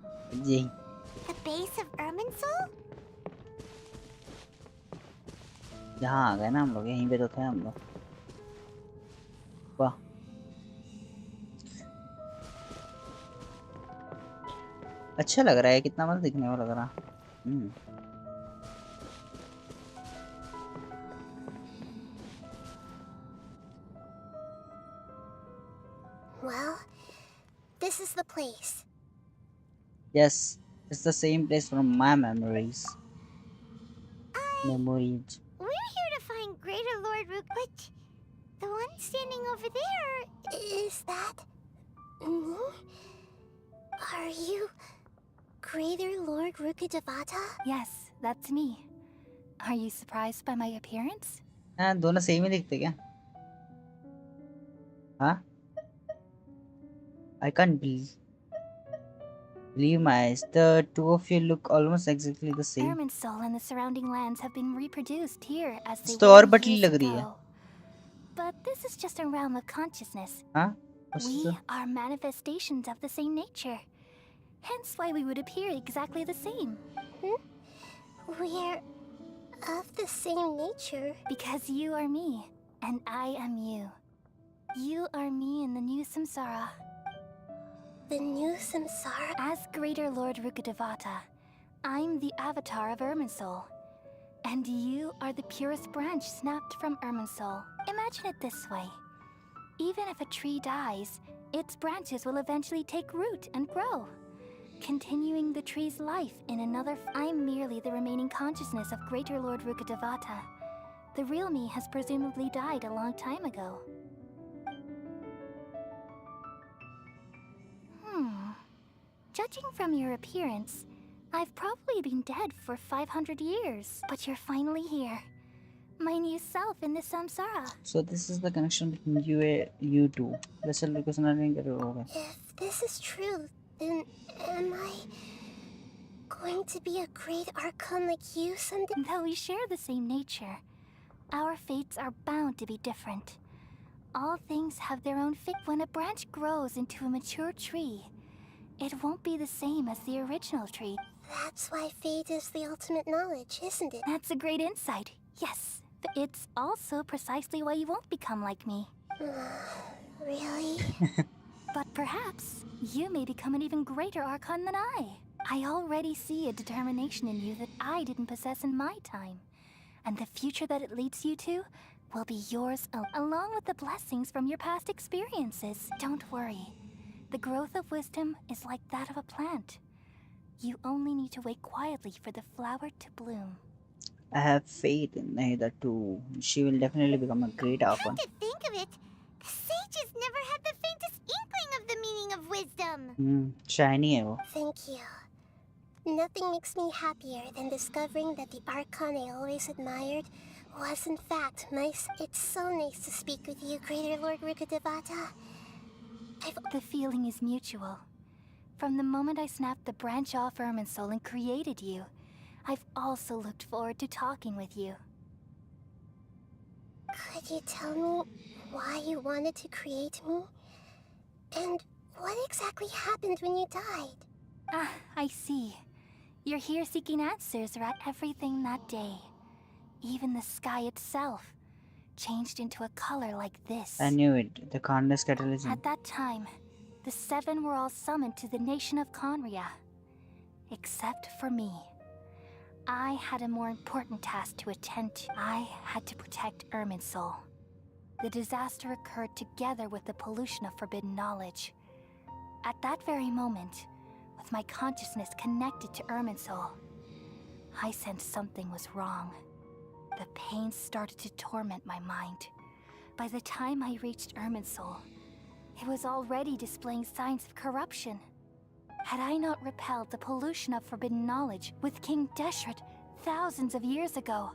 Ji. The base of Irminsul? यहाँ आ गए ना हम लोग, यहीं पे तो थे हम लोग। वाह अच्छा लग रहा है, कितना मस्त दिखने को लग रहा। Well, this is the place. Yes, it's the same place from my memories. Memories. We're here to find Greater Lord Rook, but the one standing over there... Is that... me? Are you... Greater Lord Rukkhadevata? Yes, that's me. Are you surprised by my appearance? हाँ दोनों same ही दिखते क्या? हाँ? I can't believe my eyes. The two of you look almost exactly the same. Irminsul and the surrounding lands have been reproduced here as they तो और were पतली years लग रही है. ago. But this is just a realm of consciousness. हाँ? We are manifestations of the same nature. Hence why we would appear exactly the same. We're of the same nature. Because you are me, and I am you. You are me in the new samsara. The new samsara? As Greater Lord Rukkhadevata, I'm the avatar of Irminsul. And you are the purest branch snapped from Irminsul. Imagine it this way. Even if a tree dies, its branches will eventually take root and grow, continuing the tree's life in another I'm merely the remaining consciousness of Greater Lord Rukkhadevata. The real me has presumably died a long time ago. Judging from your appearance, I've probably been dead for 500 years. But you're finally here. My new self in the samsara. So this is the connection between you two. Let's look at it. If this is true, then am I going to be a great archon like you someday? Though we share the same nature, our fates are bound to be different. All things have their own fate. When a branch grows into a mature tree, it won't be the same as the original tree. That's why fate is the ultimate knowledge, isn't it? That's a great insight. Yes, but it's also precisely why you won't become like me. Really? But perhaps you may become an even greater archon than I. I already see a determination in you that I didn't possess in my time. And the future that it leads you to will be yours along with the blessings from your past experiences. Don't worry. The growth of wisdom is like that of a plant. You only need to wait quietly for the flower to bloom. I have faith in Nahida too. She will definitely become a great archon. Come to think of it, the sages never had the faintest inkling of the meaning of wisdom. Shiny hai wo. Thank you. Nothing makes me happier than discovering that the archon I always admired was in fact nice. It's so nice to speak with you, Greater Lord Rukkhadevata. The feeling is mutual. From the moment I snapped the branch off Irminsul and created you, I've also looked forward to talking with you. Could you tell me why you wanted to create me? And what exactly happened when you died? Ah, I see. You're here seeking answers about everything that day. Even the sky itself changed into a color like this. I knew it. The Condes catalysm. At that time, the 7 were all summoned to the nation of Conria. Except for me. I had a more important task to attend to. I had to protect Irminsul. The disaster occurred together with the pollution of forbidden knowledge. At that very moment, with my consciousness connected to Irminsul, I sensed something was wrong. The pain started to torment my mind. By the time I reached Irminsul, it was already displaying signs of corruption. Had I not repelled the pollution of forbidden knowledge with King Deshret thousands of years ago,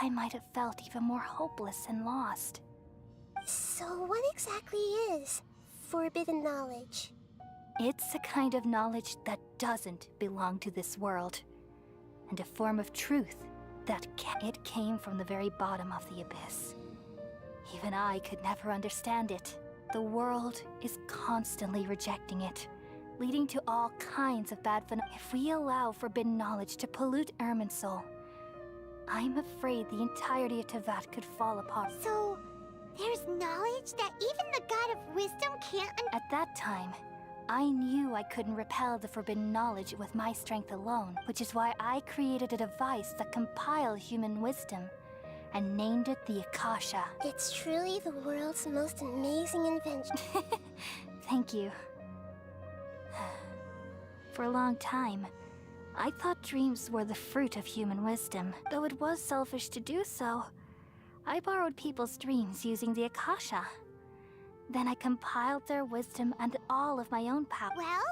I might have felt even more hopeless and lost. So what exactly is forbidden knowledge? It's a kind of knowledge that doesn't belong to this world, and a form of truth that it came from the very bottom of the abyss. Even I could never understand it. The world is constantly rejecting it, leading to all kinds of bad phenomena. If we allow forbidden knowledge to pollute Irminsul, I'm afraid the entirety of Teyvat could fall apart. So, there's knowledge that even the god of wisdom can't At that time, I knew I couldn't repel the forbidden knowledge with my strength alone, which is why I created a device that compiled human wisdom and named it the It's truly the world's most amazing invention. Thank you. For a long time, I thought dreams were the fruit of human wisdom. Though it was selfish to do so, I borrowed people's dreams using the Akasha. Then I compiled their wisdom and all of my own power. Well,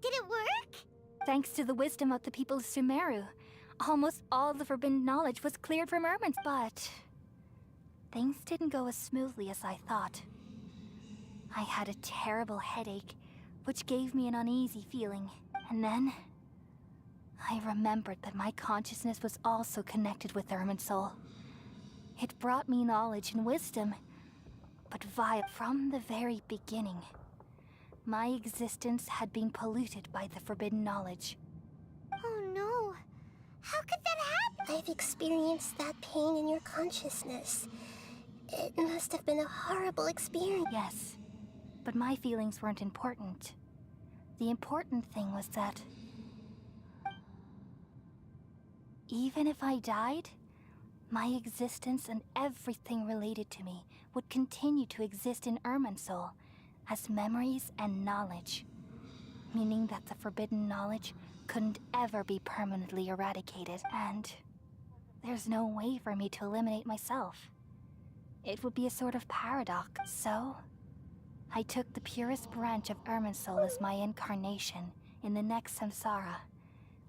did it work? Thanks to the wisdom of the people of Sumeru, almost all the forbidden knowledge was cleared from Ermin's. But things didn't go as smoothly as I thought. I had a terrible headache, which gave me an uneasy feeling. And then I remembered that my consciousness was also connected with Ermin's soul. It brought me knowledge and wisdom, but from the very beginning, my existence had been polluted by the forbidden knowledge. Oh no. How could that happen? I've experienced that pain in your consciousness. It must have been a horrible experience. Yes, but my feelings weren't important. The important thing was that even if I died, my existence and everything related to me would continue to exist in Ermin's soul as memories and knowledge, meaning that the forbidden knowledge couldn't ever be permanently eradicated, and there's no way for me to eliminate myself. It would be a sort of paradox. So I took the purest branch of Ermin's soul as my incarnation in the next samsara,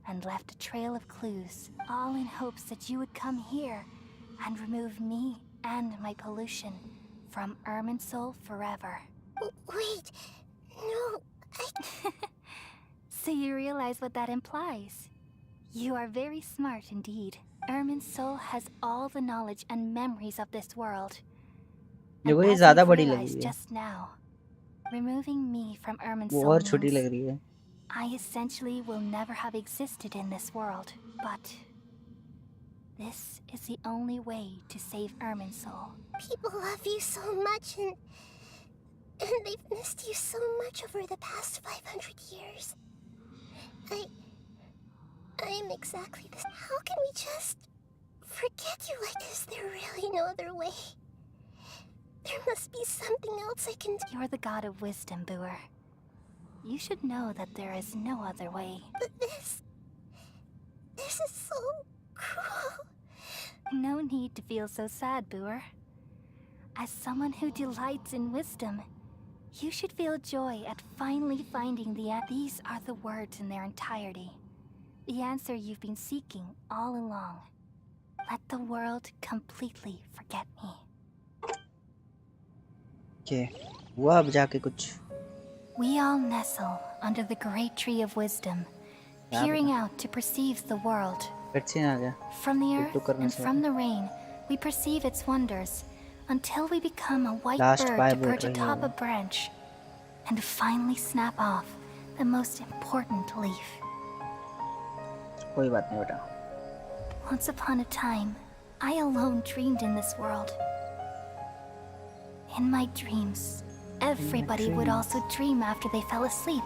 and left a trail of clues, all in hopes that you would come here and remove me and my pollution from Ermin's soul forever. Wait, no, So you realize what that implies? You are very smart indeed. Ermin's soul has all the knowledge and memories of this world. देखो And ये as ज्यादा you've बड़ी लग realized रही है just now, removing me from Ermin's वो soul और छोटी means लग रही है I essentially will never have existed in this world, but this is the only way to save Ermin's soul. People love you so much, and they've missed you so much over the past 500 years. I'm exactly this. How can we just forget you like this? There's really no other way. There must be something else I can do. You're the god of wisdom, Boer. You should know that there is no other way. But this is so cruel. No need to feel so sad, Boer. As someone who delights in wisdom, you should feel joy at finally finding these are the words in their entirety. The answer you've been seeking all along. Let the world completely forget me. Okay, हुआ अब जाके कुछ We all nestle under the great tree of wisdom, peering out to perceive the world. From the earth and from the rain, we perceive its wonders, until we become a white bird to perch atop a branch, and finally snap off the most important leaf. कोई बात नहीं बेटा Once upon a time, I alone dreamed in this world. In my dreams, everybody would also dream after they fell asleep.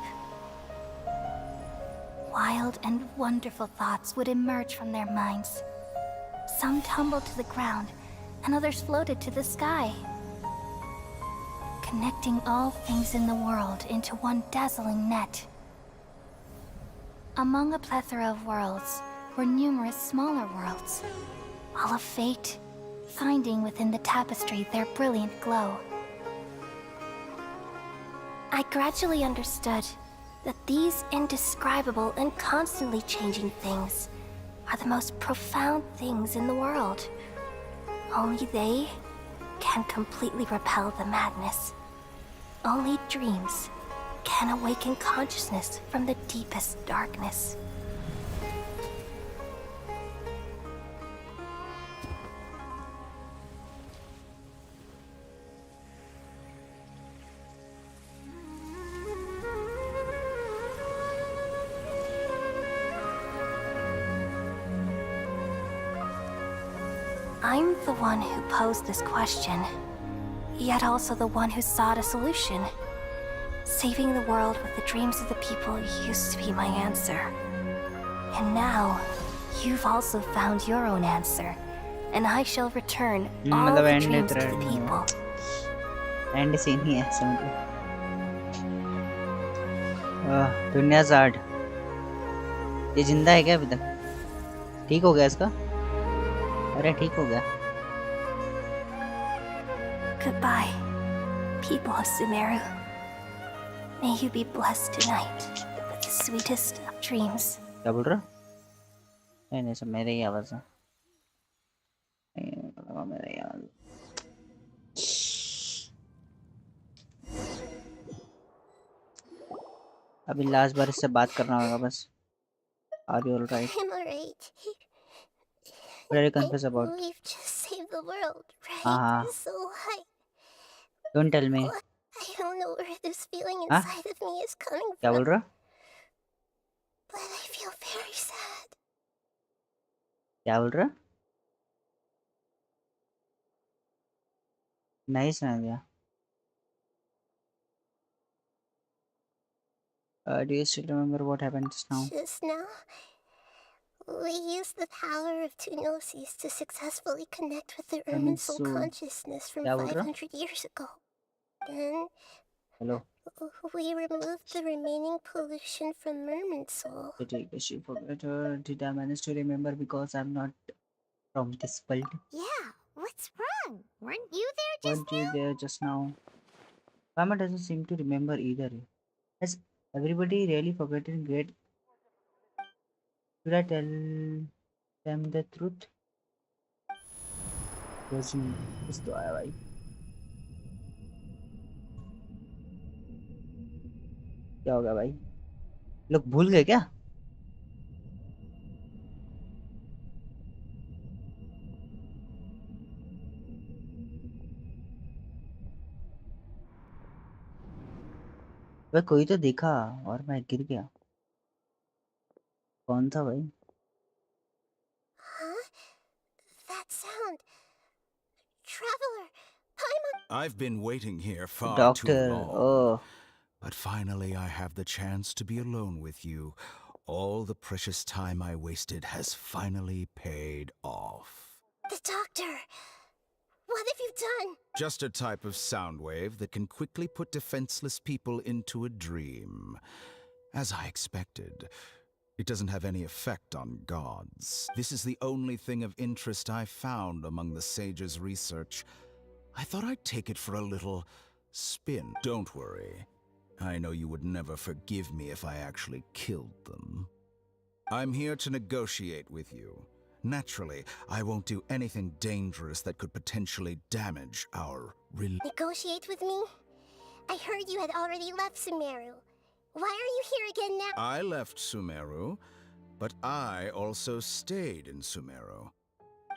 Wild and wonderful thoughts would emerge from their minds. Some tumbled to the ground, and others floated to the sky, connecting all things in the world into one dazzling net. Among a plethora of worlds were numerous smaller worlds, all of fate, finding within the tapestry their brilliant glow. I gradually understood that these indescribable and constantly changing things are the most profound things in the world. Only they can completely repel the madness. Only dreams can awaken consciousness from the deepest darkness. I'm the one who posed this question, yet also the one who sought a solution. Saving the world with the dreams of the people used to be my answer. And now, you've also found your own answer, and I shall return all the dreams to the people. And scene ही है समझ लो दुनिया जाट ये जिंदा है क्या अभी तक? ठीक हो गया इसका? अरे ठीक हो गया। Goodbye, people of Sumeru. May you be blessed tonight with the sweetest of dreams. क्या बोल रहा? नहीं नहीं, सब मेरे ही आवाज है। मेरे ही आवाज। अभी लास्ट बार इससे बात करना होगा बस। Are you alright? I'm alright. What are you confused about? We've just saved the world, right? हाँ। So Don't tell me. I don't know where this feeling हाँ? inside of me is coming क्या from. बोल रहा? But I feel very sad. क्या बोल रहा? नहीं सुना गया। Do you still remember what happened just now? Just now, we used the power of two gnosis to successfully connect with the Ermin soul consciousness from 500 years ago. Then, Hello. we removed the remaining pollution from Merman soul. She forgot her. Did I manage to remember because I'm not from this world? Yeah, what's wrong? Weren't you there just Weren't you there just now? Mama doesn't seem to remember either. Has everybody really forgotten great? Should I tell them the truth? कुछ तो आया भाई। क्या हो गया भाई? लोग भूल गए क्या? वह कोई तो दिखा और मैं गिर गया। कौन था भाई? Huh? That sound. Traveler, Paimon. I've been waiting here far too Doctor. long. Oh. But finally I have the chance to be alone with you. All the precious time I wasted has finally paid off. The doctor. What have you done? Just a type of sound wave that can quickly put defenseless people into a dream. As I expected, it doesn't have any effect on gods. This is the only thing of interest I found among the sage's research. I thought I'd take it for a little spin. Don't worry. I know you would never forgive me if I actually killed them. I'm here to negotiate with you. Naturally, I won't do anything dangerous that could potentially damage our relationship. Negotiate with me? I heard you had already left Sumeru. Why are you here again now? I left Sumeru, but I also stayed in Sumeru.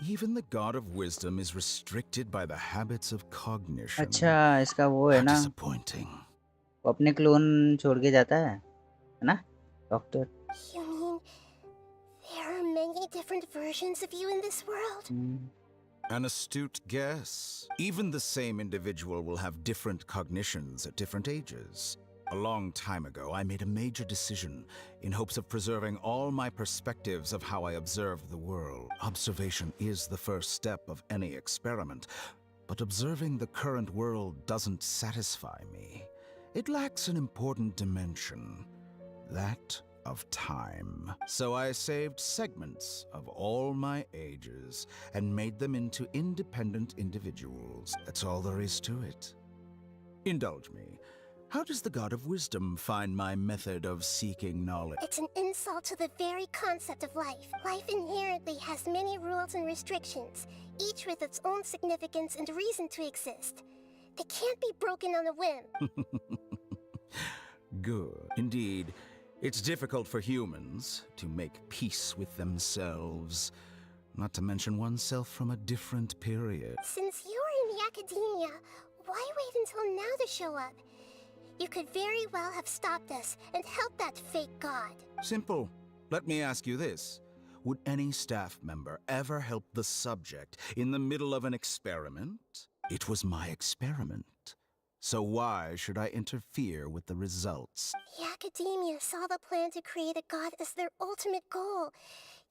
Even the god of wisdom is restricted by the habits of cognition. अच्छा, इसका वो है ना? Disappointing. वो अपने clone छोड़ के जाता है ना? Doctor. You mean there are many different versions of you in this world? An astute guess. Even the same individual will have different cognitions at different ages. A long time ago, I made a major decision in hopes of preserving all my perspectives of how I observed the world. Observation is the first step of any experiment, but observing the current world doesn't satisfy me. It lacks an important dimension, that of time. So I saved segments of all my ages and made them into independent individuals. That's all there is to it. Indulge me. How does the God of Wisdom find my method of seeking knowledge? It's an insult to the very concept of life. Life inherently has many rules and restrictions, each with its own significance and reason to exist. They can't be broken on a whim. Good. Indeed, it's difficult for humans to make peace with themselves, not to mention oneself from a different period. Since you're in the academia, why wait until now to show up? You could very well have stopped us and helped that fake god. Simple. Let me ask you this. Would any staff member ever help the subject in the middle of an experiment? It was my experiment. So why should I interfere with the results? The academia saw the plan to create a god as their ultimate goal,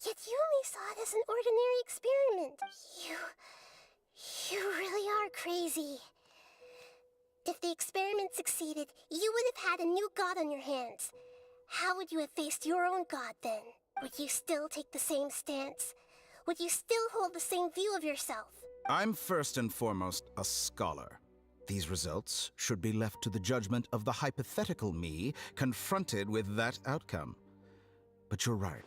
yet you only saw it as an ordinary experiment. You really are crazy. If the experiment succeeded, you would have had a new god on your hands. How would you have faced your own god then? Would you still take the same stance? Would you still hold the same view of yourself? I'm first and foremost a scholar. These results should be left to the judgment of the hypothetical me confronted with that outcome. But you're right.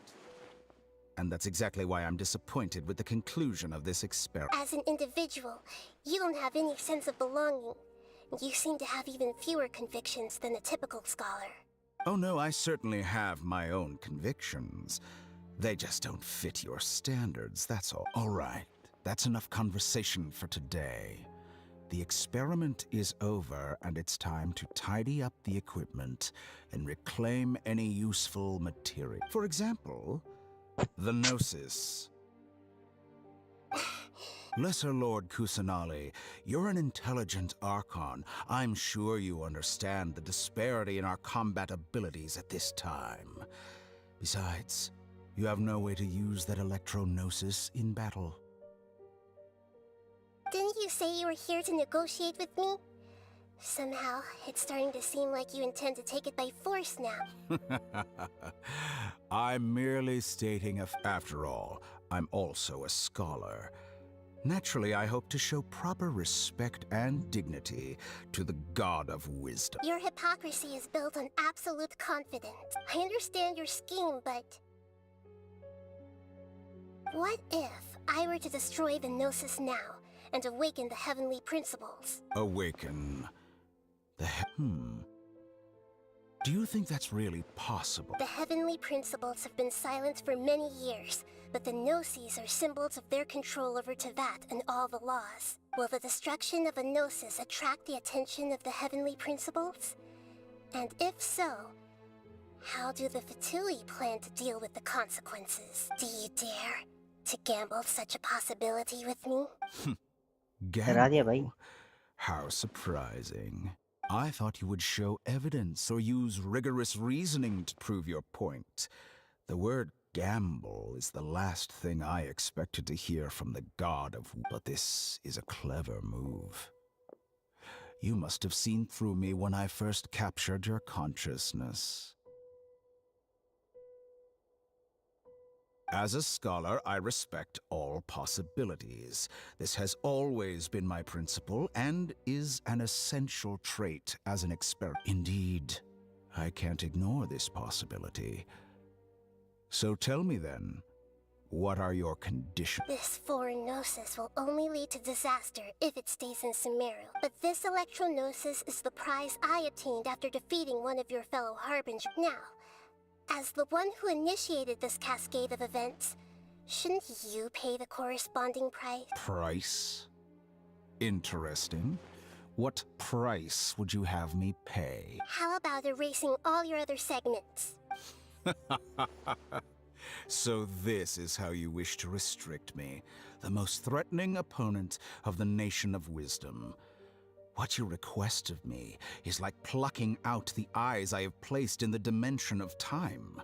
And that's exactly why I'm disappointed with the conclusion of this experiment. As an individual, you don't have any sense of belonging. You seem to have even fewer convictions than a typical scholar. Oh no, I certainly have my own convictions. They just don't fit your standards, that's all. All right, that's enough conversation for today. The experiment is over, and it's time to tidy up the equipment and reclaim any useful material. For example, the Gnosis. Lesser Lord Kusanali, you're an intelligent Archon. I'm sure you understand the disparity in our combat abilities at this time. Besides, you have no way to use that Electro-Gnosis in battle. Didn't you say you were here to negotiate with me? Somehow, it's starting to seem like you intend to take it by force now. I'm merely stating after all, I'm also a scholar. Naturally, I hope to show proper respect and dignity to the God of Wisdom. Your hypocrisy is built on absolute confidence. I understand your scheme, but... what if I were to destroy the Gnosis now and awaken the heavenly principles? Awaken the Do you think that's really possible? The heavenly principles have been silent for many years, but the Gnosis are symbols of their control over Teyvat and all the laws. Will the destruction of a Gnosis attract the attention of the heavenly principles? And if so, how do the Fatui plan to deal with the consequences? Do you dare to gamble such a possibility with me? Gamble? How surprising. I thought you would show evidence or use rigorous reasoning to prove your point. The word gamble is the last thing I expected to hear from the god of... But this is a clever move. You must have seen through me when I first captured your consciousness. As a scholar, I respect all possibilities. This has always been my principle and is an essential trait as an experiment. Indeed, I can't ignore this possibility. So tell me then, what are your conditions? This foreign Gnosis will only lead to disaster if it stays in Sumeru. But this Electro-Gnosis is the prize I obtained after defeating one of your fellow Harbingers. Now, as the one who initiated this cascade of events, shouldn't you pay the corresponding price? Price? Interesting. What price would you have me pay? How about erasing all your other segments? So this is how you wish to restrict me, the most threatening opponent of the Nation of Wisdom. What you request of me is like plucking out the eyes I have placed in the dimension of time.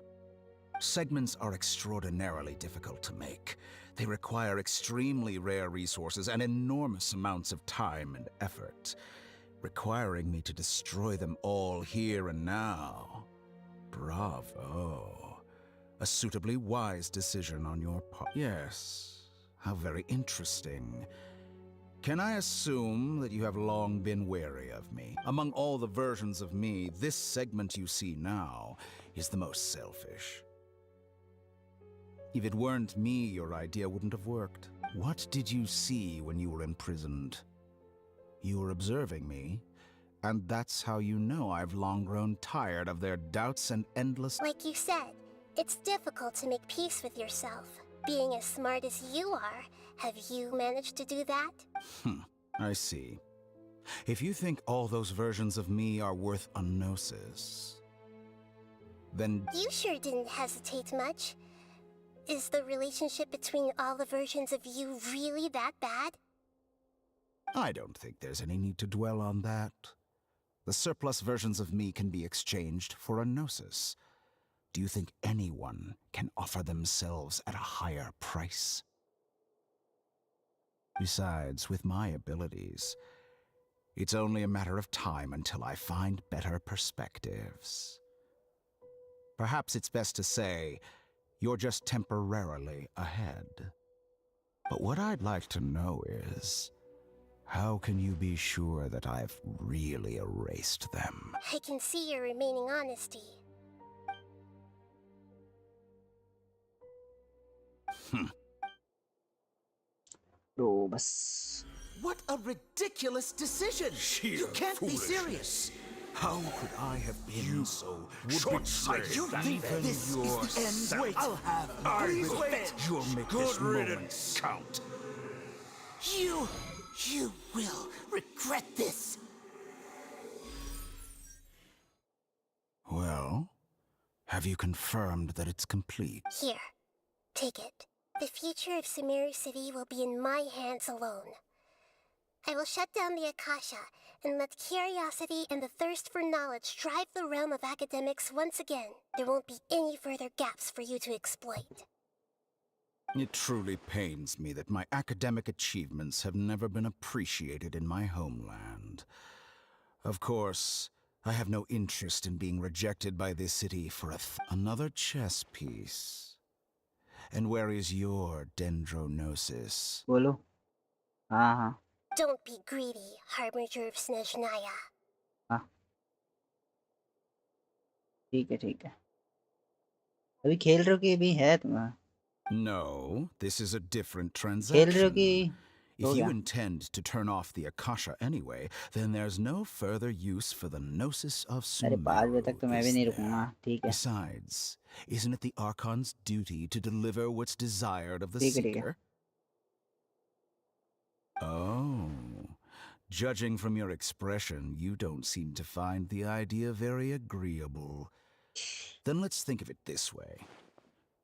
Segments are extraordinarily difficult to make. They require extremely rare resources and enormous amounts of time and effort, requiring me to destroy them all here and now. Bravo. A suitably wise decision on your part. Yes, how very interesting. Can I assume that you have long been wary of me? Among all the versions of me, this segment you see now is the most selfish. If it weren't me, your idea wouldn't have worked. What did you see when you were imprisoned? You were observing me, and that's how you know I've long grown tired of their doubts and endless... Like you said, it's difficult to make peace with yourself. Being as smart as you are, have you managed to do that? I see. If you think all those versions of me are worth a gnosis, then... You sure didn't hesitate much. Is the relationship between all the versions of you really that bad? I don't think there's any need to dwell on that. The surplus versions of me can be exchanged for a gnosis. Do you think anyone can offer themselves at a higher price? Besides, with my abilities, It's only a matter of time until I find better perspectives. Perhaps it's best to say you're just temporarily ahead. But what I'd like to know is, how can you be sure that I've really erased them? I can see your remaining honesty. तो बस What a ridiculous decision! You can't be serious! How could I have been so short-sighted? You think this is the end? Wait, I'll have Please wait. wait. You'll make this moment count. You will regret this. Well, have you confirmed that it's complete? Here, take it. The future of Sumeru City will be in my hands alone. I will shut down the Akasha and let curiosity and the thirst for knowledge drive the realm of academics once again. There won't be any further gaps for you to exploit. It truly pains me that my academic achievements have never been appreciated in my homeland. Of course, I have no interest in being rejected by this city for another chess piece. And where is your dendronosis? बोलो हाँ हाँ Don't be greedy, Harbinger of Snezhnaya. हाँ ठीक है अभी खेल रहे हो कि भी है तुम्हारा No, this is a different खेल रहे हो कि transaction. If हो you गया intend to turn off the Akasha anyway, then there's no further use for the Gnosis of अरे 5 बजे Sumeru, तक तो मैं भी is नहीं there? रुकूंगा ठीक है Besides, isn't it the Archon's duty to deliver what's desired of the ठीक है Seeker? Oh, judging from your expression, you don't seem to find the idea very agreeable. Then let's think of it this way.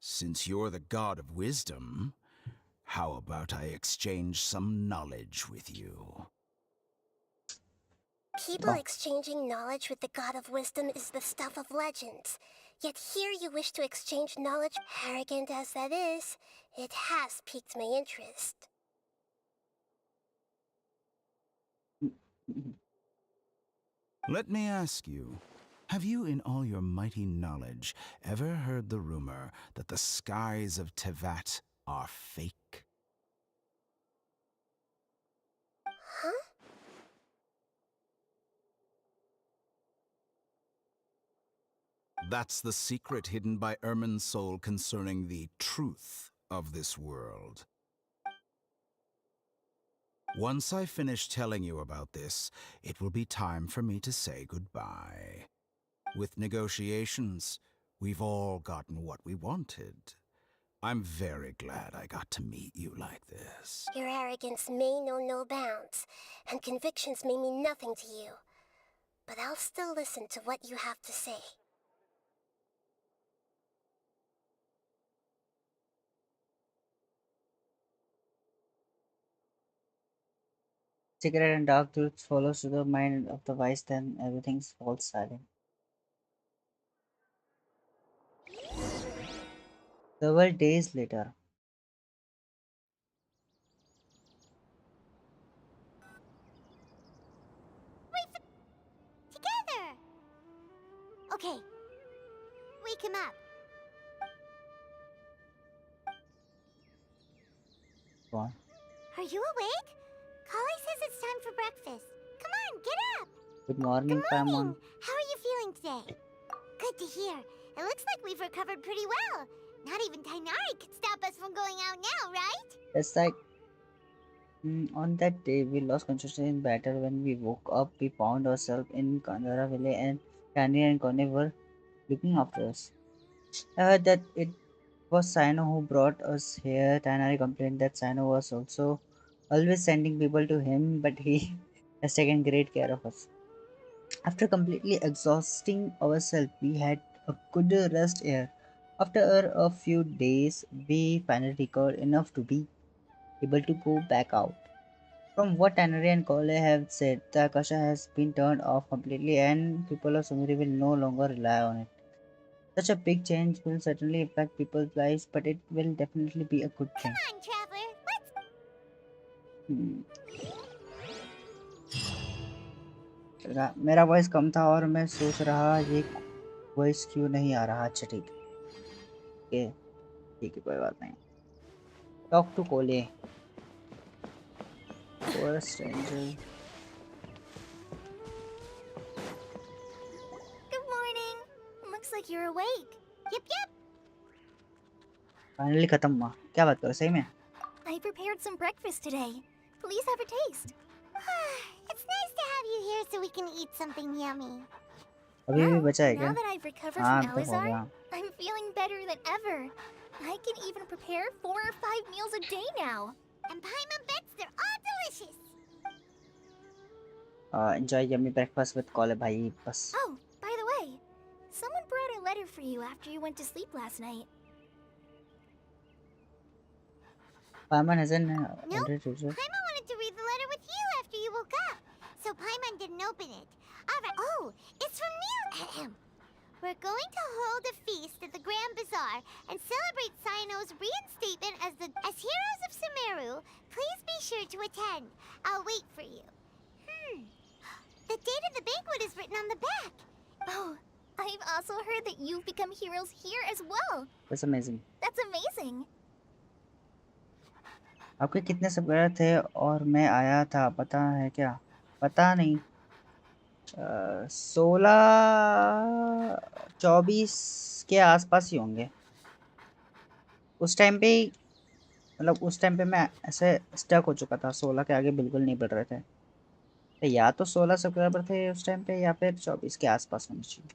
Since you're the god of wisdom, how about I exchange some knowledge with you? People exchanging knowledge with the God of Wisdom is the stuff of legends. Yet here you wish to exchange knowledge. Arrogant as that is, it has piqued my interest. Let me ask you, have you in all your mighty knowledge ever heard the rumor that the skies of Teyvat are fake? Huh? That's the secret hidden by Ermin's soul concerning the truth of this world. Once I finish telling you about this, it will be time for me to say goodbye. With negotiations, we've all gotten what we wanted. I'm very glad I got to meet you like this. Your arrogance may know no bounds, and convictions may mean nothing to you. But I'll still listen to what you have to say. secret and dark truths follows to the mind of the wise then everything falls silent several days later Together! Okay. Wake him up. Gone. Are you awake? Kali says it's time for breakfast. Come on, get up! Good morning, Paimon. How are you feeling today? Good to hear. It looks like we've recovered pretty well. Not even Tainari could stop us from going out now, right? It's like on that day we lost consciousness in battle. When we woke up, we found ourselves in Kandara Valley, and Kanye and Kone were looking after us. I heard that it was Sino who brought us here. Tainari complained that Sino was also always sending people to him, but he has taken great care of us. After completely exhausting ourselves, we had a good rest here. After a few days, we finally recovered enough to be able to go back out. From what Tannery and Cole have said, the Akasha has been turned off completely and people of Sumeri will no longer rely on it. Such a big change will certainly affect people's lives, but it will definitely be a good thing. Come on, Traveler. Let's... Hmm. मेरा voice कम था और मैं सोच रहा ये voice क्यों नहीं आ रहा। अच्छा ठीक है, ठीक है, कोई बात नहीं। टॉक टू कोले और stranger. Good morning. Looks like you're awake. Yep. Finally खत्म हुआ। क्या बात करो, सही में? I prepared some breakfast today. Please have a taste. It's nice to have you here so we can eat something yummy. अभी भी बचा है Now क्या? that I've recovered हाँ, from तो हो Alizar, गया। I'm feeling better than ever. I can even prepare 4 or 5 meals a day now. And Paimon bets they're all delicious. Enjoy yummy breakfast with कोले भाई बस। Oh, by the way, someone brought a letter for you after you went to sleep last night. Paimon hasn't Nope. already read. Paimon wanted to read the letter with you after you woke up. So Paimon didn't open it. Alright. Oh, it's from Neil. We're going to hold a feast at the Grand Bazaar and celebrate Cyno's reinstatement as heroes of Sumeru. Please be sure to attend. I'll wait for you. The date of the banquet is written on the back. Oh, I've also heard that you've become heroes here as well. That's amazing. That's amazing. आपके कितने subscriber थे और मैं आया था पता है क्या? पता नहीं। 16-24 के आसपास ही होंगे। उस टाइम पे मतलब उस टाइम पे मैं ऐसे स्टक हो चुका था। 16 के आगे बिल्कुल नहीं बढ़ रहे थे। तो या तो 16 सब्सक्राइबर थे उस टाइम पे या फिर 24 के आसपास होने चाहिए।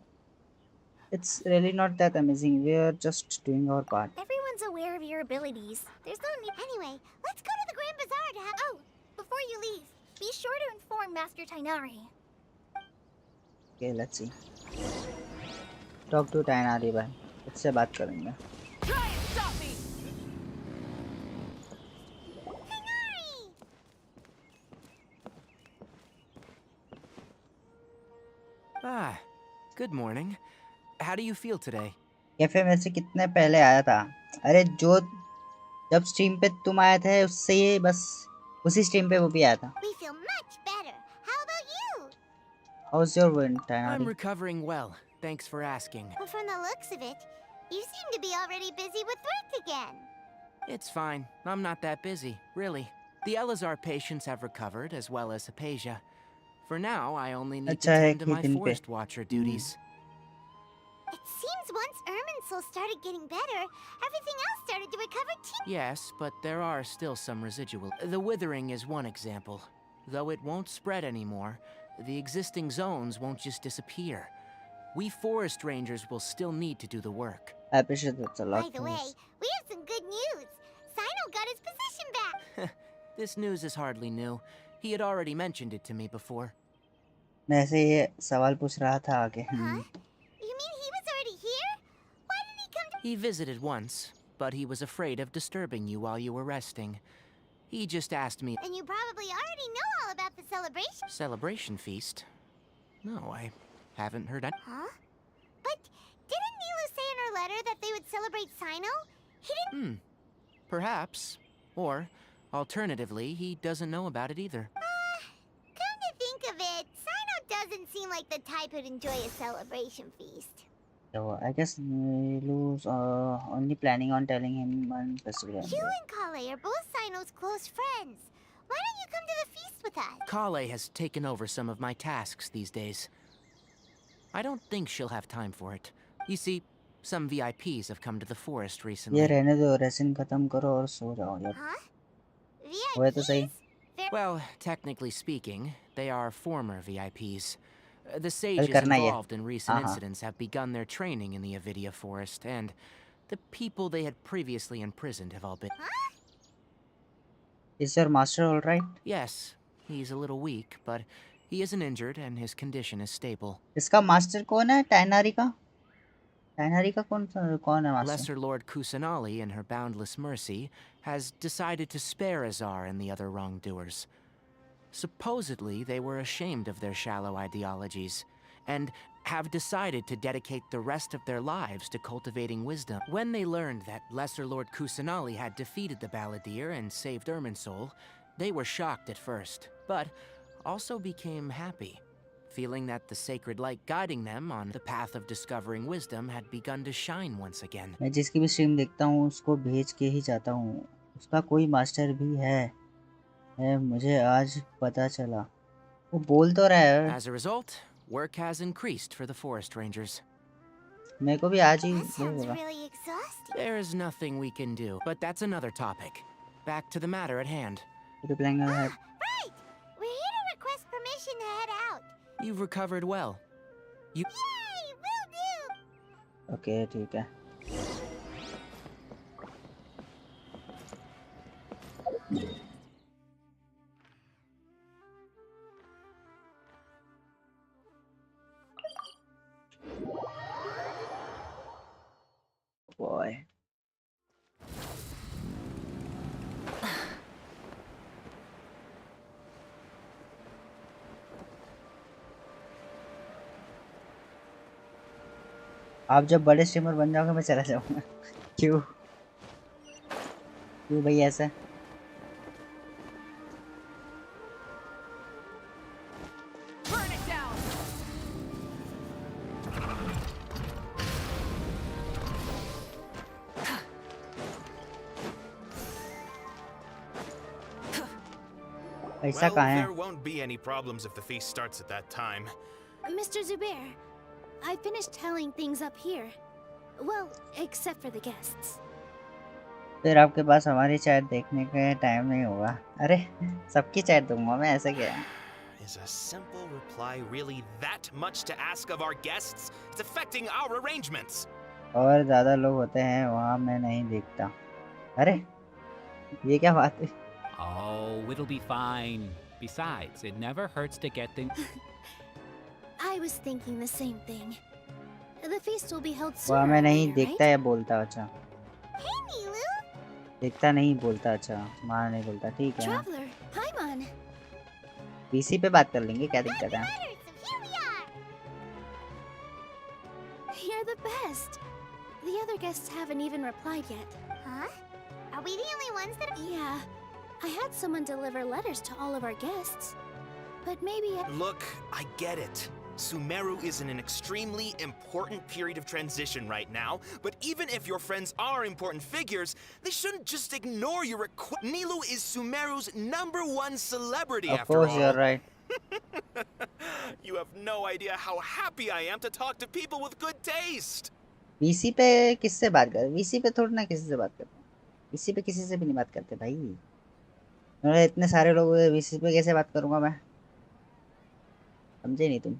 It's really not that amazing. We're just doing our part. Everyone's aware of your abilities. There's no need. Anyway, let's go to the Grand Bazaar to have. Oh, before you leave, be sure to inform Master Tainari. Okay, let's see. Talk to Tainari भाई। इससे बात करेंगे। Try and stop me! Ah, good morning. How do you feel today? Cafe में से कितने पहले आया था? अरे जो जब स्ट्रीम पे तुम आए थे उससे ये बस उसी स्ट्रीम पे वो भी आया था। We feel much better. How about you? How's your wind, I'm Tainari? recovering well. Thanks for asking. Well, from the looks of it, you seem to be already busy with work again. It's fine. I'm not that busy, really. The Elazar patients have recovered, as well as Hypatia. For now, I only need to अच्छा है tend to कि my दिन पे। Forest Watcher duties. It seems once Irminsul started getting better, everything else started to recover too. Yes, but there are still some residual. The withering is one example. Though it won't spread anymore, the existing zones won't just disappear. We forest rangers will still need to do the work. I appreciate that a lot. By the way, we have some good news. Cyno got his position back. This news is hardly new. He had already mentioned it to me before. मैं ऐसे ये सवाल पूछ रहा था आगे। You mean he was already here? Why didn't he come to... He visited once, but he was afraid of disturbing you while you were resting. He just asked me... And you probably already know all about the celebration. Celebration feast? No, I haven't heard any... Huh? But didn't Nilu say in her letter that they would celebrate Cyno? He didn't... Perhaps. Or, alternatively, he doesn't know about it either. Come to think of it, Cyno doesn't seem like the type who'd enjoy a celebration feast. So I guess Nilu's only planning on telling him on festival. You and Kale are both Cyno's close friends. Why don't you come to the feast with us? Kale has taken over some of my tasks these days. I don't think she'll have time for it. You see, some VIPs have come to the forest recently. ये रहने दो, resin खत्म करो और सो जाओ यार। Huh? वो तो सही। Well, technically speaking, they are former VIPs. The sages करना ही है। involved in recent incidents have begun their training in the Avidia forest, and the people they had previously imprisoned have all been... Is your master all right? Yes, he's a little weak, but he isn't injured and his condition is stable. इसका master कौन है? टाइनारी का? टाइनारी का कौन है master? Lesser Lord Kusanali, in her boundless mercy, has decided to spare Azar and the other wrongdoers. Supposedly, they were ashamed of their shallow ideologies, and have decided to dedicate the rest of their lives to cultivating wisdom. When they learned that Lesser Lord Kusanali had defeated the Balladeer and saved Irminsul, they were shocked at first, but also became happy. feeling that the sacred light guiding them on the path of discovering wisdom had begun to shine once again. मैं जिसकी भी stream देखता हूँ उसको भेज के ही जाता हूँ। उसका कोई मास्टर भी है मुझे आज पता चला। वो बोल तो रहा है। As a result, work has increased for the forest rangers. मेरे को भी आज ही That sounds really exhausting. There is nothing we can do, but that's another topic. Back to the matter at hand. Replying I have. Right! We're here to request permission to head out. You've recovered well. You. Yay! Will do! Okay, ठीक है। Boy. आप जब बड़े streamer बन जाओगे मैं चला जाऊंगा। क्यों भाई ऐसा? Well, there won't be any problems if the feast starts at that time. Mr. Zubair, I finished tallying things up here. Well, except for the guests. फिर आपके पास हमारी चैट देखने का टाइम नहीं होगा। अरे सबकी चैट दूंगा मैं, ऐसा क्या है? Is a simple reply really that much to ask of our guests? It's affecting our arrangements. और ज़्यादा लोग होते हैं वहाँ मैं नहीं देखता। अरे ये क्या बात है? Oh, it'll be fine. Besides, it never hurts to get things. I was thinking the same thing. The feast will be held soon. वहाँ मैं नहीं right? देखता या बोलता। अच्छा Hey, Nilu! देखता नहीं बोलता। अच्छा मार नहीं बोलता, ठीक है। Traveler, Paimon. पीसी पे बात कर लेंगे, क्या दिक्कत है? You're the best. The other guests haven't even replied yet. Huh? Are we the only ones that? Yeah. I had someone deliver letters to all of our guests. But maybe Look, I get it. Sumeru is in an extremely important period of transition right now, but even if your friends are important figures, they shouldn't just ignore your request. Nilu is Sumeru's #1 celebrity after all. Of course, you're right. You have no idea how happy I am to talk to people with good taste. VC पे किससे बात कर? VC पे थोड़ा ना किसी से बात करते। वीसी पे किसी से भी नहीं बात करते भाई। मैं इतने सारे लोग वीसी पे कैसे बात करूंगा मैं? समझे नहीं तुम?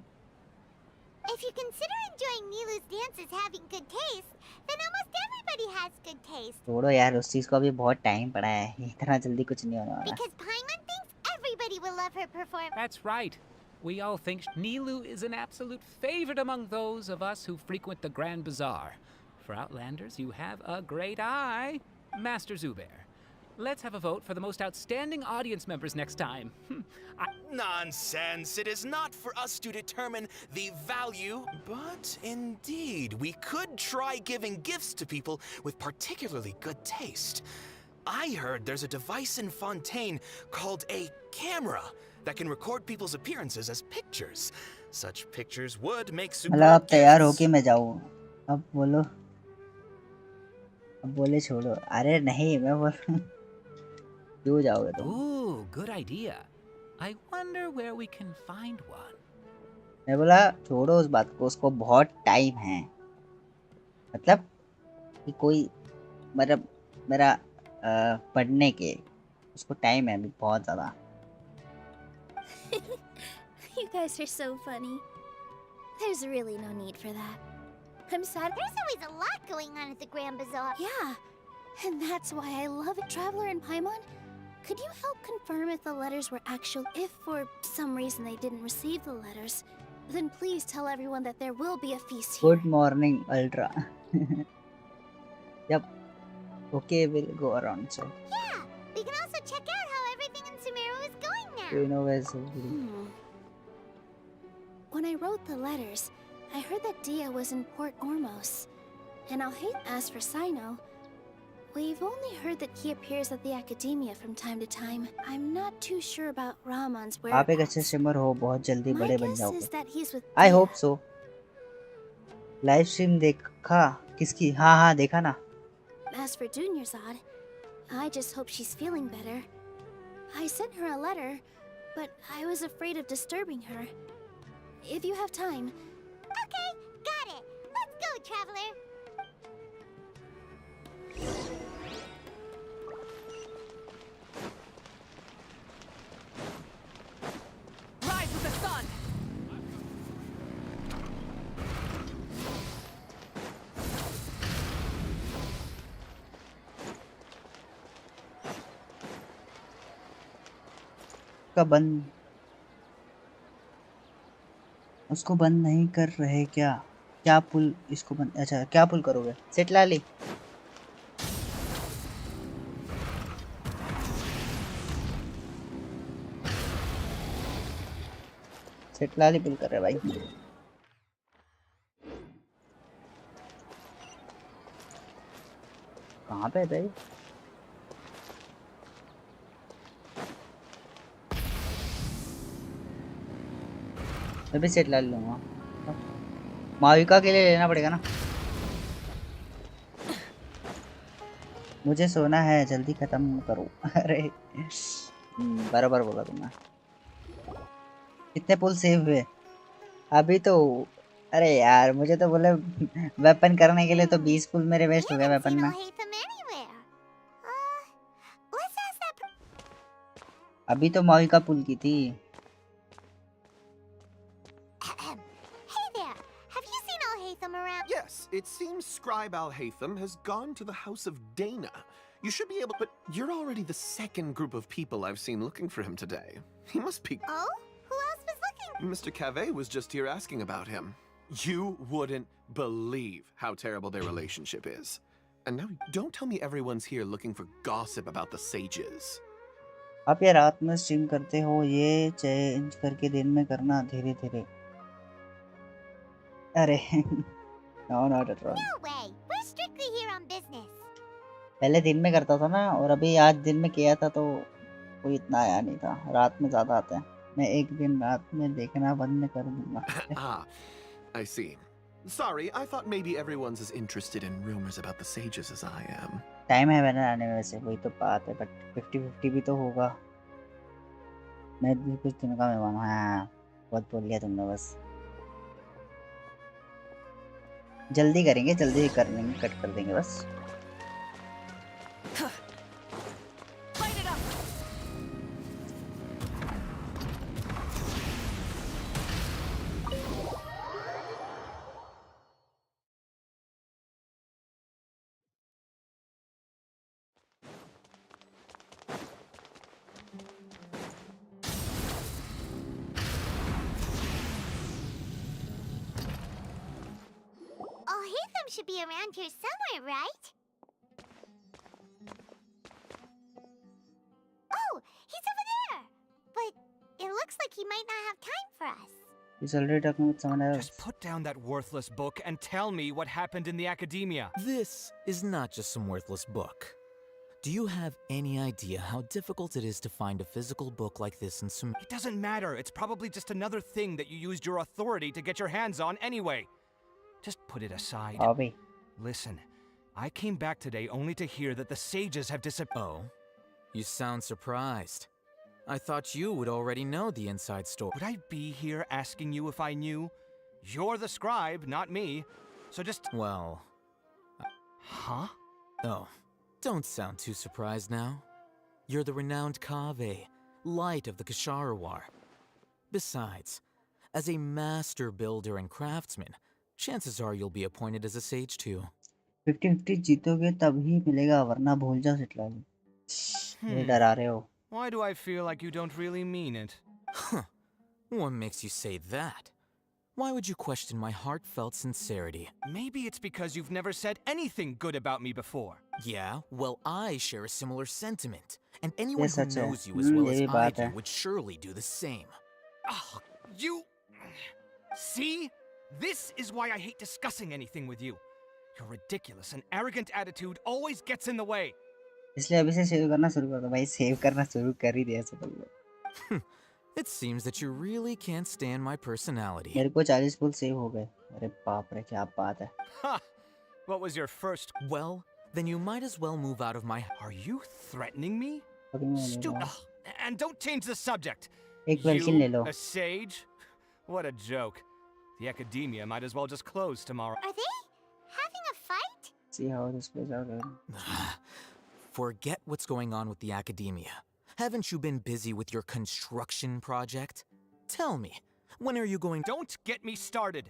If you consider enjoying Nilu's dances having good taste, then almost everybody has good taste. छोड़ो यार, उस चीज को अभी बहुत टाइम पड़ा है। इतना जल्दी कुछ नहीं होने वाला। Because Paimon thinks everybody will love her performance. That's right. We all think Nilu is an absolute favorite among those of us who frequent the Grand Bazaar. For Outlanders, you have a great eye. Master Zubair, let's have a vote for the most outstanding audience members next time. Nonsense! It is not for us to determine the value, but indeed, we could try giving gifts to people with particularly good taste. I heard there's a device in Fontaine called a camera that can record people's appearances as pictures. Such pictures would make super मतलब अब तैयार होके मैं जाऊँ। अब बोलो। अब बोले छोड़ो। अरे नहीं, मैं बोल क्यों जाओगे तुम? Ooh, good idea. I wonder where we can find one. मैं बोला छोड़ो उस बात को, उसको बहुत टाइम है। मतलब कि कोई मतलब मेरा पढ़ने के उसको टाइम है अभी बहुत ज़्यादा। You guys are so funny. There's really no need for that. I'm sad. There's always a lot going on at the Grand Bazaar. Yeah, and that's why I love it. Traveler and Paimon, could you help confirm if the letters were actual? If for some reason they didn't receive the letters, then please tell everyone that there will be a feast here. Good morning, Ultra. Yep. Okay, we'll go around. So. Yeah, we can also check out how everything in Sumeru is going now. You know where's When I wrote the letters, I heard that Dia was in Port Ormos, and I'll hate ask for Sino, We've only heard that he appears at the academia from time to time. I'm not too sure about Ramon's आप एक अच्छे whereabouts. Streamer हो, बहुत जल्दी My बड़े बन guess जाओगे। is that he's with I hope Thea. so. Live stream देखा किसकी? हाँ हाँ देखा ना। As for Dunyarzad, I just hope she's feeling better. I sent her a letter, but I was afraid of disturbing her. If you have time... Okay, got it. Let's go, Traveler. Rise with the sun! का बंद उसको बंद नहीं कर रहे क्या? क्या पुल इसको बंद? अच्छा क्या पुल करोगे? सेट ला ली। सेट ला ली पुल कर रहे भाई। कहाँ पे है भाई? मैं भी सेट ला लूंगा। माविका के लिए लेना पड़ेगा ना। मुझे सोना है, जल्दी खत्म करो। अरे बराबर बोला तुमने। कितने पुल सेव हुए अभी तो? अरे यार मुझे तो बोले वेपन करने के लिए तो 20 पुल मेरे वेस्ट हो गए वेपन में। अभी तो माविका पुल की थी। Yes, it seems Scribe Al-Haytham has gone to the House of Dana. You should be able, but you're already the second group of people I've seen looking for him today. He must be... Oh? Who else was looking? Mr. Cave was just here asking about him. You wouldn't believe how terrible their relationship is. And now don't tell me everyone's here looking for gossip about the sages. आप ये रात में stream करते हो, ये change करके दिन में करना धीरे धीरे। अरे no, not at all. No way. We're strictly here on business. पहले दिन में करता था ना, और अभी आज दिन में किया था तो कोई इतना आया नहीं था। रात में ज्यादा आते हैं। मैं एक दिन रात में देखना बंद कर दूंगा। Ah, I see. Sorry, I thought maybe everyone's as interested in rumors about the sages as I am. Time है मैंने आने में, वैसे वही तो बात है, बट 50-50 भी तो होगा। मैं भी कुछ दिन का मेहमान हूँ। हाँ बहुत बोल लिया तुमने, बस जल्दी करेंगे, जल्दी कर लेंगे, कट कर देंगे बस। Should be around here somewhere, right? Oh, he's over there! But it looks like he might not have time for us. He's already talking with someone else. Just put down that worthless book and tell me what happened in the academia. This is not just some worthless book. Do you have any idea how difficult it is to find a physical book like this in Sumeru? It doesn't matter. It's probably just another thing that you used your authority to get your hands on anyway. Just put it aside. Bobby. Listen, I came back today only to hear that the sages have disappeared. Oh, you sound surprised. I thought you would already know the inside story. Would I be here asking you if I knew? You're the scribe, not me. So just... Well... Huh? Oh, don't sound too surprised now. You're the renowned Kaveh, light of the Ksharawar. Besides, as a master builder and craftsman, chances are you'll be appointed as a sage too. 50-50 जीतोगे तभी मिलेगा, वरना भूल जाओ सिटला। ये डरा रहे हो। Why do I feel like you don't really mean it? Huh. What makes you say that? Why would you question my heartfelt sincerity? Maybe it's because you've never said anything good about me before. Yeah, well, I share a similar sentiment. And anyone Yes, who that's knows it. you as well as यही I बात do है। would surely do the same. Oh, you... See? This is why I hate discussing anything with you. Your ridiculous and arrogant attitude always gets in the way. इसलिए अभी से save करना शुरू कर दो भाई सेव करना शुरू कर ही दिया सब लोग It seems that you really can't stand my personality. मेरे को 40 फुल सेव हो गए अरे बाप रे क्या बात है Ha! What was your first? Well, then you might as well move out of my... Are you threatening me? Stupid. And don't change the subject. एक Welkin ले लो A sage? What a joke. The academia might as well just close tomorrow. Are they having a fight? see how this plays out Forget what's going on with the academia. Haven't you been busy with your construction project? Tell me, when are you going... Don't get me started.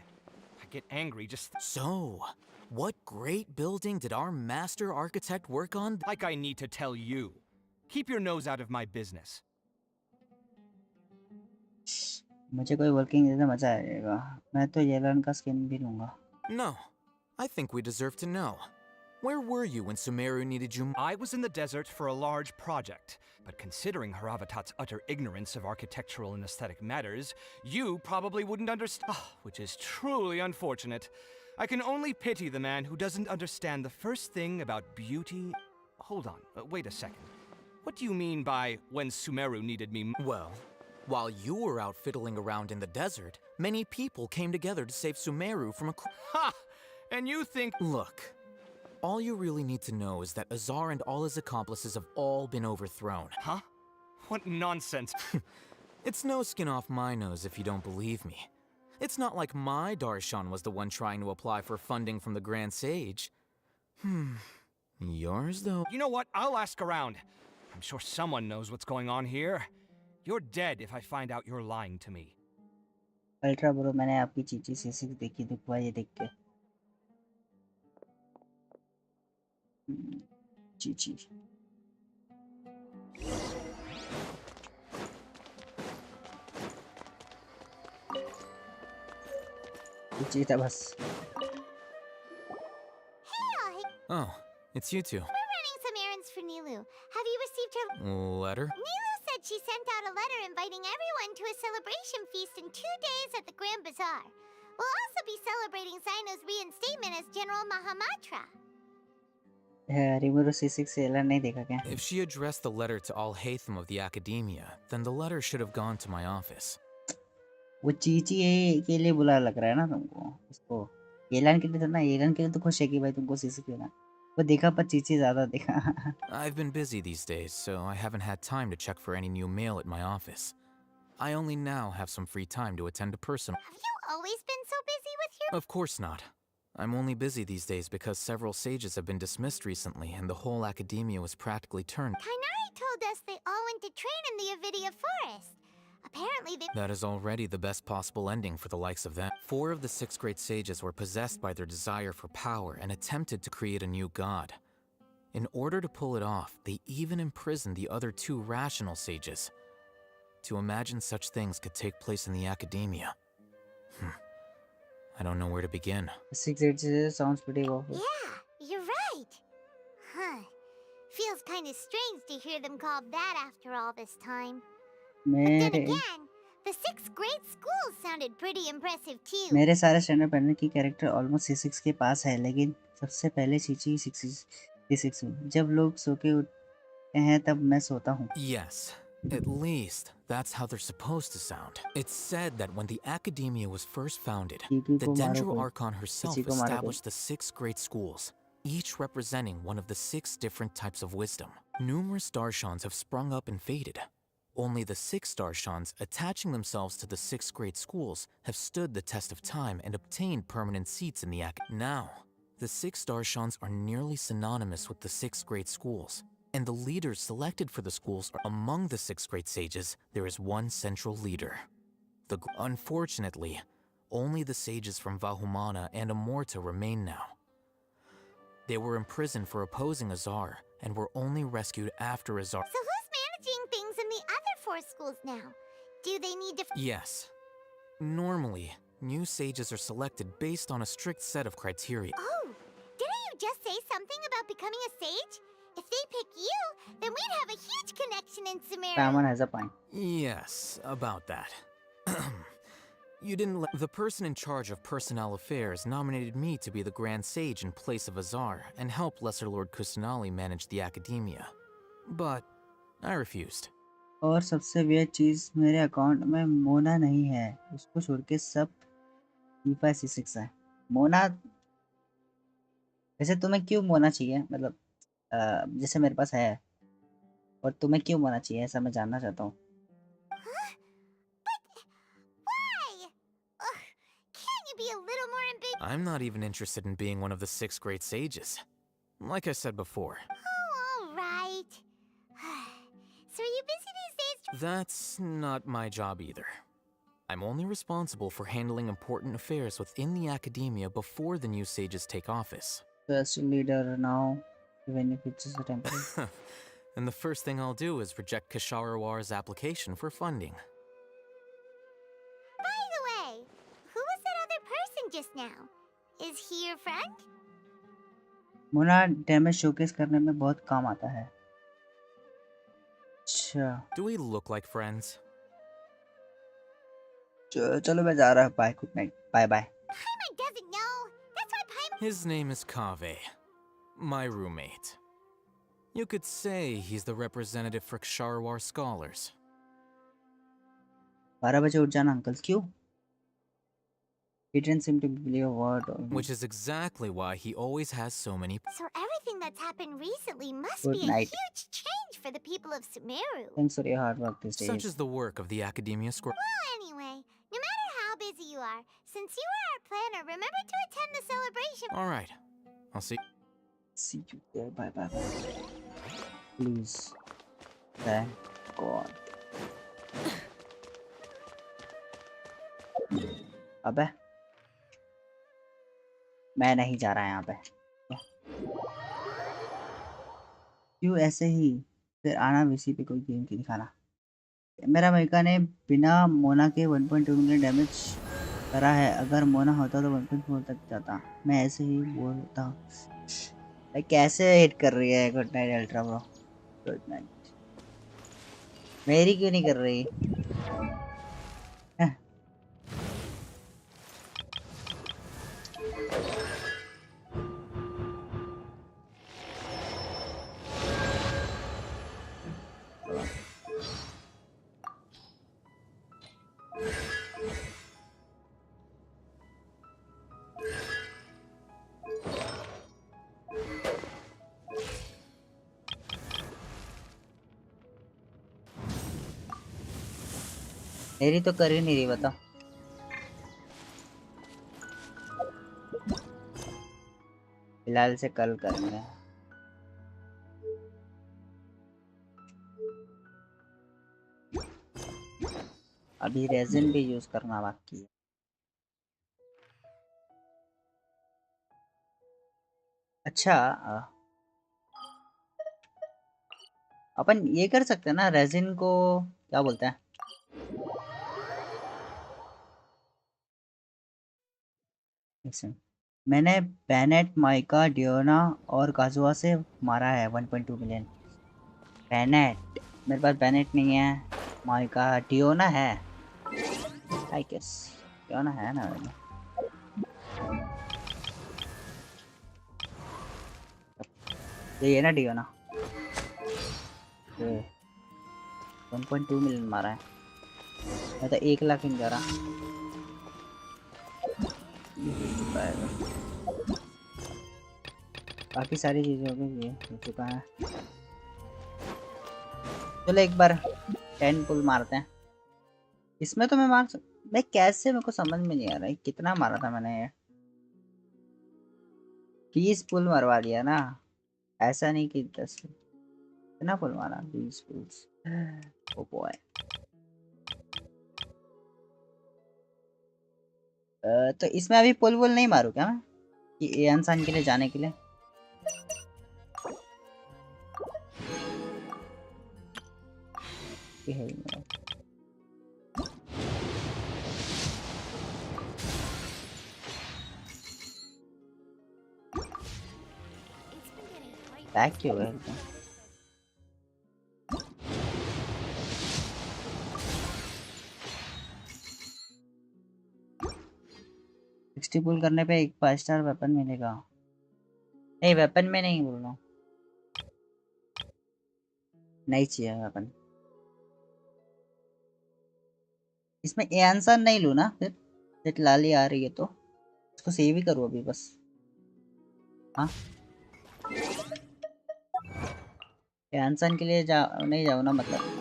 I get angry just... So, what great building did our master architect work on? Like I need to tell you. Keep your nose out of my business. मुझे कोई working they दे मजा आएगा मैं तो Yellen का skin भी लूंगा No, I think we deserve to know. Where were you when Sumeru needed you? I was in the desert for a large project, but considering Haravatat's utter ignorance of architectural and aesthetic matters, you probably wouldn't understand, which is truly unfortunate. I can only pity the man who doesn't understand the first thing about beauty. Hold on, wait a second. What do you mean by when Sumeru needed me? Well, while you were out fiddling around in the desert, many people came together to save Sumeru from a... Ha! And you think... Look, all you really need to know is that Azar and all his accomplices have all been overthrown. Huh? What nonsense. It's no skin off my nose if you don't believe me. It's not like my Darshan was the one trying to apply for funding from the Grand Sage. Yours, though? You know what? I'll ask around. I'm sure someone knows what's going on here. You're dead if I find out you're lying to me. Ultra bro मैंने आपकी चीची से देखी दुखवा ये देख के चीची चीची था बस Oh, it's you two. We're running some errands for Nilu. Have you received her Letter? Nilu said she sent out a letter inviting everyone to a celebration feast in 2 days at the Grand Bazaar. We'll also be celebrating Zaino's reinstatement as General Mahamatra. रिमोरो C6 से Elon नहीं देखा क्या If she addressed the letter to all Hatham of the Academia, then the letter should have gone to my office. वो चीची के लिए बुला लग रहा है ना तुमको इसको एलन के लिए तो ना एलन के लिए तो खुश है कि भाई तुमको C6 देना वो देखा पर चीची ज्यादा देखा I've been busy these days, so I haven't had time to check for any new mail at my office. I only now have some free time to attend to personal... Have you always been so busy with your... Of course not. I'm only busy these days because several sages have been dismissed recently and the whole academia was practically turned. Kainari told us they all went to train in the Avidia Forest. Apparently they... That is already the best possible ending for the likes of them. 4 of the 6 great sages were possessed by their desire for power and attempted to create a new god. In order to pull it off, they even imprisoned the other 2 rational sages. To imagine such things could take place in the academia. I don't know where to begin. 6 sounds pretty awful. Yeah, you're right. Huh. Feels kind of strange to hear them called that after all this time. But then again, the 6 great schools sounded pretty impressive too. मेरे सारे standard पढ़ने की character almost C6 के पास है लेकिन सबसे पहले Chichi C6 में जब लोग सो के उठते हैं तब मैं सोता हूँ Yes. At least, that's how they're supposed to sound. It's said that when the Academia was first founded, the Dendro Archon herself established the 6 great schools, each representing one of the 6 different types of wisdom. Numerous Darshans have sprung up and faded. Only the 6 Darshans, attaching themselves to the 6 great schools, have stood the test of time and obtained permanent seats in the Now, the 6 Darshans are nearly synonymous with the 6 great schools. And the leaders selected for the schools are among the 6 great sages. There is one central leader. Unfortunately, only the sages from Vahumana and Amorta remain now. They were imprisoned for opposing Azar and were only rescued after Azar. So who's managing things in the other 4 schools now? Do they need to... Yes. Normally, new sages are selected based on a strict set of criteria. Oh, didn't you just say something about becoming a sage? If they pick you, then we'd have a huge connection in Sumeru. Someone has a point. Yes, about that. You didn't let... The person in charge of personnel affairs nominated me to be the Grand Sage in place of Azar and help Lesser Lord Kusanali manage the academia. But I refused. और सबसे weird चीज मेरे account में मोना नहीं है, उसको छोड़ के सब FIFA C6 है। मोना वैसे तुम्हें क्यों मोना चाहिए, मतलब जैसे मेरे पास है, और तुम्हें क्यों मोना चाहिए ऐसा मैं जानना चाहता हूँ। I'm not even interested in being one of the 6 great sages. Like I said before. Oh, all right. So are you busy these days? That's not my job either. I'm only responsible for handling important affairs within the academia before the new sages take office. First leader now, even if it's just a temporary. And the first thing I'll do is reject Kasharawar's application for funding. By the way, who was that other person just now? Is he your friend? Mona damage showcase करने में बहुत काम आता है। अच्छा। Do we look like friends? चलो मैं जा रहा हूँ, bye, good night, bye bye. Paimon doesn't know. That's why Paimon... His name is Kaveh, my roommate. You could say he's the representative for Ksharawar scholars. 12 बजे उठ जाना uncle, क्यों? He didn't seem to believe a word. Which is exactly why he always has so many... So everything that's happened recently must Good be night. a huge change for the people of Sumeru. Thanks for your hard work these days. Such is the work of the Academia Scroll. Well, anyway, no matter how busy you are, since you are our planner, remember to attend the celebration. All right. I'll see... See you there. Bye bye bye. Please. Thank God. अबे मैं नहीं जा रहा यहाँ पे, क्यों ऐसे ही फिर आना वीसी पे कोई गेम की दिखाना। मेरा माइका ने बिना मोना के 1.2 मिलियन डैमेज करा है, अगर मोना होता तो 1.4 तक जाता। मैं ऐसे ही बोलता हूँ। कैसे हिट कर रही है। Good night ultra bro, good night. मेरी क्यों नहीं कर रही? मेरी तो कर ही नहीं रही, बता। फिलहाल से कल करेंगे। अभी रेजिन भी यूज करना बाकी है। अच्छा, अपन ये कर सकते हैं ना, रेजिन को क्या बोलते हैं? मैंने बेनेट, माइका, डियोना और काजुआ से मारा है 1.2 मिलियन। बेनेट, मेरे पास बेनेट नहीं है। माइका, डियोना है, आई गेस डियोना है ना। ये है ना डियोना। 1.2 मिलियन मारा है। मैं तो 1 लाख नहीं जा रहा। काफी सारी चीजों के लिए हो चुका है। चलो एक बार 10 पुल मारते हैं। इसमें तो मैं मैं कैसे, मेरे को समझ में नहीं आ रहा है कितना मारा था मैंने। 20 पुल मरवा दिया ना, ऐसा नहीं कि 10। कितना पुल मारा? 20 पुल्स। Oh boy. तो इसमें अभी पुल वुल नहीं मारूं क्या मैं, ये इंसान के लिए जाने के लिए? है बैक क्यों है? 60 पुल करने पे एक 5 स्टार वेपन मिलेगा। नहीं वेपन में नहीं बोल रहा हूँ, नहीं चाहिए वेपन। इसमें ए आंसर नहीं लूँ ना फिर, जट लाली आ रही है तो इसको सेव ही करूँ अभी बस। हाँ ए आंसर के लिए नहीं जाऊँ ना मतलब।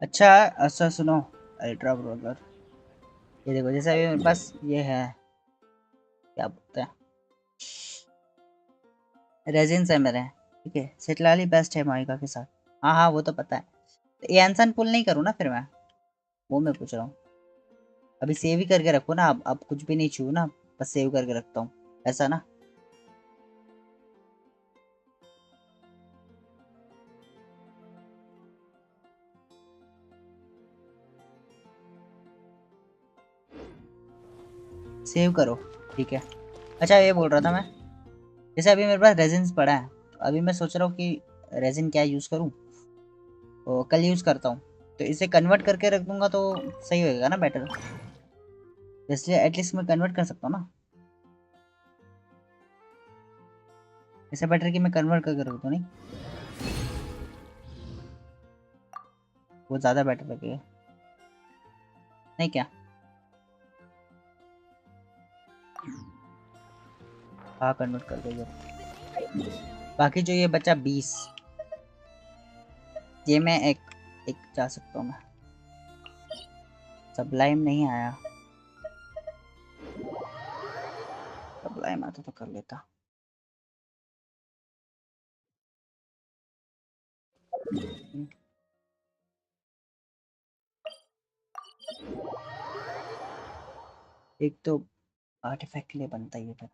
अच्छा सुनो अल्ट्रा ब्रोलर, ये देखो जैसे अभी मेरे पास ये है, क्या बोलते हैं, रेजिन्स है मेरे, ठीक है। सेटलाली बेस्ट है माइका के साथ, हाँ हाँ वो तो पता है। तो ये आंसर पुल नहीं करूँ ना फिर मैं, वो मैं पूछ रहा हूँ। अभी सेव ही करके रखो ना, अब कुछ भी नहीं छू ना, बस सेव करके रखता हूँ, ऐसा ना। सेव करो, ठीक है। अच्छा ये बोल रहा था मैं, जैसे अभी मेरे पास रेजिन्स पड़ा है, तो अभी मैं सोच रहा हूँ कि रेजिन क्या यूज़ करूँ, तो कल यूज़ करता हूँ, तो इसे कन्वर्ट करके रख दूंगा तो सही होएगा ना, बेटर। इसलिए एटलीस्ट मैं कन्वर्ट कर सकता हूँ ना, इससे बेटर कि मैं कन्वर्ट करके रख दूँ, नहीं वो ज़्यादा बेटर लगेगा, नहीं क्या। हाँ कन्वर्ट कर दो। बाकी जो ये बचा 20, ये मैं एक जा सकता हूँ मैं। सबलाइम नहीं आया, सबलाइम आता तो कर लेता। एक तो आर्टिफैक्ट के लिए बनता ही है।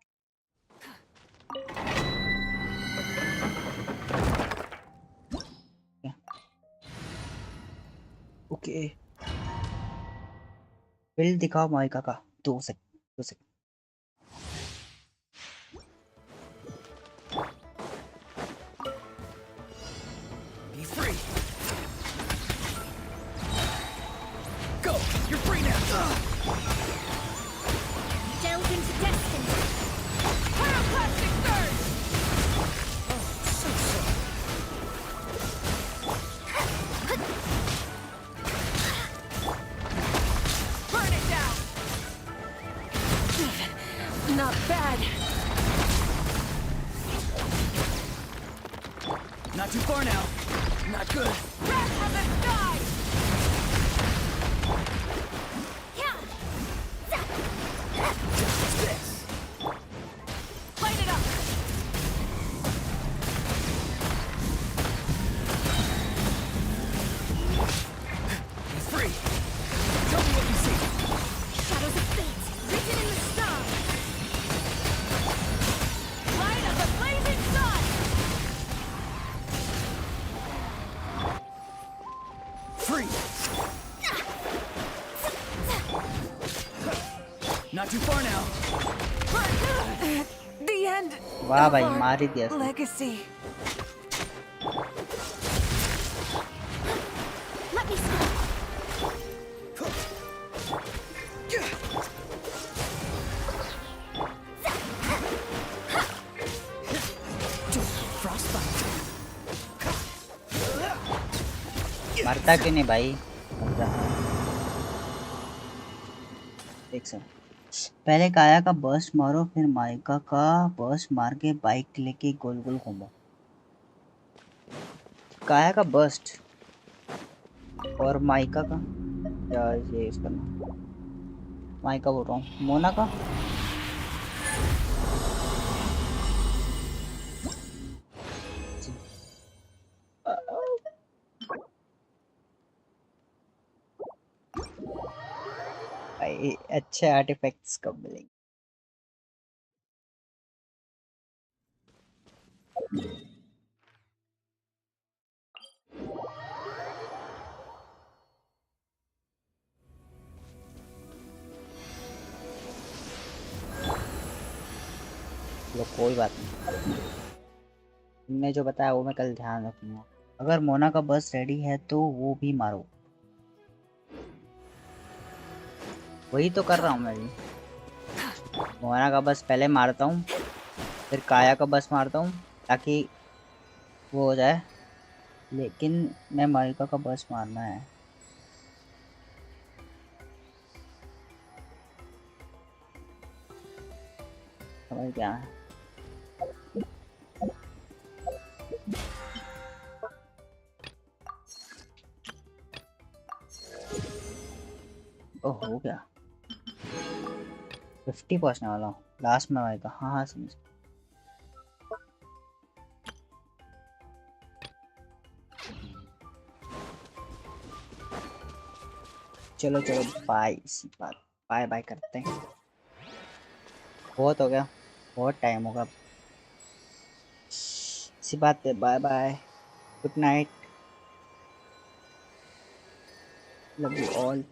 ओके बिल दिखाओ माइका का, 2 second. Be free. Go. You're free now. Delve into destiny. Pyroclastic surge. Oh, so sorry. Burn it down. Not bad. Not too far now. Not good. Wrath of the sky. Just this. Light it up. Be free. Tell me what you see. Shadows of fate, written in the stars. Light of the blazing sun. Free. Not too far now. The end. वाह of भाई our मार ही दिया इसने। legacy. Let me see. मरता क्यों नहीं भाई, मर रहा है। एक सेकंड, पहले काया का बर्स्ट मारो, फिर माइका का बर्स्ट मार के बाइक लेके गोल गोल घूमो। काया का बर्स्ट और माइका का, या ये इसका नाम माइका बोल रहा हूँ, मोना का। भाई अच्छे आर्टिफैक्ट्स कब मिलेंगे? चलो कोई बात नहीं, तुमने जो बताया वो मैं कल ध्यान रखूंगा। अगर मोना का बस रेडी है तो वो भी मारो। वही तो कर रहा हूँ मैं भी। मोना का बस पहले मारता हूँ, फिर काया का बस मारता हूँ ताकि वो हो जाए। लेकिन मैं मारिका का बस मारना है। समझ गया है। ओ हो गया, 50 पहुंचने वाला हूँ लास्ट में आएगा। हाँ हाँ समझ। चलो चलो बाय, इसी बात बाय बाय करते हैं। बहुत हो गया, बहुत टाइम होगा। इसी बात पे bye bye, good night, love you all.